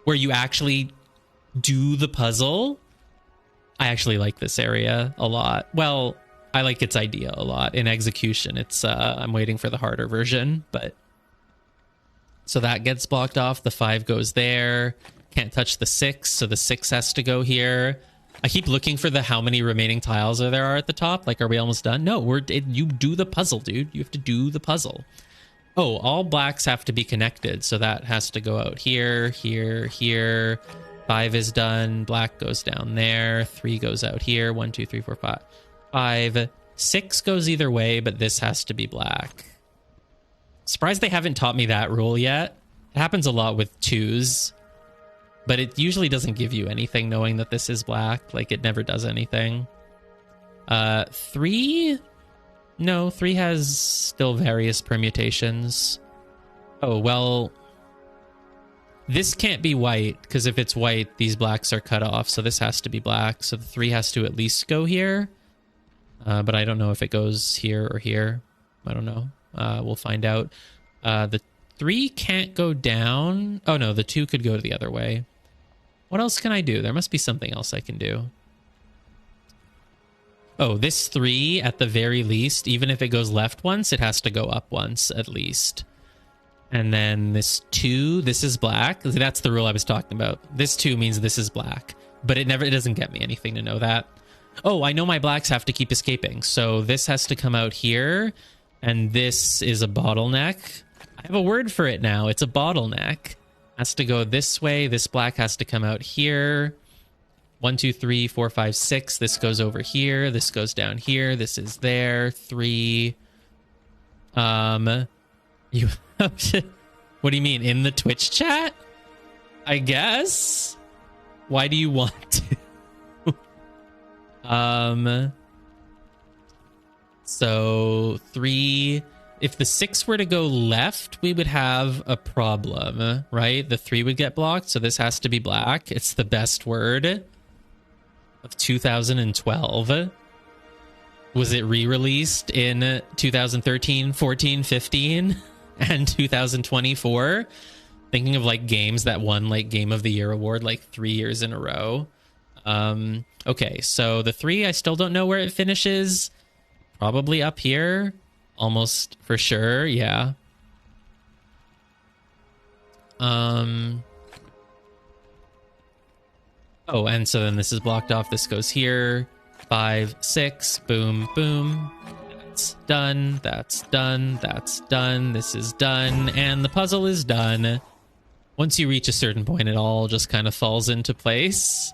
where you actually do the puzzle? I actually like this area a lot. Well, I like its idea a lot. In execution, it's I'm waiting for the harder version, but so that gets blocked off. The 5 goes there. Can't touch the 6, so the 6 has to go here. I keep looking for the how many remaining tiles there are at the top. Like, are we almost done? No, you do the puzzle, dude. You have to do the puzzle. Oh, all blacks have to be connected, so that has to go out here, here, here. 5 is done. Black goes down there. 3 goes out here. 1, 2, 3, 4, 5. 5. 6 goes either way, but this has to be black. Surprised they haven't taught me that rule yet. It happens a lot with 2s. But it usually doesn't give you anything knowing that this is black. Like, it never does anything. 3? No, 3 has still various permutations. Oh, well, this can't be white, because if it's white, these blacks are cut off. So this has to be black. So the 3 has to at least go here. But I don't know if it goes here or here. I don't know. We'll find out. The 3 can't go down. Oh, no, the 2 could go the other way. What else can I do? There must be something else I can do. Oh, this 3, at the very least, even if it goes left once, it has to go up once, at least. And then this 2, this is black. That's the rule I was talking about. This 2 means this is black. But it doesn't get me anything to know that. Oh, I know my blacks have to keep escaping. So this has to come out here. And this is a bottleneck. I have a word for it now. It's a bottleneck. Has to go this way. This black has to come out here. 1, 2, 3, 4, 5, 6. This goes over here. This goes down here. This is there. 3. You have to, what do you mean? In the Twitch chat? I guess. Why do you want to? So 3. If the 6 were to go left, we would have a problem, right? The 3 would get blocked, so this has to be black. It's the best word of 2012. Was it re-released in 2013, 14, 15, and 2024? Thinking of like games that won like Game of the Year award like 3 years in a row. Okay, so the 3, I still don't know where it finishes. Probably up here. Almost for sure, yeah. Oh, and so then this is blocked off. This goes here. 5, 6, boom, boom. That's done. That's done. That's done. This is done. And the puzzle is done. Once you reach a certain point, it all just kind of falls into place.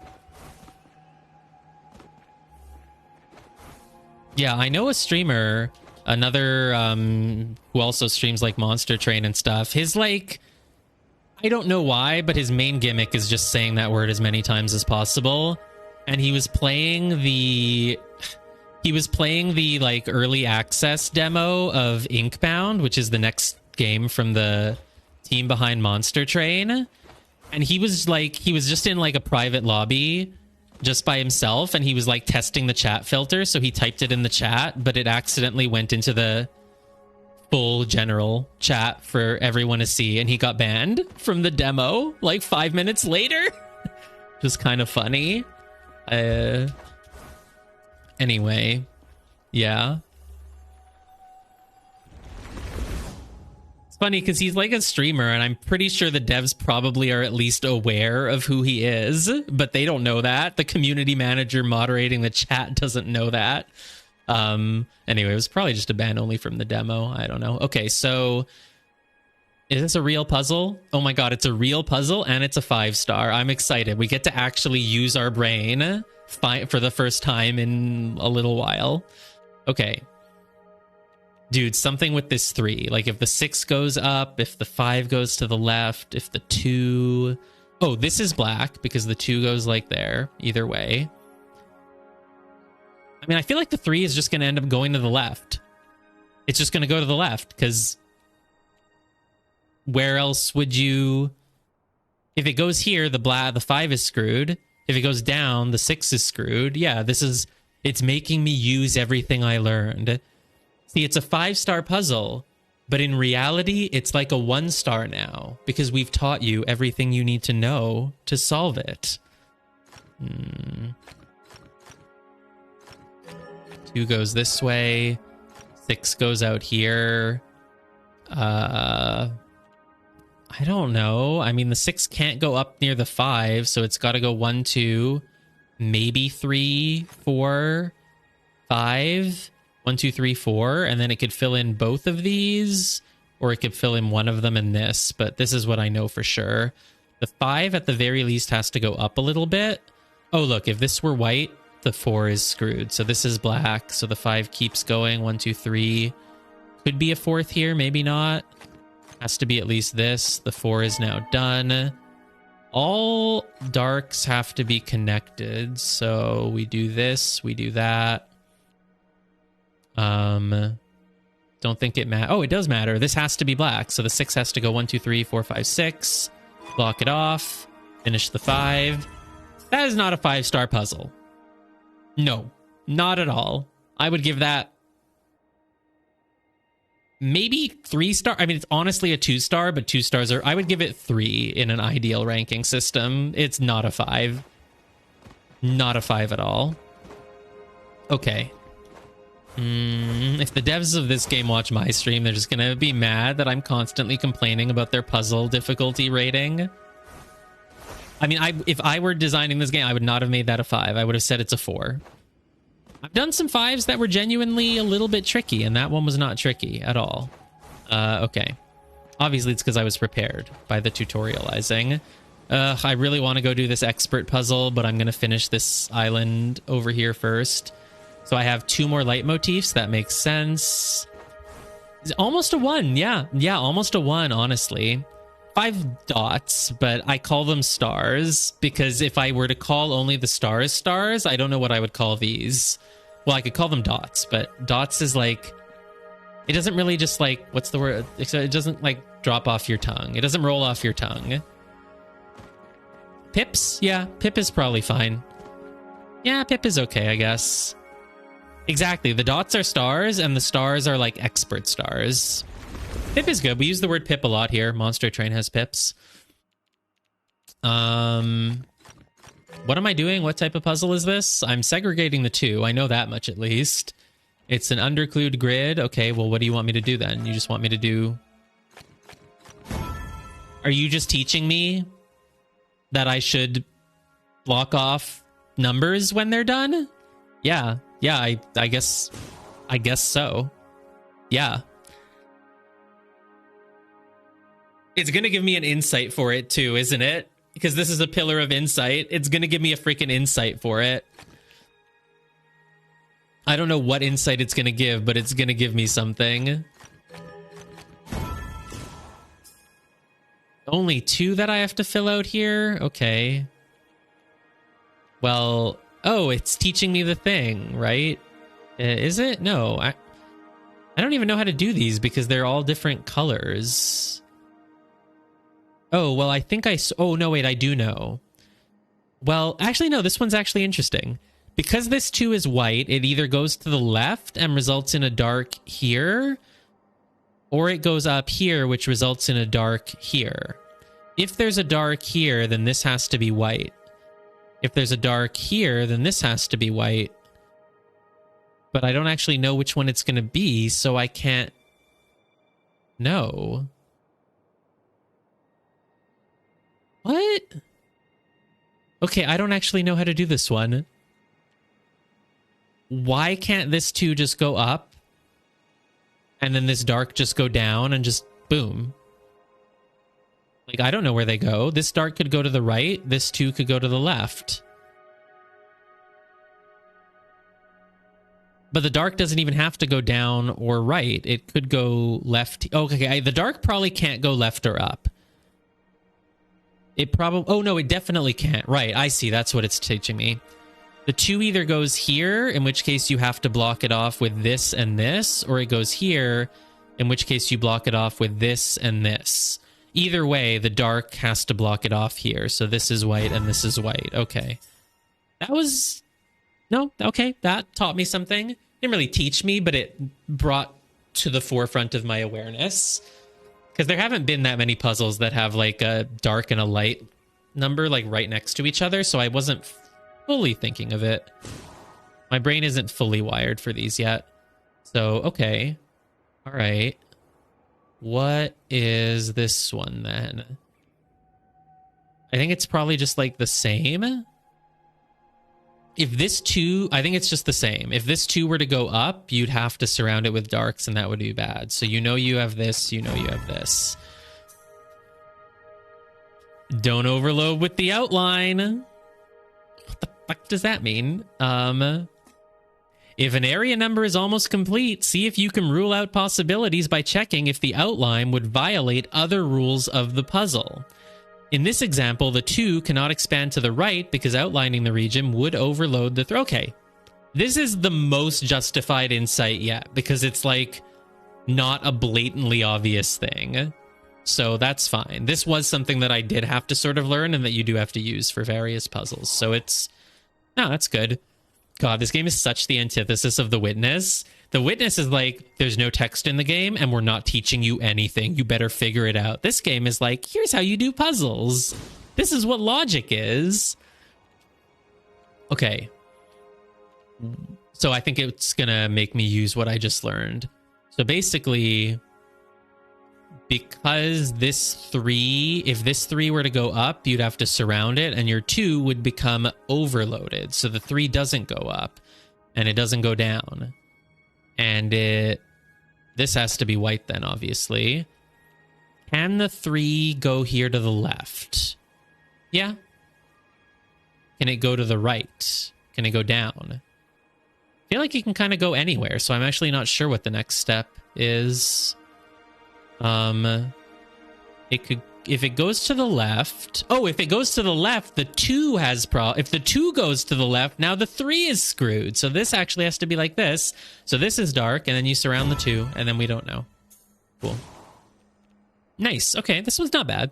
Yeah, I know a streamer, another who also streams like Monster Train and stuff. His like, I don't know why, but his main gimmick is just saying that word as many times as possible. And he was playing the like early access demo of Inkbound, which is the next game from the team behind Monster Train. And he was just in like a private lobby just by himself, and he was like testing the chat filter, so he typed it in the chat, but it accidentally went into the full general chat for everyone to see, and he got banned from the demo like 5 minutes later. Just kind of funny. Anyway, yeah. It's funny because he's like a streamer, and I'm pretty sure the devs probably are at least aware of who he is, but they don't know that. The community manager moderating the chat doesn't know that. Anyway, it was probably just a ban only from the demo. I don't know. Okay, so Is this a real puzzle? Oh my god, it's a real puzzle and it's a 5-star. I'm excited. We get to actually use our brain for the first time in a little while. Okay. Dude, something with this 3. Like if the 6 goes up, if the 5 goes to the left, if the 2... Oh, this is black because the 2 goes like there. Either way. I mean, I feel like the 3 is just going to end up going to the left. It's just going to go to the left because... Where else would you... If it goes here, the 5 is screwed. If it goes down, the 6 is screwed. Yeah, this is... It's making me use everything I learned. See, it's a 5-star puzzle, but in reality, it's like a 1-star now, because we've taught you everything you need to know to solve it. 2 goes this way. 6 goes out here. I don't know. I mean, the 6 can't go up near the 5, so it's got to go 1, 2, maybe 3, 4, 5. 1, 2, 3, 4, and then it could fill in both of these, or it could fill in one of them in this, but this is what I know for sure. The 5 at the very least has to go up a little bit. Oh, look, if this were white, the 4 is screwed. So this is black, so the 5 keeps going. 1, 2, 3. Could be a 4th here, maybe not. Has to be at least this. The 4 is now done. All darks have to be connected, so we do this, we do that. Don't think it matters. Oh, it does matter. This has to be black. So the 6 has to go 1, 2, 3, 4, 5, 6. Block it off. Finish the 5. That is not a 5-star puzzle. No, not at all. I would give that maybe 3-star. I mean, it's honestly a 2-star, but 2 stars are... I would give it 3 in an ideal ranking system. It's not a 5. Not a 5 at all. Okay. If the devs of this game watch my stream, they're just gonna be mad that I'm constantly complaining about their puzzle difficulty rating. I mean, if I were designing this game, I would not have made that a 5. I would have said it's a 4. I've done some 5s that were genuinely a little bit tricky, and that one was not tricky at all. Okay. Obviously, it's because I was prepared by the tutorializing. I really want to go do this expert puzzle, but I'm gonna finish this island over here first. So I have 2 more leitmotifs. That makes sense. Almost a 1. Yeah, almost a 1, honestly. 5 dots, but I call them stars because if I were to call only the stars, I don't know what I would call these. Well, I could call them dots, but dots is like... It doesn't really just like... What's the word? It doesn't like drop off your tongue. It doesn't roll off your tongue. Pips? Yeah, pip is probably fine. Yeah, pip is okay, I guess. Exactly. The dots are stars, and the stars are like expert stars. Pip is good. We use the word pip a lot here. Monster Train has pips. What am I doing? What type of puzzle is this? I'm segregating the 2. I know that much at least. It's an underclued grid. Okay, well, what do you want me to do then? You just want me to do... Are you just teaching me that I should block off numbers when they're done? Yeah. Yeah, I guess so. Yeah. It's going to give me an insight for it too, isn't it? Because this is a pillar of insight. It's going to give me a freaking insight for it. I don't know what insight it's going to give, but it's going to give me something. Only 2 that I have to fill out here? Okay. Well... Oh, it's teaching me the thing, right? Is it? No, I don't even know how to do these because they're all different colors. Oh, well, I think oh, no, wait, I do know. Well, actually, no, this one's actually interesting. Because this 2 is white, it either goes to the left and results in a dark here, or it goes up here, which results in a dark here. If there's a dark here, then this has to be white. If there's a dark here, then this has to be white. But I don't actually know which one it's going to be, so I can't know. What? Okay, I don't actually know how to do this one. Why can't this 2 just go up? And then this dark just go down and just boom? Like, I don't know where they go. This dark could go to the right. This 2 could go to the left. But the dark doesn't even have to go down or right. It could go left. Okay, the dark probably can't go left or up. It probably... Oh, no, it definitely can't. Right, I see. That's what it's teaching me. The 2 either goes here, in which case you have to block it off with this and this, or it goes here, in which case you block it off with this and this. Either way, the dark has to block it off here. So this is white and this is white. Okay. That was... No, okay, that taught me something. Didn't really teach me, but it brought to the forefront of my awareness. Because there haven't been that many puzzles that have like a dark and a light number like right next to each other, so I wasn't fully thinking of it. My brain isn't fully wired for these yet. So, okay. All right. What is this one then? I think it's probably just like the same. If this 2, I think it's just the same. If this 2 were to go up, you'd have to surround it with darks, and that would be bad. So you know you have this, you know you have this. Don't overload with the outline. What the fuck does that mean? If an area number is almost complete, see if you can rule out possibilities by checking if the outline would violate other rules of the puzzle. In this example, the 2 cannot expand to the right because outlining the region would overload the... Okay. This is the most justified insight yet because it's like not a blatantly obvious thing. So that's fine. This was something that I did have to sort of learn and that you do have to use for various puzzles. So it's... No, that's good. God, this game is such the antithesis of The Witness. The Witness is like, there's no text in the game and we're not teaching you anything. You better figure it out. This game is like, here's how you do puzzles. This is what logic is. Okay. So I think it's going to make me use what I just learned. So basically, because this 3, if this 3 were to go up, you'd have to surround it and your 2 would become overloaded. So the 3 doesn't go up and it doesn't go down. And this has to be white then, obviously. Can the 3 go here to the left? Yeah. Can it go to the right? Can it go down? I feel like it can kind of go anywhere, so I'm actually not sure what the next step is. It could... If it goes to the left... Oh, if it goes to the left, the 2 has if the 2 goes to the left, now the 3 is screwed. So this actually has to be like this. So this is dark, and then you surround the 2, and then we don't know. Cool. Nice. Okay, this was not bad.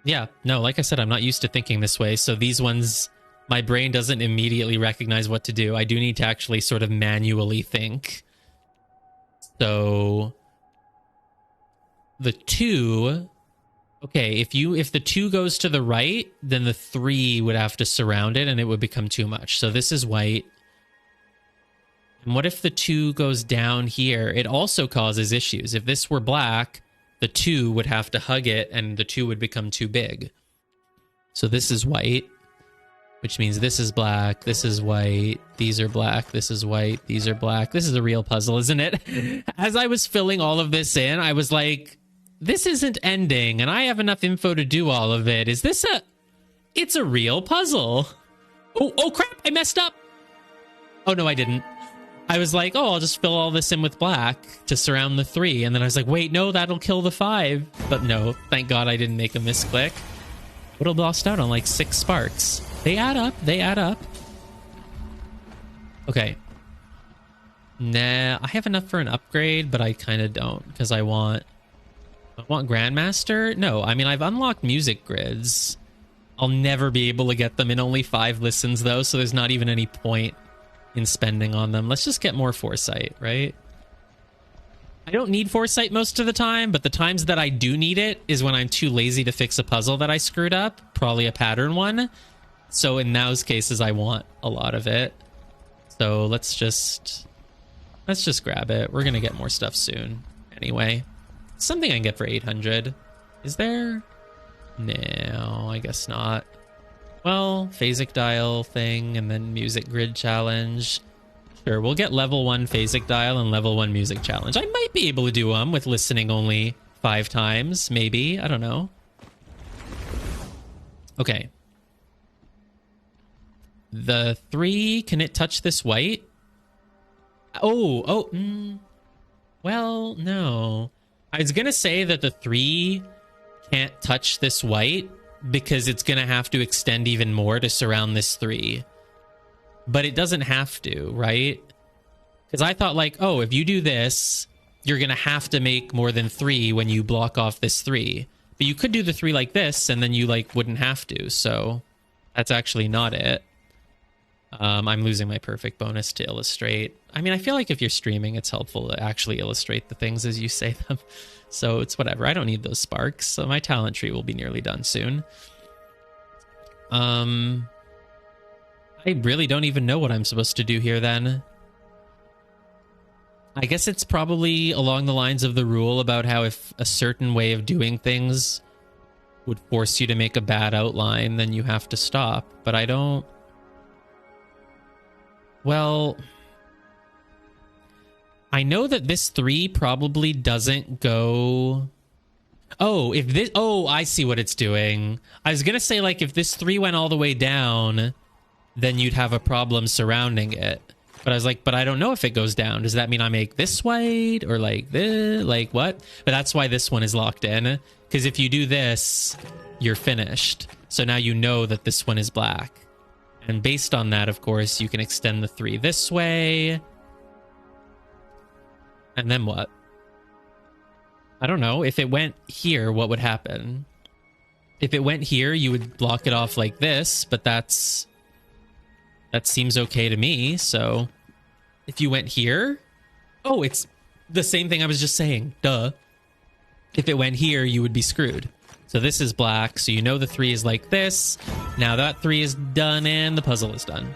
Yeah, no, like I said, I'm not used to thinking this way. So these ones, my brain doesn't immediately recognize what to do. I do need to actually sort of manually think. So the 2, okay, if the 2 goes to the right, then the 3 would have to surround it and it would become too much. So this is white. And what if the 2 goes down here? It also causes issues. If this were black, the 2 would have to hug it and the 2 would become too big. So this is white, which means this is black, this is white, these are black, this is white, these are black. This is a real puzzle, isn't it? As I was filling all of this in, I was like, this isn't ending, and I have enough info to do all of it. Is this a... It's a real puzzle. Oh crap, I messed up. Oh, no, I didn't. I was like, oh, I'll just fill all this in with black to surround the 3. And then I was like, wait, no, that'll kill the 5. But no, thank God I didn't make a misclick. Would have lost out on like 6 sparks. They add up. They add up. Okay. Nah, I have enough for an upgrade, but I kind of don't because I want Grandmaster. No, I mean, I've unlocked music grids. I'll never be able to get them in only 5 listens though, so there's not even any point in spending on them. Let's just get more foresight, right? I don't need foresight most of the time, but the times that I do need it is when I'm too lazy to fix a puzzle that I screwed up, probably a pattern one. So in those cases, I want a lot of it. So let's just grab it. We're gonna get more stuff soon. Anyway, something I can get for 800. Is there? No, I guess not. Well, phasic dial thing, and then music grid challenge. Sure, we'll get level 1 phasic dial and level 1 music challenge. I might be able to do them with listening only 5 times, maybe. I don't know. Okay. The 3, can it touch this white? Well, no. I was gonna say that the 3 can't touch this white because it's gonna have to extend even more to surround this 3. But it doesn't have to, right? Because I thought like, oh, if you do this, you're gonna have to make more than 3 when you block off this 3. But you could do the 3 like this, and then you like wouldn't have to. So that's actually not it. I'm losing my perfect bonus to illustrate. I mean, I feel like if you're streaming, it's helpful to actually illustrate the things as you say them. So it's whatever. I don't need those sparks. So my talent tree will be nearly done soon. I really don't even know what I'm supposed to do here then. I guess it's probably along the lines of the rule about how if a certain way of doing things would force you to make a bad outline, then you have to stop. But I don't... Well, I know that this 3 probably doesn't go... Oh, if this... Oh, I see what it's doing. I was going to say, like, if this 3 went all the way down, then you'd have a problem surrounding it. But I was like, but I don't know if it goes down. Does that mean I make this white or like this? Like what? But that's why this one is locked in. Because if you do this, you're finished. So now you know that this one is black. And based on that, of course, you can extend the 3 this way. And then what? I don't know. If it went here, what would happen? If it went here, you would block it off like this, but that seems okay to me. So if you went here... Oh, it's the same thing I was just saying. Duh. If it went here, you would be screwed. So this is black, so you know the 3 is like this. Now that 3 is done and the puzzle is done.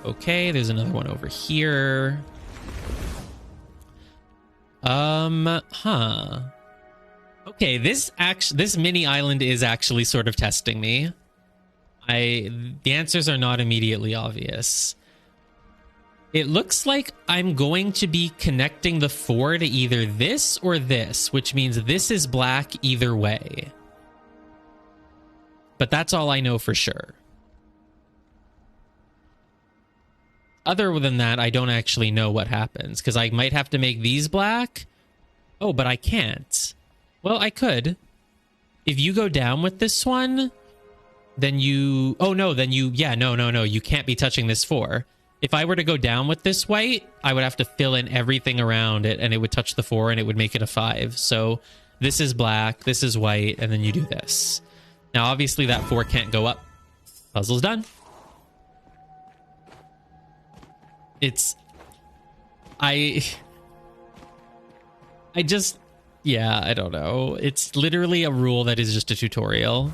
Okay, there's another one over here. Okay, this mini island is actually sort of testing me. The answers are not immediately obvious. It looks like I'm going to be connecting the 4 to either this or this, which means this is black either way. But that's all I know for sure. Other than that, I don't actually know what happens, because I might have to make these black. Oh, but I can't. Well, I could. If you go down with this one, then you... Oh, no, then you... Yeah, no. You can't be touching this 4. If I were to go down with this white, I would have to fill in everything around it, and it would touch the 4, and it would make it a 5. So this is black, this is white, and then you do this. Now, obviously, that 4 can't go up. Puzzle's done. It's... I just... Yeah, I don't know. It's literally a rule that is just a tutorial.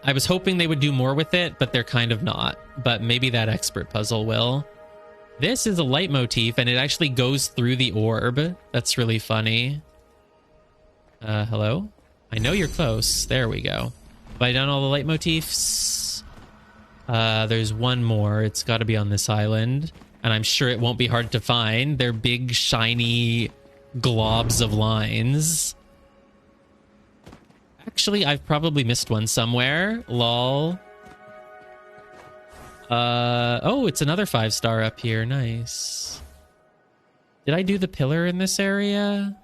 I was hoping they would do more with it, but they're kind of not. But maybe that expert puzzle will. This is a leitmotif, and it actually goes through the orb. That's really funny. Hello? I know you're close. There we go. Have I done all the leitmotifs? There's one more. It's got to be on this island. And I'm sure it won't be hard to find. They're big, shiny globs of lines. Actually, I've probably missed one somewhere. Lol. Oh, it's another 5-star up here. Nice. Did I do the pillar in this area?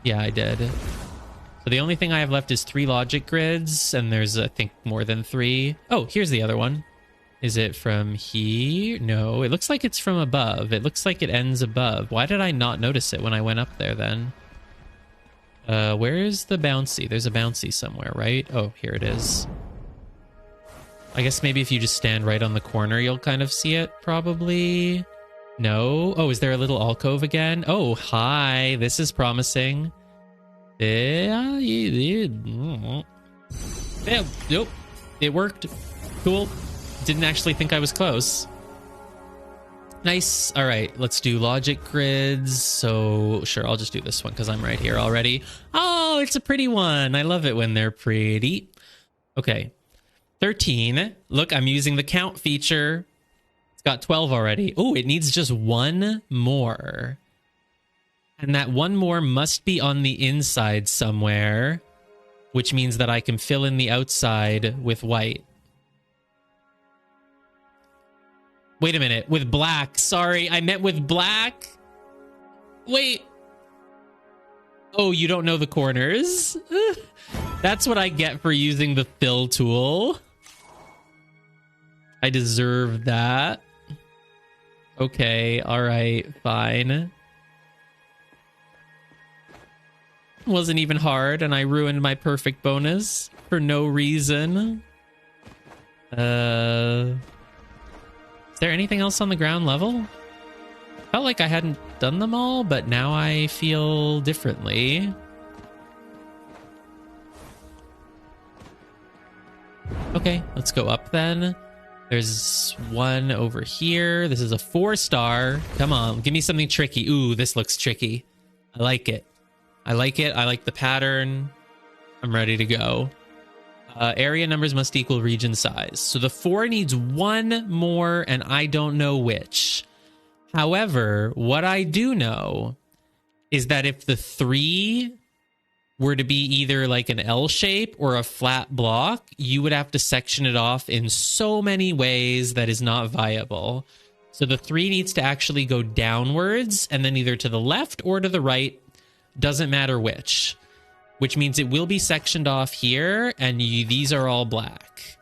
Yeah, I did. So the only thing I have left is 3 logic grids, and there's, I think, more than 3. Oh, here's the other one. Is it from here? No, it looks like it's from above. It looks like it ends above. Why did I not notice it when I went up there then? Where is the bouncy? There's a bouncy somewhere, right? Oh, here it is. I guess maybe if you just stand right on the corner, you'll kind of see it, probably. No? Oh, is there a little alcove again? Oh, hi. This is promising. Yeah, nope. It worked. Cool. Didn't actually think I was close. Nice. All right, let's do logic grids. So sure, I'll just do this one because I'm right here already. Oh, it's a pretty one. I love it when they're pretty. Okay. 13. Look, I'm using the count feature. It's got 12 already. Oh, it needs just one more. And that one more must be on the inside somewhere, which means that I can fill in the outside with white. Wait a minute, with black. Sorry, I meant with black. Wait. Oh, you don't know the corners? That's what I get for using the fill tool. I deserve that. Okay, all right, fine. Wasn't even hard, and I ruined my perfect bonus for no reason. Is there anything else on the ground level? Felt like I hadn't done them all, but now I feel differently. Okay, let's go up then. There's one over here. This is a 4-star. Come on, give me something tricky. Ooh, this looks tricky. I like it. I like it. I like the pattern. I'm ready to go. Area numbers must equal region size. So the 4 needs one more, and I don't know which. However, what I do know is that if the 3 were to be either like an L shape or a flat block, you would have to section it off in so many ways that is not viable. So the 3 needs to actually go downwards and then either to the left or to the right. Doesn't matter which means it will be sectioned off here, and these are all black.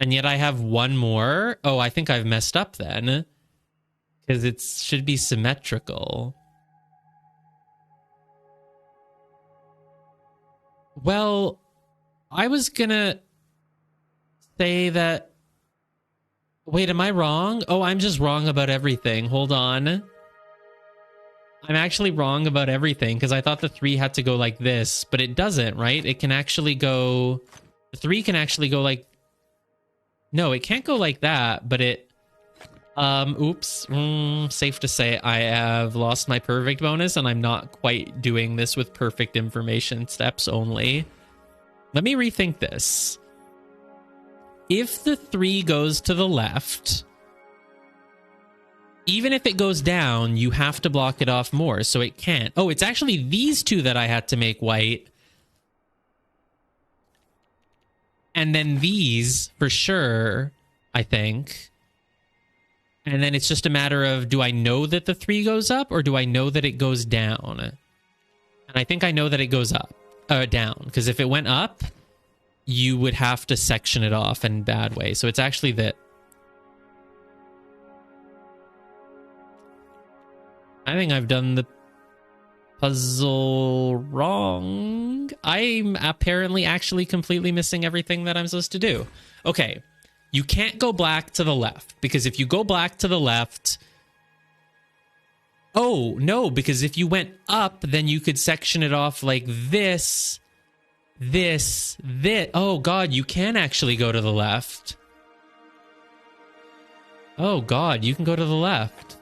And yet I have one more. Oh, I think I've messed up then, because it should be symmetrical. Well, I was gonna say that... Wait, am I wrong? Oh, I'm just wrong about everything. Hold on. I'm actually wrong about everything, because I thought the 3 had to go like this, but it doesn't, right? It can actually go... The 3 can actually go like... No, it can't go like that, but it... Oops. Safe to say I have lost my perfect bonus, and I'm not quite doing this with perfect information steps only. Let me rethink this. If the 3 goes to the left... Even if it goes down, you have to block it off more, so it can't. Oh, it's actually these 2 that I had to make white. And then these, for sure, I think. And then it's just a matter of, do I know that the 3 goes up, or do I know that it goes down? And I think I know that it goes up, down. Because if it went up, you would have to section it off in a bad way. So it's actually that... I think I've done the puzzle wrong. I'm apparently actually completely missing everything that I'm supposed to do. Okay, you can't go black to the left, because if you go black to the left... Oh, no, because if you went up, then you could section it off like this, this. Oh, God, you can actually go to the left. Oh, God, you can go to the left.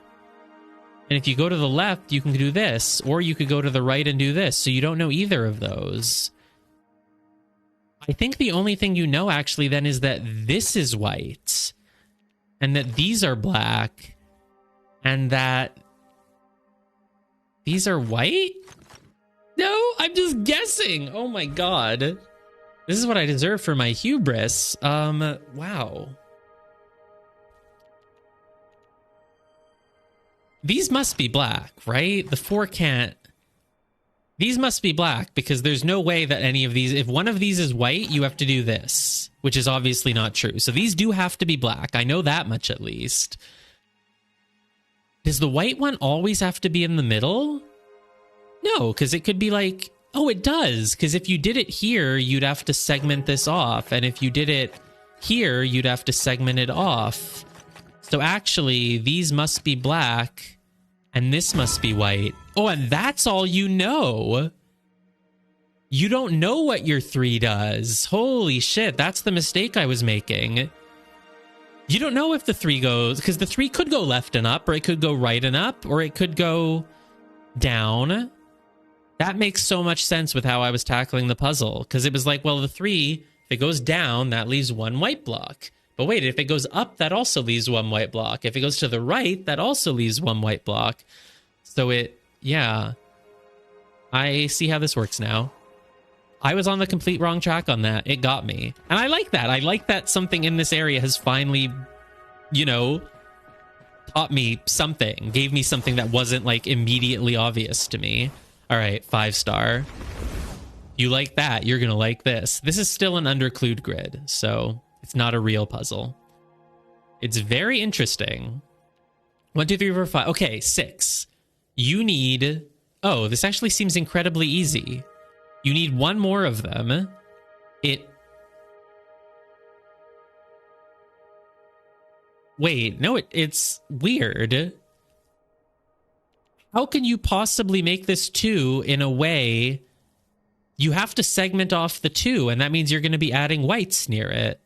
And if you go to the left, you can do this, or you could go to the right and do this. So you don't know either of those. I think the only thing you know actually then is that this is white, and that these are black, and that these are white? No, I'm just guessing. Oh my God. This is what I deserve for my hubris. Wow. These must be black, right? The 4 can't... These must be black, because there's no way that any of these... If one of these is white, you have to do this, which is obviously not true. So these do have to be black. I know that much at least. Does the white one always have to be in the middle? No, because it could be like... Oh, it does, because if you did it here, you'd have to segment this off. And if you did it here, you'd have to segment it off. So actually, these must be black, and this must be white. Oh, and that's all you know. You don't know what your 3 does. Holy shit, that's the mistake I was making. You don't know if the 3 goes, because the 3 could go left and up, or it could go right and up, or it could go down. That makes so much sense with how I was tackling the puzzle, because it was like, well, the 3, if it goes down, that leaves 1 white block. But wait, if it goes up, that also leaves 1 white block. If it goes to the right, that also leaves 1 white block. So yeah. I see how this works now. I was on the complete wrong track on that. It got me. And I like that. I like that something in this area has finally, you know, taught me something. Gave me something that wasn't, like, immediately obvious to me. All right, 5-star. You like that, you're going to like this. This is still an underclued grid, so it's not a real puzzle. It's very interesting. 1, 2, 3, 4, 5. Okay, 6. You need... Oh, this actually seems incredibly easy. You need 1 more of them. Wait, no, it's weird. How can you possibly make this 2 in a way... You have to segment off the 2, and that means you're going to be adding whites near it.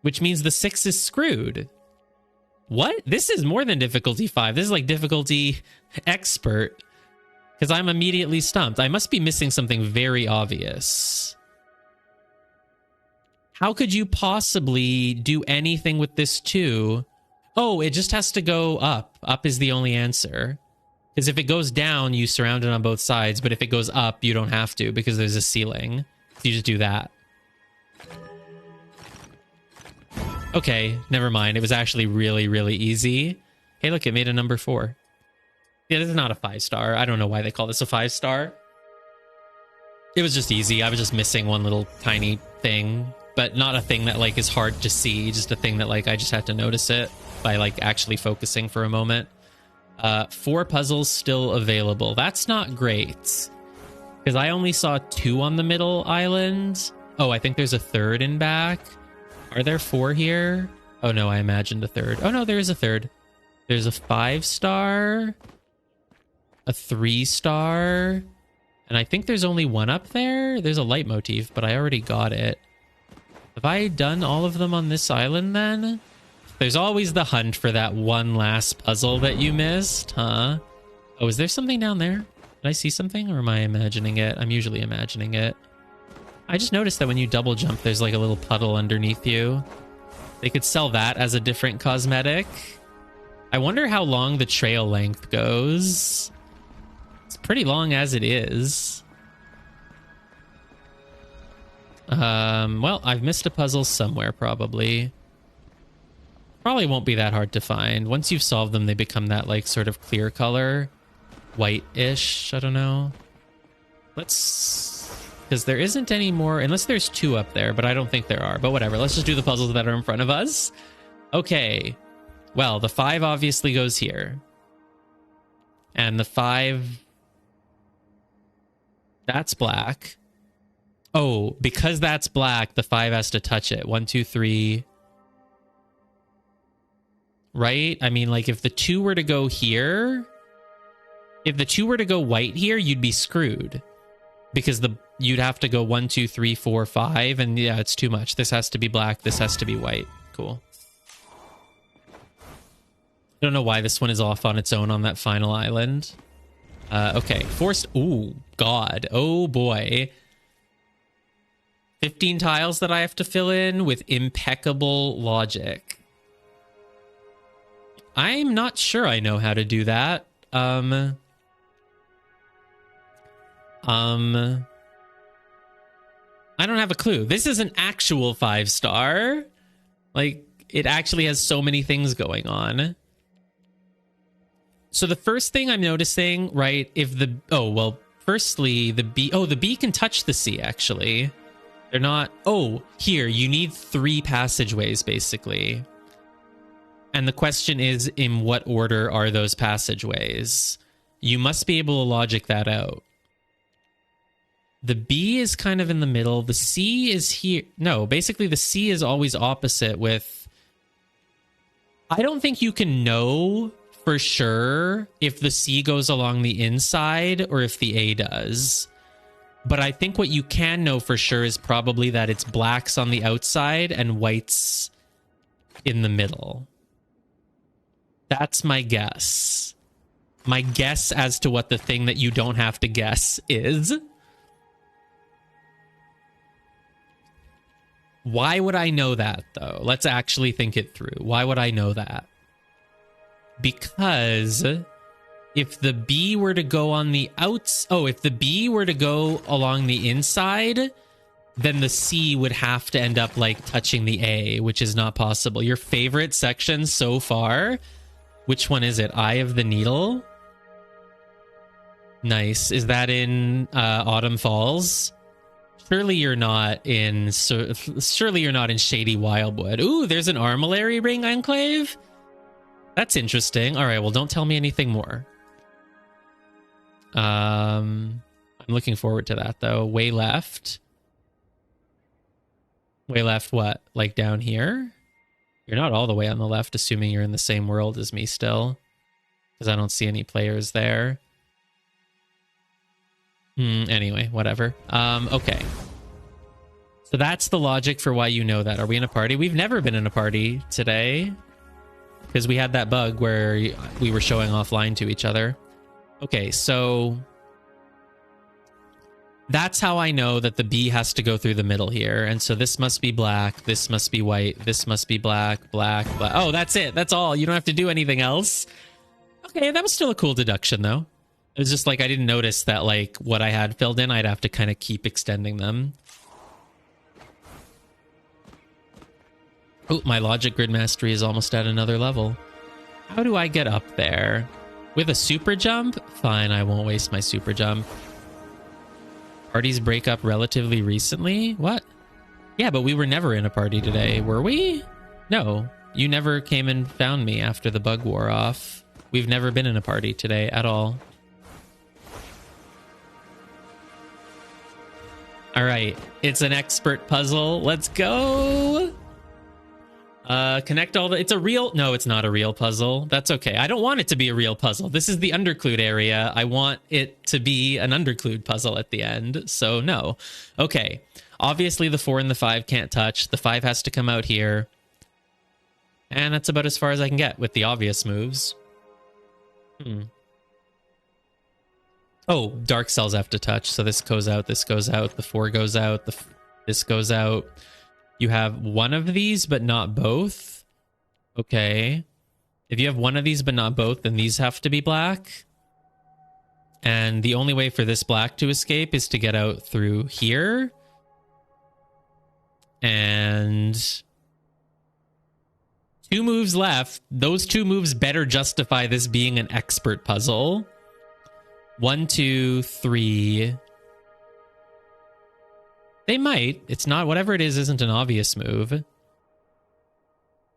Which means the 6 is screwed. What? This is more than difficulty 5. This is like difficulty expert. Because I'm immediately stumped. I must be missing something very obvious. How could you possibly do anything with this 2? Oh, it just has to go up. Up is the only answer. Because if it goes down, you surround it on both sides. But if it goes up, you don't have to because there's a ceiling. So you just do that. Okay, never mind. It was actually really, really easy. Hey, look, it made a number 4. Yeah, this is not a 5-star. I don't know why they call this a 5-star. It was just easy. I was just missing one little tiny thing. But not a thing that, like, is hard to see. Just a thing that, like, I just had to notice it by, like, actually focusing for a moment. 4 puzzles still available. That's not great. Because I only saw 2 on the middle island. Oh, I think there's a 3rd in back. Are there 4 here? Oh, no, I imagined a 3rd. Oh, no, there is a 3rd. There's a 5-star. A 3-star. And I think there's only 1 up there. There's a leitmotif, but I already got it. Have I done all of them on this island then? There's always the hunt for that one last puzzle that you missed, huh? Oh, is there something down there? Did I see something, or am I imagining it? I'm usually imagining it. I just noticed that when you double jump, there's like a little puddle underneath you. They could sell that as a different cosmetic. I wonder how long the trail length goes. It's pretty long as it is. Well, I've missed a puzzle somewhere, probably. Probably won't be that hard to find. Once you've solved them, they become that, like, sort of clear color. White-ish, I don't know. Let's... Because there isn't any more... Unless there's 2 up there, but I don't think there are. But whatever, let's just do the puzzles that are in front of us. Okay. Well, the 5 obviously goes here. And the 5... That's black. Oh, because that's black, the 5 has to touch it. 1, 2, 3... Right? I mean, like, if the 2 were to go here... If the 2 were to go white here, you'd be screwed. Because you'd have to go 1, 2, 3, 4, 5, and yeah, it's too much. This has to be black, this has to be white. Cool. I don't know why this one is off on its own on that final island. Okay, forced... Ooh, God. Oh, boy. 15 tiles that I have to fill in with impeccable logic. I'm not sure I know how to do that. I don't have a clue. This is an actual 5-star. Like, it actually has so many things going on. So the first thing I'm noticing, right, if the... Oh, well, firstly, the B... Oh, the B can touch the C, actually. They're not... Oh, here, you need 3 passageways, basically. And the question is, in what order are those passageways? You must be able to logic that out. The B is kind of in the middle. The C is here. No, basically the C is always opposite with... I don't think you can know for sure if the C goes along the inside or if the A does. But I think what you can know for sure is probably that it's blacks on the outside and whites in the middle. That's my guess. My guess as to what the thing that you don't have to guess is. Why would I know that, though? Let's actually think it through. Why would I know that? Because if the B were to go on the outs... Oh, if the B were to go along the inside, then the C would have to end up, like, touching the A, which is not possible. Your favorite section so far? Which one is it? Eye of the Needle? Nice. Is that in Autumn Falls? Surely you're not in Shady Wildwood. Ooh, there's an Armillary Ring Enclave? That's interesting. All right, well, don't tell me anything more. I'm looking forward to that, though. Way left. Way left what? Like down here? You're not all the way on the left, assuming you're in the same world as me still. Because I don't see any players there. Anyway, whatever. Okay. So that's the logic for why you know that. Are we in a party? We've never been in a party today. Because we had that bug where we were showing offline to each other. Okay, so... That's how I know that the B has to go through the middle here. And so this must be black, this must be white, this must be black, black, black. Oh, that's it. That's all. You don't have to do anything else. Okay, that was still a cool deduction, though. It was just like I didn't notice that, like, what I had filled in, I'd have to kind of keep extending them. Oh, my logic grid mastery is almost at another level. How do I get up there? With a super jump? Fine, I won't waste my super jump. Parties break up relatively recently? What? Yeah, but we were never in a party today, were we? No, you never came and found me after the bug wore off. We've never been in a party today at all. All right, it's an expert puzzle. Let's go. Connect all the... It's a real... No, it's not a real puzzle. That's okay. I don't want it to be a real puzzle. This is the underclude area. I want it to be an underclude puzzle at the end. So, no. Okay. Obviously, the 4 and the 5 can't touch. The 5 has to come out here. And that's about as far as I can get with the obvious moves. Oh, dark cells have to touch. So this goes out, this goes out, the 4 goes out, this goes out. You have one of these, but not both. Okay. If you have one of these, but not both, then these have to be black. And the only way for this black to escape is to get out through here. And 2 moves left. Those 2 moves better justify this being an expert puzzle. 1, 2, 3... They might. It's not... Whatever it is isn't an obvious move.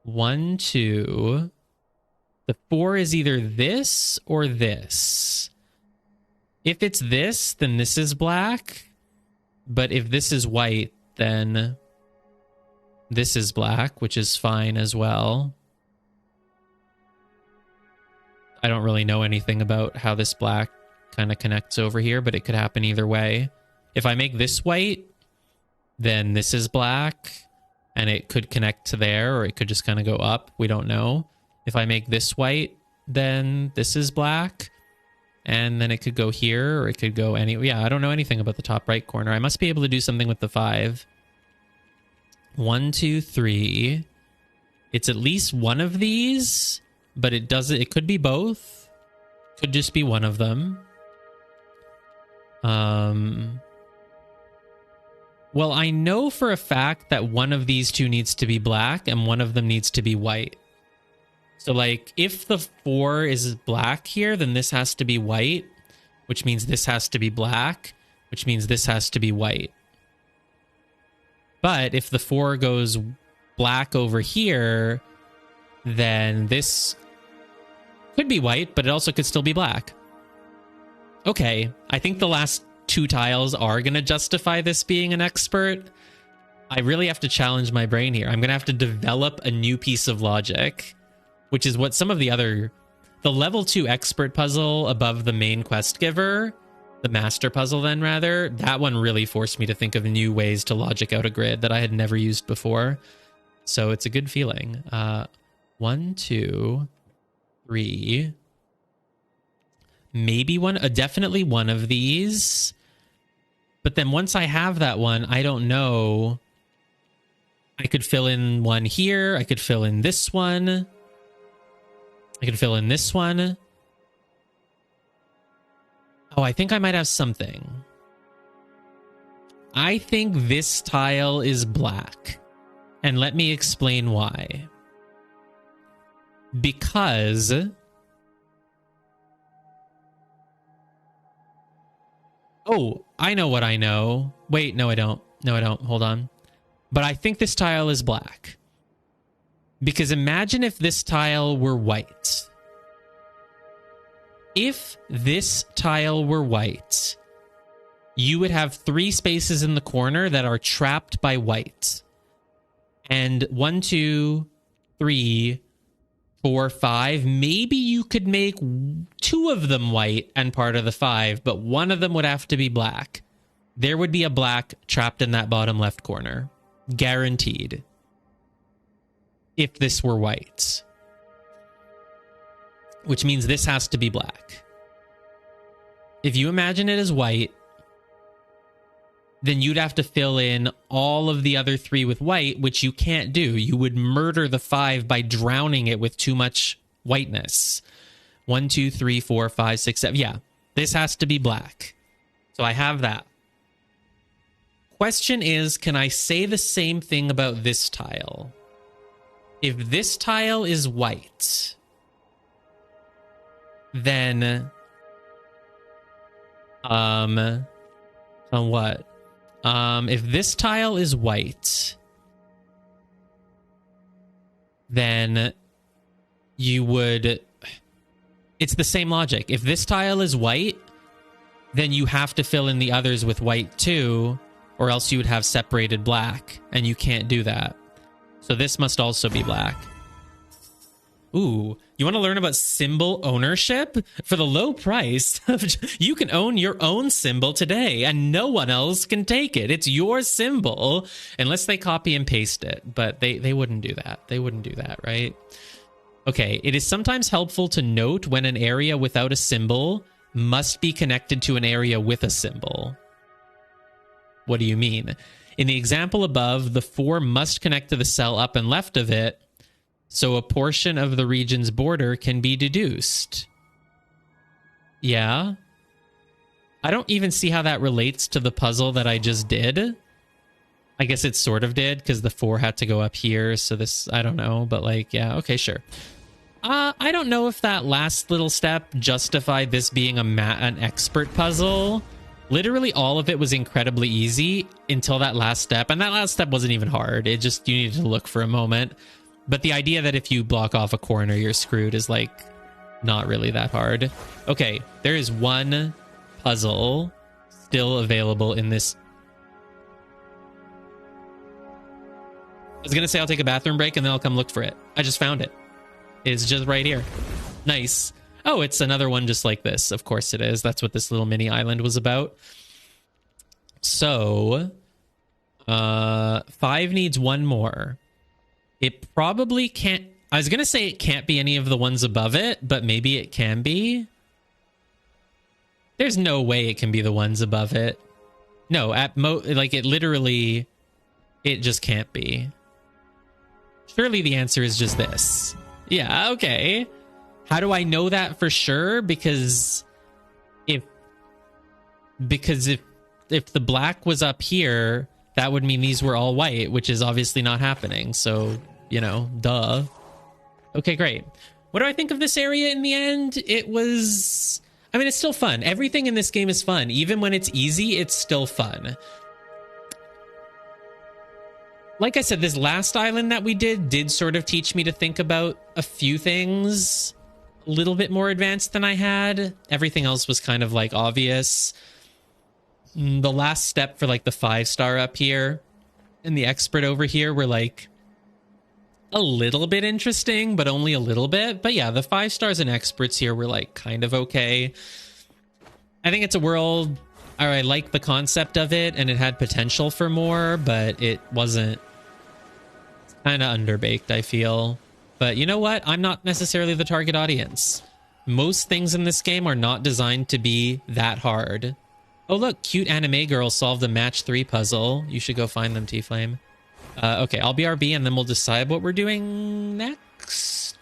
1, 2... The 4 is either this or this. If it's this, then this is black. But if this is white, then this is black, which is fine as well. I don't really know anything about how this black kind of connects over here, but it could happen either way. If I make this white, then this is black, and it could connect to there, or it could just kind of go up. We don't know. If I make this white, then this is black, and then it could go here, or it could go any... Yeah, I don't know anything about the top right corner. I must be able to do something with the 5. 1, 2, 3. It's at least one of these, but it doesn't... It could be both. Could just be one of them. Well, I know for a fact that one of these 2 needs to be black and one of them needs to be white. So, like, if the 4 is black here, then this has to be white, which means this has to be black, which means this has to be white. But if the 4 goes black over here, then this could be white, but it also could still be black. Okay, I think the last 2 tiles are going to justify this being an expert. I really have to challenge my brain here. I'm going to have to develop a new piece of logic, which is what some of the other... The level 2 expert puzzle above the main quest giver, the master puzzle then rather, that one really forced me to think of new ways to logic out a grid that I had never used before. So it's a good feeling. 1, 2, 3... maybe definitely one of these. But then once I have that one, I don't know. I could fill in one here. I could fill in this one. I could fill in this one. Oh, I think I might have something. I think this tile is black. And let me explain why. Because... oh, I know what I know. Wait, no, I don't. No, I don't. Hold on. But I think this tile is black. Because imagine if this tile were white. If this tile were white, you would have 3 spaces in the corner that are trapped by white. And 1, 2, 3, 4, 5. Maybe you could make 2 of them white and part of the 5, but one of them would have to be black. There would be a black trapped in that bottom left corner. Guaranteed. If this were white. Which means this has to be black. If you imagine it as white, then you'd have to fill in all of the other 3 with white, which you can't do. You would murder the 5 by drowning it with too much whiteness. 1, 2, 3, 4, 5, 6, 7. Yeah, this has to be black. So I have that. Question is, can I say the same thing about this tile? If this tile is white, then on what? If this tile is white, then you would... it's the same logic. If this tile is white, then you have to fill in the others with white too, or else you would have separated black, and you can't do that. So this must also be black. Ooh, you want to learn about symbol ownership? For the low price, you can own your own symbol today, and no one else can take it. It's your symbol, unless they copy and paste it. But they wouldn't do that. They wouldn't do that, right? Okay, it is sometimes helpful to note when an area without a symbol must be connected to an area with a symbol. What do you mean? In the example above, the 4 must connect to the cell up and left of it, so a portion of the region's border can be deduced. Yeah? I don't even see how that relates to the puzzle that I just did. I guess it sort of did, because the 4 had to go up here, so this, I don't know, but like, yeah, okay, sure. I don't know if that last little step justified this being an expert puzzle. Literally all of it was incredibly easy until that last step, and that last step wasn't even hard. It just, you needed to look for a moment. But the idea that if you block off a corner, you're screwed is like not really that hard. Okay, there is one puzzle still available in this. I was going to say I'll take a bathroom break and then I'll come look for it. I just found it. It's just right here. Nice. Oh, it's another one just like this. Of course it is. That's what this little mini island was about. So, 5 needs one more. It probably can't... I was going to say it can't be any of the ones above it, but maybe it can be. There's no way it can be the ones above it. No, like it literally... It just can't be. Surely the answer is just this. Yeah, okay. How do I know that for sure? Because if the black was up here, that would mean these were all white, which is obviously not happening. So, you know, duh. Okay, great. What do I think of this area in the end? It was... I mean, it's still fun. Everything in this game is fun. Even when it's easy, it's still fun. Like I said, this last island that we did sort of teach me to think about a few things a little bit more advanced than I had. Everything else was kind of like obvious. The last step for like the 5-star up here and the expert over here were like a little bit interesting, but only a little bit. But yeah, the 5 stars and experts here were like kind of okay. I think it's a world, I like the concept of it and it had potential for more, but it wasn't. Kind of underbaked, I feel. But you know what? I'm not necessarily the target audience. Most things in this game are not designed to be that hard. Oh, look, cute anime girl solved a match 3 puzzle. You should go find them, T-Flame. Okay, I'll BRB and then we'll decide what we're doing next.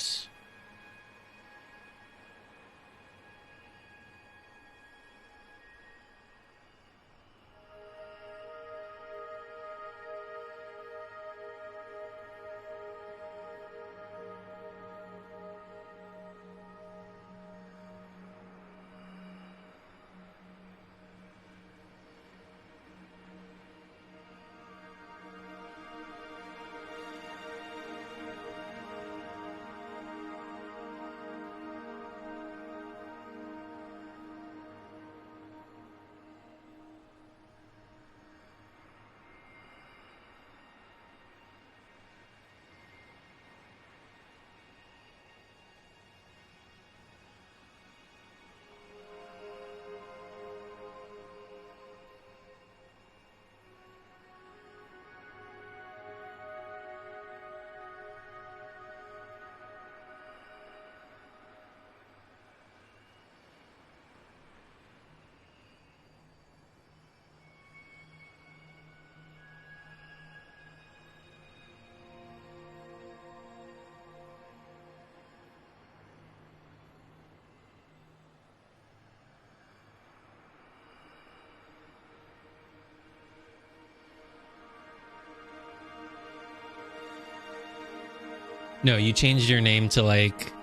No, you changed your name to like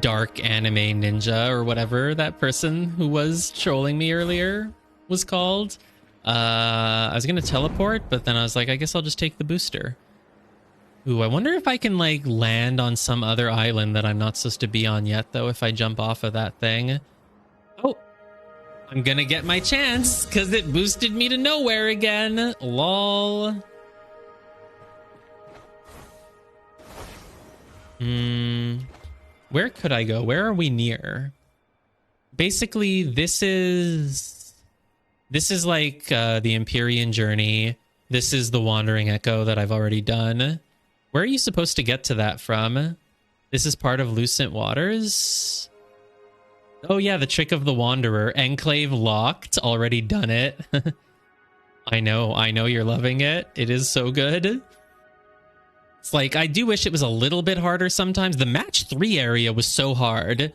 Dark Anime Ninja or whatever that person who was trolling me earlier was called. I was gonna teleport, but then I was like, I guess I'll just take the booster. Ooh, I wonder if I can like land on some other island that I'm not supposed to be on yet, though, if I jump off of that thing. Oh, I'm gonna get my chance because it boosted me to nowhere again. Lol. Where could I go? Where are we near? Basically, this is like the Empyrean Journey. This is the Wandering Echo that I've already done. Where are you supposed to get to that from? This is part of Lucent Waters. Oh yeah, the Trick of the Wanderer. Enclave locked. Already done it. I know you're loving it. It is so good. It's like, I do wish it was a little bit harder sometimes. The match 3 area was so hard.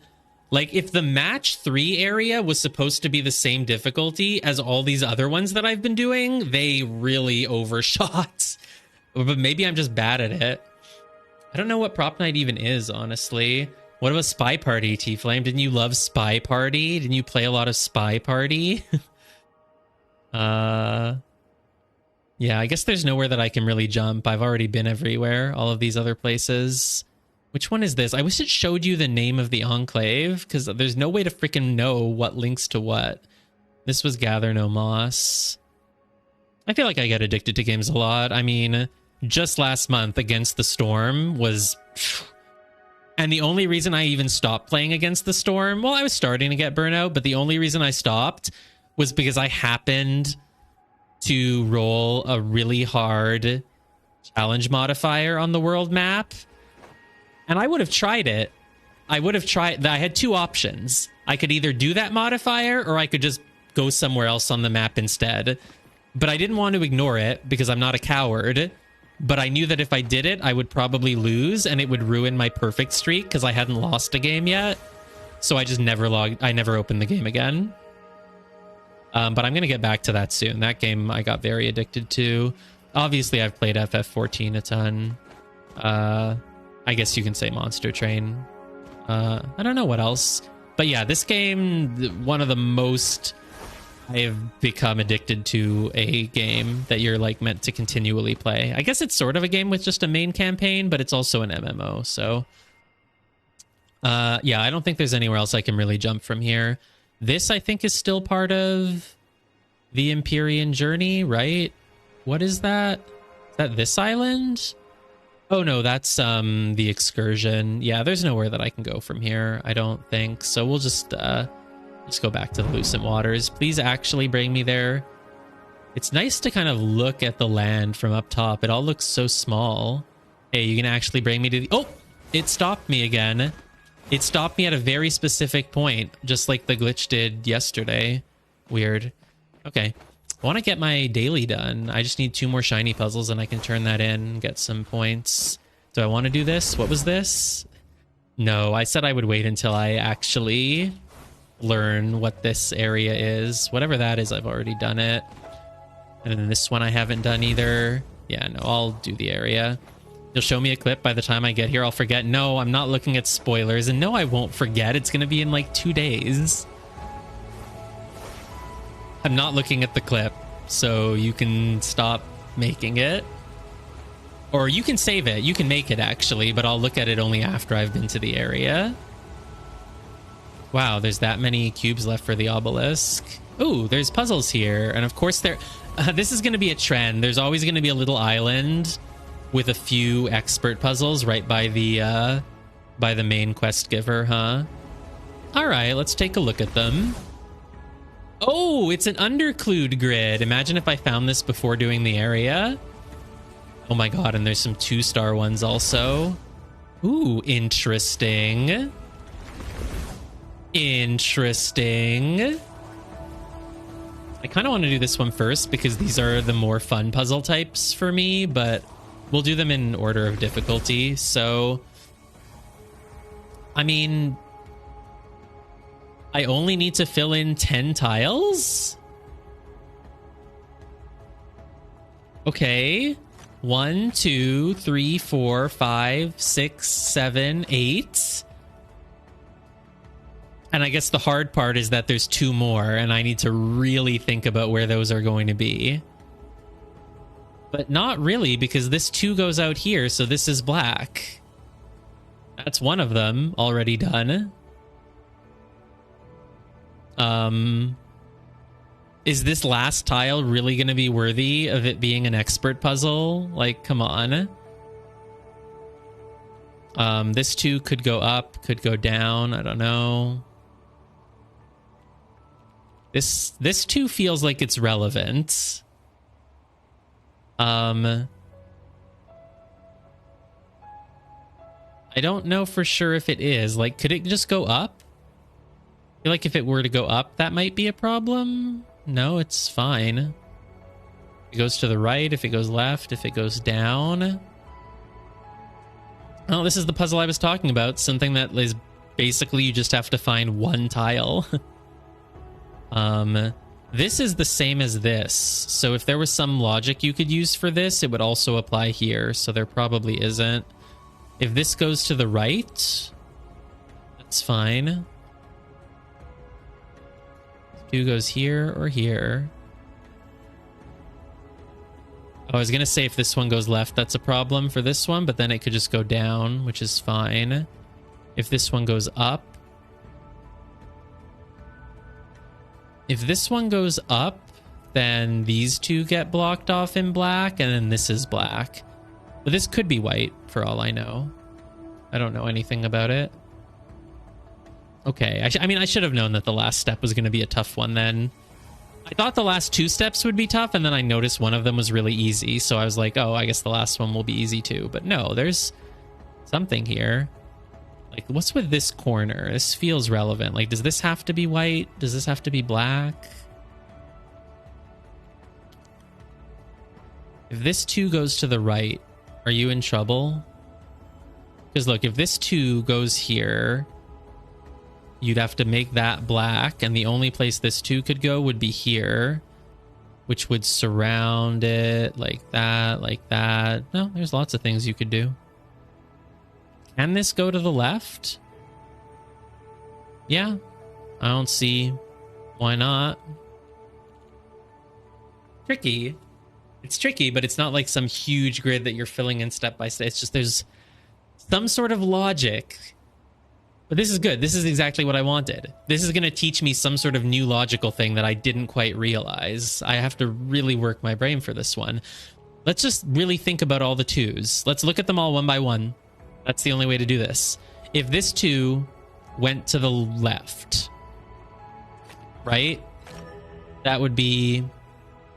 Like, if the match 3 area was supposed to be the same difficulty as all these other ones that I've been doing, they really overshot. But maybe I'm just bad at it. I don't know what Prop Night even is, honestly. What about Spy Party, T-Flame? Didn't you love Spy Party? Didn't you play a lot of Spy Party? Yeah, I guess there's nowhere that I can really jump. I've already been everywhere, all of these other places. Which one is this? I wish it showed you the name of the enclave, because there's no way to freaking know what links to what. This was Gather No Moss. I feel like I get addicted to games a lot. I mean, just last month, Against the Storm was... And the only reason I even stopped playing Against the Storm... Well, I was starting to get burnout, but the only reason I stopped was because I happened to roll a really hard challenge modifier on the world map. And I would have tried it. I had 2 options. I could either do that modifier or I could just go somewhere else on the map instead. But I didn't want to ignore it because I'm not a coward. But I knew that if I did it, I would probably lose and it would ruin my perfect streak because I hadn't lost a game yet. So I just never opened the game again. But I'm going to get back to that soon. That game I got very addicted to. Obviously, I've played FF14 a ton. I guess you can say Monster Train. I don't know what else. But yeah, this game, one of the most I have become addicted to a game that you're like meant to continually play. I guess it's sort of a game with just a main campaign, but it's also an MMO. So yeah, I don't think there's anywhere else I can really jump from here. This, I think, is still part of the Empyrean Journey, right? What is that? Is that this island? Oh, no, that's the excursion. Yeah, there's nowhere that I can go from here, I don't think. So we'll just go back to the Lucent Waters. Please actually bring me there. It's nice to kind of look at the land from up top. It all looks so small. Hey, you can actually bring me to the... Oh, it stopped me again. It stopped me at a very specific point, just like the glitch did yesterday. Weird. Okay. I want to get my daily done. I just need 2 more shiny puzzles and I can turn that in and get some points. Do I want to do this? What was this? No, I said I would wait until I actually learn what this area is. Whatever that is, I've already done it. And then this one I haven't done either. Yeah, no, I'll do the area. You'll show me a clip by the time I get here. I'll forget. No, I'm not looking at spoilers. And no, I won't forget. It's going to be in like 2 days. I'm not looking at the clip, so you can stop making it. Or you can save it. You can make it, actually, but I'll look at it only after I've been to the area. Wow, there's that many cubes left for the obelisk. Ooh, there's puzzles here. And of course, this is going to be a trend. There's always going to be a little island with a few expert puzzles right by the main quest giver, huh? All right, let's take a look at them. Oh, it's an underclued grid. Imagine if I found this before doing the area. Oh my god, and there's some 2-star ones also. Ooh, interesting. Interesting. I kind of want to do this one first because these are the more fun puzzle types for me, but we'll do them in order of difficulty. So, I mean, I only need to fill in 10 tiles? Okay. 1, 2, 3, 4, 5, 6, 7, 8. And I guess the hard part is that there's 2 more, and I need to really think about where those are going to be. But not really, because this 2 goes out here, so this is black. That's one of them already done. Is this last tile really going to be worthy of it being an expert puzzle? Like, come on. This 2 could go up, could go down. I don't know. This 2 feels like it's relevant. I don't know for sure if it is. Like, could it just go up? I feel like if it were to go up, that might be a problem. No, it's fine. If it goes to the right, if it goes left, if it goes down. Oh, this is the puzzle I was talking about. Something that is basically you just have to find 1 tile. This is the same as this. So if there was some logic you could use for this, it would also apply here. So there probably isn't. If this goes to the right, that's fine. 2 goes here or here. Oh, I was going to say if this one goes left, that's a problem for this one, but then it could just go down, which is fine. If this one goes up. If this one goes up, then these 2 get blocked off in black, and then this is black. But this could be white, for all I know. I don't know anything about it. Okay, I mean, I should have known that the last step was going to be a tough one then. I thought the last 2 steps would be tough, and then I noticed one of them was really easy, so I was like, oh, I guess the last one will be easy too. But no, there's something here. Like, what's with this corner? This feels relevant. Like, does this have to be white? Does this have to be black? If this 2 goes to the right, are you in trouble? Because look, if this 2 goes here, you'd have to make that black, and the only place this 2 could go would be here, which would surround it like that, like that. No, there's lots of things you could do. Can this go to the left? Yeah, I don't see why not. Tricky. It's tricky, but it's not like some huge grid that you're filling in step by step. It's just there's some sort of logic. But this is good. This is exactly what I wanted. This is going to teach me some sort of new logical thing that I didn't quite realize. I have to really work my brain for this one. Let's just really think about all the 2s. Let's look at them all one by one. That's the only way to do this. If this 2 went to the left, right? That would be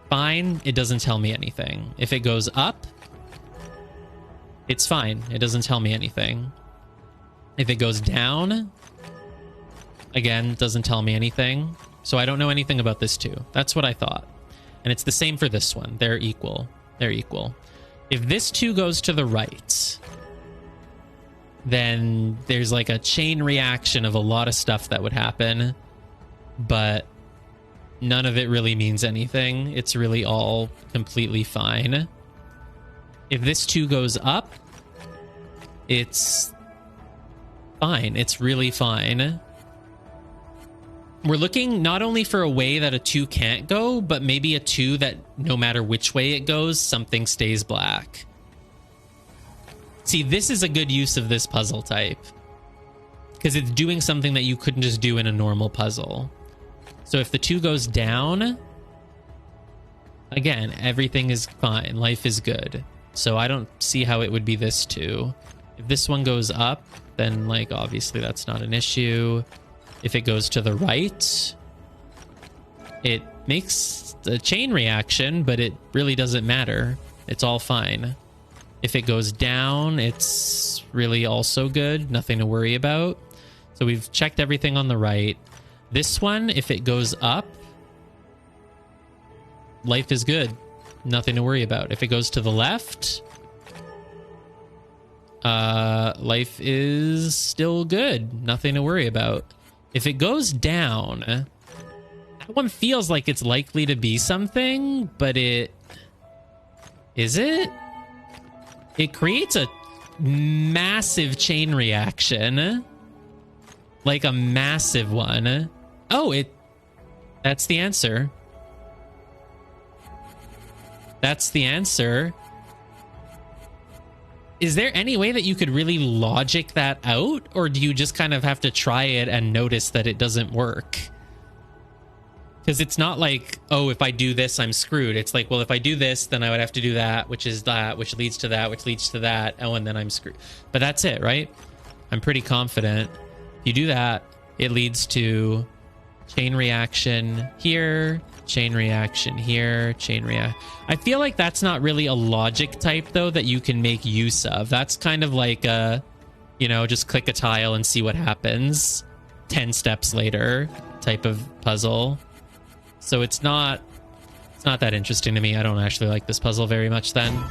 fine. It doesn't tell me anything. If it goes up, it's fine. It doesn't tell me anything. If it goes down, again, doesn't tell me anything. So I don't know anything about this two. That's what I thought. And it's the same for this one. They're equal. They're equal. If this two goes to the right, then there's like a chain reaction of a lot of stuff that would happen, but none of it really means anything. It's really all completely fine. If this two goes up, it's fine. It's really fine. We're looking not only for a way that a 2 can't go, but maybe a 2 that no matter which way it goes, something stays black. See, this is a good use of this puzzle type, because it's doing something that you couldn't just do in a normal puzzle. So if the 2 goes down, again, everything is fine. Life is good. So I don't see how it would be this 2. If this one goes up, then like obviously that's not an issue. If it goes to the right, it makes a chain reaction, but it really doesn't matter. It's all fine. If it goes down, it's really also good. Nothing to worry about. So we've checked everything on the right. This one, if it goes up, life is good. Nothing to worry about. If it goes to the left, life is still good. Nothing to worry about. If it goes down, that one feels like it's likely to be something, but it... Is it? It creates a massive chain reaction. Like a massive one. Oh, that's the answer. That's the answer. Is there any way that you could really logic that out? Or do you just kind of have to try it and notice that it doesn't work? Because it's not like, oh, if I do this, I'm screwed. It's like, well, if I do this, then I would have to do that, which is that, which leads to that, which leads to that. Oh, and then I'm screwed. But that's it, right? I'm pretty confident. If you do that, it leads to chain reaction here, chain reaction here, chain react. I feel like that's not really a logic type, though, that you can make use of. That's kind of like a, you know, just click a tile and see what happens 10 steps later type of puzzle. So it's not that interesting to me. I don't actually like this puzzle very much then.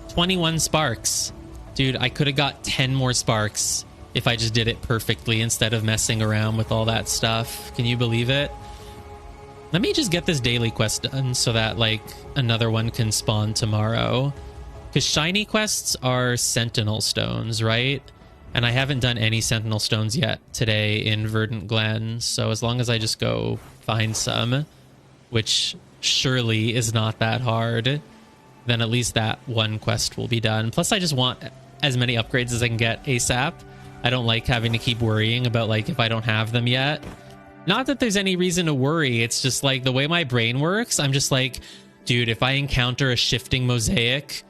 21 sparks. Dude, I could have got 10 more sparks if I just did it perfectly instead of messing around with all that stuff. Can you believe it? Let me just get this daily quest done so that, like, another one can spawn tomorrow. Because shiny quests are sentinel stones, right? And I haven't done any sentinel stones yet today in Verdant Glen. So as long as I just go find some, which surely is not that hard, then at least that one quest will be done. Plus, I just want as many upgrades as I can get ASAP. I don't like having to keep worrying about, like, if I don't have them yet. Not that there's any reason to worry. It's just like the way my brain works. I'm just like, dude, if I encounter a shifting mosaic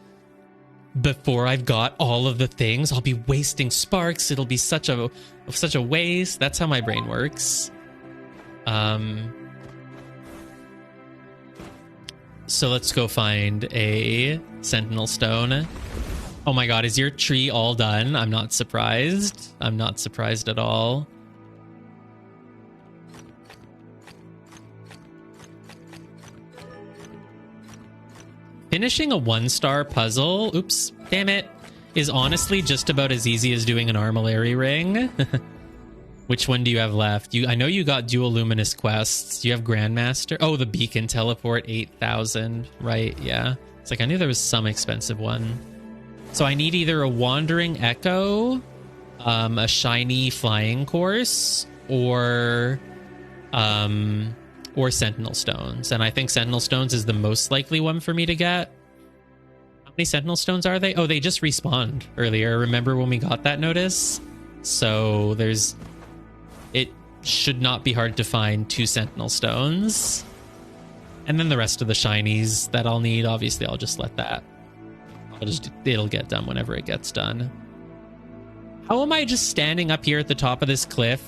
before I've got all of the things, I'll be wasting sparks. It'll be such a waste. That's how my brain works. So let's go find a sentinel stone. Oh my god, is your tree all done? I'm not surprised. I'm not surprised at all. Finishing a 1-star puzzle, oops, damn it, is honestly just about as easy as doing an armillary ring. Which one do you have left? I know you got dual luminous quests. Do you have Grandmaster? Oh, the beacon teleport, 8,000. Right, yeah. It's like I knew there was some expensive one. So I need either a wandering echo, a shiny flying course, or sentinel stones. And I think sentinel stones is the most likely one for me to get. How many sentinel stones are they? Oh, they just respawned earlier. Remember when we got that notice? So it should not be hard to find 2 sentinel stones. And then the rest of the shinies that I'll need, obviously I'll just let that. It'll get done whenever it gets done. How am I just standing up here at the top of this cliff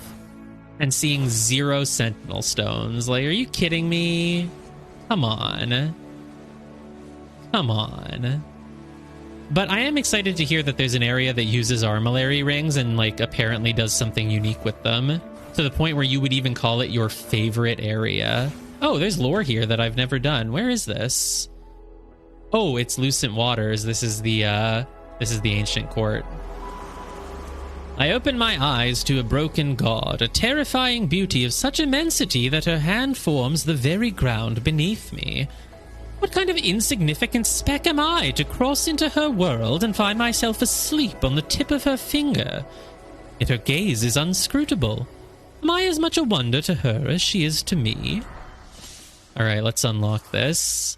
and seeing 0 sentinel stones? Like, are you kidding me? Come on. Come on. But I am excited to hear that there's an area that uses armillary rings and like apparently does something unique with them, to the point where you would even call it your favorite area. Oh, there's lore here that I've never done. Where is this? Oh, it's Lucent Waters. This is the ancient court. I open my eyes to a broken god, a terrifying beauty of such immensity that her hand forms the very ground beneath me. What kind of insignificant speck am I to cross into her world and find myself asleep on the tip of her finger? Yet her gaze is unscrutable. Am I as much a wonder to her as she is to me? All right, let's unlock this.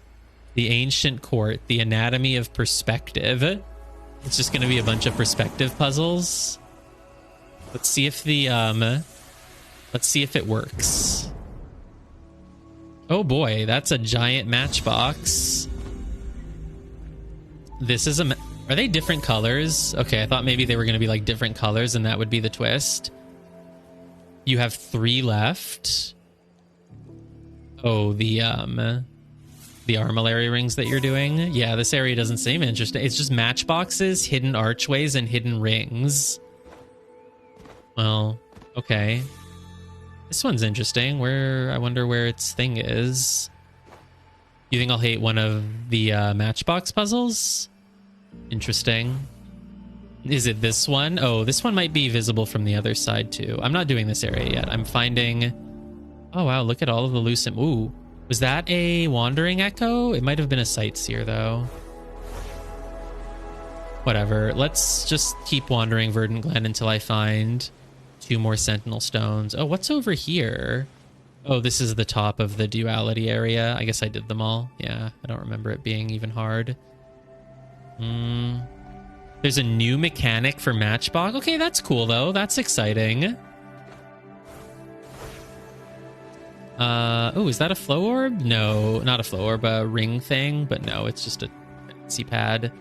The ancient court, the anatomy of perspective. It's just going to be a bunch of perspective puzzles. Let's see if it works. Oh boy, that's a giant matchbox. This is are they different colors? Okay, I thought maybe they were going to be like different colors and that would be the twist. You have 3 left. Oh, the armillary rings that you're doing. Yeah, this area doesn't seem interesting. It's just matchboxes, hidden archways, and hidden rings. Well, okay. This one's interesting. I wonder where its thing is. You think I'll hate one of the matchbox puzzles? Interesting. Is it this one? Oh, this one might be visible from the other side too. I'm not doing this area yet. I'm finding... Oh wow, look at all of the Lucent... Ooh, was that a wandering echo? It might have been a sightseer though. Whatever. Let's just keep wandering Verdant Glen until I find 2 more Sentinel Stones. Oh, what's over here? Oh, this is the top of the duality area. I guess I did them all. Yeah, I don't remember it being even hard. There's a new mechanic for Matchbox. Okay, that's cool though. That's exciting. Oh, is that a flow orb? No, not a flow orb, a ring thing. But no, it's just a fancy pad.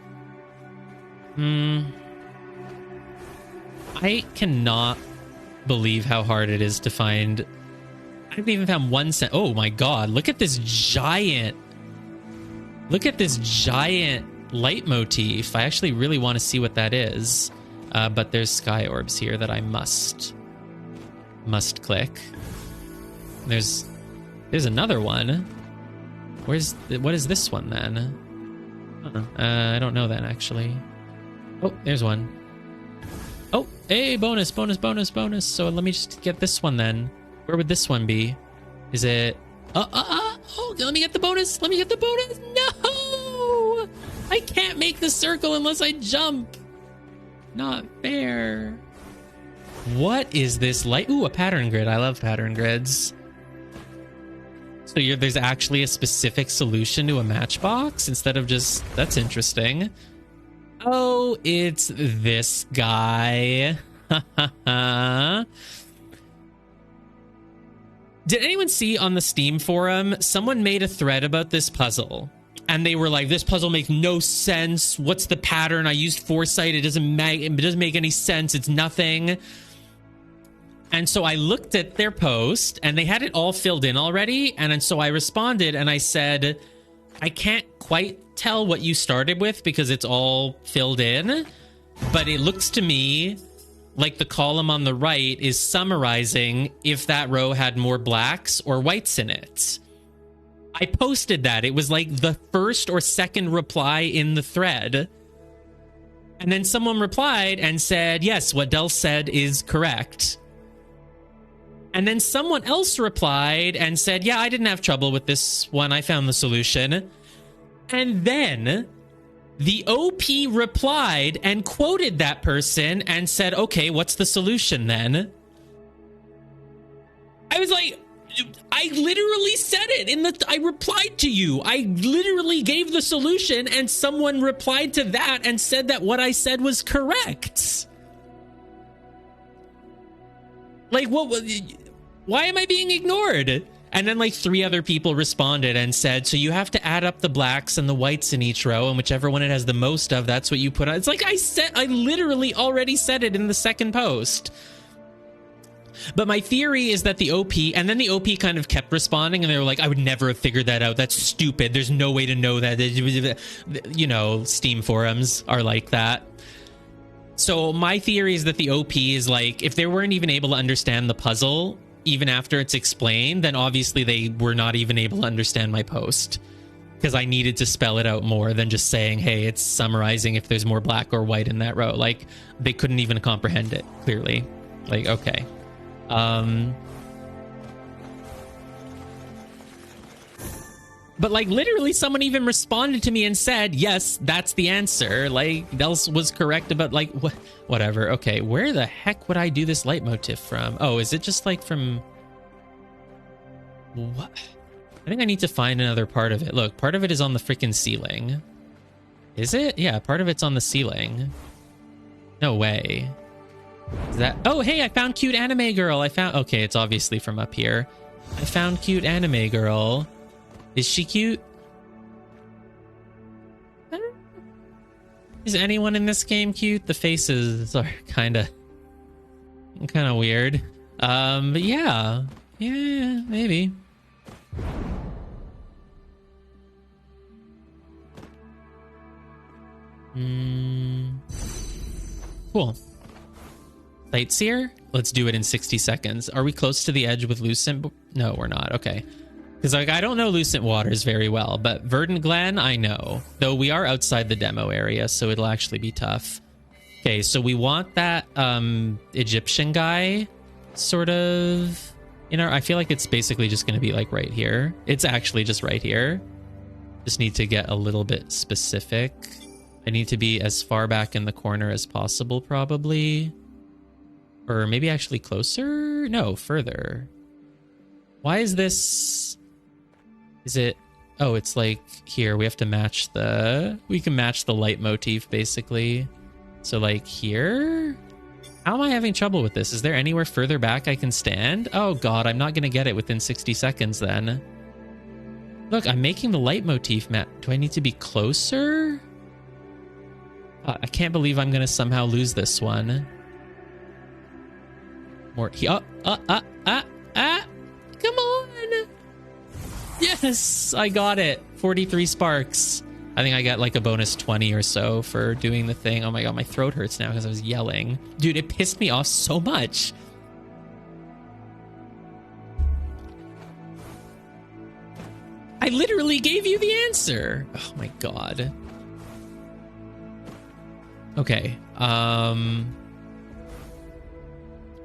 I cannot believe how hard it is to find. I haven't even found one cent. Oh my god, look at this giant. Look at this giant leitmotif. I actually really want to see what that is. But there's sky orbs here that I must click. There's another one. What is this one then? I don't know then actually. Oh, there's one. Oh, hey, bonus. So let me just get this one then. Where would this one be? Is it... Oh, let me get the bonus. No! I can't make the circle unless I jump. Not fair. What is this light? Ooh, a pattern grid. I love pattern grids. So there's actually a specific solution to a matchbox instead of just... That's interesting. Oh, it's this guy. Did anyone see on the Steam forum, someone made a thread about this puzzle? And they were like, this puzzle makes no sense. What's the pattern? I used foresight. It doesn't make any sense. It's nothing. And so I looked at their post and they had it all filled in already. And so I responded and I said, I can't quite tell what you started with because it's all filled in, but it looks to me like the column on the right is summarizing if that row had more blacks or whites in it. I posted that. It was like the first or second reply in the thread. And then someone replied and said, yes, what Del said is correct. And then someone else replied and said, yeah, I didn't have trouble with this one. I found the solution. And then the OP replied and quoted that person and said, okay, what's the solution then? I was like, I literally said it I replied to you. I literally gave the solution and someone replied to that and said that what I said was correct. Like, why am I being ignored? And then like 3 other people responded and said, so you have to add up the blacks and the whites in each row, and whichever one it has the most of, that's what you put on. It's like I literally already said it in the second post. But my theory is that the OP, and then the OP kind of kept responding, and they were like, I would never have figured that out. That's stupid. There's no way to know that. You know, Steam forums are like that. So my theory is that the OP is like, if they weren't even able to understand the puzzle, even after it's explained, then obviously they were not even able to understand my post. Because I needed to spell it out more than just saying, hey, it's summarizing if there's more black or white in that row. Like, they couldn't even comprehend it, clearly. Like, okay. But like literally someone even responded to me and said, yes, that's the answer. Like Dels was correct about like whatever. Okay, where the heck would I do this leitmotif from? Oh, is it just like from what? I think I need to find another part of it. Look, part of it is on the freaking ceiling. Is it? Yeah, part of it's on the ceiling. No way. Is that? Oh, hey, I found cute anime girl. Okay, it's obviously from up here. I found cute anime girl. Is she cute? Is anyone in this game cute? The faces are kind of weird. But yeah, maybe. Cool. Sightseer? Let's do it in 60 seconds. Are we close to the edge with Lucent? No, we're not. Okay. Because like I don't know Lucent Waters very well, but Verdant Glen I know. Though we are outside the demo area, so it'll actually be tough. Okay, so we want that Egyptian guy sort of in our... I feel like it's basically just going to be like right here. It's actually just right here. Just need to get a little bit specific. I need to be as far back in the corner as possible, probably. Or maybe actually closer? No, further. Why is this... Is it... Oh, it's like here. We have to match the... We can match the leitmotif, basically. So like here? How am I having trouble with this? Is there anywhere further back I can stand? Oh god, I'm not going to get it within 60 seconds then. Look, I'm making the leitmotif map. Do I need to be closer? I can't believe I'm going to somehow lose this one. More... Come on! Yes! I got it! 43 sparks. I think I got like a bonus 20 or so for doing the thing. Oh my god, my throat hurts now because I was yelling. Dude, it pissed me off so much. I literally gave you the answer! Oh my god. Okay,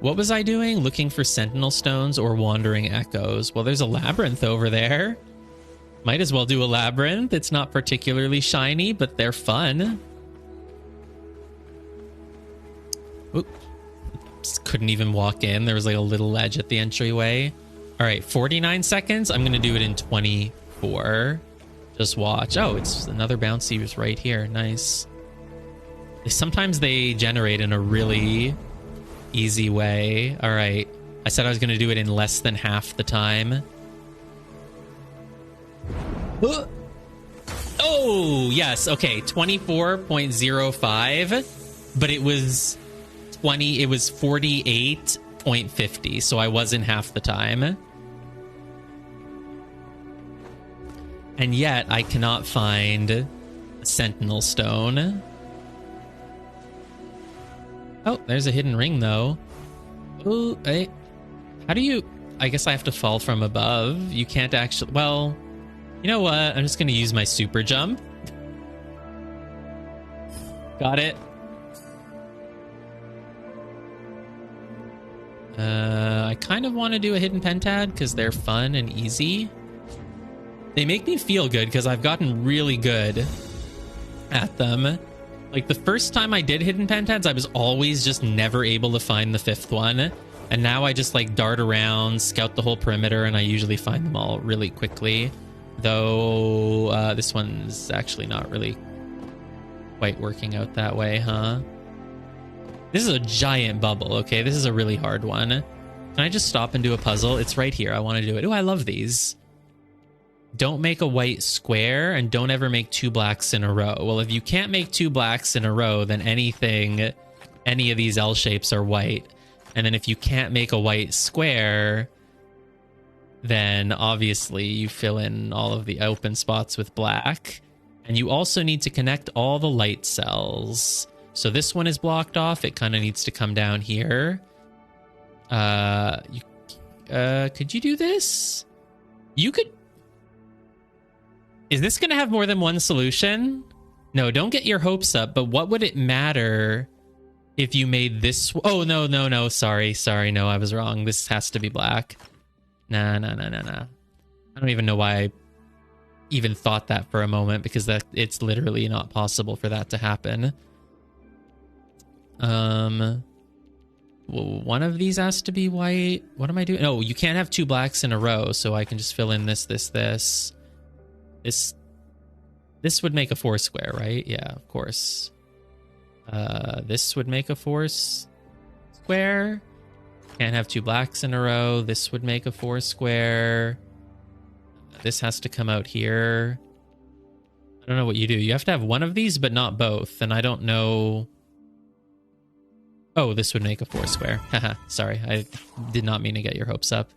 what was I doing? Looking for sentinel stones or wandering echoes? Well, there's a labyrinth over there. Might as well do a labyrinth. It's not particularly shiny, but they're fun. Oop. Just couldn't even walk in. There was like a little ledge at the entryway. All right, 49 seconds. I'm going to do it in 24. Just watch. Oh, it's another bouncy was right here. Nice. Sometimes they generate in a really easy way. All right. I said I was going to do it in less than half the time. Oh, yes. Okay. 24.05. But it was 48.50. So I was in half the time. And yet I cannot find a sentinel stone. Oh, there's a hidden ring, though. Oh, hey. How do you... I guess I have to fall from above. You can't actually... Well, you know what? I'm just going to use my super jump. Got it. I kind of want to do a hidden pentad because they're fun and easy. They make me feel good because I've gotten really good at them. Like, the first time I did hidden pentads, I was always just never able to find the fifth one. And now I just, like, dart around, scout the whole perimeter, and I usually find them all really quickly. Though, this one's actually not really quite working out that way, huh? This is a giant bubble, okay? This is a really hard one. Can I just stop and do a puzzle? It's right here. I want to do it. Oh, I love these. Don't make a white square and don't ever make two blacks in a row. Well, if you can't make two blacks in a row, then any of these L shapes are white. And then if you can't make a white square, then obviously you fill in all of the open spots with black. And you also need to connect all the light cells. So this one is blocked off. It kind of needs to come down here. Could you do this? You could. Is this going to have more than one solution? No, don't get your hopes up. But what would it matter if you made this? Oh, no. Sorry. No, I was wrong. This has to be black. Nah. I don't even know why I even thought that for a moment, because that it's literally not possible for that to happen. Well, one of these has to be white. What am I doing? No, you can't have two blacks in a row, so I can just fill in this. This would make a 4 square, right? Yeah, of course. This would make a 4 square. Can't have two blacks in a row. This would make a 4 square. This has to come out here. I don't know what you do. You have to have one of these, but not both. And I don't know. Oh, this would make a 4 square. Haha, sorry. I did not mean to get your hopes up.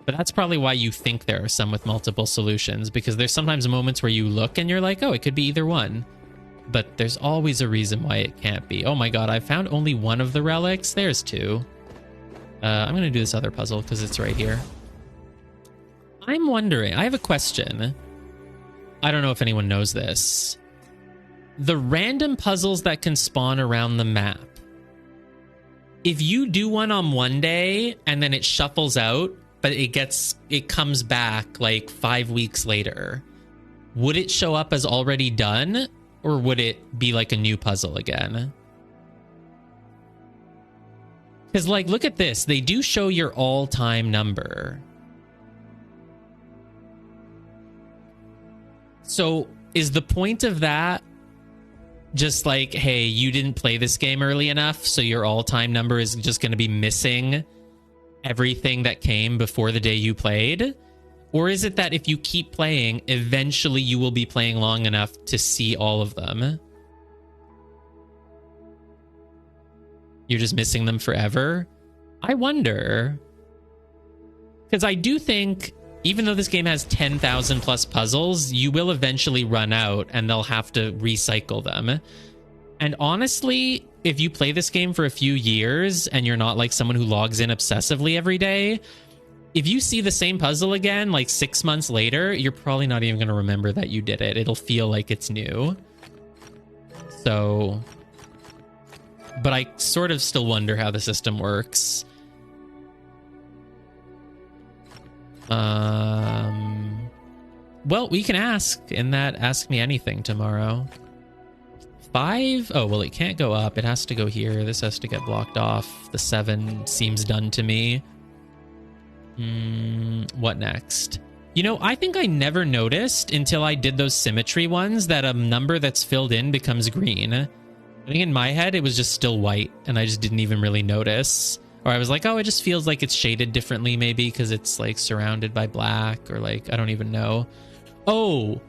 But that's probably why you think there are some with multiple solutions, because there's sometimes moments where you look and you're like, oh, it could be either one. But there's always a reason why it can't be. Oh my god, I found only one of the relics. There's 2. I'm going to do this other puzzle because it's right here. I'm wondering, I have a question. I don't know if anyone knows this. The random puzzles that can spawn around the map. If you do one on one day and then it shuffles out, but it comes back like 5 weeks later, would it show up as already done, or would it be like a new puzzle again? Because like, look at this. They do show your all-time number. So is the point of that just like, hey, you didn't play this game early enough, so your all-time number is just going to be missing everything that came before the day you played? Or is it that if you keep playing, eventually you will be playing long enough to see all of them? You're just missing them forever? I wonder. Because I do think, even though this game has 10,000 plus puzzles, you will eventually run out and they'll have to recycle them. And honestly, if you play this game for a few years and you're not like someone who logs in obsessively every day, if you see the same puzzle again like 6 months later, you're probably not even going to remember that you did it. It'll feel like it's new. So, but I sort of still wonder how the system works. Well, we can ask in that Ask Me Anything tomorrow. 5? Oh, well, it can't go up. It has to go here. This has to get blocked off. The 7 seems done to me. What next? You know, I think I never noticed until I did those symmetry ones that a number that's filled in becomes green. I think in my head, it was just still white, and I just didn't even really notice. Or I was like, oh, it just feels like it's shaded differently, maybe because it's like surrounded by black, or like, I don't even know. Oh,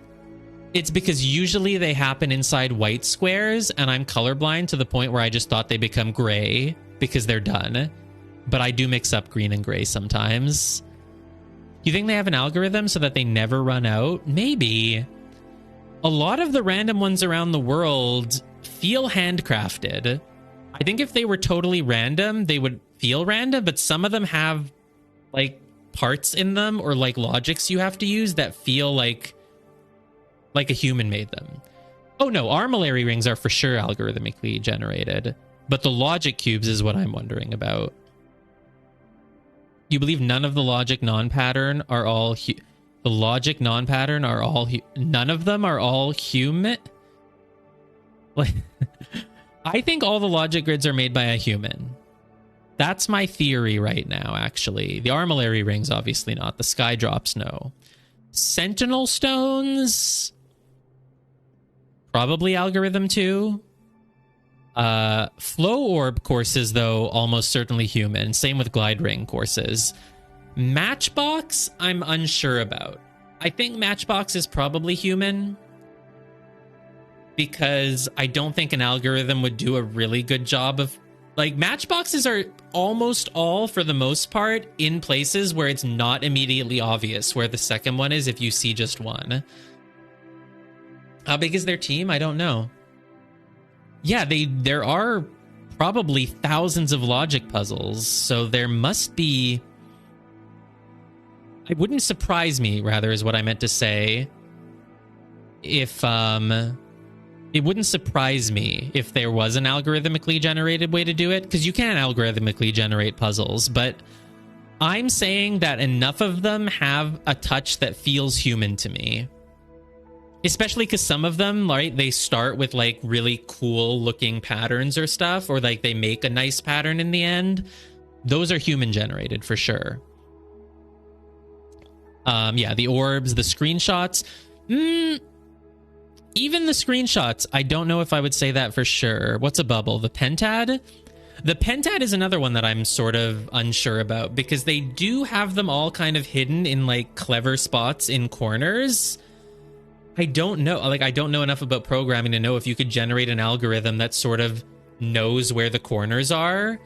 it's because usually they happen inside white squares, and I'm colorblind to the point where I just thought they become gray because they're done. But I do mix up green and gray sometimes. You think they have an algorithm so that they never run out? Maybe. A lot of the random ones around the world feel handcrafted. I think if they were totally random, they would feel random, but some of them have like parts in them or like logics you have to use that feel like a human made them. Oh no, armillary rings are for sure algorithmically generated, but the logic cubes is what I'm wondering about. You believe none of the logic non-pattern are all the logic non-pattern are all none of them are all human? Like I think all the logic grids are made by a human. That's my theory right now, actually. The armillary rings, obviously not. The sky drops, no. Sentinel stones, probably algorithm too. Flow orb courses, though, almost certainly human. Same with glide ring courses. Matchbox, I'm unsure about. I think Matchbox is probably human, because I don't think an algorithm would do a really good job of Like, matchboxes are almost all, for the most part, in places where it's not immediately obvious where the second one is if you see just one. How big is their team? I don't know. Yeah, there are probably thousands of logic puzzles, so there must be... It wouldn't surprise me, rather, is what I meant to say, if... It wouldn't surprise me if there was an algorithmically generated way to do it, because you can algorithmically generate puzzles, but I'm saying that enough of them have a touch that feels human to me. Especially because some of them, right, they start with like really cool looking patterns or stuff, or like they make a nice pattern in the end. Those are human generated for sure. Yeah, the orbs, the screenshots. Even the screenshots, I don't know if I would say that for sure. What's a bubble? The pentad? The pentad is another one that I'm sort of unsure about, because they do have them all kind of hidden in like clever spots in corners. I don't know. Like, I don't know enough about programming to know if you could generate an algorithm that sort of knows where the corners are.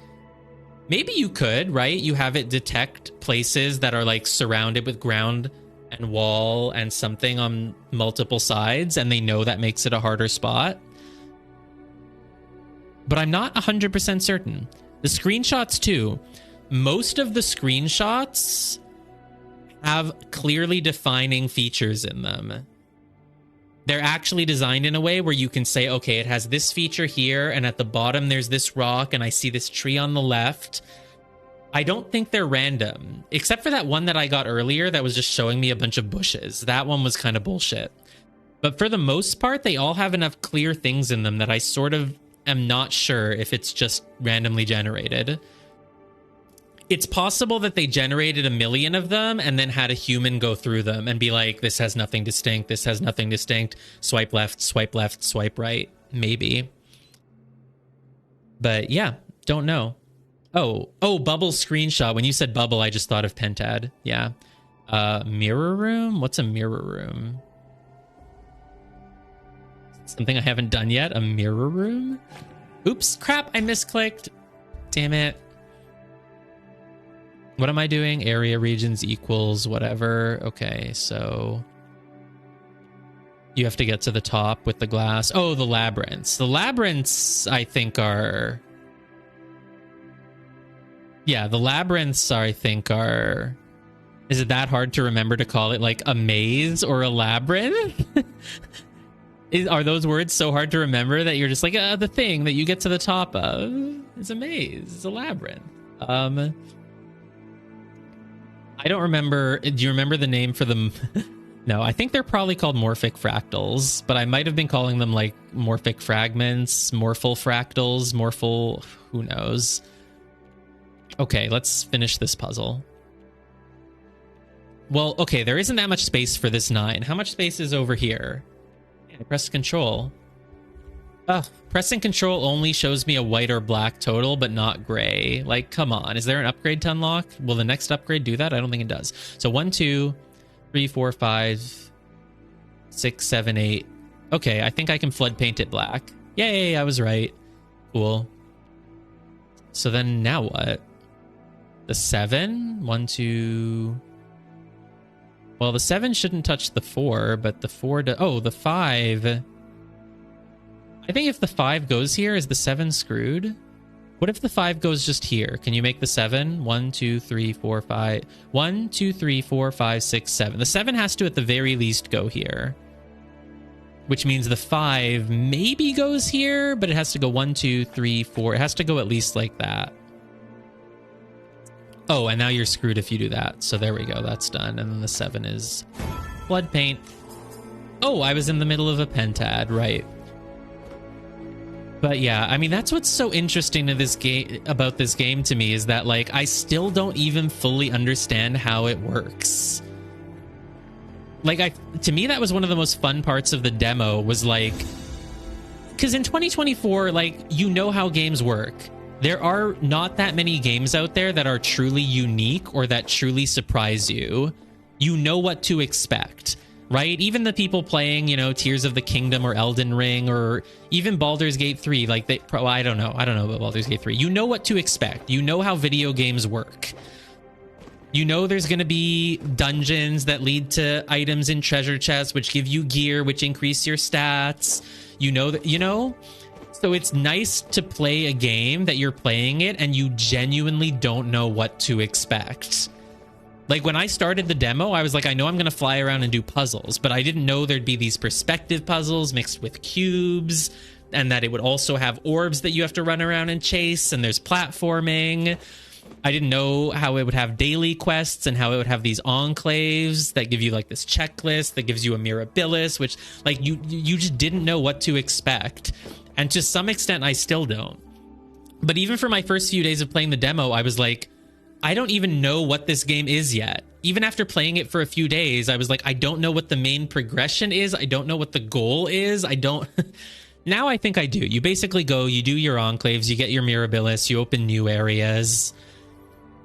Maybe you could, right? You have it detect places that are like surrounded with ground and wall and something on multiple sides, and they know that makes it a harder spot. But I'm not 100% certain. The screenshots too. Most of the screenshots have clearly defining features in them. They're actually designed in a way where you can say, okay, it has this feature here, and at the bottom there's this rock, and I see this tree on the left. I don't think they're random, except for that one that I got earlier that was just showing me a bunch of bushes. That one was kind of bullshit. But for the most part, they all have enough clear things in them that I sort of am not sure if it's just randomly generated. It's possible that they generated a million of them and then had a human go through them and be like, this has nothing distinct, this has nothing distinct, swipe left, swipe right, maybe. But yeah, don't know. Oh, bubble screenshot. When you said bubble, I just thought of pentad. Yeah. Mirror room? What's a mirror room? Something I haven't done yet? A mirror room? Oops, crap, I misclicked. Damn it. What am I doing? Area regions equals whatever. Okay, so you have to get to the top with the glass. Oh, the labyrinths. The labyrinths, I think, are... Yeah, the labyrinths, I think, are... Is it that hard to remember to call it, like, a maze or a labyrinth? Are those words so hard to remember that you're just like, the thing that you get to the top of is a maze, it's a labyrinth. I don't remember... Do you remember the name for them? No, I think they're probably called morphic fractals, but I might have been calling them, like, morphic fragments, morphal fractals, morphal... Who knows? Okay, let's finish this puzzle. Well, okay, there isn't that much space for this 9. How much space is over here? I pressed control. Pressing control only shows me a white or black total, but not gray. Like, come on. Is there an upgrade to unlock? Will the next upgrade do that? I don't think it does. So 1, 2, 3, 4, 5, 6, 7, 8. Okay, I think I can flood paint it black. Yay, I was right. Cool. So then now what? The 7? 1, 2... Well, the 7 shouldn't touch the 4, but the 4... Oh, the 5... I think if the 5 goes here, is the 7 screwed? What if the 5 goes just here? Can you make the 7? 1, 2, 3, 4, 5... 1, 2, 3, 4, 5, 6, 7. The 7 has to, at the very least, go here. Which means the 5 maybe goes here, but it has to go 1, 2, 3, 4. It has to go at least like that. Oh, and now you're screwed if you do that. So there we go. That's done. And then the 7 is blood paint. Oh, I was in the middle of a pentad. Right. But yeah, I mean, that's what's so interesting to this game about this game to me is that, like, I still don't even fully understand how it works. Like, to me, that was one of the most fun parts of the demo was like, because in 2024, like, you know how games work. There are not that many games out there that are truly unique or that truly surprise you. You know what to expect. right? Even the people playing, you know, Tears of the Kingdom or Elden Ring or even Baldur's Gate 3, like I don't know about Baldur's Gate 3. You know what to expect. You know how video games work. You know there's going to be dungeons that lead to items in treasure chests, which give you gear, which increase your stats. You know that, you know? So it's nice to play a game that you're playing it and you genuinely don't know what to expect. Like when I started the demo, I was like, I know I'm going to fly around and do puzzles, but I didn't know there'd be these perspective puzzles mixed with cubes, and that it would also have orbs that you have to run around and chase, and there's platforming. I didn't know how it would have daily quests and how it would have these enclaves that give you like this checklist that gives you a mirabilis, which like you just didn't know what to expect. And to some extent, I still don't. But even for my first few days of playing the demo, I was like, I don't even know what this game is yet. Even after playing it for a few days, I was like, I don't know what the main progression is. I don't know what the goal is. I don't... Now I think I do. You basically go, you do your enclaves, you get your mirabilis, you open new areas.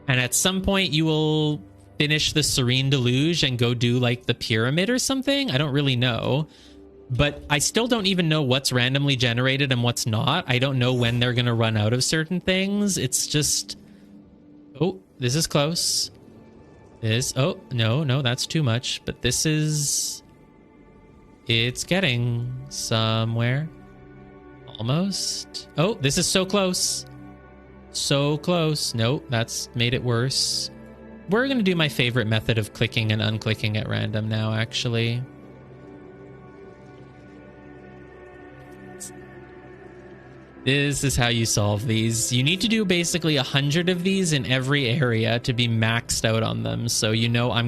And at some point, you will finish the Serene Deluge and go do like the pyramid or something. I don't really know. But I still don't even know what's randomly generated and what's not. I don't know when they're going to run out of certain things. It's just... Oh, this is close. Oh, no, that's too much. But this is... It's getting somewhere. Almost. Oh, this is so close. So close. Nope, that's made it worse. We're going to do my favorite method of clicking and unclicking at random now, actually. This is how you solve these. You need to do basically 100 of these in every area to be maxed out on them. So, you know, I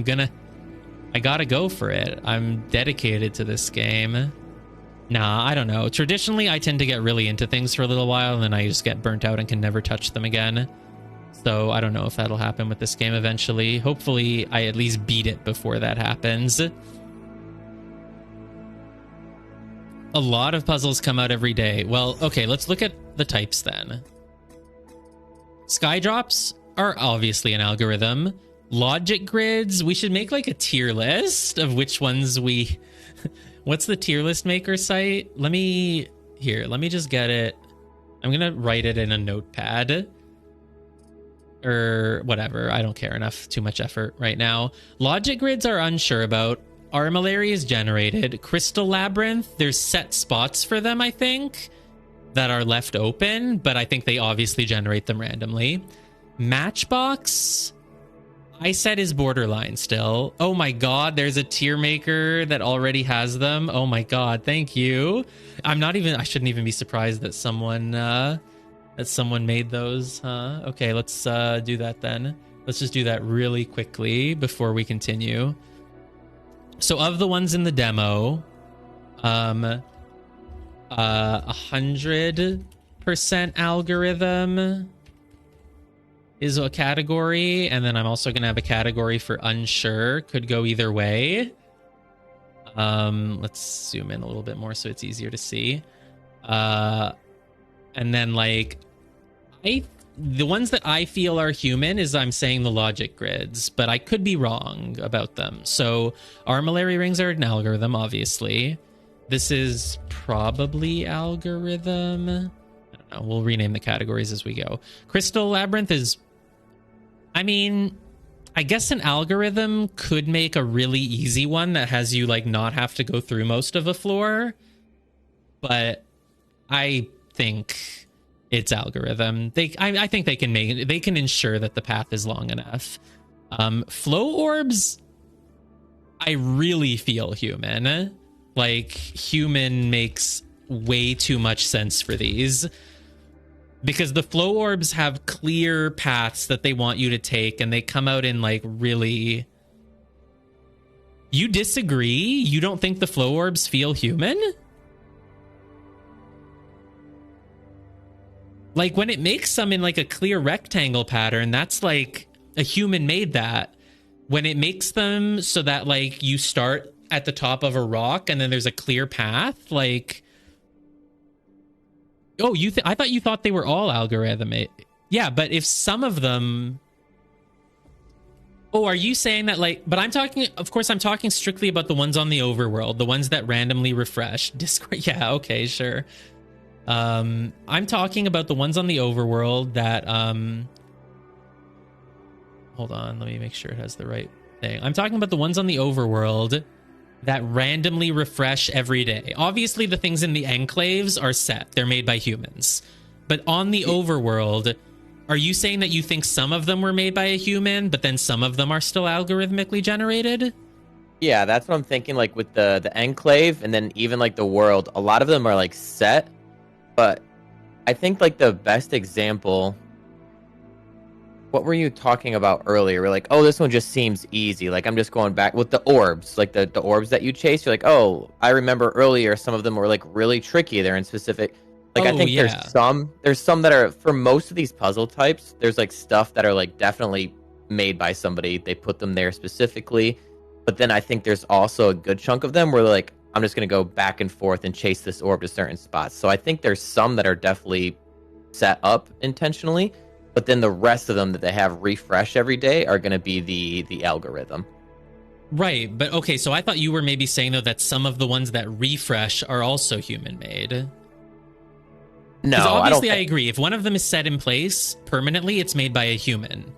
gotta go for it. I'm dedicated to this game. Nah, I don't know. Traditionally, I tend to get really into things for a little while and then I just get burnt out and can never touch them again. So I don't know if that'll happen with this game eventually. Hopefully, I at least beat it before that happens. A lot of puzzles come out every day. Well, okay, let's look at the types then. Skydrops are obviously an algorithm. Logic grids, we should make like a tier list of which ones we... What's the tier list maker site? Let me just get it. I'm gonna write it in a notepad. Or whatever, I don't care enough. Too much effort right now. Logic grids are unsure about. Armillary is generated. Crystal Labyrinth, there's set spots for them, I think, that are left open, but I think they obviously generate them randomly. Matchbox, I said is borderline still. Oh my god, there's a tier maker that already has them. Oh my god, thank you. I shouldn't even be surprised that someone made those, huh? Okay, let's do that then. Let's just do that really quickly before we continue. So of the ones in the demo, 100% algorithm is a category, and then I'm also going to have a category for unsure. Could go either way. Let's zoom in a little bit more so it's easier to see. And then like the ones that I feel are human is I'm saying the logic grids, but I could be wrong about them. So armillary rings are an algorithm, obviously. This is probably algorithm. I don't know. We'll rename the categories as we go. Crystal Labyrinth is, I mean, I guess an algorithm could make a really easy one that has you like not have to go through most of a floor. But I think it's algorithm. I think they can ensure that the path is long enough. Flow orbs, I really feel human. Like human makes way too much sense for these. Because the flow orbs have clear paths that they want you to take, and they come out in like really... You disagree? You don't think the flow orbs feel human? Like when it makes some in like a clear rectangle pattern, that's like a human made that. When it makes them so that like you start at the top of a rock and then there's a clear path, like... Oh, I thought you thought they were all algorithm. Yeah, but if some of them... Oh, are you saying that like, but I'm talking, of course, I'm talking strictly about the ones on the overworld, the ones that randomly refresh. Discord, yeah, okay, sure. I'm talking about the ones on the overworld that, hold on, let me make sure it has the right thing. I'm talking about the ones on the overworld that randomly refresh every day. Obviously, the things in the enclaves are set. They're made by humans. But on the overworld, are you saying that you think some of them were made by a human, but then some of them are still algorithmically generated? Yeah, that's what I'm thinking. Like with the enclave, and then even like the world, a lot of them are like set. But I think like the best example. What were you talking about earlier? We're like, oh, this one just seems easy. Like I'm just going back with the orbs, like the orbs that you chase. You're like, oh, I remember earlier some of them were like really tricky. They're in specific. Like I think there's some that are for most of these puzzle types. There's like stuff that are like definitely made by somebody. They put them there specifically. But then I think there's also a good chunk of them where like I'm just gonna go back and forth and chase this orb to certain spots. So I think there's some that are definitely set up intentionally. But then the rest of them that they have refresh every day are going to be the algorithm. Right, but okay, so I thought you were maybe saying, though, that some of the ones that refresh are also human-made. No, obviously I agree. If one of them is set in place permanently, it's made by a human.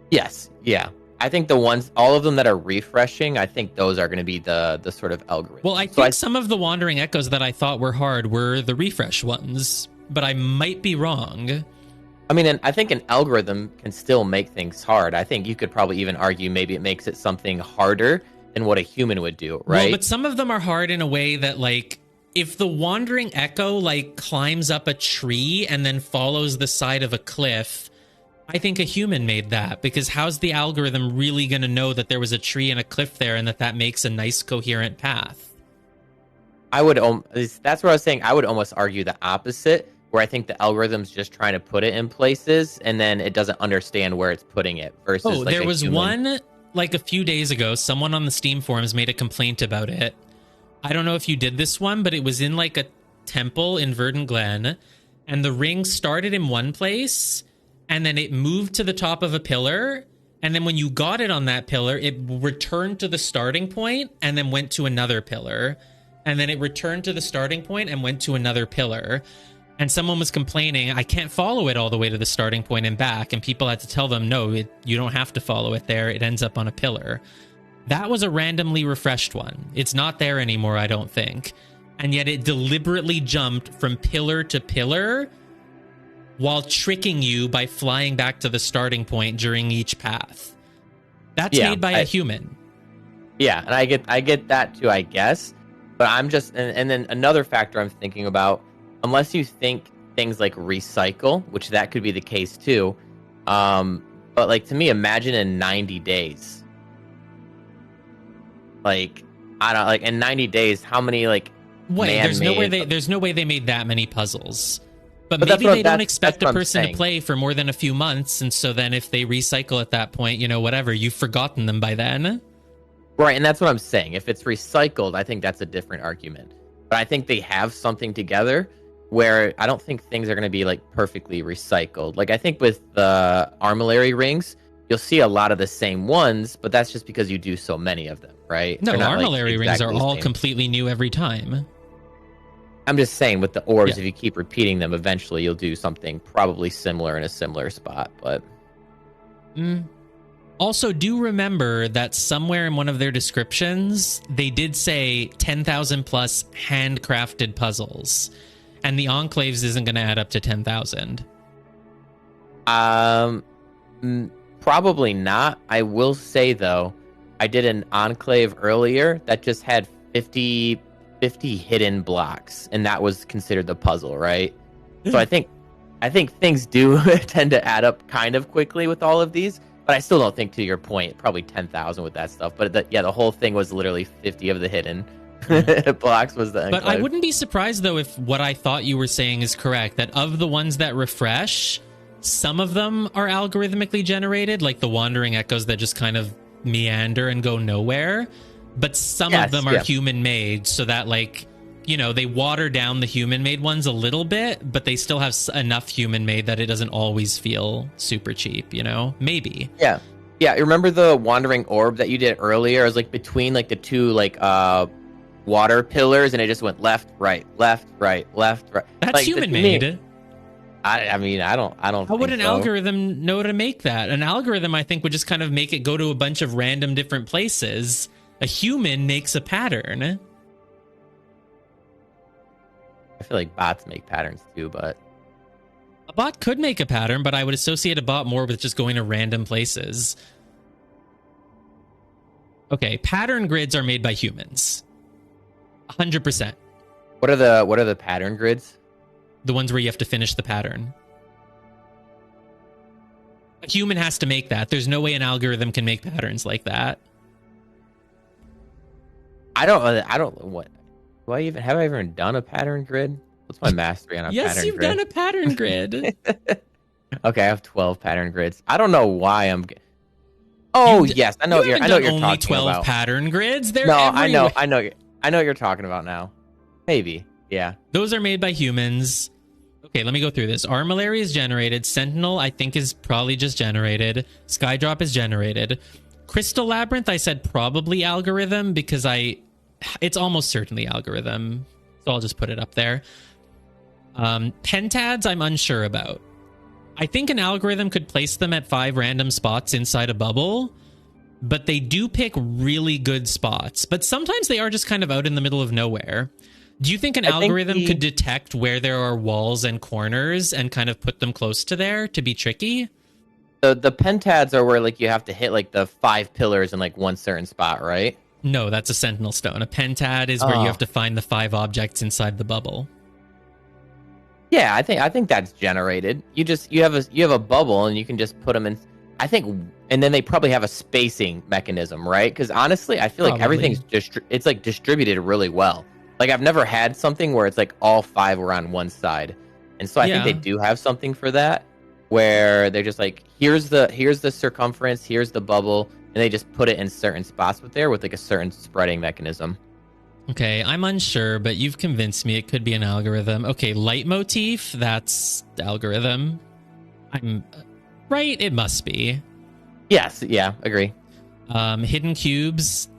Yes, yeah. I think all of them that are refreshing, I think those are going to be the sort of algorithm. Well, I think some of the Wandering Echoes that I thought were hard were the refresh ones, but I might be wrong. I mean, and I think an algorithm can still make things hard. I think you could probably even argue maybe it makes it something harder than what a human would do, right? Well, but some of them are hard in a way that, like, if the Wandering Echo, like, climbs up a tree and then follows the side of a cliff, I think a human made that, because how's the algorithm really going to know that there was a tree and a cliff there and that makes a nice, coherent path? That's what I was saying. I would almost argue the opposite, where I think the algorithm's just trying to put it in places and then it doesn't understand where it's putting it versus there was one like a few days ago, someone on the Steam forums made a complaint about it. I don't know if you did this one, but it was in like a temple in Verdant Glen, and the ring started in one place and then it moved to the top of a pillar, and then when you got it on that pillar, it returned to the starting point and then went to another pillar, and then it returned to the starting point and went to another pillar. And someone was complaining, I can't follow it all the way to the starting point and back. And people had to tell them, no, you don't have to follow it there. It ends up on a pillar. That was a randomly refreshed one. It's not there anymore, I don't think. And yet it deliberately jumped from pillar to pillar while tricking you by flying back to the starting point during each path. That's made by a human. Yeah, and I get that too, I guess. But I'm just, and then another factor I'm thinking about, unless you think things like recycle, which that could be the case too. But like to me, imagine in 90 days. Like, I don't like in 90 days, how many like there's no way they made that many puzzles. But maybe they don't expect a person to play for more than a few months, and so then if they recycle at that point, whatever, you've forgotten them by then. Right, and that's what I'm saying. If it's recycled, I think that's a different argument. But I think they have something together where I don't think things are going to be like perfectly recycled. Like I think with the armillary rings, you'll see a lot of the same ones, but that's just because you do so many of them, right? No, armillary rings are all completely new every time. I'm just saying with the orbs, if you keep repeating them, eventually you'll do something probably similar in a similar spot, but... Also, do remember that somewhere in one of their descriptions, they did say 10,000 plus handcrafted puzzles. And the Enclaves isn't going to add up to 10,000. Probably not. I will say, though, I did an Enclave earlier that just had 50 hidden blocks, and that was considered the puzzle, right? So I think things do tend to add up kind of quickly with all of these, but I still don't think, to your point, probably 10,000 with that stuff. But the whole thing was literally 50 of the hidden blocks was the Enclave. But I wouldn't be surprised, though, if what I thought you were saying is correct, that of the ones that refresh, some of them are algorithmically generated, like the Wandering Echoes that just kind of meander and go nowhere. But some of them are human-made, so that, like, they water down the human-made ones a little bit, but they still have enough human-made that it doesn't always feel super cheap, Maybe. Yeah. Yeah, remember the wandering orb that you did earlier? It was like between like the two like water pillars, and it just went left, right, left, right, left, right. That's Like human to me, made. I mean, I don't How would think an so. algorithm know to make that? An algorithm, I think, would just kind of make it go to a bunch of random different places. A human makes a pattern. I feel like bots make patterns too, but A bot could make a pattern, but I would associate a bot more with just going to random places. Okay, pattern grids are made by humans. 100%. what are the pattern grids? The ones where you have to finish the pattern. A human has to make that. There's no way an algorithm can make patterns like that. I don't what do I even have I ever done a pattern grid? What's my mastery on a Yes, pattern you've grid? done a pattern grid. Okay, I have 12 pattern grids. I don't know why Oh, yes, I know You what haven't you're done only talking 12 about. pattern grids. They're No, everywhere. I know what you're talking about now. Maybe. Yeah. Those are made by humans. Okay, let me go through this. Armillary is generated. Sentinel, I think, is probably just generated. Skydrop is generated. Crystal Labyrinth, I said probably algorithm because it's almost certainly algorithm. So I'll just put it up there. Pentads, I'm unsure about. I think an algorithm could place them at 5 random spots inside a bubble, but they do pick really good spots. But sometimes they are just kind of out in the middle of nowhere. Do you think an algorithm could detect where there are walls and corners and kind of put them close to there to be tricky? The pentads are where like you have to hit like the 5 pillars in like one certain spot, right? No, that's a sentinel stone. A pentad is where you have to find the 5 objects inside the bubble. Yeah, I think that's generated. You have a bubble and you can just put them in. I think, and then they probably have a spacing mechanism, right? Because honestly, I feel like everything's just it's like distributed really well. Like I've never had something where it's like all 5 were on one side, and so I think they do have something for that, where they're just like here's the circumference, here's the bubble, and they just put it in certain spots with like a certain spreading mechanism. Okay, I'm unsure, but you've convinced me it could be an algorithm. Okay, leitmotif, that's the algorithm. I'm right, it must be. Yes, yeah, agree. Hidden cubes,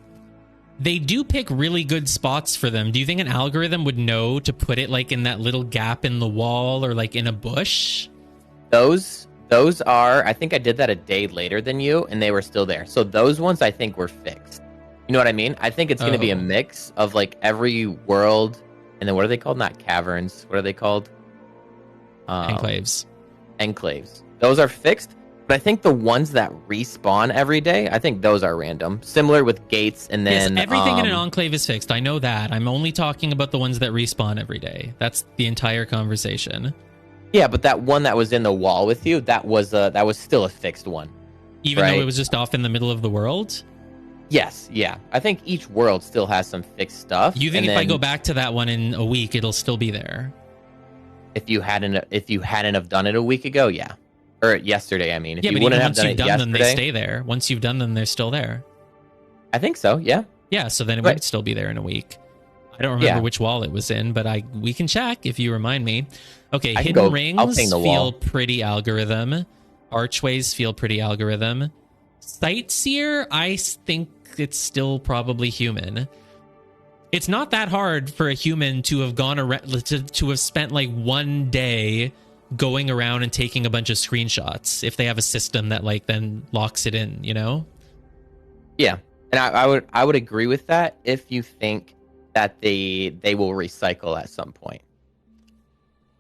they do pick really good spots for them. Do you think an algorithm would know to put it like in that little gap in the wall or like in a bush? Those are, I think I did that a day later than you, and they were still there. So those ones I think were fixed. You know what I mean? I think it's going to be a mix of like every world, and then what are they called? Not caverns. What are they called? Enclaves. Enclaves. Those are fixed, but I think the ones that respawn every day, I think those are random. Similar with gates, and then yes, everything in an enclave is fixed. I know that. I'm only talking about the ones that respawn every day. That's the entire conversation. Yeah, but that one that was in the wall with you, that was still a fixed one. Even though it was just off in the middle of the world? Yes, yeah. I think each world still has some fixed stuff. You think if I go back to that one in a week, it'll still be there? If you hadn't have done it a week ago, yeah. Or yesterday, I mean. If yeah, you but wouldn't even have once done you've it done them, they yesterday, stay there. Once you've done them, they're still there. I think so, yeah. Yeah, so then it would still be there in a week. I don't remember which wall it was in, but we can check if you remind me. Okay, hidden rings feel pretty algorithm. Archways feel pretty algorithm. Sightseer, I think it's still probably human. It's not that hard for a human to have gone around to have spent like one day going around and taking a bunch of screenshots if they have a system that like then locks it in, you know? Yeah. And I would agree with that if you think that they will recycle at some point.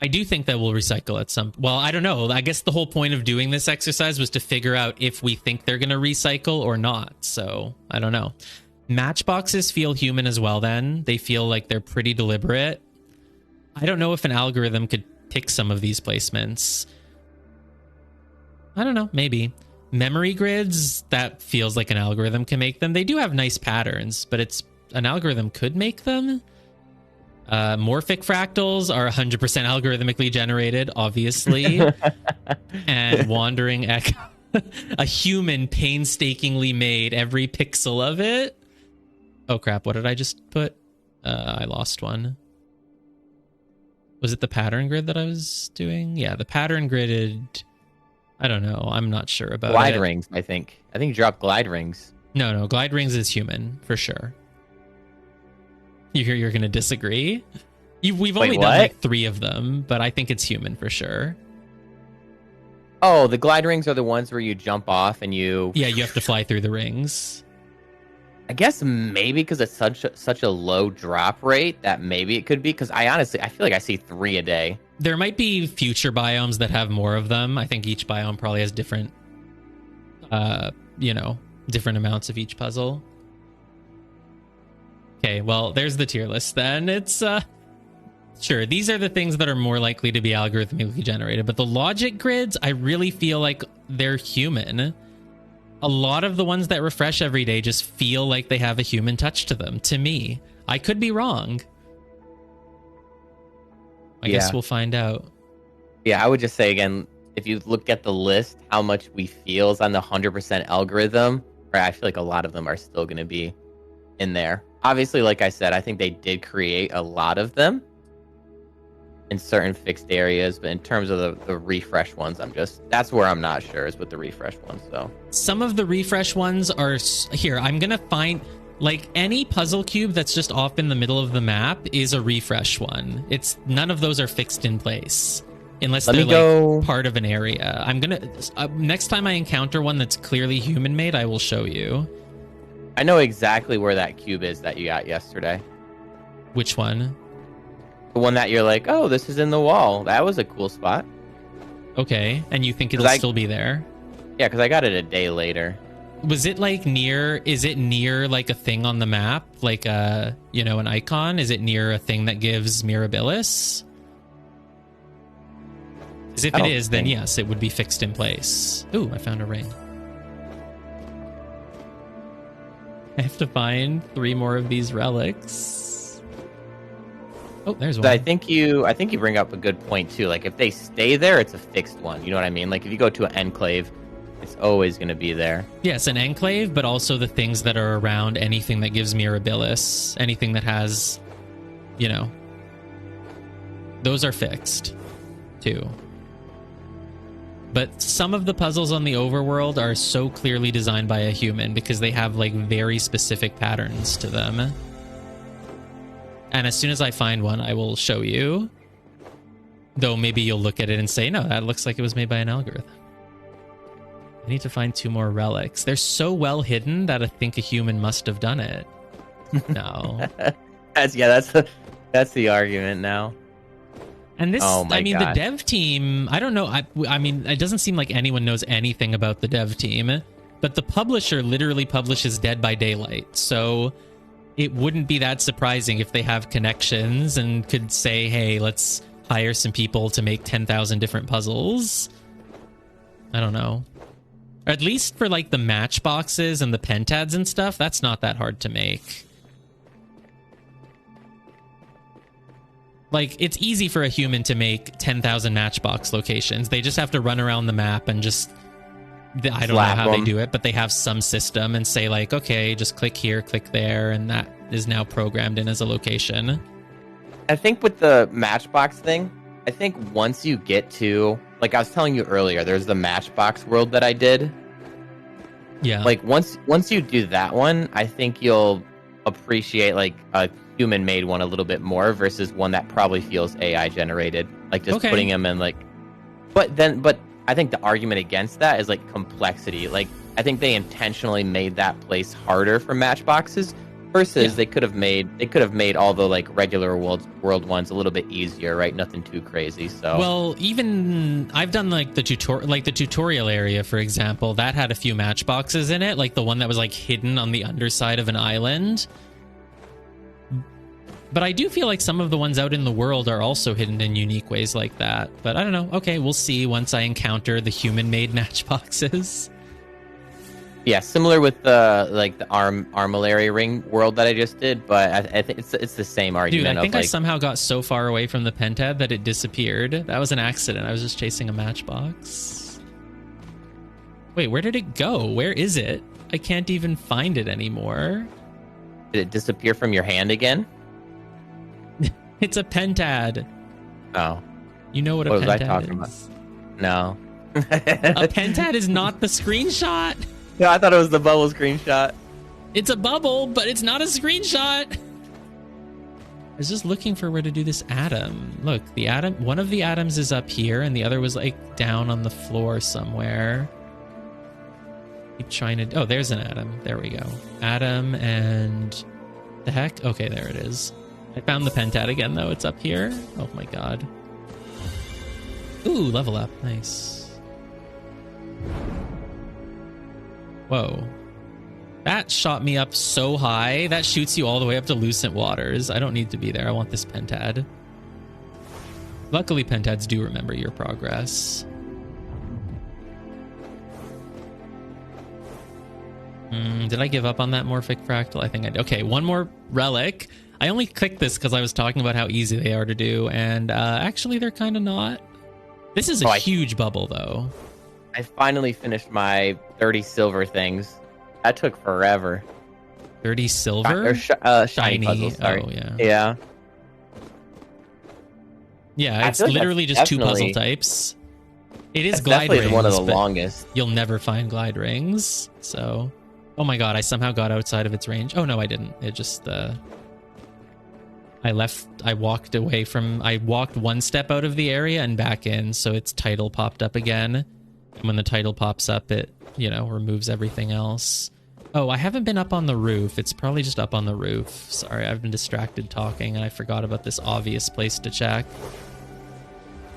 I do think that we'll recycle at some... Well, I don't know. I guess the whole point of doing this exercise was to figure out if we think they're going to recycle or not. So, I don't know. Matchboxes feel human as well then. They feel like they're pretty deliberate. I don't know if an algorithm could pick some of these placements. I don't know. Maybe. Memory grids, that feels like an algorithm can make them. They do have nice patterns, but an algorithm could make them. Morphic fractals are 100% algorithmically generated, obviously. And wandering echo, a human painstakingly made every pixel of it. Oh crap, what did I just put? I lost one. Was it the pattern grid that I was doing? Yeah, the pattern gridded I don't know. I'm not sure about Glide it. rings, I think. I think you dropped glide rings. No, glide rings is human for sure. You're going to disagree? We've Wait, only done what? like 3 of them, but I think it's human for sure. Oh, the glide rings are the ones where you jump off and you... Yeah, you have to fly through the rings. I guess maybe because it's such a low drop rate that maybe it could be. Because I feel like I see 3 a day. There might be future biomes that have more of them. I think each biome probably has different, different amounts of each puzzle. Okay, well, there's the tier list then. It's, sure, these are the things that are more likely to be algorithmically generated, but the logic grids, I really feel like they're human. A lot of the ones that refresh every day just feel like they have a human touch to them, to me. I could be wrong. I guess we'll find out. Yeah, I would just say again, if you look at the list, how much we feel is on the 100% algorithm, right? I feel like a lot of them are still going to be in there. Obviously, like I said, I think they did create a lot of them in certain fixed areas, but in terms of the refresh ones, that's where I'm not sure is with the refresh ones, though. Some of the refresh ones are here. I'm going to find like any puzzle cube that's just off in the middle of the map is a refresh one. None of those are fixed in place unless they're like part of an area. I'm going to next time I encounter one that's clearly human made, I will show you. I know exactly where that cube is that you got yesterday. Which one? The one that you're like, oh, this is in the wall. That was a cool spot. Okay, and you think it'll still be there? Yeah, because I got it a day later. Was it like is it near like a thing on the map? Like an icon? Is it near a thing that gives Mirabilis? Because if it is, then yes, it would be fixed in place. Ooh, I found a ring. I have to find 3 more of these relics. Oh, there's one. I think you bring up a good point too. Like if they stay there, it's a fixed one. You know what I mean? Like if you go to an enclave, it's always going to be there. Yes, an enclave, but also the things that are around anything that gives Mirabilis, anything that has, those are fixed too. But some of the puzzles on the overworld are so clearly designed by a human because they have like very specific patterns to them. And as soon as I find one, I will show you. Though maybe you'll look at it and say, no, that looks like it was made by an algorithm. I need to find 2 more relics. They're so well hidden that I think a human must have done it. No. That's the argument now. And this, God. the dev team, I don't know. I mean, it doesn't seem like anyone knows anything about the dev team, but the publisher literally publishes Dead by Daylight. So it wouldn't be that surprising if they have connections and could say, hey, let's hire some people to make 10,000 different puzzles. I don't know. Or at least for like the matchboxes and the pentads and stuff, that's not that hard to make. Like, it's easy for a human to make 10,000 matchbox locations. They just have to run around the map and just... I don't know how they do it, but they have some system and say, like, okay, just click here, click there, and that is now programmed in as a location. I think with the matchbox thing, I think once you get to... Like I was telling you earlier, there's the matchbox world that I did. Yeah. Like, once you do that one, I think you'll appreciate, like, a human-made one a little bit more versus one that probably feels AI-generated. Like, just putting them in, like... But I think the argument against that is, like, complexity. Like, I think they intentionally made that place harder for matchboxes versus they could have made all the, like, regular world ones a little bit easier, right? Nothing too crazy, so... Well, even... I've done, like, the tutorial area, for example. That had a few matchboxes in it, like the one that was, like, hidden on the underside of an island. But I do feel like some of the ones out in the world are also hidden in unique ways like that. But I don't know. Okay, we'll see once I encounter the human-made matchboxes. Yeah, similar with the armillary ring world that I just did, but I think it's the same argument. Dude, I think I somehow got so far away from the pentad that it disappeared. That was an accident. I was just chasing a matchbox. Wait, where did it go? Where is it? I can't even find it anymore. Did it disappear from your hand again? It's a pentad. Oh. You know what a pentad is. I talking about? No. A pentad is not the screenshot. Yeah, I thought it was the bubble screenshot. It's a bubble, but it's not a screenshot. I was just looking for where to do this atom. Look, the atom, one of the atoms is up here and the other was like down on the floor somewhere. Keep trying to, oh, there's an atom. There we go. Atom and the heck? Okay, there it is. I found the pentad again though. It's up here. Oh my god. Ooh, level up. Nice. Whoa. That shot me up so high. That shoots you all the way up to Lucent waters. I don't need to be there. I want this pentad. Luckily, pentads do remember your progress. Did I give up on that morphic fractal? I think I did. Okay, one more relic. I only clicked this because I was talking about how easy they are to do, and actually they're kind of not. This is a huge bubble, though. I finally finished my 30 silver things. That took forever. 30 silver? Shiny puzzles, sorry. Oh, yeah. Yeah. Yeah, it's literally just two puzzle types. It is glide rings, one of the longest. You'll never find glide rings, so... Oh my god, I somehow got outside of its range. Oh no, I didn't. It just, I walked away from... I walked one step out of the area and back in, so its title popped up again. And when the title pops up, it, you know, removes everything else. Oh, I haven't been up on the roof. It's probably just up on the roof. Sorry, I've been distracted talking, and I forgot about this obvious place to check.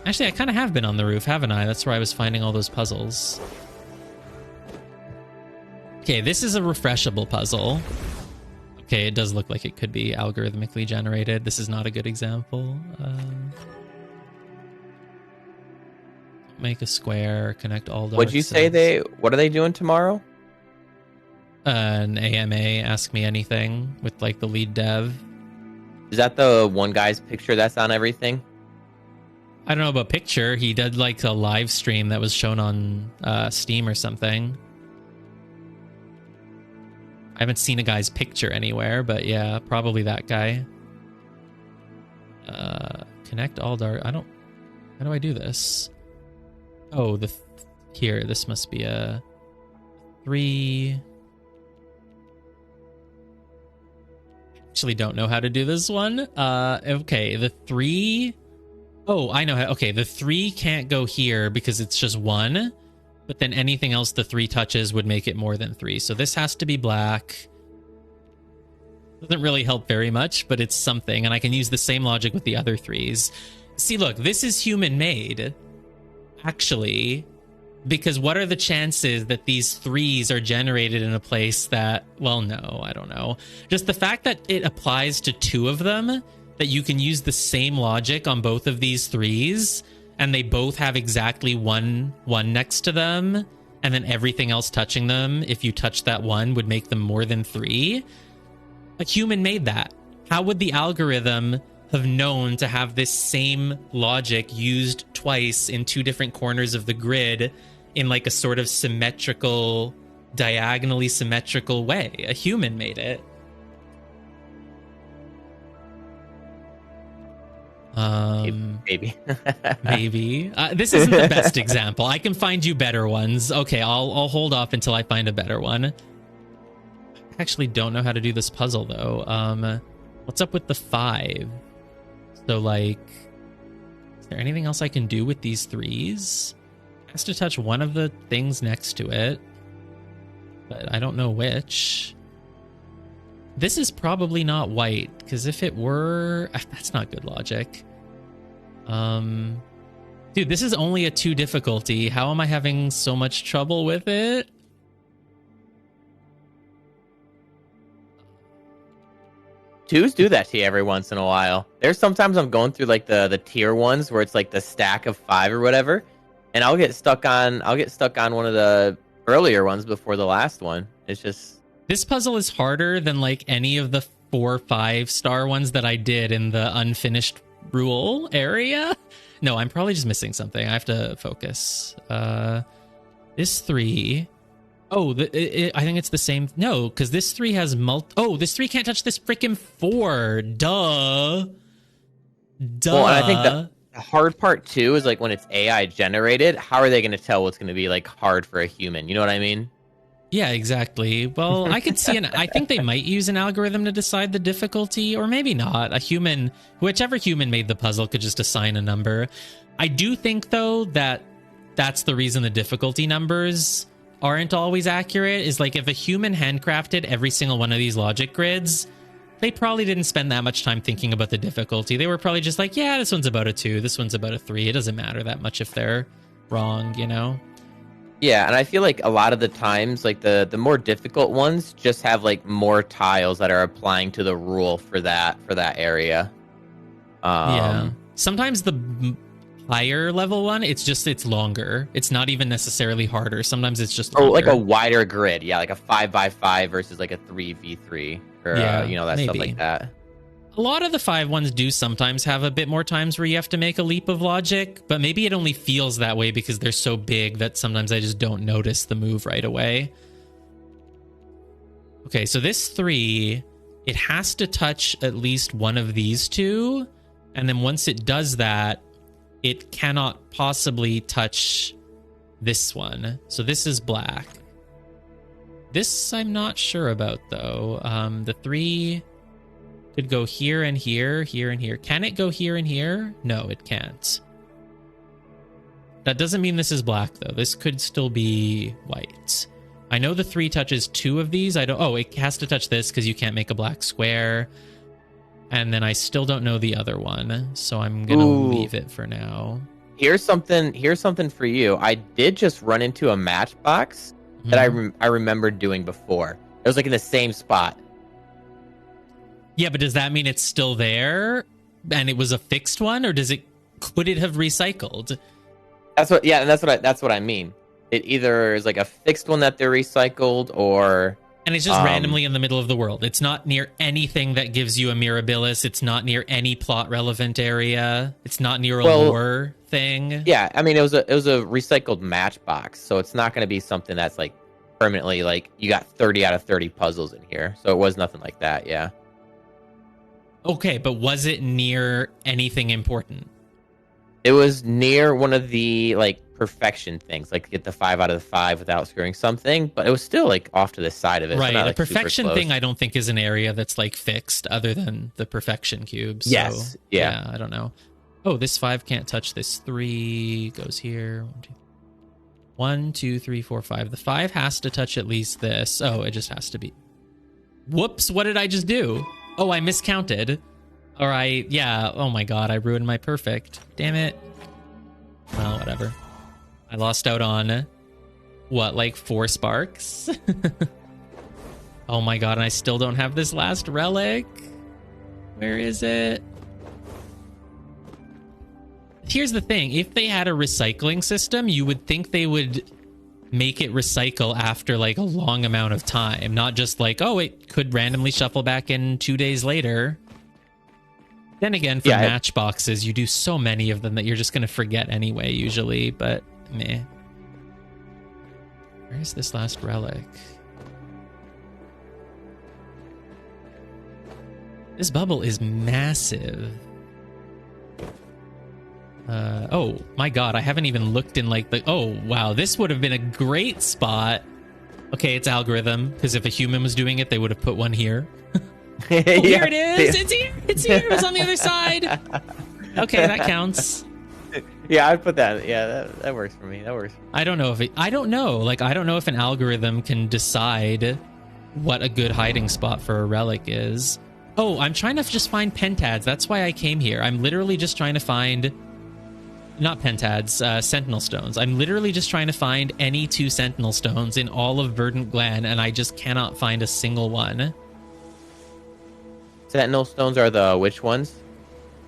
Actually, I kind of have been on the roof, haven't I? That's where I was finding all those puzzles. Okay, this is a refreshable puzzle. Okay, it does look like it could be algorithmically generated. This is not a good example. Make a square, connect all dark What'd you say what are they doing tomorrow? An AMA, Ask Me Anything, with like the lead dev. Is that the one guy's picture that's on everything? I don't know about picture. He did like a live stream that was shown on Steam or something. I haven't seen a guy's picture anywhere, but yeah, probably that guy. Connect all dark. How do I do this? Oh, here, this must be a 3. Actually don't know how to do this one. Okay, the 3. Oh, I know how. Okay, the 3 can't go here because it's just 1. But then anything else the 3 touches would make it more than 3. So this has to be black. Doesn't really help very much, but it's something. And I can use the same logic with the other 3s. See, look, this is human-made. Actually, because what are the chances that these 3s are generated in a place that, well, no, I don't know. Just the fact that it applies to 2 of them, that you can use the same logic on both of these 3s, and they both have exactly one next to them, and then everything else touching them, if you touch that 1, would make them more than 3. A human made that. How would the algorithm have known to have this same logic used twice in 2 different corners of the grid in like a sort of symmetrical, diagonally symmetrical way? A human made it. Maybe. Maybe. This isn't the best example. I can find you better ones. Okay, I'll hold off until I find a better one. I actually don't know how to do this puzzle though. What's up with the 5? So like, is there anything else I can do with these 3s? It has to touch one of the things next to it, but I don't know which. This is probably not white, because if it were... That's not good logic. Dude, this is only a 2 difficulty. How am I having so much trouble with it? Twos do that to you every once in a while. There's sometimes I'm going through like the tier ones where it's like the stack of 5 or whatever, and I'll get stuck on one of the earlier ones before the last one. It's just... This puzzle is harder than like any of the 4 or 5-star ones that I did in the unfinished rule area. No, I'm probably just missing something. I have to focus. This 3. Oh, I think it's the same. No, because this 3 has Oh, this 3 can't touch this freaking 4. Duh. Well, and I think the hard part too is like when it's AI generated, how are they going to tell what's going to be like hard for a human? You know what I mean? Yeah, exactly. Well, I could see I think they might use an algorithm to decide the difficulty, or maybe not. A human, whichever human made the puzzle, could just assign a number. I do think, though, that that's the reason the difficulty numbers aren't always accurate, is like if a human handcrafted every single one of these logic grids, they probably didn't spend that much time thinking about the difficulty. They were probably just like, yeah, this one's about a 2, this one's about a 3. It doesn't matter that much if they're wrong, you know? Yeah, and I feel like a lot of the times, like the more difficult ones just have like more tiles that are applying to the rule for that area. Yeah. Sometimes the higher level one, it's longer. It's not even necessarily harder. Sometimes it's just longer. Oh, like a wider grid. Yeah, like a 5x5 versus like a 3v3 or yeah, that maybe. stuff like that. A lot of the 5 ones do sometimes have a bit more times where you have to make a leap of logic, but maybe it only feels that way because they're so big that sometimes I just don't notice the move right away. Okay, so this 3, it has to touch at least one of these 2, and then once it does that, it cannot possibly touch this one. So this is black. This I'm not sure about, though. The 3... could go here and here, here and here. Can it go here and here? No, it can't. That doesn't mean this is black, though. This could still be white. I know the 3 touches 2 of these. Oh, it has to touch this because you can't make a black square. And then I still don't know the other one, so I'm gonna leave it for now. Here's something for you. I did just run into a matchbox that I remembered doing before. It was like in the same spot. Yeah, but does that mean it's still there and it was a fixed one, or could it have recycled? That's what I mean. It either is like a fixed one that they're recycled, or and it's just randomly in the middle of the world. It's not near anything that gives you a Mirabilis. It's not near any plot relevant area. It's not near a lore thing. Yeah, I mean it was a recycled matchbox, so it's not going to be something that's like permanently like you got 30 out of 30 puzzles in here. So it was nothing like that. Yeah. Okay, but was it near anything important? It was near one of the like perfection things, like get the 5 out of the 5 without screwing something, but it was still like off to the side of it. Right, so not, the like, perfection thing I don't think is an area that's like fixed other than the perfection cube. So, yes, yeah, I don't know. Oh, this 5 can't touch this 3. Goes here. 1, 2, 3, 4, 5. The 5 has to touch at least this. Oh, it just has to be. Whoops! What did I just do? Oh, I miscounted. Yeah, oh my god, I ruined my perfect. Damn it. Well, whatever. I lost out on, what, like 4 sparks? Oh my god, and I still don't have this last relic. Where is it? Here's the thing, if they had a recycling system, you would think they would make it recycle after like a long amount of time, not just like, oh, it could randomly shuffle back in 2 days later. Then again, for matchboxes, you do so many of them that you're just going to forget anyway, usually, but meh. Where's this last relic? This bubble is massive. Oh my god, I haven't even looked in like the... Oh, wow, this would have been a great spot. Okay, it's algorithm, because if a human was doing it, they would have put one here. Oh, here it is! It's here! It's here! It was on the other side! Okay, that counts. Yeah, I'd put that. Yeah, that works for me. That works. I don't know if I don't know. Like, I don't know if an algorithm can decide what a good hiding spot for a relic is. Oh, I'm trying to just find pentads. That's why I came here. I'm literally just trying to find... Not pentads, sentinel stones. I'm literally just trying to find any 2 sentinel stones in all of Verdant Glen, and I just cannot find a single one. Sentinel stones are the which ones?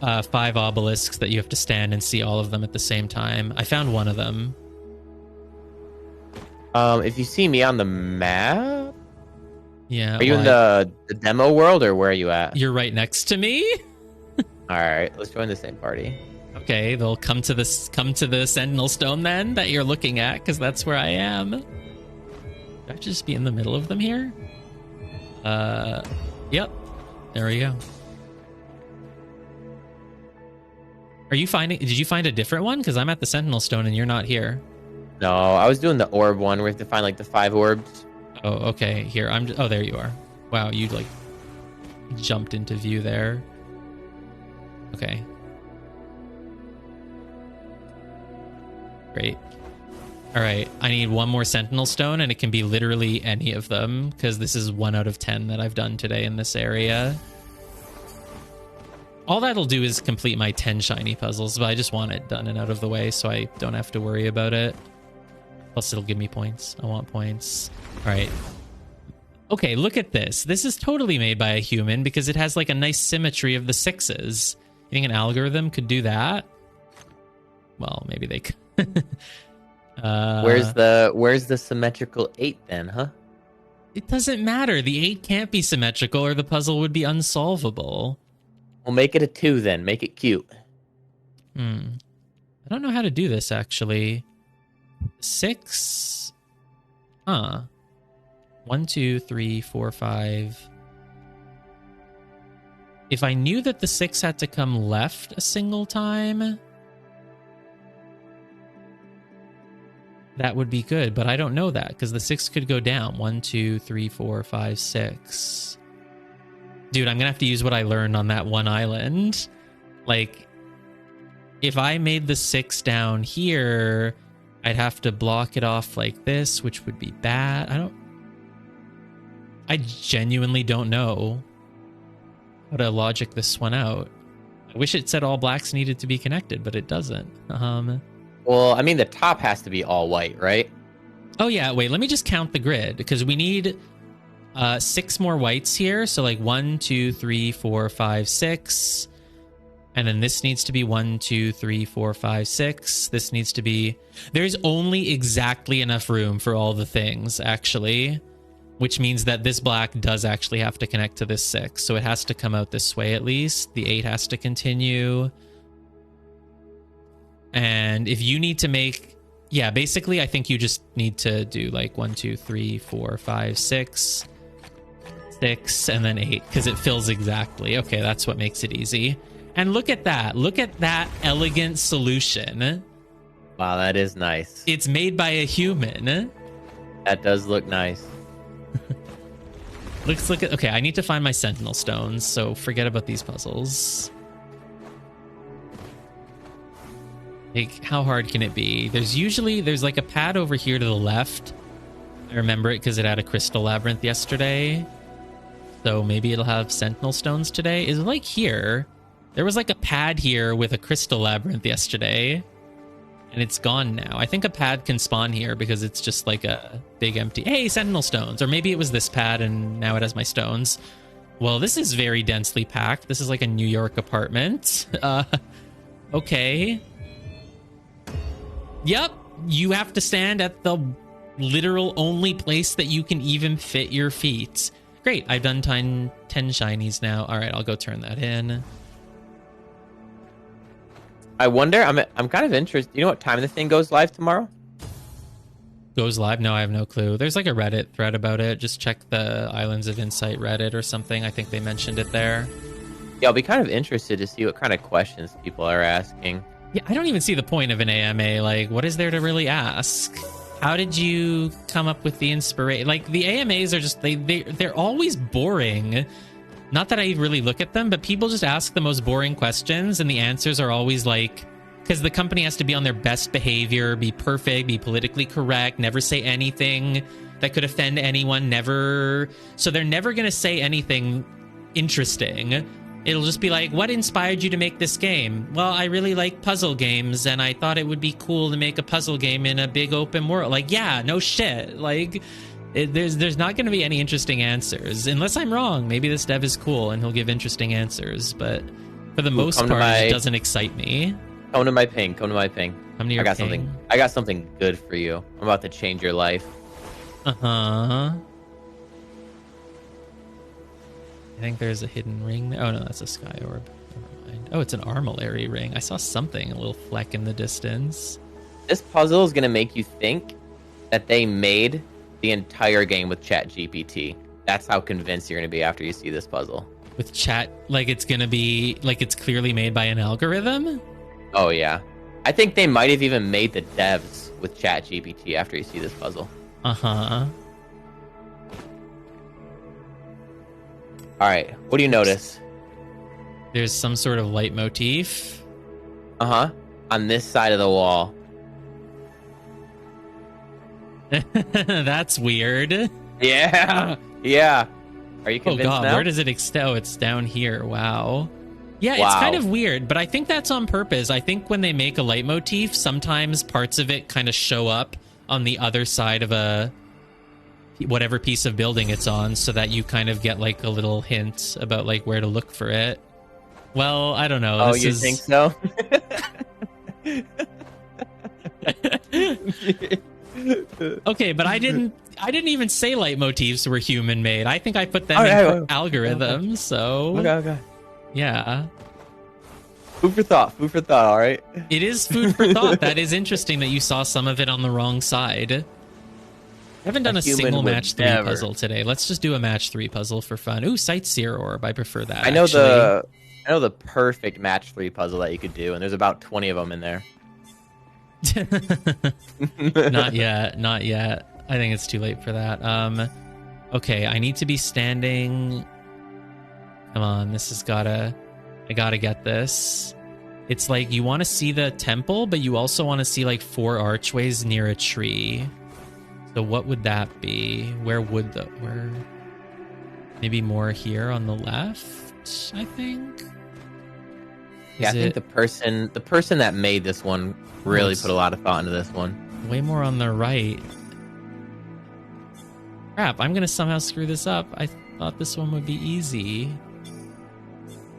5 obelisks that you have to stand and see all of them at the same time. I found one of them. If you see me on the map... Yeah. Are you in the demo world, or where are you at? You're right next to me? Alright, let's join the same party. Okay, they'll come to the sentinel stone then that you're looking at, because that's where I am. Should I just be in the middle of them here? Yep. There we go. Are you finding? Did you find a different one? Because I'm at the Sentinel Stone and you're not here. No, I was doing the orb one where you have to find like the 5 orbs. Oh, okay. Here, oh, there you are. Wow, you like jumped into view there. Okay. Great. All right, I need one more Sentinel Stone, and it can be literally any of them, because this is 1 out of 10 that I've done today in this area. All that'll do is complete my 10 shiny puzzles, but I just want it done and out of the way so I don't have to worry about it. Plus, it'll give me points. I want points. All right. Okay, look at this. This is totally made by a human because it has like a nice symmetry of the 6s. You think an algorithm could do that? Well, maybe they could. Where's the symmetrical 8 then, huh? It doesn't matter. The 8 can't be symmetrical or the puzzle would be unsolvable. We'll make it a 2 then. Make it cute. I don't know how to do this, actually. 6? Huh. 1, 2, 3, 4, 5. If I knew that the 6 had to come left a single time, that would be good, but I don't know that because the 6 could go down. 1, 2, 3, 4, 5, 6. Dude, I'm gonna have to use what I learned on that one island. Like, if I made the 6 down here, I'd have to block it off like this, which would be bad. I genuinely don't know how to logic this one out. I wish it said all blacks needed to be connected, but it doesn't. Well, I mean, the top has to be all white, right? Oh, yeah. Wait, let me just count the grid because we need 6 more whites here. So like 1, 2, 3, 4, 5, 6. And then this needs to be 1, 2, 3, 4, 5, 6. This needs to be... There's only exactly enough room for all the things, actually. Which means that this black does actually have to connect to this 6. So it has to come out this way at least. The 8 has to continue. And if you need to make... Yeah, basically, I think you just need to do like 1, 2, 3, 4, 5, 6. 6, and then 8, because it fills exactly. Okay, that's what makes it easy. And look at that. Look at that elegant solution. Wow, that is nice. It's made by a human. That does look nice. Let's look at... Okay, I need to find my Sentinel Stones, so forget about these puzzles. Like, how hard can it be? There's like a pad over here to the left. I remember it because it had a crystal labyrinth yesterday. So maybe it'll have Sentinel Stones today. Is it like here? There was like a pad here with a crystal labyrinth yesterday. And it's gone now. I think a pad can spawn here because it's just like a big empty... Hey, Sentinel Stones! Or maybe it was this pad and now it has my stones. Well, this is very densely packed. This is like a New York apartment. Okay. Yep, you have to stand at the literal only place that you can even fit your feet. Great, I've done 10 shinies now. All right, I'll go turn that in. I wonder, I'm kind of interested. You know what time the thing goes live tomorrow? Goes live? No, I have no clue. There's like a Reddit thread about it. Just check the Islands of Insight Reddit or something. I think they mentioned it there. Yeah, I'll be kind of interested to see what kind of questions people are asking. Yeah, I don't even see the point of an AMA. Like, what is there to really ask? How did you come up with the inspiration? Like, the AMAs are just, they're always boring. Not that I really look at them, but people just ask the most boring questions, and the answers are always like, because the company has to be on their best behavior, be perfect, be politically correct, never say anything that could offend anyone, never. So they're never going to say anything interesting. It'll just be like, what inspired you to make this game? Well, I really like puzzle games, and I thought it would be cool to make a puzzle game in a big open world. Like, yeah, no shit. Like, there's not going to be any interesting answers. Unless I'm wrong. Maybe this dev is cool, and he'll give interesting answers. But for the most part, it doesn't excite me. Come to my ping. Come to my ping. Come to your ping. I got something good for you. I'm about to change your life. Uh-huh. I think there's a hidden ring there. Oh, no, that's a sky orb. Never mind. Oh, it's an armillary ring. I saw something, a little fleck in the distance. This puzzle is going to make you think that they made the entire game with ChatGPT. That's how convinced you're going to be after you see this puzzle. With chat, like it's going to be, like it's clearly made by an algorithm? Oh yeah, I think they might have even made the devs with ChatGPT after you see this puzzle. Uh-huh. All right, what do you notice? There's some sort of leitmotif. Uh-huh. On this side of the wall. That's weird. Yeah. Yeah. Are you Oh convinced god, now? where does it extend? Oh, it's down here. Wow. Yeah, it's Wow. kind of weird, but I think that's on purpose. I think when they make a leitmotif, sometimes parts of it kind of show up on the other side of a whatever piece of building it's on, so that you kind of get like a little hint about like where to look for it. Well, I don't know. Oh, This you is... think so? Okay, but I didn't even say leitmotifs were human made. I think I put them Okay, in okay. algorithms, so Okay. yeah. Food for thought. Food for thought. All right. It is food for thought. That is interesting that you saw some of it on the wrong side. I haven't done a human single would match 3 never. puzzle today. Let's just do a match 3 puzzle for fun. Ooh, Sightseer Orb. I prefer that. I know actually. I know the perfect match 3 puzzle that you could do, and there's about 20 of them in there. Not yet. Not yet. I think it's too late for that. Okay, I need to be standing. Come on, this has gotta... I gotta get this. It's like you want to see the temple, but you also want to see like 4 archways near a tree. So what would that be? Where would the... Where... Maybe more here on the left, I think? Yeah, I think the person that made this one really put a lot of thought into this one. Way more on the right. Crap, I'm gonna somehow screw this up. I thought this one would be easy.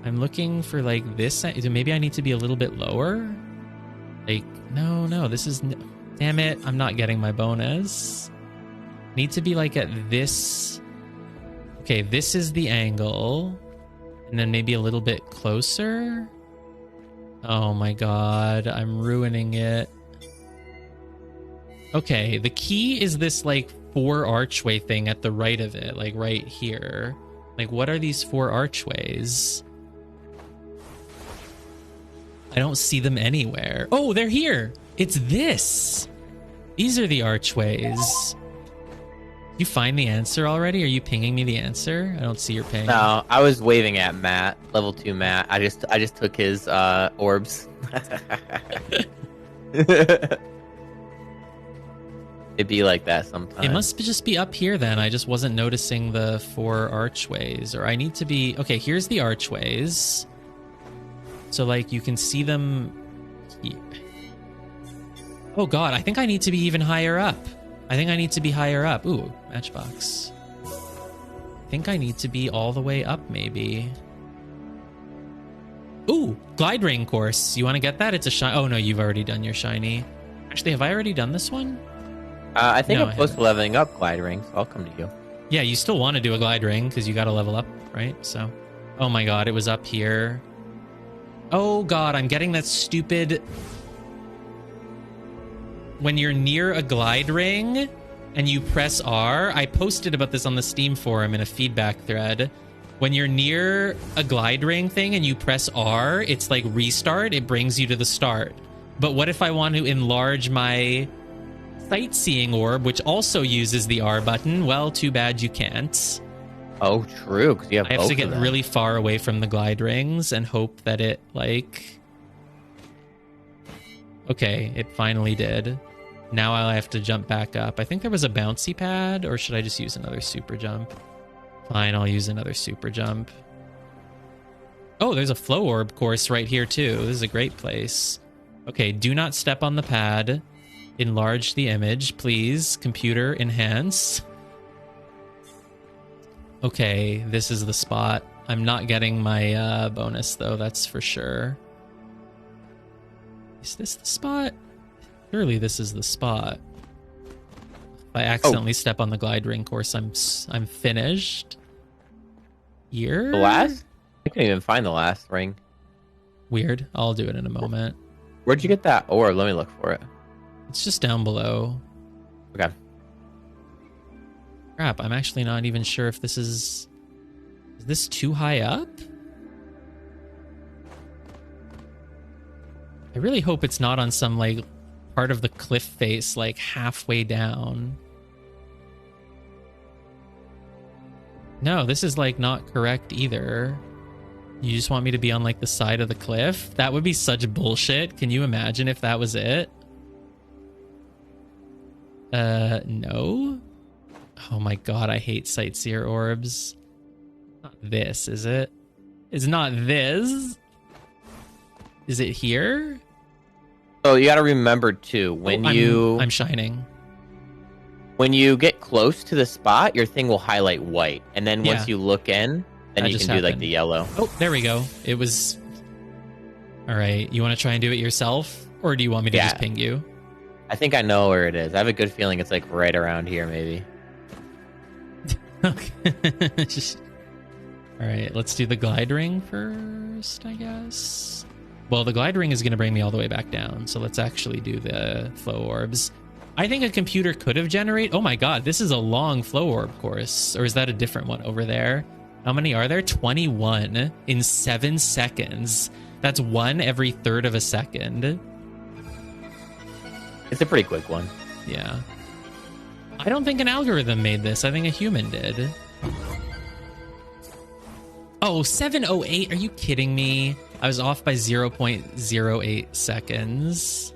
I'm looking for like this. Maybe I need to be a little bit lower? Like, no, this is... Damn it, I'm not getting my bonus. Need to be like at this... Okay, this is the angle. And then maybe a little bit closer? Oh my god, I'm ruining it. Okay, the key is this like 4 archway thing at the right of it, like right here. Like, what are these 4 archways? I don't see them anywhere. Oh, they're here. It's this. These are the archways. You find the answer already? Are you pinging me the answer? I don't see your ping. No, I was waving at Matt, level 2 Matt. I just took his orbs. It'd be like that sometimes. It must just be up here then. I just wasn't noticing the 4 archways. Or I need to be... Okay, here's the archways. So, like, you can see them here. Oh, God, I think I need to be even higher up. I think I need to be higher up. Ooh, matchbox. I think I need to be all the way up, maybe. Ooh, glide ring course. You want to get that? It's a shiny... Oh, no, you've already done your shiny. Actually, have I already done this one? I think No, I'm close to leveling up glide ring, so I'll come to you. Yeah, you still want to do a glide ring because you got to level up, right? So, oh my God, it was up here. Oh God, I'm getting that stupid... When you're near a glide ring and you press R, I posted about this on the Steam forum in a feedback thread. When you're near a glide ring thing and you press R, it's like restart, it brings you to the start. But what if I want to enlarge my sightseeing orb, which also uses the R button? Well, too bad you can't. Oh, true, because you have I have both to get of them. really far away from the glide rings and hope that it, like... Okay, it finally did. Now I have to jump back up. I think there was a bouncy pad, or should I just use another super jump? Fine, I'll use another super jump. Oh, there's a flow orb course right here, too. This is a great place. Okay, do not step on the pad. Enlarge the image, please. Computer, enhance. Okay, this is the spot. I'm not getting my bonus, though, that's for sure. Is this the spot? Surely this is the spot. If I accidentally step on the glide ring course, I'm finished. Here? The last? I couldn't even find the last ring. Weird. I'll do it in a moment. Where'd you get that orb? Let me look for it. It's just down below. Okay. Crap, I'm actually not even sure if this is... Is this too high up? I really hope it's not on some like part of the cliff face, like halfway down. No, this is like not correct either. You just want me to be on like the side of the cliff? That would be such bullshit. Can you imagine if that was it? No. Oh my god, I hate sightseer orbs. Not this, is it? It's not this. Is it here? So you got to remember too, when I'm shining. When you get close to the spot, your thing will highlight white, and then once you look in, then you can do like the yellow. Oh, there we go. It was. All right. You want to try and do it yourself, or do you want me to just ping you? I think I know where it is. I have a good feeling it's like right around here, maybe. Okay. All right. Let's do the glide ring first, I guess. Well, the glide ring is going to bring me all the way back down, so let's actually do the flow orbs. I think a computer could have generated... Oh my god, this is a long flow orb course. Or is that a different one over there? How many are there? 21 in 7 seconds. That's one every third of a second. It's a pretty quick one. Yeah. I don't think an algorithm made this. I think a human did. Oh, 708. Are you kidding me? I was off by 0.08 seconds.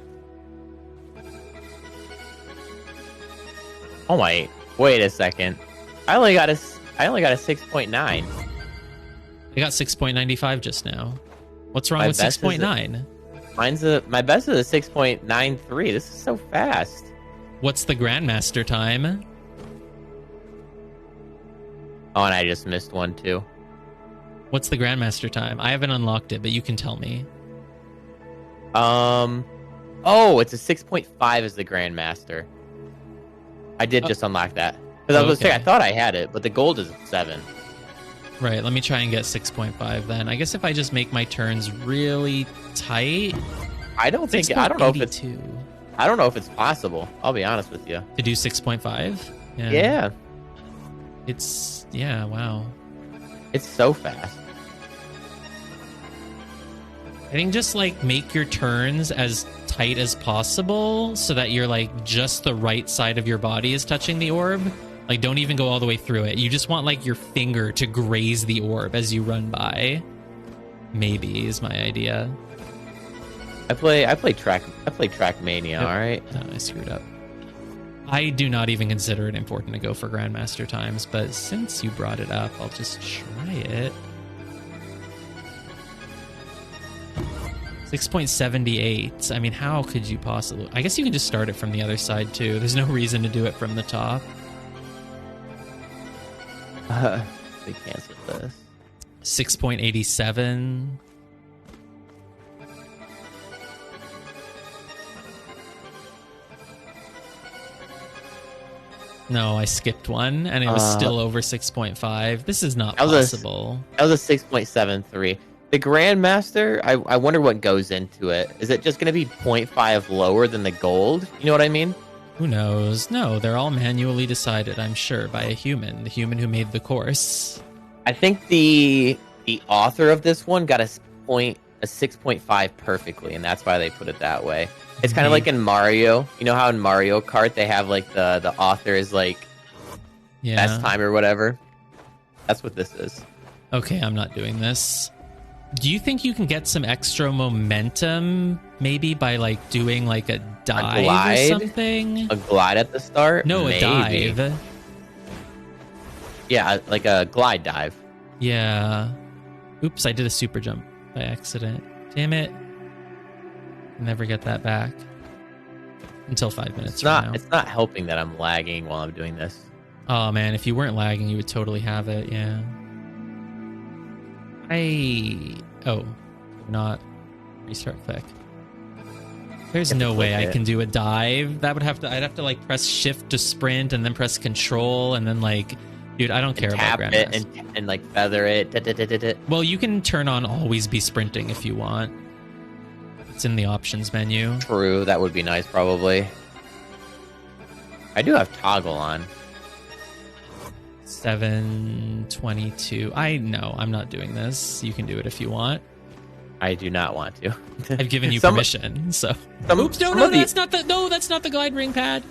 Oh my! Wait a second. I only got a 6.9. I got 6.95 just now. What's wrong with 6.9? My best is a 6.93. This is so fast. What's the Grandmaster time? Oh, and I just missed one too. What's the Grandmaster time? I haven't unlocked it, but you can tell me. Oh, it's a 6.5 as the Grandmaster. I did just unlock that. Because I was going to say, I thought I had it, but the gold is 7. Right, let me try and get 6.5 then. I guess if I just make my turns really tight... I don't know if it's possible. I'll be honest with you. To do 6.5? Yeah. Wow. It's so fast. I think just like make your turns as tight as possible so that you're like just the right side of your body is touching the orb. Like don't even go all the way through it. You just want like your finger to graze the orb as you run by. Maybe is my idea. I play Trackmania, all right? No, I screwed up. I do not even consider it important to go for Grandmaster times, but since you brought it up, I'll just try it. 6.78. I mean, how could you possibly... I guess you can just start it from the other side, too. There's no reason to do it from the top. They canceled this. 6.87. No, I skipped one, and it was still over 6.5. This is not possible. That was a 6.73. The Grandmaster, I wonder what goes into it. Is it just going to be 0.5 lower than the gold? You know what I mean? Who knows? No, they're all manually decided, I'm sure, by a human. The human who made the course. I think the author of this one got a 6.5 perfectly, and that's why they put it that way. It's kind of like in Mario. You know how in Mario Kart they have like the author is like best time or whatever? That's what this is. Okay, I'm not doing this. Do you think you can get some extra momentum maybe by like doing like a dive or something? A glide at the start? No, maybe. A dive. Yeah, like a glide dive. Yeah. Oops, I did a super jump by accident. Damn it. Never get that back until 5 minutes from now. It's not helping that I'm lagging while I'm doing this. Oh man, if you weren't lagging, you would totally have it. Yeah. Not restart quick. There's no way I can do a dive. I'd have to like press shift to sprint and then press control and then like, dude, I don't care about Grandmaster. Tap it and like feather it. Well, you can turn on always be sprinting if you want. It's in the options menu. True, that would be nice probably. I do have toggle on. 7:22. I know, I'm not doing this. You can do it if you want. I do not want to. I've given you Some- permission, so. some- Oops! No, some no, of the- that's not the glide ring pad.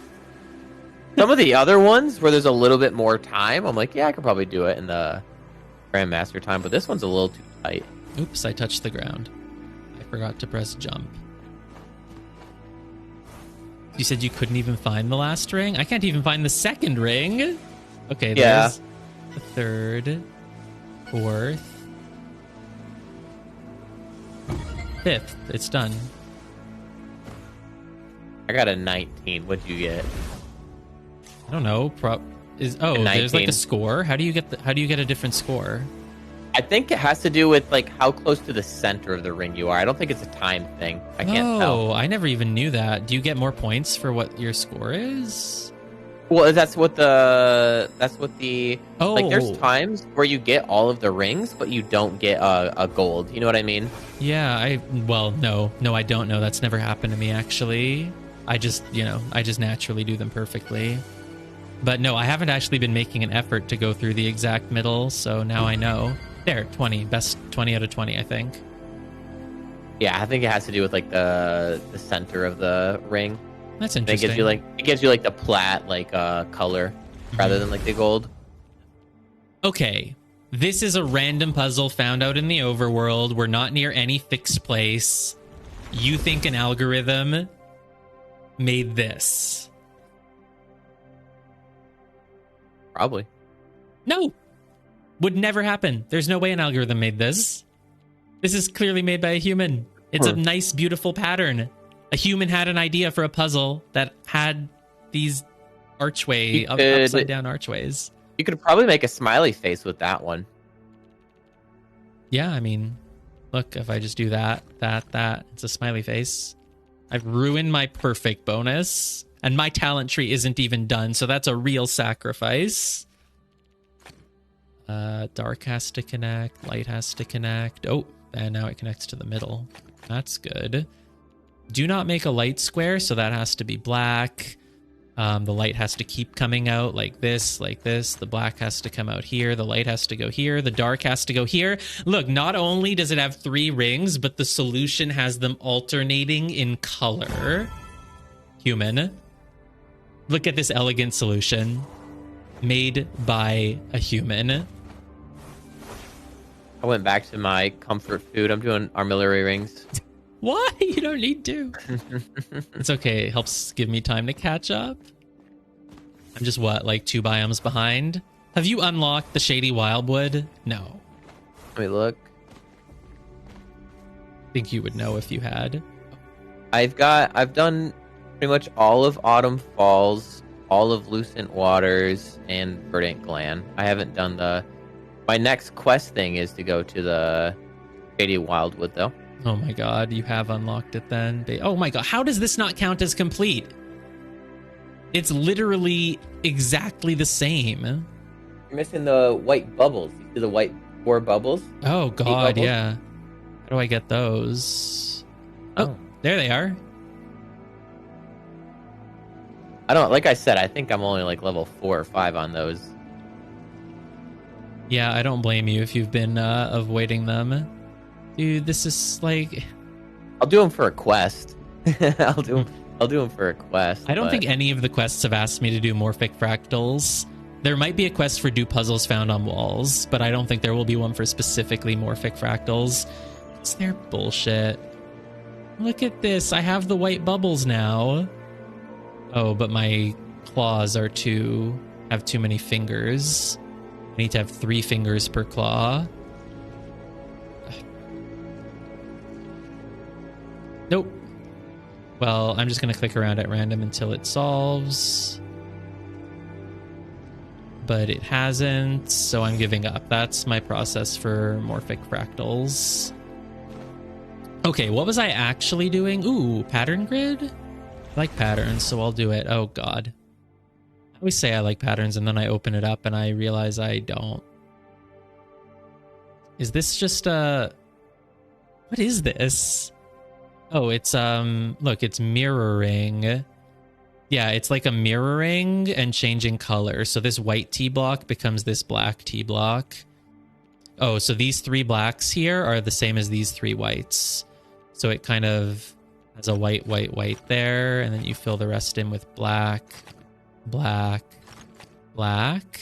Some of the other ones where there's a little bit more time, I'm like, yeah, I could probably do it in the Grandmaster time, but this one's a little too tight. Oops! I touched the ground. I forgot to press jump. You said you couldn't even find the last ring? I can't even find the second ring. Okay, Yeah. there's the third, fourth, fifth. It's done. I got a 19. What'd you get? I don't know. There's like 19. a score. How do you get a different score? I think it has to do with like how close to the center of the ring you are. I don't think it's a time thing. I can't tell. Oh, I never even knew that. Do you get more points for what your score is? Well, that's what the Oh, like. There's times where you get all of the rings, but you don't get a gold. You know what I mean? yeah. No, I don't know. That's never happened to me actually. I just naturally do them perfectly. But no, I haven't actually been making an effort to go through the exact middle, so now I know. There, 20. Best 20 out of 20, I think. Yeah, I think it has to do with like the center of the ring. That's And interesting. it gives you like the plat color rather than like the gold. Okay, this is a random puzzle found out in the overworld. We're not near any fixed place. You think an algorithm made this? Probably. No. Would never happen. There's no way an algorithm made this. This is clearly made by a human. It's a nice, beautiful pattern. A human had an idea for a puzzle that had these upside down archways. You could probably make a smiley face with that one. Yeah, I mean, look, if I just do that, it's a smiley face. I've ruined my perfect bonus, and my talent tree isn't even done, so that's a real sacrifice. Dark has to connect, light has to connect. Oh, and now it connects to the middle. That's good. Do not make a light square, so that has to be black. The light has to keep coming out like this, like this. The black has to come out here. The light has to go here. The dark has to go here. Look, not only does it have 3 rings, but the solution has them alternating in color. Human. Look at this elegant solution made by a human. I went back to my comfort food. I'm doing armillary rings. Why? You don't need to. It's okay. It helps give me time to catch up. I'm just, like 2 biomes behind? Have you unlocked the Shady Wildwood? No. Let me look. I think you would know if you had. I've done pretty much all of Autumn Falls, all of Lucent Waters, and Verdant Glen. I haven't done my next quest thing is to go to the Shady Wildwood, though. Oh my god, you have unlocked it then. Oh my god, how does this not count as complete? It's literally exactly the same. You're missing the white bubbles. You see the white 4 bubbles? Oh god, bubbles? yeah. How do I get those? Oh, there they are. I don't, like I said, I think I'm only like level 4 or 5 on those. Yeah, I don't blame you if you've been avoiding them. Dude, this is like... I'll do them for a quest. I'll do them for a quest. I don't but- think any of the quests have asked me to do Morphic Fractals. There might be a quest for do puzzles found on walls, but I don't think there will be one for specifically Morphic Fractals. It's their bullshit. Look at this. I have the white bubbles now. Oh, but my claws have too many fingers. I need to have 3 fingers per claw. Nope. Well, I'm just going to click around at random until it solves. But it hasn't, so I'm giving up. That's my process for Morphic Fractals. Okay, what was I actually doing? Ooh, pattern grid? I like patterns, so I'll do it. Oh, God. I always say I like patterns, and then I open it up, and I realize I don't. Is this just a... What is this? Oh, it's, look, it's mirroring. Yeah, it's like a mirroring and changing color. So this white T block becomes this black T block. Oh, so these 3 blacks here are the same as these 3 whites. So it kind of has a white, white, white there, and then you fill the rest in with black, black, black.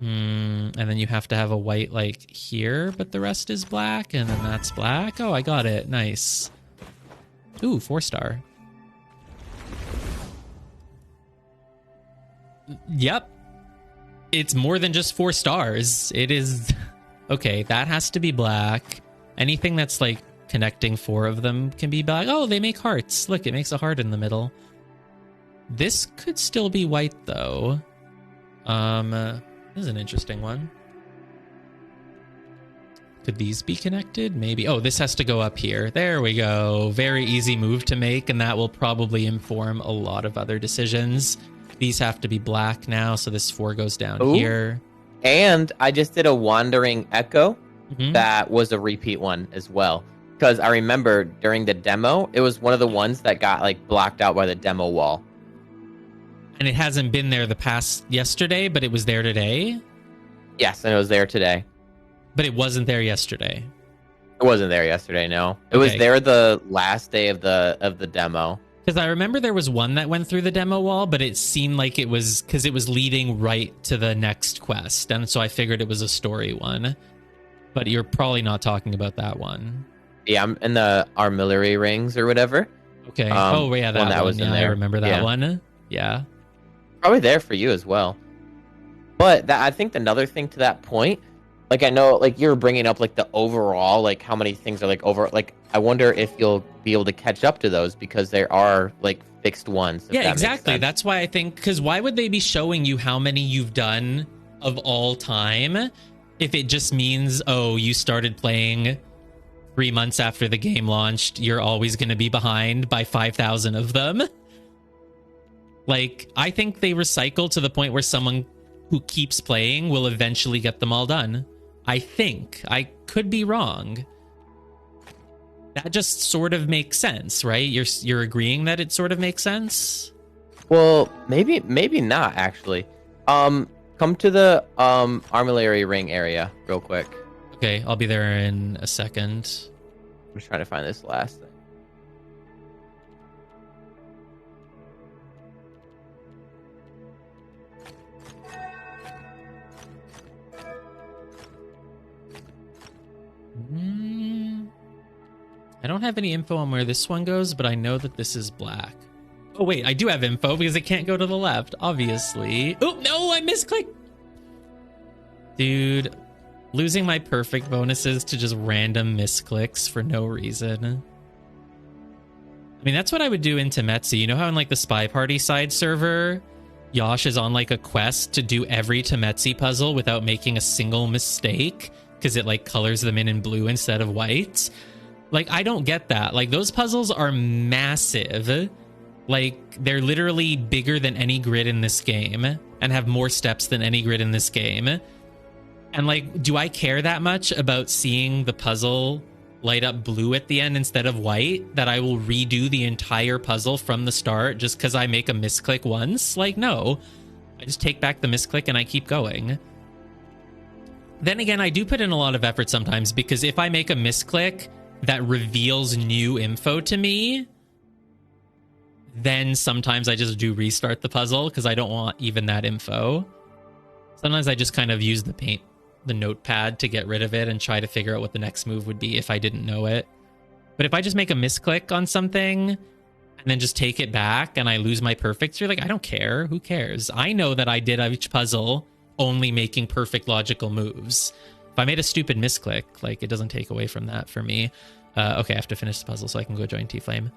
And then you have to have a white like here, but the rest is black, and then that's black. Oh, I got it. Nice. Ooh, 4-star. Yep. It's more than just 4 stars. It is... Okay, that has to be black. Anything that's like connecting 4 of them can be black. Oh, they make hearts. Look, it makes a heart in the middle. This could still be white, though. This is an interesting one. Could these be connected? Maybe. Oh, this has to go up here. There we go. Very easy move to make, and that will probably inform a lot of other decisions. These have to be black now, so this 4 goes down here. And I just did a Wandering Echo. That was a repeat one as well. Because I remember during the demo, it was one of the ones that got like blocked out by the demo wall. And it hasn't been there the past yesterday, but it was there today? Yes, and it was there today. But it wasn't there yesterday. It wasn't there yesterday, no. It was there the last day of the demo. Because I remember there was one that went through the demo wall, but it seemed like it was because it was leading right to the next quest. And so I figured it was a story one. But you're probably not talking about that one. Yeah, I'm in the armillary rings or whatever. Okay. Oh, yeah, that one. Was in there. I remember that one. Yeah. Probably there for you as well. But I think another thing to that point, like I know, like you're bringing up like the overall, like how many things are like over, like I wonder if you'll be able to catch up to those because there are like fixed ones. Yeah, exactly. That's why I think, because why would they be showing you how many you've done of all time if it just means, oh, you started playing 3 months after the game launched, you're always going to be behind by 5,000 of them? Like, I think they recycle to the point where someone who keeps playing will eventually get them all done. I think. I could be wrong. That just sort of makes sense, right? You're agreeing that it sort of makes sense? Well, maybe not, actually. Come to the armillary ring area real quick. Okay, I'll be there in a second. I'm just trying to find this last thing. I don't have any info on where this one goes, but I know that this is black. Oh, wait, I do have info because it can't go to the left, obviously. Oh, no, I misclicked. Dude, losing my perfect bonuses to just random misclicks for no reason. I mean, that's what I would do in Temetsi. You know how in like the Spy Party side server, Yosh is on like a quest to do every Temetsi puzzle without making a single mistake because it like colors them in blue instead of white? Like, I don't get that. Like, those puzzles are massive. Like, they're literally bigger than any grid in this game and have more steps than any grid in this game. And, like, do I care that much about seeing the puzzle light up blue at the end instead of white that I will redo the entire puzzle from the start just because I make a misclick once? Like, no. I just take back the misclick and I keep going. Then again, I do put in a lot of effort sometimes because if I make a misclick that reveals new info to me, then sometimes I just do restart the puzzle because I don't want even that info. Sometimes I just kind of use the notepad to get rid of it and try to figure out what the next move would be if I didn't know it. But if I just make a misclick on something and then just take it back and I lose my perfects, you're like, I don't care. Who cares? I know that I did each puzzle only making perfect logical moves. If I made a stupid misclick, like, it doesn't take away from that for me. Okay, I have to finish the puzzle so I can go join T-Flame.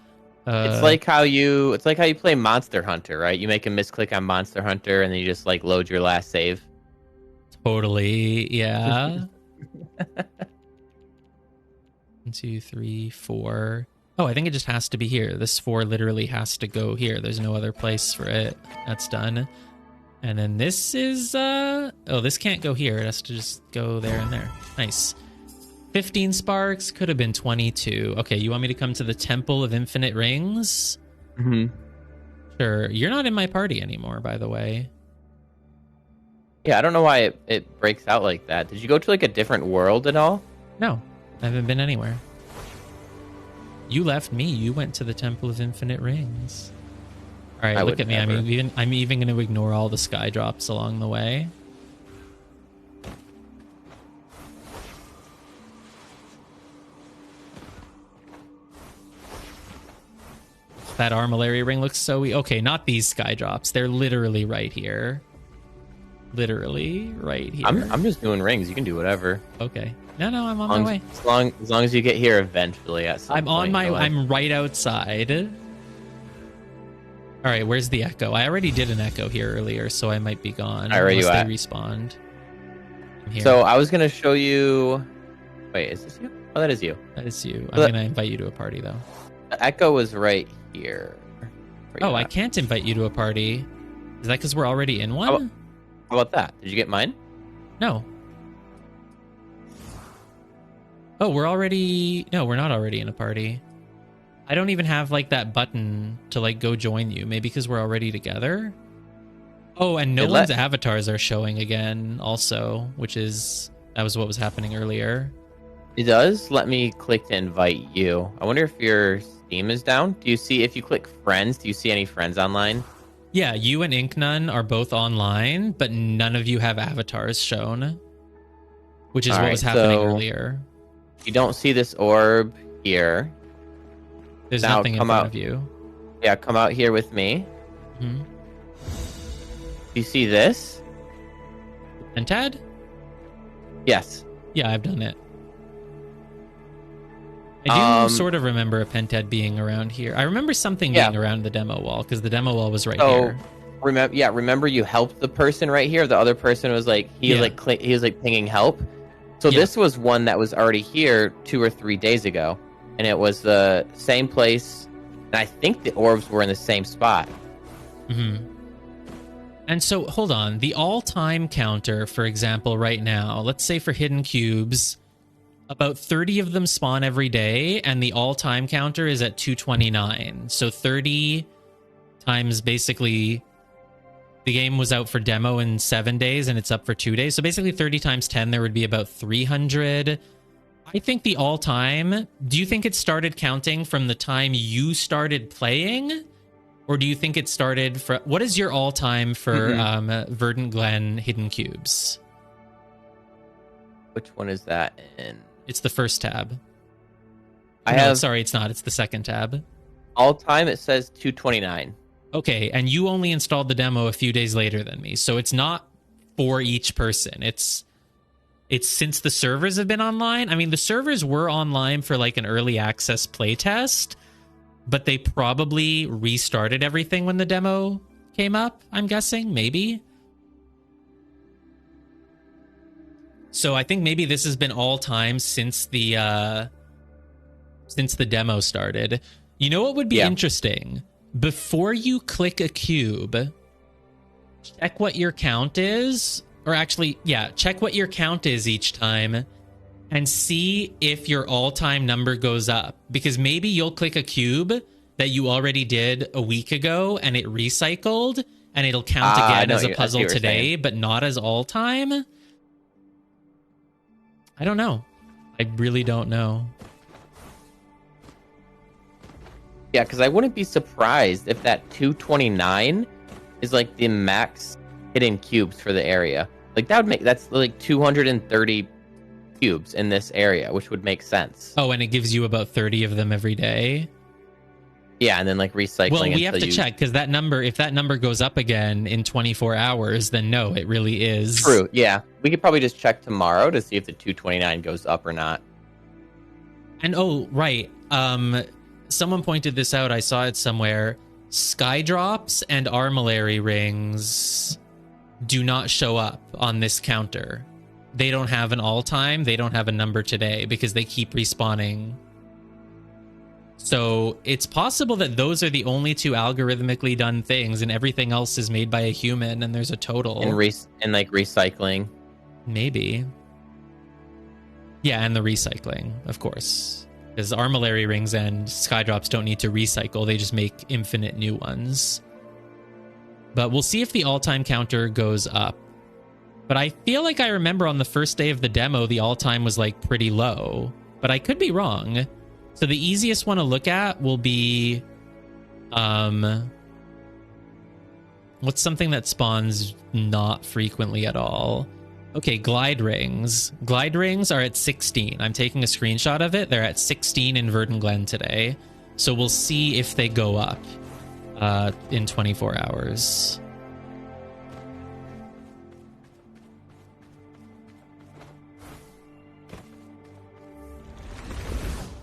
It's like how you play Monster Hunter, right? You make a misclick on Monster Hunter and then you just like load your last save. Totally, yeah. 1, 2, 3, 4. Oh, I think it just has to be here. This 4 literally has to go here. There's no other place for it. That's done. And then this is, oh, this can't go here. It has to just go there and there. Nice. 15 sparks, could have been 22. Okay, you want me to come to the Temple of Infinite Rings? Mm-hmm. Sure. You're not in my party anymore, by the way. Yeah, I don't know why it breaks out like that. Did you go to like a different world at all? No, I haven't been anywhere. You left me. You went to the Temple of Infinite Rings. All right, I look would at me. never. I'm even going to ignore all the sky drops along the way. That armillary ring looks so... Okay, not these sky drops. They're literally right here. Literally right here. I'm just doing rings. You can do whatever. Okay. No, I'm on my way. As long as you get here eventually at some I'm point, on my... you know, I'm right outside. All right, where's the echo? I already did an echo here earlier, so I might be gone. All right, where you unless at? they respawned. I'm here. So I was gonna show you. Wait, is this you? Oh, that is you. That is you. I'm But- going to invite you to a party, though. The echo was right here. Where you Oh, I at? can't invite you to a party. Is that because we're already in one? How about that? Did you get mine? No. Oh, we're already... No, we're not already in a party. I don't even have, like, that button to, like, go join you. Maybe because we're already together? Oh, and no one's avatars are showing again, also, which is... That was what was happening earlier. It does let me click to invite you. I wonder if your Steam is down. Do you see, if you click friends, do you see any friends online? Yeah, you and Inknun are both online, but none of you have avatars shown. Which is what was happening earlier. You don't see this orb here. There's Now nothing in come front out. of you. Yeah, come out here with me. Hmm. Do you see this? And Tad? Yes. Yeah, I've done it. I do Um, sort of remember a Pentad being around here. I remember something being around the demo wall, because the demo wall was right here. Remember you helped the person right here? The other person was like, he was like pinging help. So this was one that was already here 2 or 3 days ago. And it was the same place. And I think the orbs were in the same spot. Mm-hmm. And so, hold on. The all-time counter, for example, right now, let's say for hidden cubes, about 30 of them spawn every day, and the all-time counter is at 229. So 30 times basically... The game was out for demo in 7 days, and it's up for 2 days. So basically 30 times 10, there would be about 300. I think the all-time... Do you think it started counting from the time you started playing? Or do you think it started for... What is your all-time for Verdant Glen Hidden Cubes? Which one is that in? It's the first tab. I Sorry, it's not. It's the second tab. all time, it says 229. Okay, and you only installed the demo a few days later than me, so it's not for each person. It's since the servers have been online. I mean, the servers were online for like an early access playtest, but they probably restarted everything when the demo came up, I'm guessing, maybe. So I think maybe this has been all time since the demo started. You know what would be interesting? Before you click a cube, check what your count is. Or actually, check what your count is each time and see if your all-time number goes up. Because maybe you'll click a cube that you already did a week ago and it recycled and it'll count again as a puzzle today, but not as all-time. I don't know. I really don't know. Yeah, because I wouldn't be surprised if that 229 is like the max hidden cubes for the area. Like that's like 230 cubes in this area, which would make sense. Oh, and it gives you about 30 of them every day. Yeah, and then like recycling. Well, we have to check because that number, if that number goes up again in 24 hours, then no, it really is. True. Yeah, we could probably just check tomorrow to see if the 229 goes up or not. And oh, right. Someone pointed this out. I saw it somewhere. Sky drops and armillary rings do not show up on this counter. They don't have an all-time. They don't have a number today because they keep respawning. So it's possible that those are the only two algorithmically done things and everything else is made by a human and there's a total. And like recycling. Maybe. Yeah, and the recycling, of course. Because armillary rings and skydrops don't need to recycle. They just make infinite new ones. But we'll see if the all-time counter goes up. But I feel like I remember on the first day of the demo, the all-time was like pretty low. But I could be wrong. So the easiest one to look at will be... what's something that spawns not frequently at all? Okay, glide rings. Glide rings are at 16. I'm taking a screenshot of it. They're at 16 in Verdant Glen today. So we'll see if they go up in 24 hours.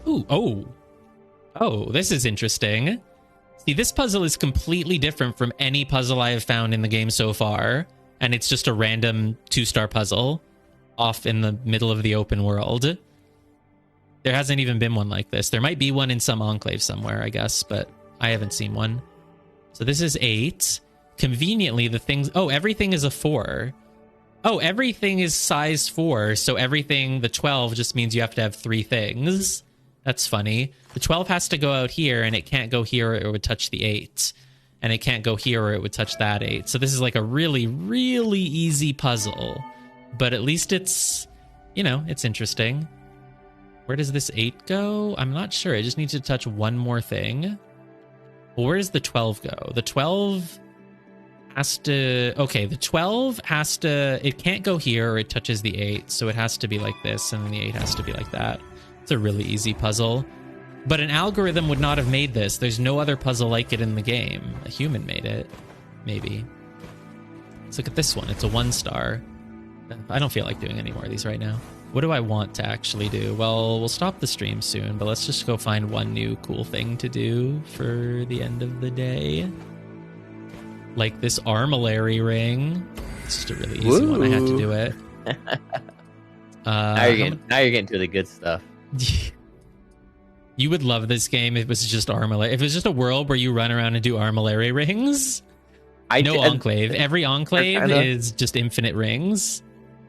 Ooh, oh, this is interesting. See, this puzzle is completely different from any puzzle I have found in the game so far. And it's just a random 2-star puzzle off in the middle of the open world. There hasn't even been one like this. There might be one in some enclave somewhere, I guess, but I haven't seen one. So this is 8. Conveniently, the things... Oh, everything is a 4. Oh, everything is size 4. So everything, the 12 just means you have to have 3 things. That's funny. The 12 has to go out here, and it can't go here or it would touch the 8. And it can't go here or it would touch that 8. So this is like a really, really easy puzzle. But at least it's, you know, it's interesting. Where does this 8 go? I'm not sure. I just need to touch one more thing. Well, where does the 12 go? The 12 has to... Okay, the 12 has to... It can't go here or it touches the 8. So it has to be like this, and then the 8 has to be like that. It's a really easy puzzle. But an algorithm would not have made this. There's no other puzzle like it in the game. A human made it. Maybe. Let's look at this one. It's a 1-star. I don't feel like doing any more of these right now. What do I want to actually do? Well, we'll stop the stream soon, but let's just go find one new cool thing to do for the end of the day. Like this armillary ring. It's just a really easy one. I had to do it. Now you're getting to the good stuff. You would love this game if it was just armillary. If it was just a world where you run around and do armillary rings. Enclave. Every enclave is just infinite rings.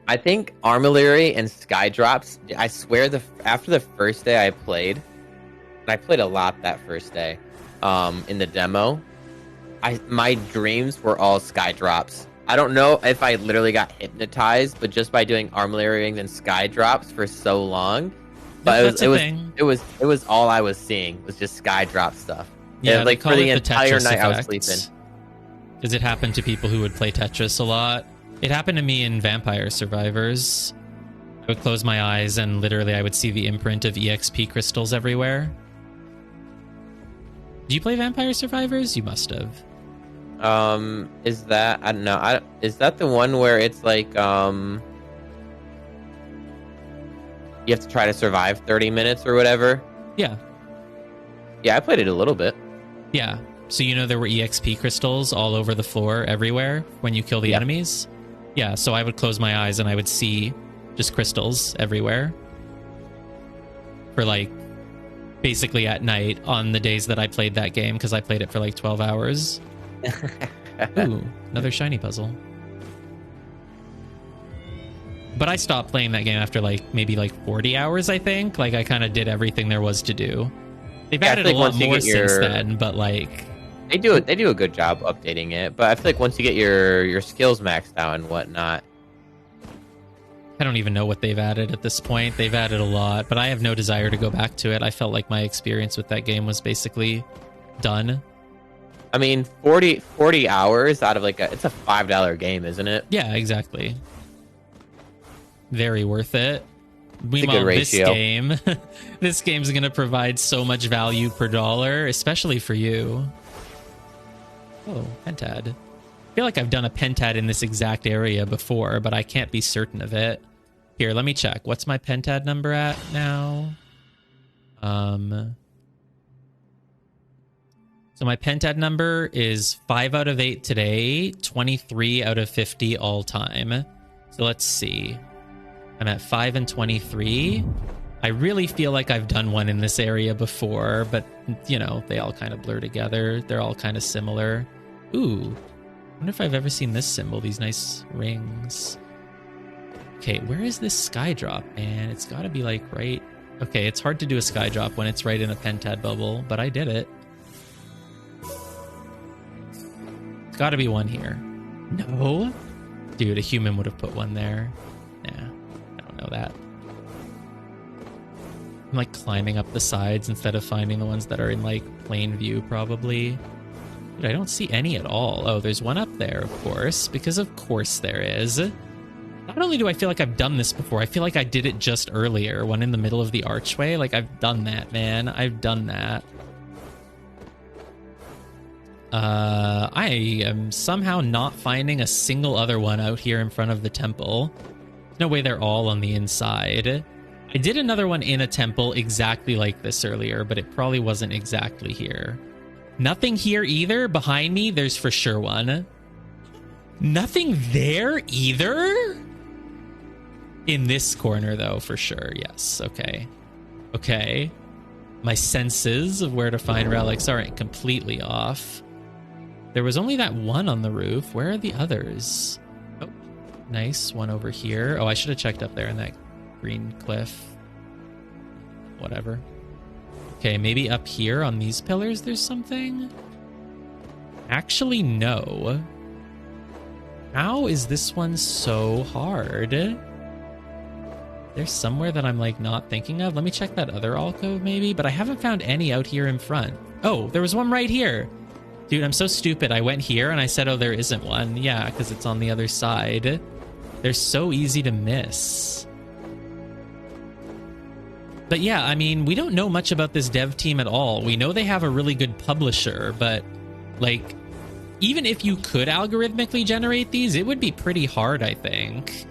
I think armillary and sky drops. I swear, after the first day I played, and I played a lot that first day, in the demo, my dreams were all sky drops. I don't know if I literally got hypnotized, but just by doing armillary rings and sky drops for so long. But it was all I was seeing was just sky drop stuff. Yeah, like for the entire night I was sleeping. Because it happened to people who would play Tetris a lot. It happened to me in Vampire Survivors. I would close my eyes and literally I would see the imprint of EXP crystals everywhere. Do you play Vampire Survivors? You must have. Is that... I don't know. Is that the one where it's like, you have to try to survive 30 minutes or whatever? Yeah. Yeah, I played it a little bit. Yeah. So you know there were EXP crystals all over the floor everywhere when you kill the enemies? Yeah, so I would close my eyes and I would see just crystals everywhere. For like, basically at night on the days that I played that game, because I played it for like 12 hours. Ooh, another shiny puzzle. But I stopped playing that game after like maybe like 40 hours, I think. Like I kind of did everything there was to do. They've added a lot more since then, but like... They do a good job updating it, but I feel like once you get your skills maxed out and whatnot... I don't even know what they've added at this point. They've added a lot, but I have no desire to go back to it. I felt like my experience with that game was basically done. I mean, 40 hours out of like it's a $5 game, isn't it? Yeah, exactly. Very worth it. Meanwhile, this game's going to provide so much value per dollar, especially for you. Oh, pentad. I feel like I've done a pentad in this exact area before, but I can't be certain of it. Here, let me check. What's my pentad number at now? So my pentad number is 5 out of 8 today, 23 out of 50 all time. So let's see. I'm at 5 and 23. I really feel like I've done one in this area before, but, you know, they all kind of blur together. They're all kind of similar. Ooh. I wonder if I've ever seen this symbol, these nice rings. Okay, where is this sky drop, man? It's got to be, like, right... Okay, it's hard to do a sky drop when it's right in a pentad bubble, but I did it. It's got to be one here. No? Dude, a human would have put one there. Nah, I don't know that. I'm like climbing up the sides instead of finding the ones that are in like plain view probably. Dude, I don't see any at all. Oh, there's one up there, of course, because of course there is. Not only do I feel like I've done this before, I feel like I did it just earlier, one in the middle of the archway. Like, I've done that, man. I've done that. I am somehow not finding a single other one out here in front of the temple. There's no way they're all on the inside. I did another one in a temple exactly like this earlier, but it probably wasn't exactly here. Nothing here either. Behind me, there's for sure one. Nothing there either? In this corner, though, for sure. Yes. Okay. Okay. My senses of where to find relics aren't completely off. There was only that one on the roof. Where are the others? Oh, nice. One over here. Oh, I should have checked up there in that green cliff. Whatever. Okay, maybe up here on these pillars there's something? Actually, no. How is this one so hard? There's somewhere that I'm like not thinking of. Let me check that other alcove maybe, but I haven't found any out here in front. Oh, there was one right here. Dude, I'm so stupid. I went here and I said, oh, there isn't one. Yeah, because it's on the other side. They're so easy to miss. But yeah, I mean, we don't know much about this dev team at all. We know they have a really good publisher, but like, even if you could algorithmically generate these, it would be pretty hard, I think.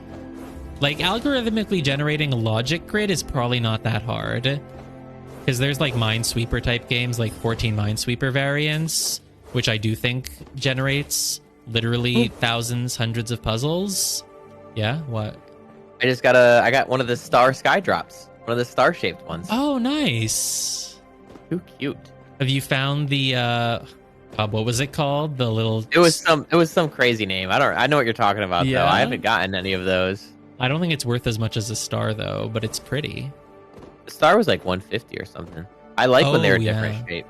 Like, algorithmically generating a logic grid is probably not that hard. Because there's like Minesweeper type games, like 14 Minesweeper variants, which I do think generates literally thousands, hundreds of puzzles. Yeah, what? I got one of the star sky drops. One of the star-shaped ones. Oh, nice. Too cute. Have you found the what was it called? The little It was some crazy name. I know what you're talking about though. I haven't gotten any of those. I don't think it's worth as much as a star though, but it's pretty. The star was like 150 or something. I like when they're different shape.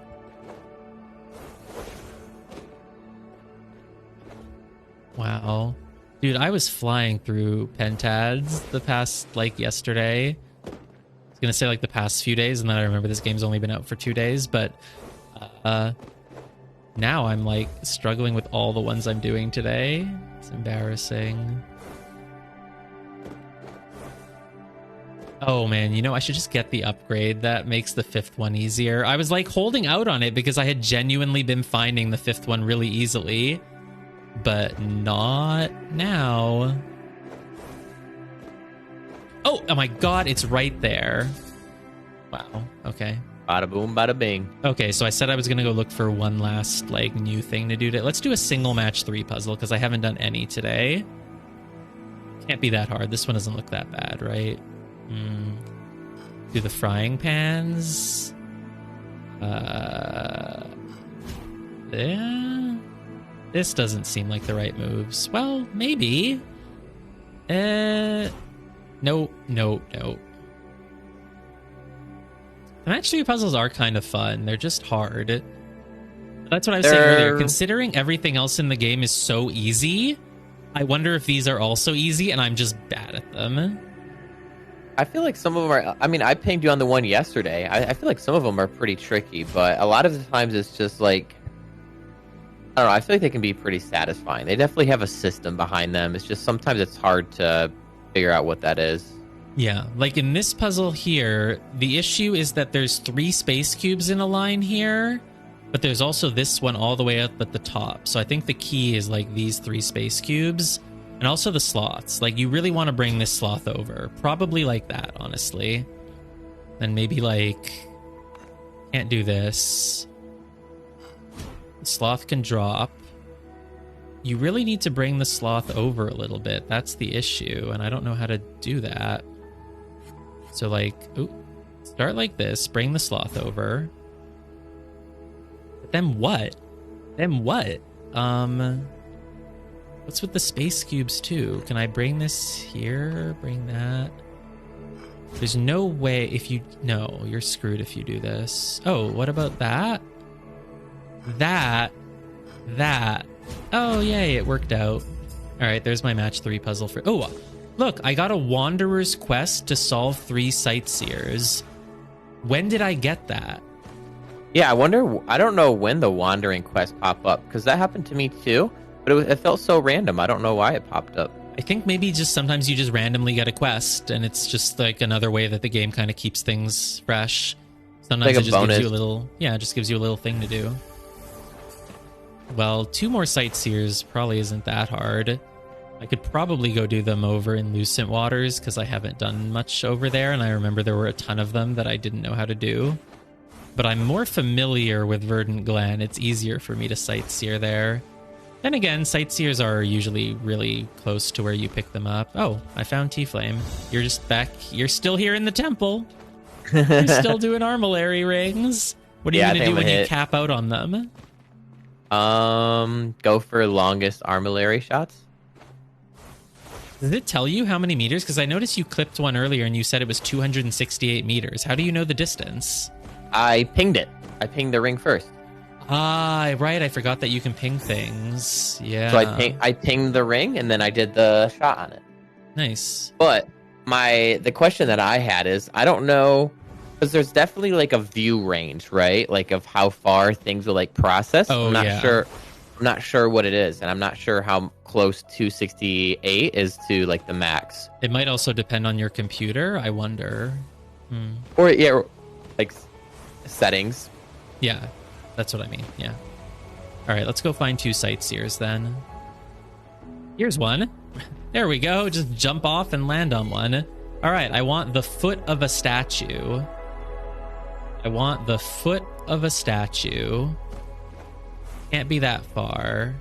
Wow. Dude, I was flying through pentads the past, like, yesterday. I was gonna say, like, the past few days, and then I remember this game's only been out for 2 days, but now I'm, like, struggling with all the ones I'm doing today. It's embarrassing. Oh, man, you know, I should just get the upgrade that makes the 5th one easier. I was, like, holding out on it because I had genuinely been finding the 5th one really easily. But not now. Oh my god, it's right there. Wow, okay. Bada boom, bada bing. Okay, so I said I was gonna go look for one last, like, new thing to do. Let's do a single match 3 puzzle, because I haven't done any today. Can't be that hard. This one doesn't look that bad, right? Do the frying pans. Yeah. This doesn't seem like the right moves. Well, maybe. No. The match 3 puzzles are kind of fun. They're just hard. That's what I was saying earlier. Considering everything else in the game is so easy, I wonder if these are also easy and I'm just bad at them. I feel like some of them are... I mean, I pinged you on the one yesterday. I feel like some of them are pretty tricky, but a lot of the times it's just like... I don't know, I feel like they can be pretty satisfying. They definitely have a system behind them. It's just sometimes it's hard to figure out what that is. Yeah, like in this puzzle here, the issue is that there's 3 space cubes in a line here, but there's also this one all the way up at the top. So I think the key is like these 3 space cubes, and also the sloths. Like, you really want to bring this sloth over. Probably like that, honestly. Then maybe like... Can't do this. The sloth can drop. You really need to bring the sloth over a little bit. That's the issue, and I don't know how to do that. So, like, start like this, bring the sloth over. But then what? Then what? What's with the space cubes, too? Can I bring this here? Bring that? There's no way if you... No, you're screwed if you do this. Oh, what about that? That. Oh, yay, it worked out. All right, there's my match 3 puzzle for... Oh, look, I got a Wanderer's Quest to solve 3 Sightseers. When did I get that? Yeah, I wonder. I don't know when the Wandering Quest pop up, because that happened to me too, but it felt so random. I don't know why it popped up. I think maybe just sometimes you just randomly get a quest, and it's just like another way that the game kind of keeps things fresh. Sometimes like it just gives you a little... Yeah, it just gives you a little thing to do. Well, 2 more Sightseers probably isn't that hard. I could probably go do them over in Lucent Waters because I haven't done much over there, and I remember there were a ton of them that I didn't know how to do. But I'm more familiar with Verdant Glen. It's easier for me to Sightseer there. Then again, Sightseers are usually really close to where you pick them up. Oh, I found T-Flame. You're just back. You're still here in the temple. You're still doing armillary rings. What are you going to do when you cap out on them? Go for longest armillary shots. Does it tell you how many meters? Because I noticed you clipped one earlier and you said it was 268 meters. How do you know the distance? I pinged it. I pinged the ring first. Ah, right. I forgot that you can ping things. Yeah. So I pinged the ring and then I did the shot on it. Nice. But the question that I had is, I don't know, because there's definitely like a view range, right? Like of how far things will like process. Oh, I'm not yeah. sure. I'm not sure what it is, and I'm not sure how close 268 is to like the max. It might also depend on your computer, I wonder. Or yeah, like settings. Yeah, that's what I mean. Yeah. All right, let's go find 2 Sightseers then. Here's one. There we go. Just jump off and land on one. All right, I want the foot of a statue. I want the foot of a statue. Can't be that far.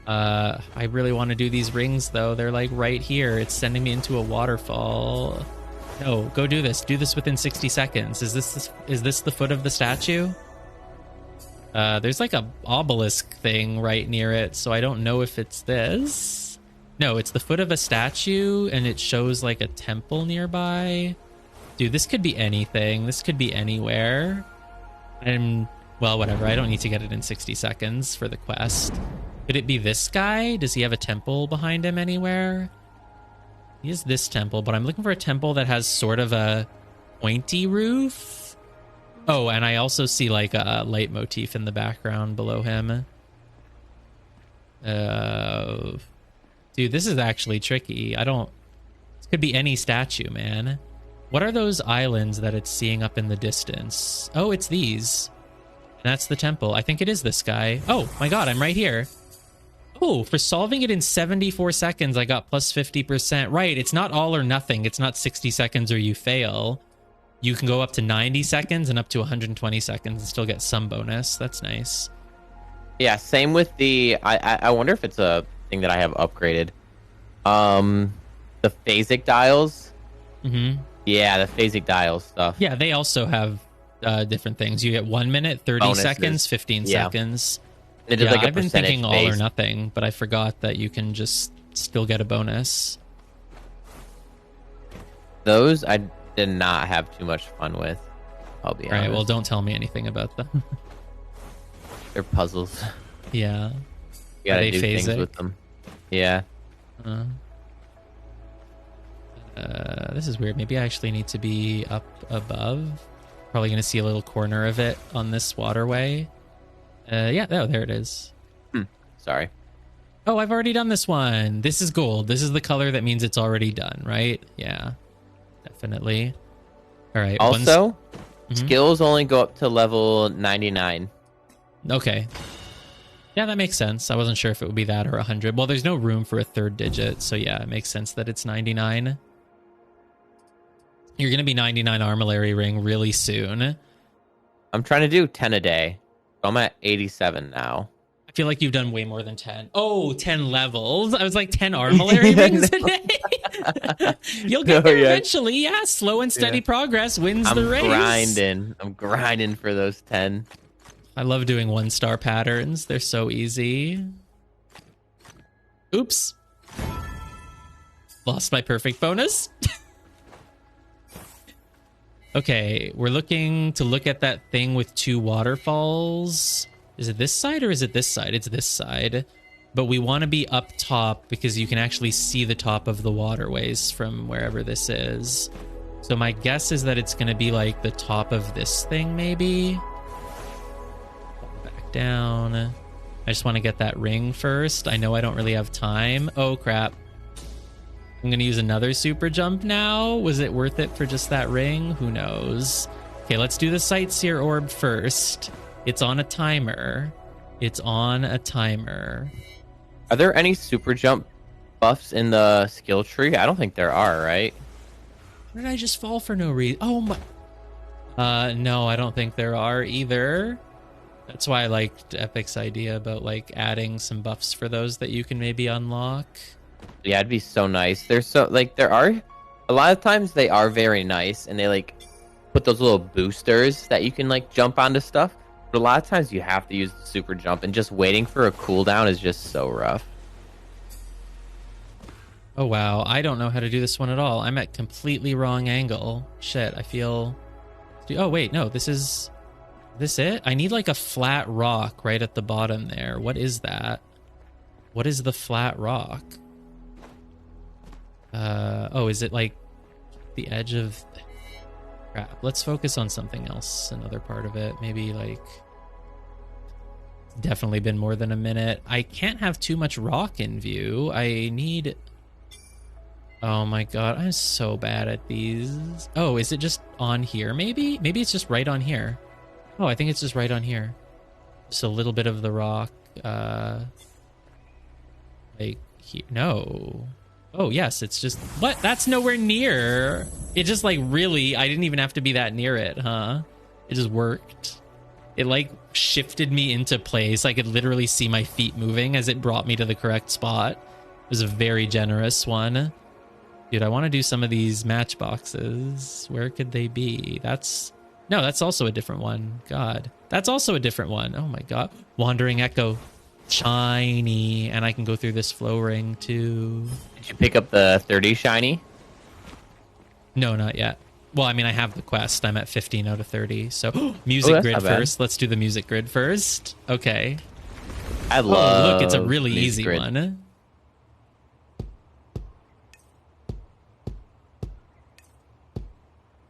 I really want to do these rings though. They're like right here. It's sending me into a waterfall. No, go do this. Do this within 60 seconds. Is this the foot of the statue? There's like a obelisk thing right near it, so I don't know if it's this. No, it's the foot of a statue, and it shows like a temple nearby. Dude, this could be anything. This could be anywhere. And well, whatever. I don't need to get it in 60 seconds for the quest. Could it be this guy? Does he have a temple behind him anywhere? He has this temple, but I'm looking for a temple that has sort of a pointy roof. Oh, and I also see like a leitmotif in the background below him. Dude, this is actually tricky. This could be any statue, man. What are those islands that it's seeing up in the distance? Oh, it's these. And that's the temple. I think it is this guy. Oh my god, I'm right here. Oh, for solving it in 74 seconds, I got plus 50%. Right, it's not all or nothing. It's not 60 seconds or you fail. You can go up to 90 seconds and up to 120 seconds and still get some bonus. That's nice. Yeah, same with the... I wonder if it's a thing that I have upgraded. The phasic dials. Mm-hmm. Yeah, the phasic dials stuff. Yeah, they also have different things. You get 1 minute, 30 Bonuses. Seconds, 15 seconds. It is Yeah, like a I've been thinking all base. or nothing, but I forgot that you can just still get a bonus. Those I did not have too much fun with. I'll be honest. All right, well, don't tell me anything about them. They're puzzles. Yeah. You gotta Are they do things phasic? with them. Yeah. This is weird. Maybe I actually need to be up above. Probably going to see a little corner of it on this waterway. Yeah, oh, there it is. Sorry. Oh, I've already done this one. This is gold. This is the color that means it's already done, right? Yeah, definitely. All right. Also, skills only go up to level 99. Okay. Yeah, that makes sense. I wasn't sure if it would be that or 100. Well, there's no room for a third digit, so yeah, it makes sense that it's 99. You're going to be 99 armillary ring really soon. I'm trying to do 10 a day. So I'm at 87 now. I feel like you've done way more than 10. Oh, 10 levels. I was like 10 armillary rings a day. You'll get there eventually. Yeah, slow and steady progress wins the race. I'm grinding for those 10. I love doing 1-star patterns. They're so easy. Oops. Lost my perfect bonus. Okay, we're looking to look at that thing with 2 waterfalls. Is it this side or is it this side? It's this side. but we want to be up top because you can actually see the top of the waterways from wherever this is. So my guess is that it's going to be like the top of this thing, maybe. Back down. I just want to get that ring first. I know I don't really have time. Oh, crap. I'm going to use another super jump now. Was it worth it for just that ring? Who knows? Okay, let's do the sightseer orb first. It's on a timer. It's on a timer. Are there any super jump buffs in the skill tree? I don't think there are, right? Where did I just fall for no reason? Oh my... no, I don't think there are either. That's why I liked Epic's idea about like adding some buffs for those that you can maybe unlock. Yeah, it'd be so nice. There's so like there are a lot of times they are very nice and they like put those little boosters that you can like jump onto stuff. But a lot of times you have to use the super jump and just waiting for a cooldown is just so rough. Oh wow, I don't know how to do this one at all. I'm at completely wrong angle. Shit, I feel... Oh wait, no, this is... This it? I need like a flat rock right at the bottom there. What is that? What is the flat rock? Oh, is it like the edge of... Crap, let's focus on something else, another part of it. Maybe like... Definitely been more than a minute. I can't have too much rock in view. I need... Oh my god, I'm so bad at these. Oh, is it just on here maybe? Maybe it's just right on here. Oh, I think it's just right on here. Just a little bit of the rock. Like here. No. Oh, yes, it's just... What? That's nowhere near. It just like really... I didn't even have to be that near it, huh? It just worked. It like shifted me into place. I could literally see my feet moving as it brought me to the correct spot. It was a very generous one. Dude, I want to do some of these matchboxes. Where could they be? That's... No, that's also a different one. God. That's also a different one. Oh my god. Wandering Echo. Shiny. And I can go through this flow ring too. Did you pick up the 30 shiny? No, not yet. Well, I mean, I have the quest. I'm at 15 out of 30. So, music grid first. Let's do the music grid first. Okay. I love... Oh, look, it's a really easy grid. one.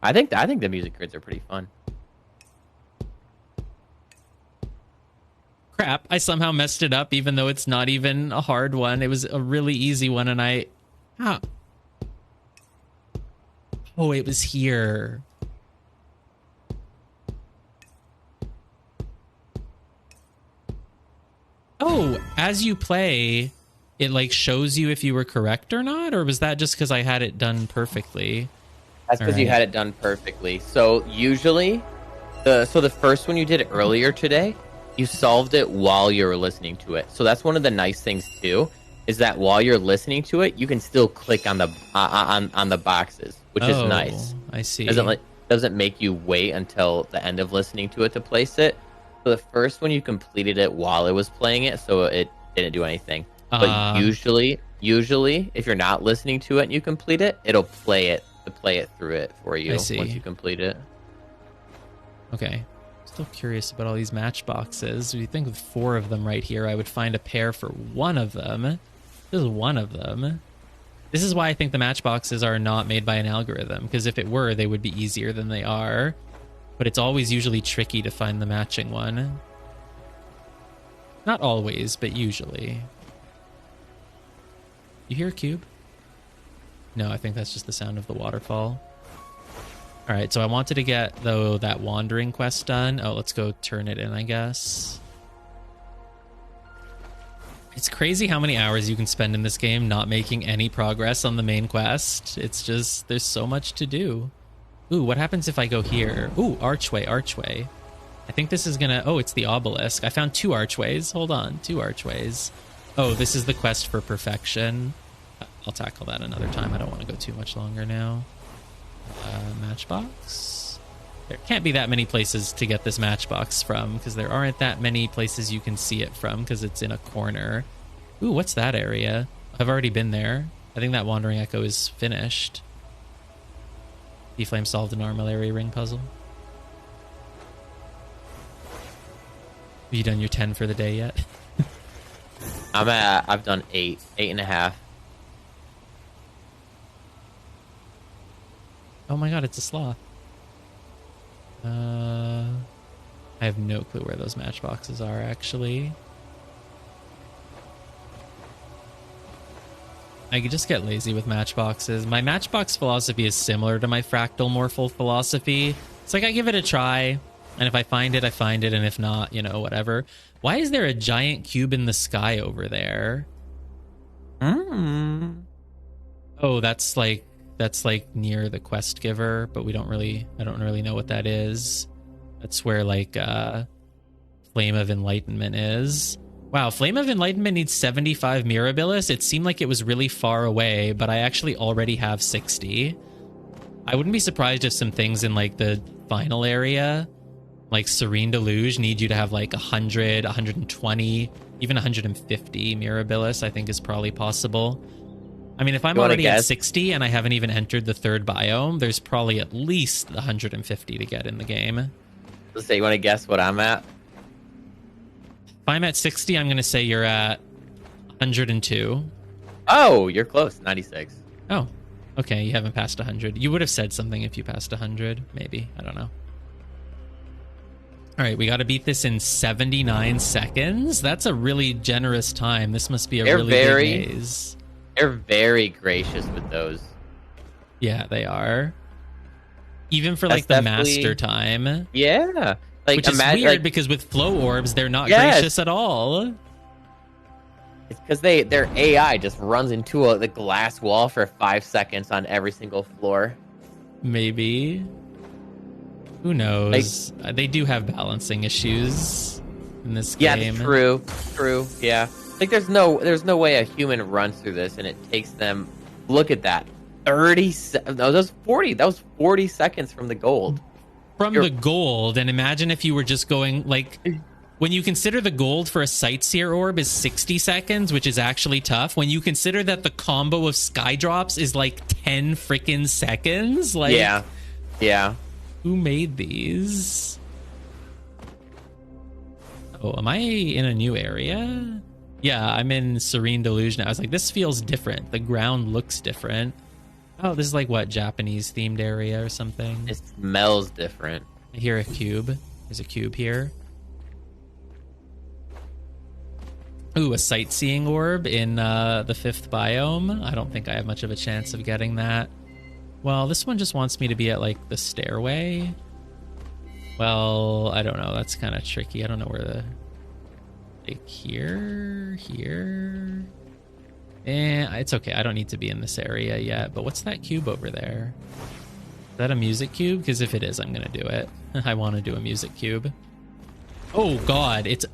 I think the music grids are pretty fun. Crap, I somehow messed it up even though it's not even a hard one. It was a really easy one and I... Ah. Oh, it was here. Oh, as you play, it like shows you if you were correct or not? Or was that just because I had it done perfectly? That's because you had it done perfectly. So usually, the first one you did earlier today, you solved it while you were listening to it. So that's one of the nice things too, is that while you're listening to it, you can still click on the on the boxes, which is nice. I see. Doesn't make you wait until the end of listening to it to place it. So the first one you completed it while it was playing it, so it didn't do anything. But usually if you're not listening to it and you complete it, it'll play it through it for you once you complete it. Okay. Still curious about all these matchboxes. If you think with 4 of them right here, I would find a pair for one of them. This is one of them. This is why I think the matchboxes are not made by an algorithm, because if it were, they would be easier than they are. But it's always usually tricky to find the matching one. Not always, but usually. You hear a cube? No, I think that's just the sound of the waterfall. All right, so I wanted to get, though, that wandering quest done. Oh, let's go turn it in, I guess. It's crazy how many hours you can spend in this game not making any progress on the main quest. It's just, there's so much to do. Ooh, what happens if I go here? Ooh, archway. I think this is gonna... Oh, it's the obelisk. I found 2 archways. Hold on, 2 archways. Oh, this is the quest for perfection. I'll tackle that another time. I don't want to go too much longer now. Matchbox? There can't be that many places to get this matchbox from, because there aren't that many places you can see it from, because it's in a corner. Ooh, what's that area? I've already been there. I think that Wandering Echo is finished. D-Flame solved an armillary ring puzzle. Have you done your 10 for the day yet? I've done 8.5. Oh my god, it's a sloth. I have no clue where those matchboxes are, actually. I could just get lazy with matchboxes. My matchbox philosophy is similar to my fractal morphal philosophy. It's like I give it a try, and if I find it, I find it, and if not, you know, whatever. Why is there a giant cube in the sky over there? Oh, that's like near the quest giver, but I don't really know what that is. That's where like Flame of Enlightenment is. Wow, Flame of Enlightenment needs 75 Mirabilis. It seemed like it was really far away, but I actually already have 60. I wouldn't be surprised if some things in like the final area, like Serene Deluge, need you to have like 100, 120, even 150 Mirabilis, I think is probably possible. I mean, if I'm already at 60 and I haven't even entered the third biome, there's probably at least 150 to get in the game. Let's say, you want to guess what I'm at? If I'm at 60, I'm going to say you're at 102. Oh, you're close. 96. Oh, okay. You haven't passed 100. You would have said something if you passed 100. Maybe. I don't know. All right. We got to beat this in 79 seconds. That's a really generous time. This must be a really big maze. They're very gracious with those. Yeah, they are. Even for like the master time. Yeah. Like, which is weird because with flow orbs, they're not gracious at all. It's because their AI just runs into the glass wall for 5 seconds on every single floor. Maybe. Who knows? Like, they do have balancing issues in this game. Yeah, true. Yeah. Like there's no way a human runs through this and it takes them. Look at that. 30. No, that was 40 seconds from the gold. The gold, and imagine if you were just going like when you consider the gold for a sightseer orb is 60 seconds, which is actually tough. When you consider that the combo of sky drops is like 10 freaking seconds, like yeah. Who made these? Oh, am I in a new area? Yeah, I'm in Serene Deluge now. I was like, this feels different. The ground looks different. Oh, this is like what, Japanese themed area or something? It smells different. I hear a cube. There's a cube here. Ooh, a sightseeing orb in the 5th biome. I don't think I have much of a chance of getting that. Well, this one just wants me to be at like the stairway. Well, I don't know. That's kind of tricky. I don't know where the... Like here. It's okay. I don't need to be in this area yet. But what's that cube over there? Is that a music cube? Because if it is, I'm going to do it. I want to do a music cube. Oh, God. It's...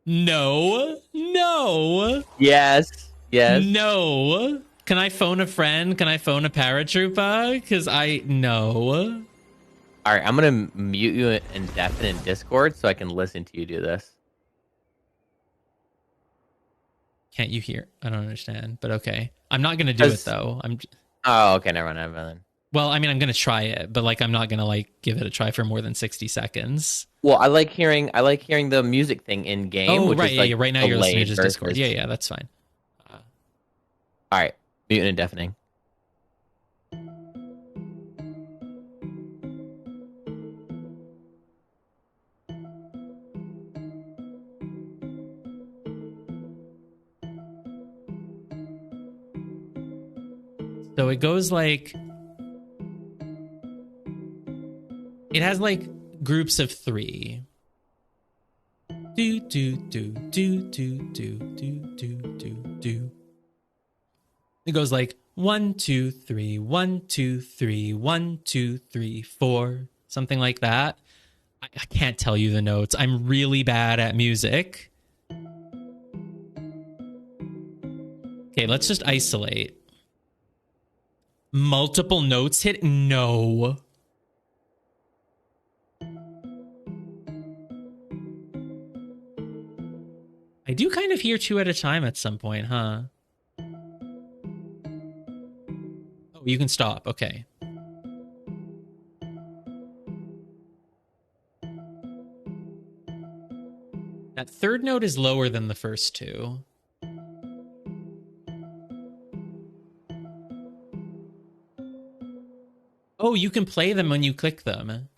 No. Yes. No. Can I phone a friend? Can I phone a paratrooper? Because no. All right, I'm going to mute you indefinite in Discord so I can listen to you do this. Can't you hear? I don't understand, but okay. I'm not going to do it, though. Oh, okay, never mind. Well, I mean, I'm going to try it, but like I'm not going to like give it a try for more than 60 seconds. Well, I like hearing the music thing in game. Oh, which right, is, like, yeah, right now you're listening to just Discord. Yeah, that's fine. All right, mute and deafening. So it goes like... It has like groups of 3. Do. It goes like 1, 2, 3, 1, 2, 3, 1, 2, 3, 4, something like that. I can't tell you the notes. I'm really bad at music. Okay, let's just isolate. Multiple notes hit? No. I do kind of hear 2 at a time at some point, huh? Oh, you can stop. Okay. That third note is lower than the first two. Oh, you can play them when you click them.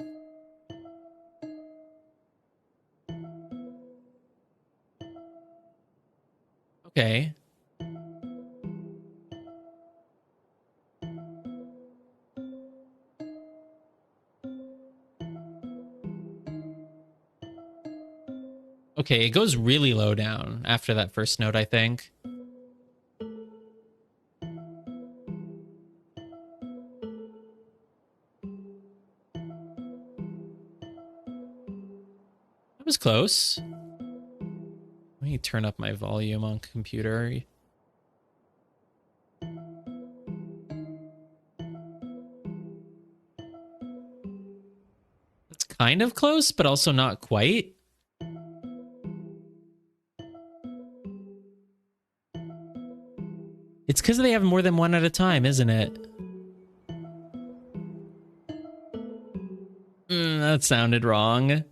Okay. Okay, it goes really low down after that first note, I think. That was close. Let me turn up my volume on computer. It's kind of close, but also not quite. It's because they have more than one at a time, isn't it? That sounded wrong.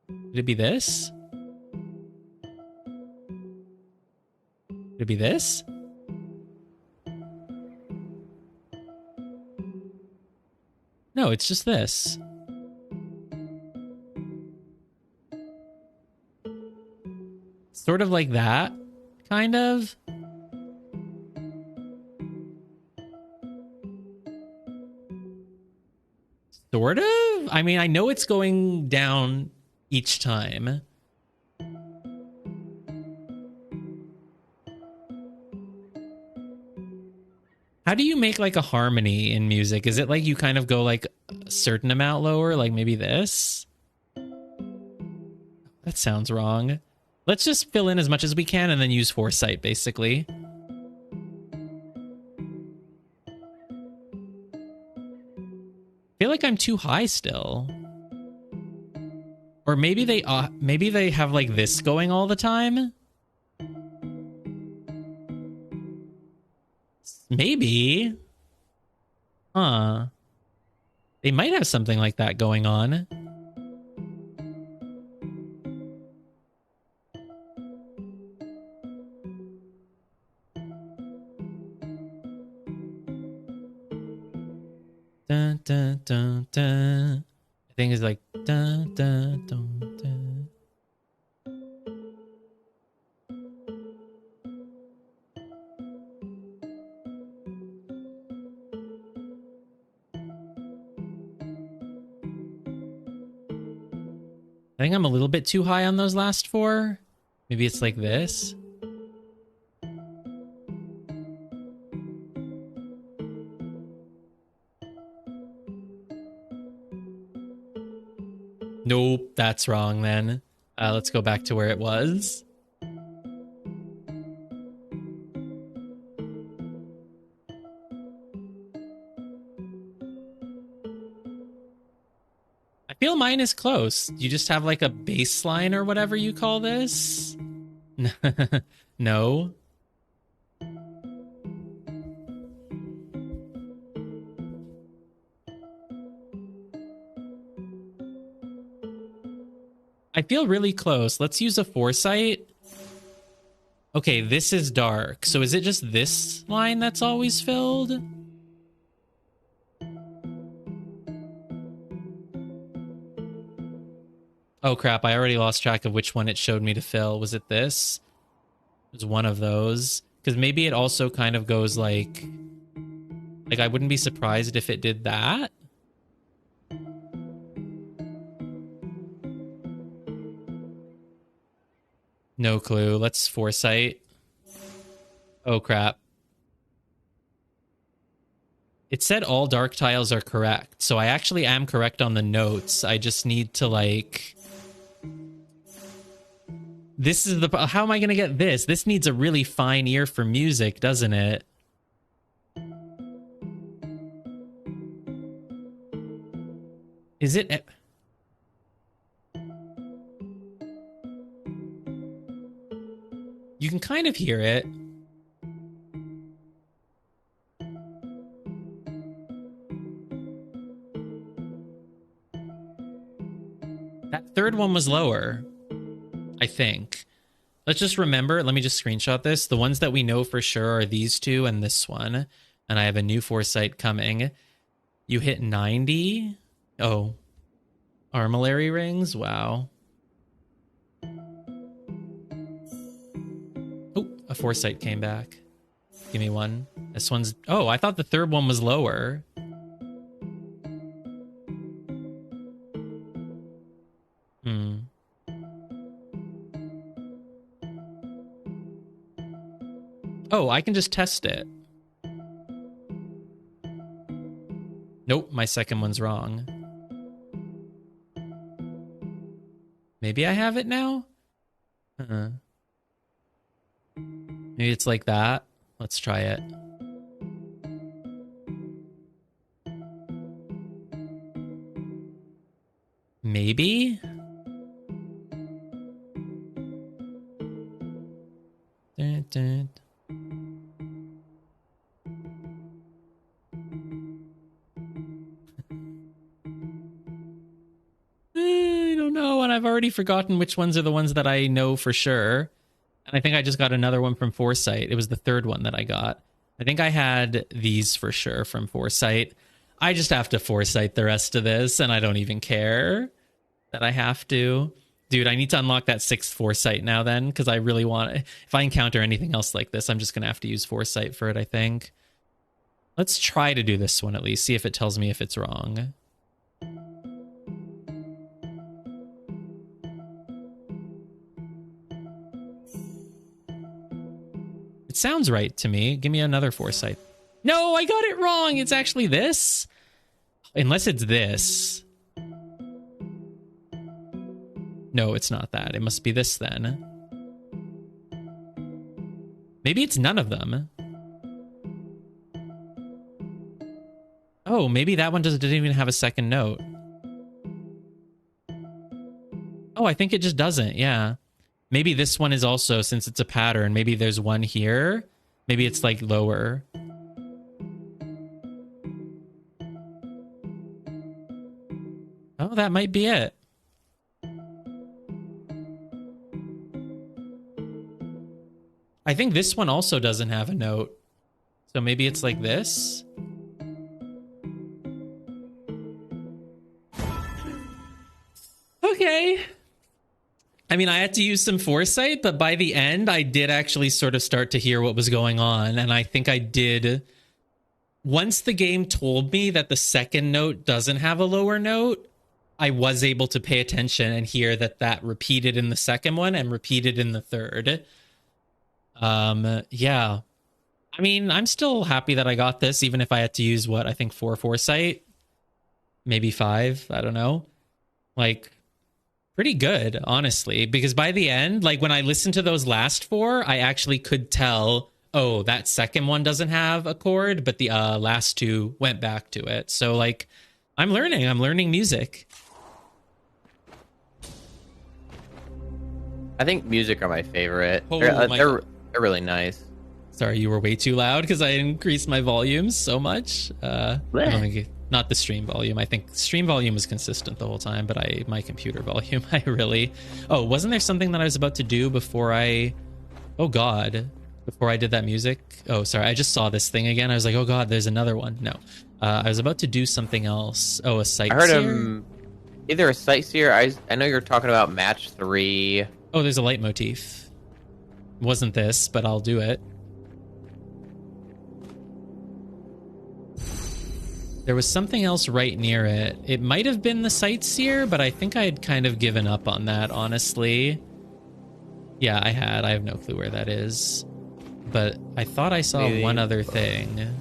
Could it be this? Could it be this? No, it's just this. Sort of like that, kind of. Sort of? I mean, I know it's going down each time. How do you make like a harmony in music? Is it like you kind of go like a certain amount lower, like maybe this? That sounds wrong. Let's just fill in as much as we can and then use foresight, basically. I feel like I'm too high still. Or maybe they have like this going all the time. Maybe. Huh. They might have something like that going on. Dun, dun, dun, dun. I think it's like dun, dun, dun, dun. I think I'm a little bit too high on those last four. Maybe it's like this. Nope, that's wrong then. Let's go back to where it was. I feel mine is close. You just have like a baseline or whatever you call this? No. I feel really close. Let's use a foresight. Okay, this is dark. So is it just this line that's always filled? Oh crap, I already lost track of which one it showed me to fill. Was it this? It was one of those. Because maybe it also kind of goes like I wouldn't be surprised if it did that. No clue. Let's foresight. Oh crap. It said all dark tiles are correct. So I actually am correct on the notes. I just need to like... This is the... How am I going to get this? This needs a really fine ear for music, doesn't it? Is it... You can kind of hear it. That third one was lower, I think. Let's just remember, let me just screenshot this. The ones that we know for sure are these two and this one. And I have a new foresight coming. You hit 90? Oh. Armillary rings? Wow. Oh, a foresight came back. Give me one. This one's... Oh, I thought the third one was lower. Oh, I can just test it. Nope, my second one's wrong. Maybe I have it now? Maybe it's like that. Let's try it. Maybe? Dun, dun. I don't know, and I've already forgotten which ones are the ones that I know for sure. And I think I just got another one from Foresight. It was the third one that I got. I think I had these for sure from Foresight. I just have to Foresight the rest of this, and I don't even care that I have to. Dude, I need to unlock that 6th Foresight now then, because I really want... If I encounter anything else like this, I'm just going to have to use Foresight for it, I think. Let's try to do this one at least, see if it tells me if it's wrong. It sounds right to me. Give me another Foresight. No, I got it wrong. It's actually this. Unless it's this. No, it's not that. It must be this then. Maybe it's none of them. Oh, maybe that one didn't even have a second note. Oh, I think it just doesn't. Yeah. Maybe this one is also, since it's a pattern, maybe there's one here. Maybe it's like lower. Oh, that might be it. I think this one also doesn't have a note. So maybe it's like this. Okay. I mean, I had to use some foresight, but by the end, I did actually sort of start to hear what was going on. And I think I did. Once the game told me that the second note doesn't have a lower note, I was able to pay attention and hear that that repeated in the second one and repeated in the third. Yeah. I mean, I'm still happy that I got this, even if I had to use what, I think 4 foresight, maybe 5. I don't know. Like, pretty good, honestly, because by the end, like when I listened to those last 4, I actually could tell, oh, that second one doesn't have a chord, but the last 2 went back to it. So like, I'm learning music. I think music are my favorite. Oh, they're really nice. Sorry, you were way too loud because I increased my volume so much. I don't think not the stream volume. I think stream volume was consistent the whole time, but my computer volume, I really... Oh, wasn't there something that I was about to do before I... Oh, God. Before I did that music? Oh, sorry. I just saw this thing again. I was like, oh, God, there's another one. No. I was about to do something else. Oh, a sightseer? I heard either a sightseer. I know you're talking about match 3. Oh, there's a leitmotif. Wasn't this, but I'll do it. There was something else right near it. It might have been the sightseer, but I think I had kind of given up on that, honestly. Yeah, I had. I have no clue where that is. But I thought I saw one other thing.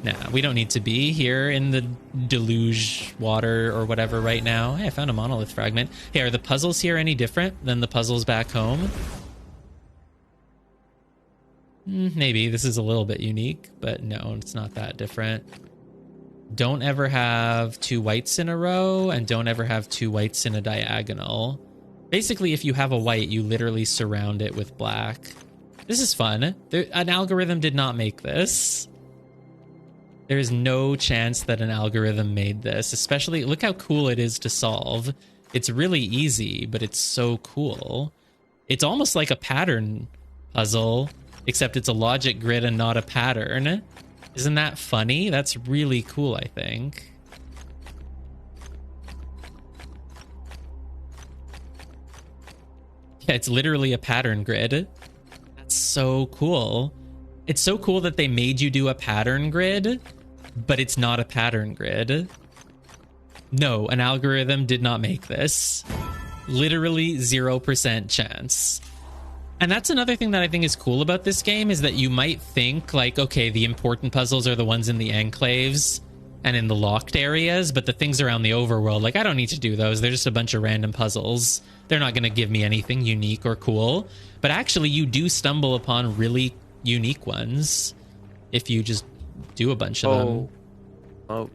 Nah, we don't need to be here in the deluge water or whatever right now. Hey, I found a monolith fragment. Hey, are the puzzles here any different than the puzzles back home? Maybe. This is a little bit unique, but no, it's not that different. Don't ever have 2 whites in a row, and don't ever have 2 whites in a diagonal. Basically, if you have a white, you literally surround it with black. This is fun. An algorithm did not make this. There's no chance that an algorithm made this, especially look how cool it is to solve. It's really easy, but it's so cool. It's almost like a pattern puzzle, except it's a logic grid and not a pattern. Isn't that funny? That's really cool, I think. Yeah, it's literally a pattern grid. That's so cool. It's so cool that they made you do a pattern grid, but it's not a pattern grid. No, an algorithm did not make this. Literally 0% chance. And that's another thing that I think is cool about this game is that you might think like, okay, the important puzzles are the ones in the enclaves and in the locked areas, but the things around the overworld, like I don't need to do those. They're just a bunch of random puzzles. They're not going to give me anything unique or cool. But actually you do stumble upon really unique ones if you just do a bunch of them. Oh.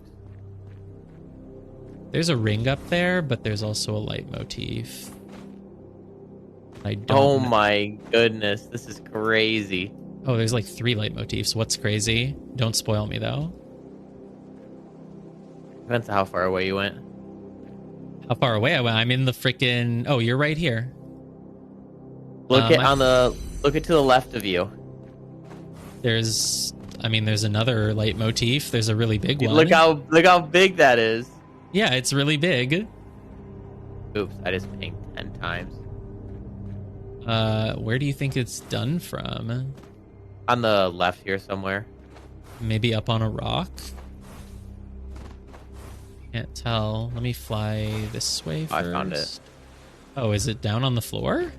There's a ring up there, but there's also a leitmotif. I don't Oh know. my goodness, this is crazy. Oh, there's like 3 leitmotifs. What's crazy? Don't spoil me though. Depends on how far away you went. How far away I went? I'm in the freaking. Oh, you're right here. Look Look it to the left of you. There's another leitmotif. There's a really big one. Look how big that is. Yeah, it's really big. Oops, I just pinged 10 times. Where do you think it's done from? On the left here somewhere. Maybe up on a rock? Can't tell. Let me fly this way first. I found it. Oh, is it down on the floor?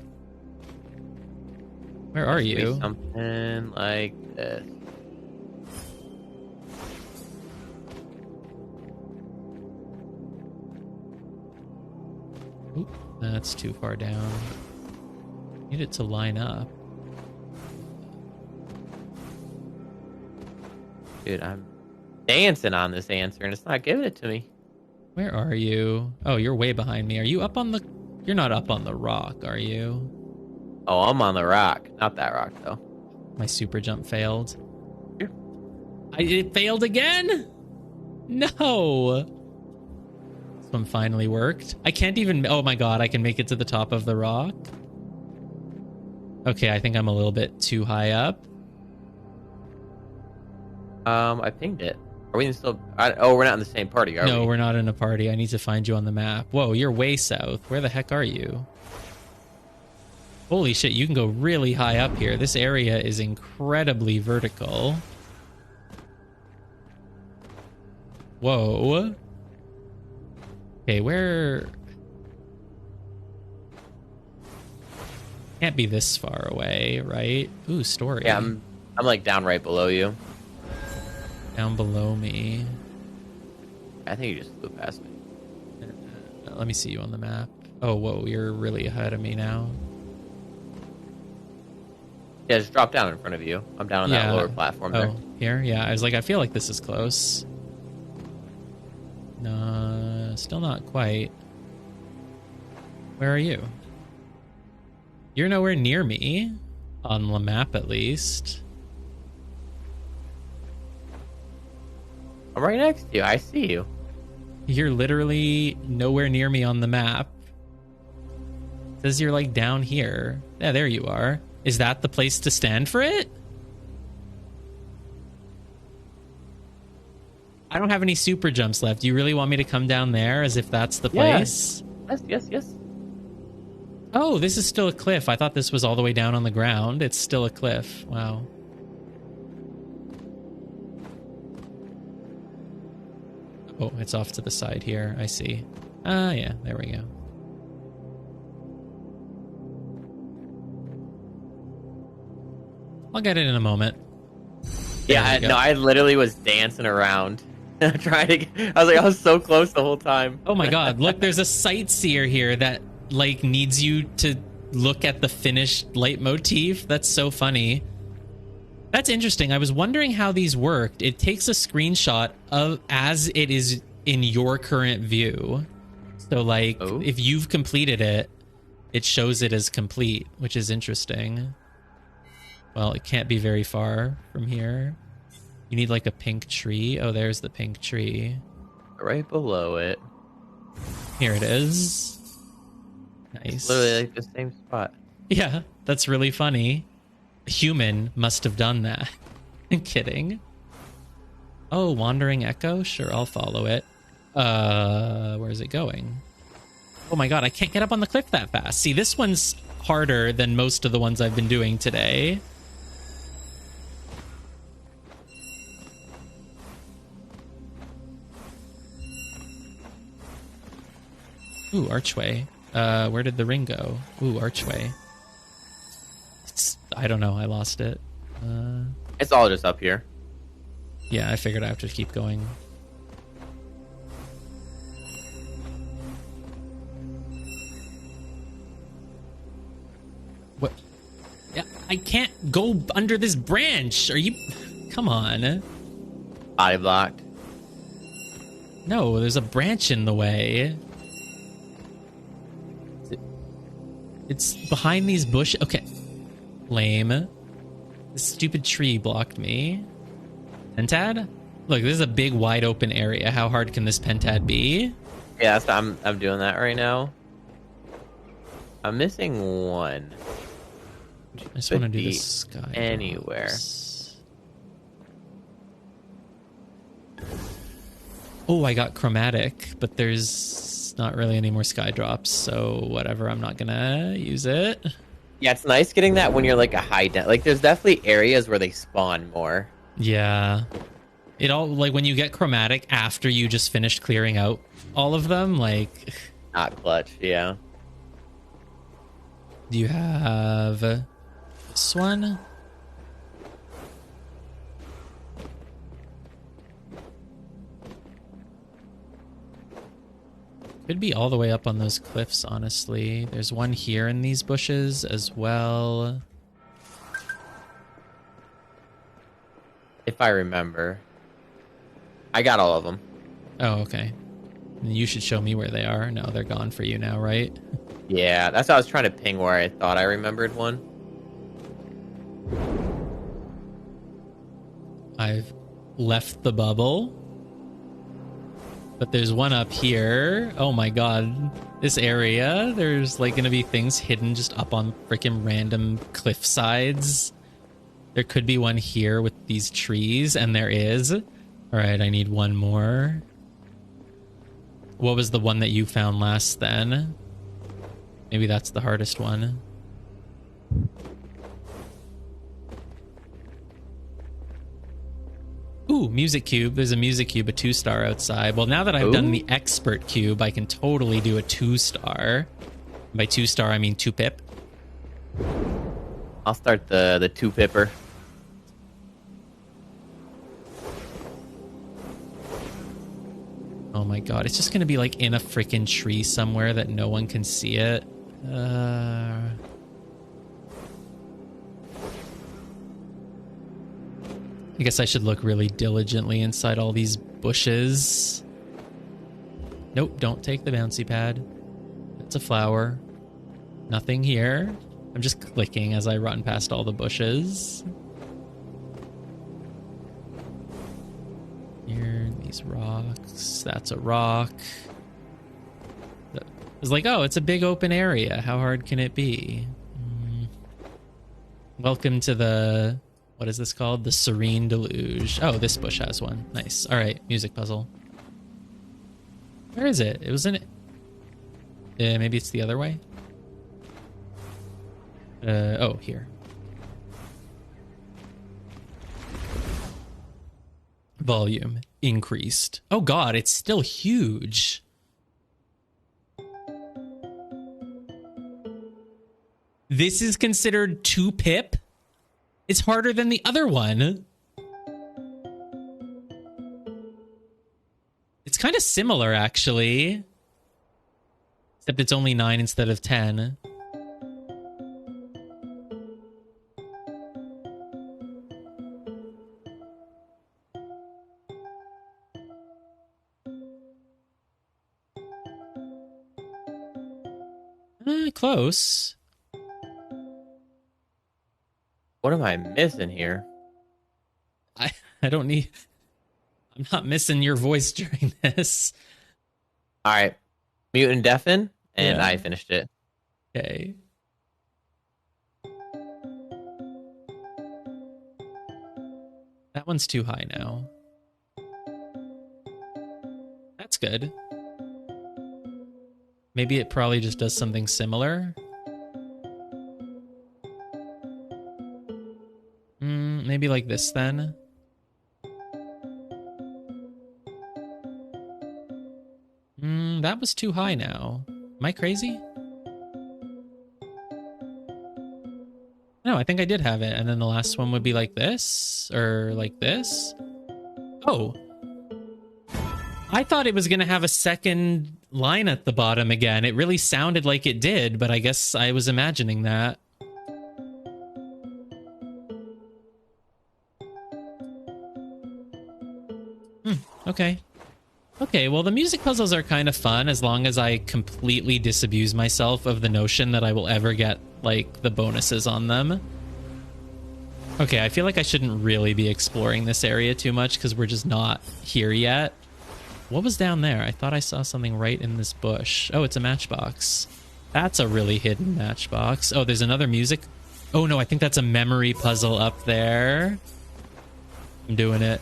Where are you? Something like this. Oop, that's too far down. Need it to line up. Dude, I'm dancing on this answer and it's not giving it to me. Where are you? Oh, you're way behind me. Are you up on the... You're not up on the rock, are you? Oh, I'm on the rock. Not that rock, though. My super jump failed. Here. It failed again? No! This one finally worked. I can't even... Oh my god, I can make it to the top of the rock. Okay, I think I'm a little bit too high up. I pinged it. Are we still... we're not in the same party, are we? No, we're not in a party. I need to find you on the map. Whoa, you're way south. Where the heck are you? Holy shit, you can go really high up here. This area is incredibly vertical. Whoa. Okay, where... Can't be this far away, right? Ooh, story. Yeah, I'm like down right below you. Down below me. I think you just flew past me. Let me see you on the map. Oh, whoa, you're really ahead of me now. Yeah, just drop down in front of you. I'm down on that lower platform there. Oh, here? Yeah, I was like, I feel like this is close. No, still not quite. Where are you? You're nowhere near me. On the map, at least. I'm right next to you. I see you. You're literally nowhere near me on the map. It says you're like down here. Yeah, there you are. Is that the place to stand for it? I don't have any super jumps left. Do you really want me to come down there as if that's the place? Yes. Oh, this is still a cliff. I thought this was all the way down on the ground. It's still a cliff. Wow. Oh, it's off to the side here. I see. Yeah, there we go. I'll get it in a moment. Yeah, I literally was dancing around. Trying to I was so close the whole time. Oh my god, look, there's a sightseer here that like needs you to look at the finished leitmotif. That's so funny. That's interesting. I was wondering how these worked. It takes a screenshot of as it is in your current view. So like if you've completed it, it shows it as complete, which is interesting. Well, it can't be very far from here. You need like a pink tree. Oh, there's the pink tree. Right below it. Here it is. It's literally Nice. like the same spot. Yeah, that's really funny. A human must have done that. I'm kidding. Oh, wandering echo? Sure, I'll follow it. Where is it going? Oh my god, I can't get up on the cliff that fast. See, this one's harder than most of the ones I've been doing today. Ooh, archway. Where did the ring go? Ooh, archway. I don't know, I lost it. It's all just up here. Yeah, I figured I have to keep going. What? Yeah, I can't go under this branch. Are you... Come on. Body blocked. No, there's a branch in the way. It's behind these bushes. Okay. Lame. This stupid tree blocked me. Pentad? Look, this is a big, wide open area. How hard can this pentad be? Yeah, so I'm doing that right now. I'm missing one. I just want to do the sky anywhere. drops. Oh, I got chromatic, but there's not really any more sky drops, so whatever, I'm not gonna use it. Yeah, it's nice getting that when you're like a high dent. Like, there's definitely areas where they spawn more. Yeah. It all, like, when you get chromatic after you just finished clearing out all of them, like... Not clutch, yeah. Do you have this one? Could be all the way up on those cliffs, honestly. There's one here in these bushes as well. If I remember. I got all of them. Oh, okay. You should show me where they are. No, they're gone for you now, right? Yeah, that's why I was trying to ping where I thought I remembered one. I've left the bubble. But there's one up here. Oh my god. This area, there's like gonna be things hidden just up on freaking random cliff sides. There could be one here with these trees, and there is. Alright, I need one more. What was the one that you found last then? Maybe that's the hardest one. Ooh, music cube. There's a music cube, a 2-star outside. Well, now that I've done the expert cube, I can totally do a 2-star. By 2-star, I mean 2-pip. I'll start the 2-pipper. Oh my god, it's just gonna be like in a freaking tree somewhere that no one can see it. I guess I should look really diligently inside all these bushes. Nope, don't take the bouncy pad. It's a flower. Nothing here. I'm just clicking as I run past all the bushes. Here, these rocks. That's a rock. It's like, oh, it's a big open area. How hard can it be? Welcome to the... What is this called? The Serene Deluge. Oh, this bush has one. Nice. All right, music puzzle. Where is it? It was in it. Maybe it's the other way. Oh, here. Volume increased. Oh god, it's still huge. This is considered 2-pip? It's harder than the other one. It's kind of similar, actually. Except it's only 9 instead of 10. Close. What am I missing here? I I don't need. I'm not missing your voice during this. All right, mute and deafen, and Yeah. I finished it. Okay. That one's too high now. That's good. Maybe it probably just does something similar. Maybe like this then. That was too high now. Am I crazy? No, I think I did have it. And then the last one would be like this or like this. Oh, I thought it was going to have a second line at the bottom again. It really sounded like it did, but I guess I was imagining that. Okay. Okay, well, the music puzzles are kind of fun as long as I completely disabuse myself of the notion that I will ever get, like, the bonuses on them. Okay, I feel like I shouldn't really be exploring this area too much because we're just not here yet. What was down there? I thought I saw something right in this bush. Oh, it's a matchbox. That's a really hidden matchbox. Oh, there's another music. Oh, no, I think that's a memory puzzle up there. I'm doing it.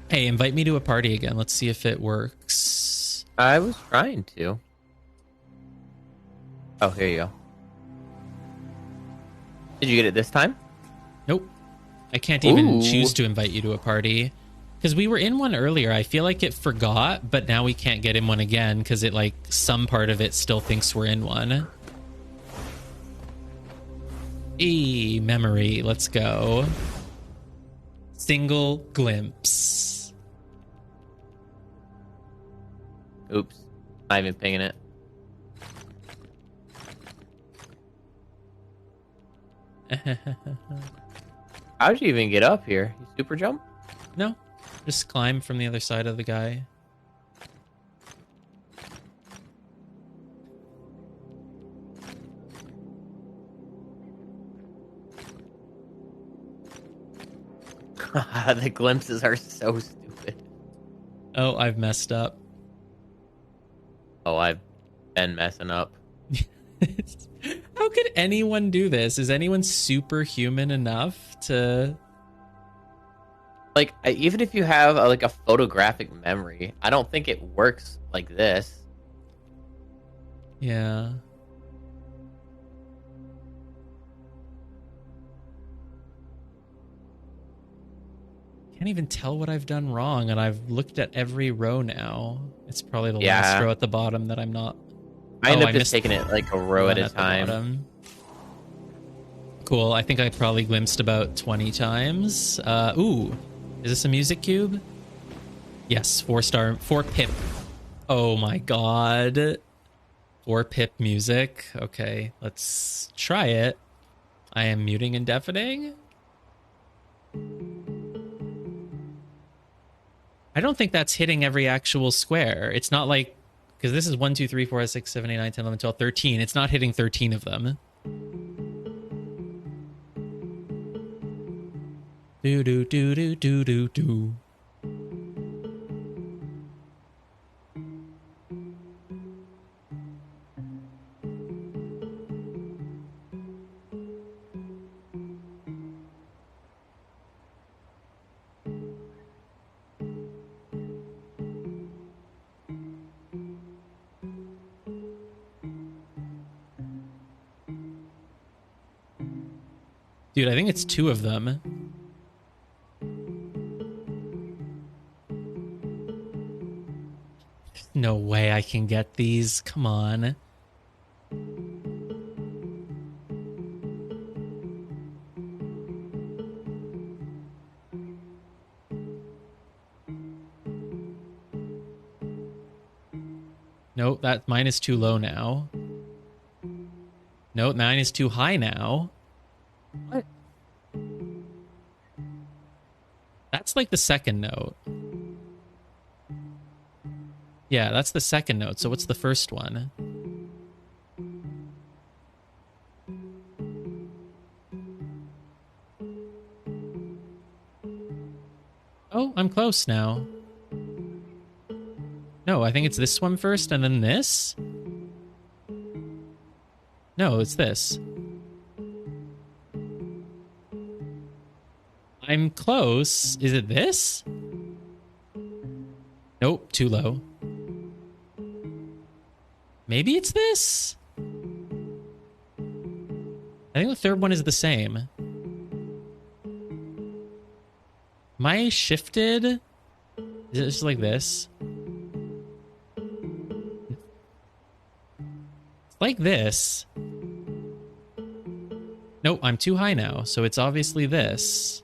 Hey, invite me to a party again. Let's see if it works. I was trying to. Oh, here you go. Did you get it this time? Nope. I can't even Ooh. choose to invite you to a party. Because we were in one earlier. I feel like it forgot, but now we can't get in one again because it, like, some part of it still thinks we're in one. Memory. Let's go. Single glimpse. Oops. Not even pinging it. How'd you even get up here? You super jump? No. Just climb from the other side of the guy. The glimpses are so stupid. Oh, I've messed up. Oh, I've been messing up. How could anyone do this? Is anyone superhuman enough to... Like, even if you have like a photographic memory, I don't think it works like this. Yeah. Can't even tell what I've done wrong, and I've looked at every row now. It's probably the last row at the bottom that I'm not... I end up just taking it like a row at a time. Bottom. Cool. I think I probably glimpsed about 20 times. Ooh. Is this a music cube? Yes. 4 pip. Oh my god. 4 pip music. Okay. Let's try it. I am muting and deafening. I don't think that's hitting every actual square. It's not like... Because this is 1, 2, 3, 4, 5, 6, 7, 8, 9, 10, 11, 12, 13. It's not hitting 13 of them. Do do do do do do do. Dude, I think it's 2 of them. No way I can get these. Come on. Nope, that mine is too low now. Nope, mine is too high now. What? That's like the second note. Yeah, that's the second note. So what's the first one? Oh, I'm close now. No, I think it's this one first and then this? No, it's this. I'm close. Is it this? Nope, too low. Maybe it's this? I think the third one is the same. Am I shifted? Is it just like this? It's like this. Nope, I'm too high now, so it's obviously this.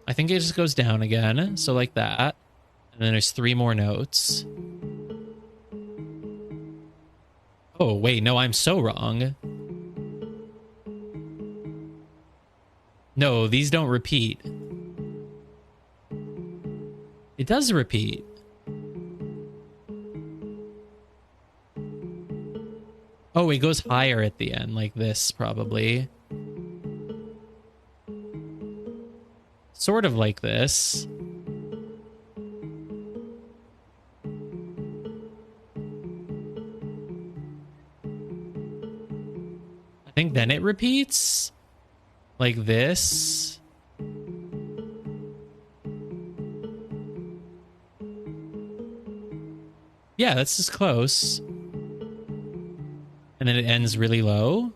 I think it just goes down again, so like that. And then there's 3 more notes. Oh, wait, no, I'm so wrong. No, these don't repeat. It does repeat. Oh, it goes higher at the end, like this, probably. Sort of like this. I think then it repeats. Like this. Yeah, that's just close. And then it ends really low.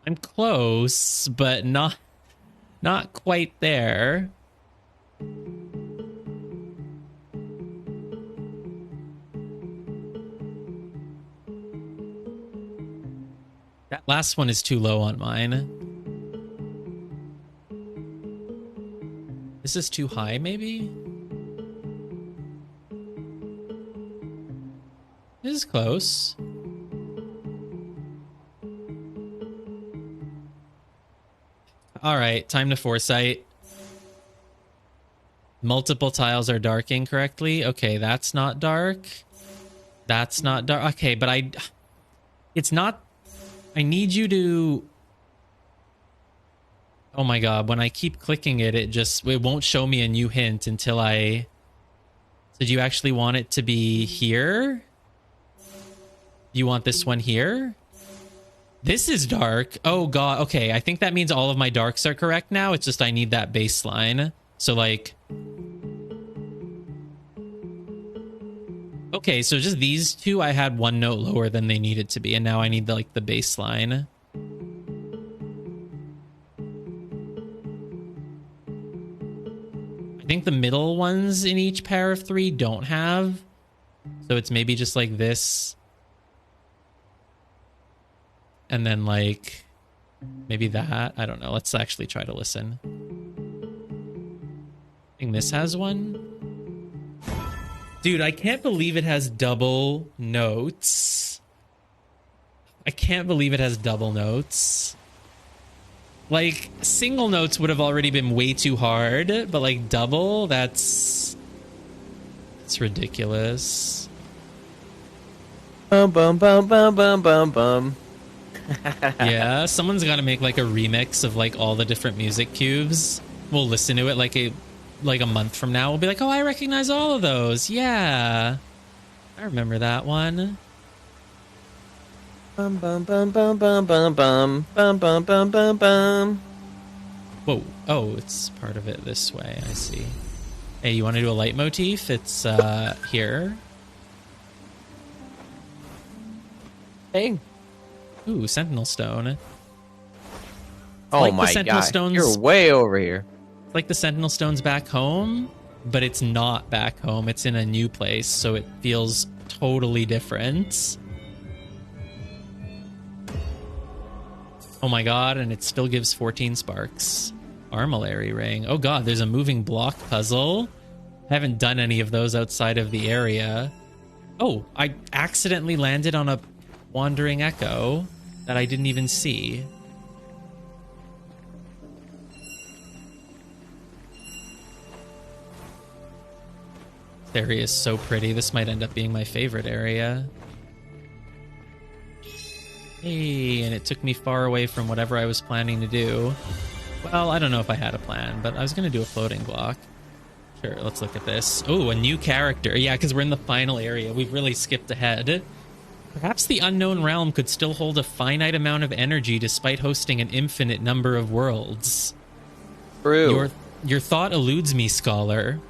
I'm close, but not quite there. That last one is too low on mine. This is too high, maybe? This is close. All right, time to foresight. Multiple tiles are dark incorrectly. Okay, that's not dark. That's not dark. Okay, but it's not. I need you to. Oh my god, when I keep clicking it, it won't show me a new hint until I. So do you actually want it to be here? You want this one here? This is dark. Oh god, okay. I think that means all of my darks are correct now. It's just I need that baseline. So like... Okay, so just these two, I had 1 note lower than they needed to be, and now I need the baseline. I think the middle ones in each pair of 3 don't have. So it's maybe just like this. And then like maybe that. I don't know. Let's actually try to listen. I think this has one. Dude, I can't believe it has double notes. I can't believe it has double notes. Like, single notes would have already been way too hard, but like double, that's ridiculous. Bum bum bum bum bum bum bum. Yeah, someone's got to make like a remix of like all the different music cubes. We'll listen to it like a month from now. We'll be like, oh, I recognize all of those. Yeah, I remember that one. Bum bum bum bum bum bum bum bum bum bum bum bum. Whoa! Oh, it's part of it this way. I see. Hey, you want to do a leitmotif? It's here. Hey. Ooh, Sentinel Stone. Oh like my god, you're way over here. It's like the Sentinel Stone's back home, but it's not back home. It's in a new place, so it feels totally different. Oh my god, and it still gives 14 sparks. Armillary Ring. Oh god, there's a moving block puzzle. I haven't done any of those outside of the area. Oh, I accidentally landed on a wandering echo that I didn't even see. This area is so pretty. This might end up being my favorite area. Hey, and it took me far away from whatever I was planning to do. Well, I don't know if I had a plan, but I was going to do a floating block. Sure, let's look at this. Oh, a new character. Yeah, because we're in the final area. We've really skipped ahead. Perhaps the unknown realm could still hold a finite amount of energy despite hosting an infinite number of worlds. True. Your thought eludes me, scholar.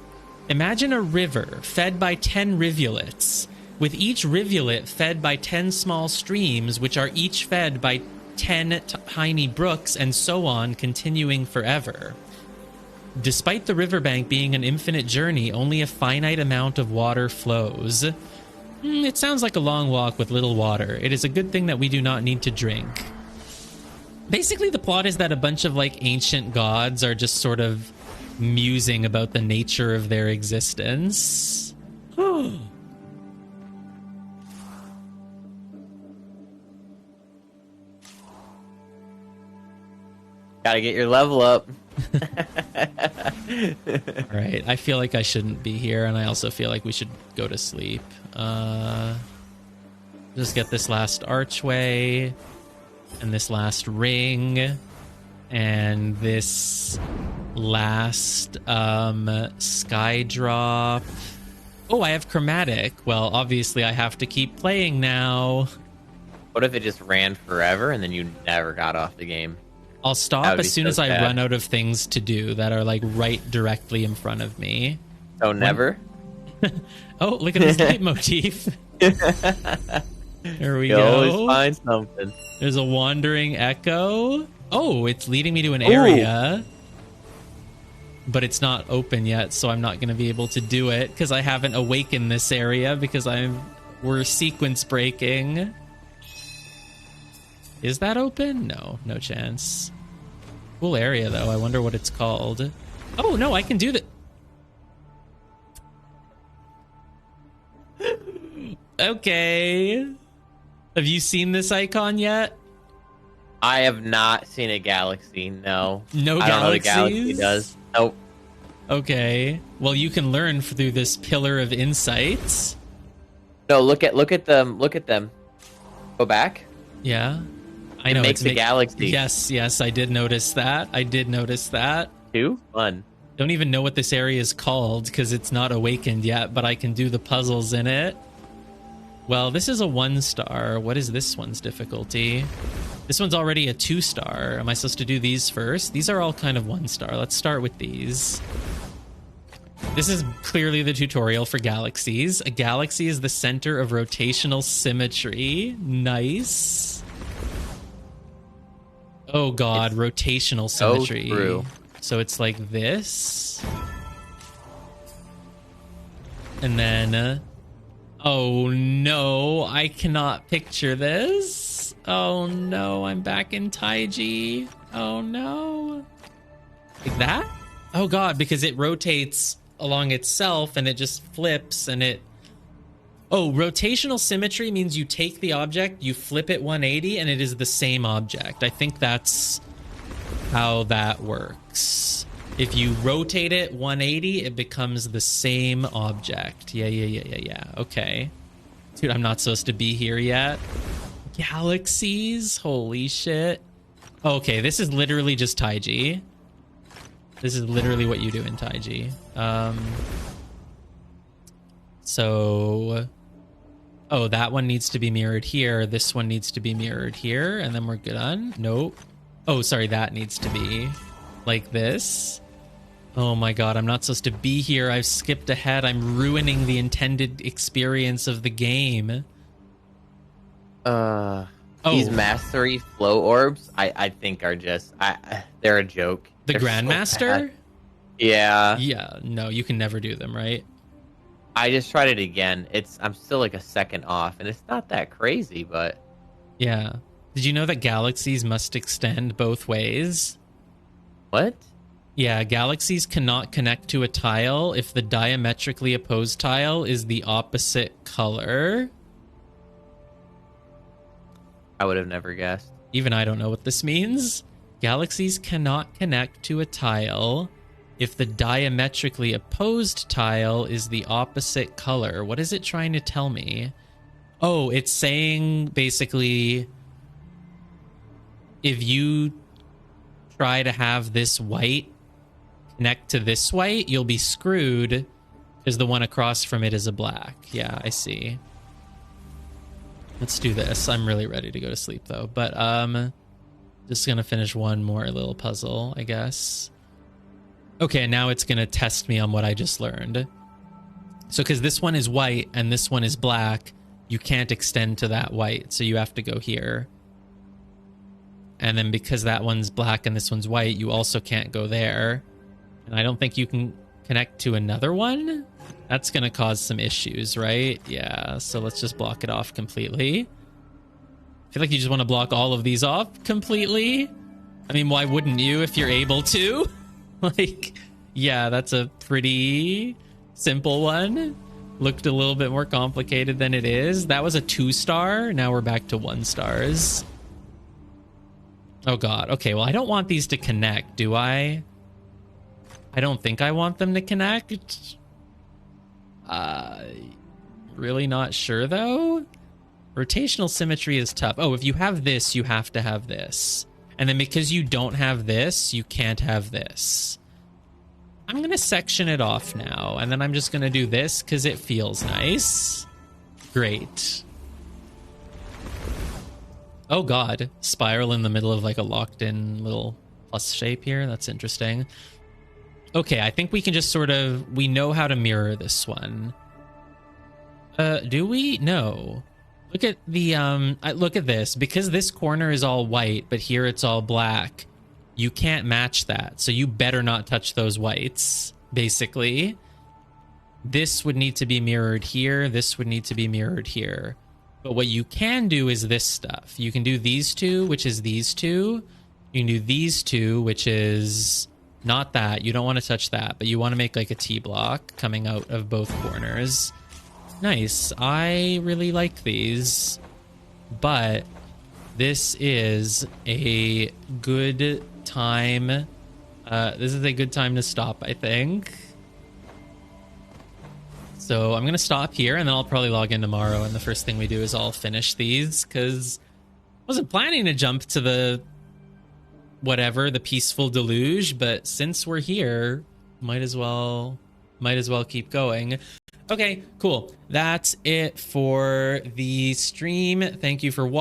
Imagine a river fed by 10 rivulets, with each rivulet fed by 10 small streams, which are each fed by 10 tiny brooks, and so on, continuing forever. Despite the riverbank being an infinite journey, only a finite amount of water flows. It sounds like a long walk with little water. It is a good thing that we do not need to drink. Basically, the plot is that a bunch of, like, ancient gods are just sort of musing about the nature of their existence. Gotta get your level up. All right, I feel like I shouldn't be here, and I also feel like we should go to sleep. Just get this last archway, and this last ring, and this last sky drop. Oh, I have chromatic. Well, obviously I have to keep playing now. What if it just ran forever and then you never got off the game? I'll stop as soon as I run out of things to do that are like right directly in front of me. Oh, never? Oh, look at this leitmotif. There we You go. always find something. There's a wandering echo. Oh, it's leading me to an area. But it's not open yet, so I'm not going to be able to do it because I haven't awakened this area because we're sequence breaking. Is that open? No, no chance. Cool area, though. I wonder what it's called. Oh, no, I can do that. Okay. Have you seen this icon yet? I have not seen a galaxy, no. No I don't know what a galaxies? galaxy does. Nope. Okay. Well, you can learn through this pillar of insights. No, look at them. Look at them. Go back. Yeah. I know. It makes a galaxy. Yes, I did notice that. Too fun. Don't even know what this area is called because it's not awakened yet, but I can do the puzzles in it. Well, this is a 1-star. What is this one's difficulty? This one's already a 2-star. Am I supposed to do these first? These are all kind of 1-star. Let's start with these. This is clearly the tutorial for galaxies. A galaxy is the center of rotational symmetry. Nice. Oh god, it's rotational symmetry. So true. So it's like this. And then... oh no, I cannot picture this. Oh no, I'm back in Taiji. Oh no. Like that? Oh god, because it rotates along itself and it just flips and it... oh, rotational symmetry means you take the object, you flip it 180, and it is the same object. I think that's how that works. If you rotate it 180, it becomes the same object. Yeah. Okay. Dude, I'm not supposed to be here yet. Galaxies? Holy shit. Okay, this is literally just Taiji. This is literally what you do in Taiji. So... oh, that one needs to be mirrored here. This one needs to be mirrored here. And then we're done. Nope. Oh, sorry. That needs to be like this. Oh my god. I'm not supposed to be here. I've skipped ahead. I'm ruining the intended experience of the game. These mastery flow orbs, I think are just... they're a joke. The They're Grandmaster? So yeah. Yeah. No, you can never do them, right? I just tried it again. I'm still like a second off, and it's not that crazy, but... yeah. Did you know that galaxies must extend both ways? What? Yeah, galaxies cannot connect to a tile if the diametrically opposed tile is the opposite color. I would have never guessed. Even I don't know what this means. Galaxies cannot connect to a tile if the diametrically opposed tile is the opposite color. What is it trying to tell me? Oh, it's saying basically if you try to have this white connect to this white, you'll be screwed because the one across from it is a black. Yeah, I see. Let's do this. I'm really ready to go to sleep though, but just gonna finish one more little puzzle, I guess. Okay, now it's gonna test me on what I just learned. So because this one is white and this one is black, you can't extend to that white, so you have to go here. And then because that one's black and this one's white, you also can't go there. And I don't think you can connect to another one. That's gonna cause some issues, right? Yeah, so let's just block it off completely. I feel like you just want to block all of these off completely. I mean, why wouldn't you if you're able to? Like, yeah, that's a pretty simple one. Looked a little bit more complicated than it is. That was a 2-star. Now we're back to 1 stars. Oh god. Okay, well, I don't want these to connect, do I? I don't think I want them to connect. Really not sure though. Rotational symmetry is tough. Oh, if you have this, you have to have this. And then because you don't have this, you can't have this. I'm going to section it off now. And then I'm just going to do this because it feels nice. Great. Oh god. Spiral in the middle of like a locked in little plus shape here. That's interesting. Okay, I think we can just sort of... We know how to mirror this one. Do we? No. Look at the... look at this. Because this corner is all white, but here it's all black, you can't match that. So you better not touch those whites, basically. This would need to be mirrored here. This would need to be mirrored here. But what you can do is this stuff. You can do these two, which is these two. You can do these two, which is... Not that. You don't want to touch that, but you want to make like a T-block coming out of both corners. Nice. I really like these, but this is a good time. This is a good time to stop, I think. So I'm going to stop here, and then I'll probably log in tomorrow, and the first thing we do is I'll finish these, because I wasn't planning to jump to the... whatever, the peaceful deluge, but since we're here, might as well keep going. Okay, cool. That's it for the stream. Thank you for watching.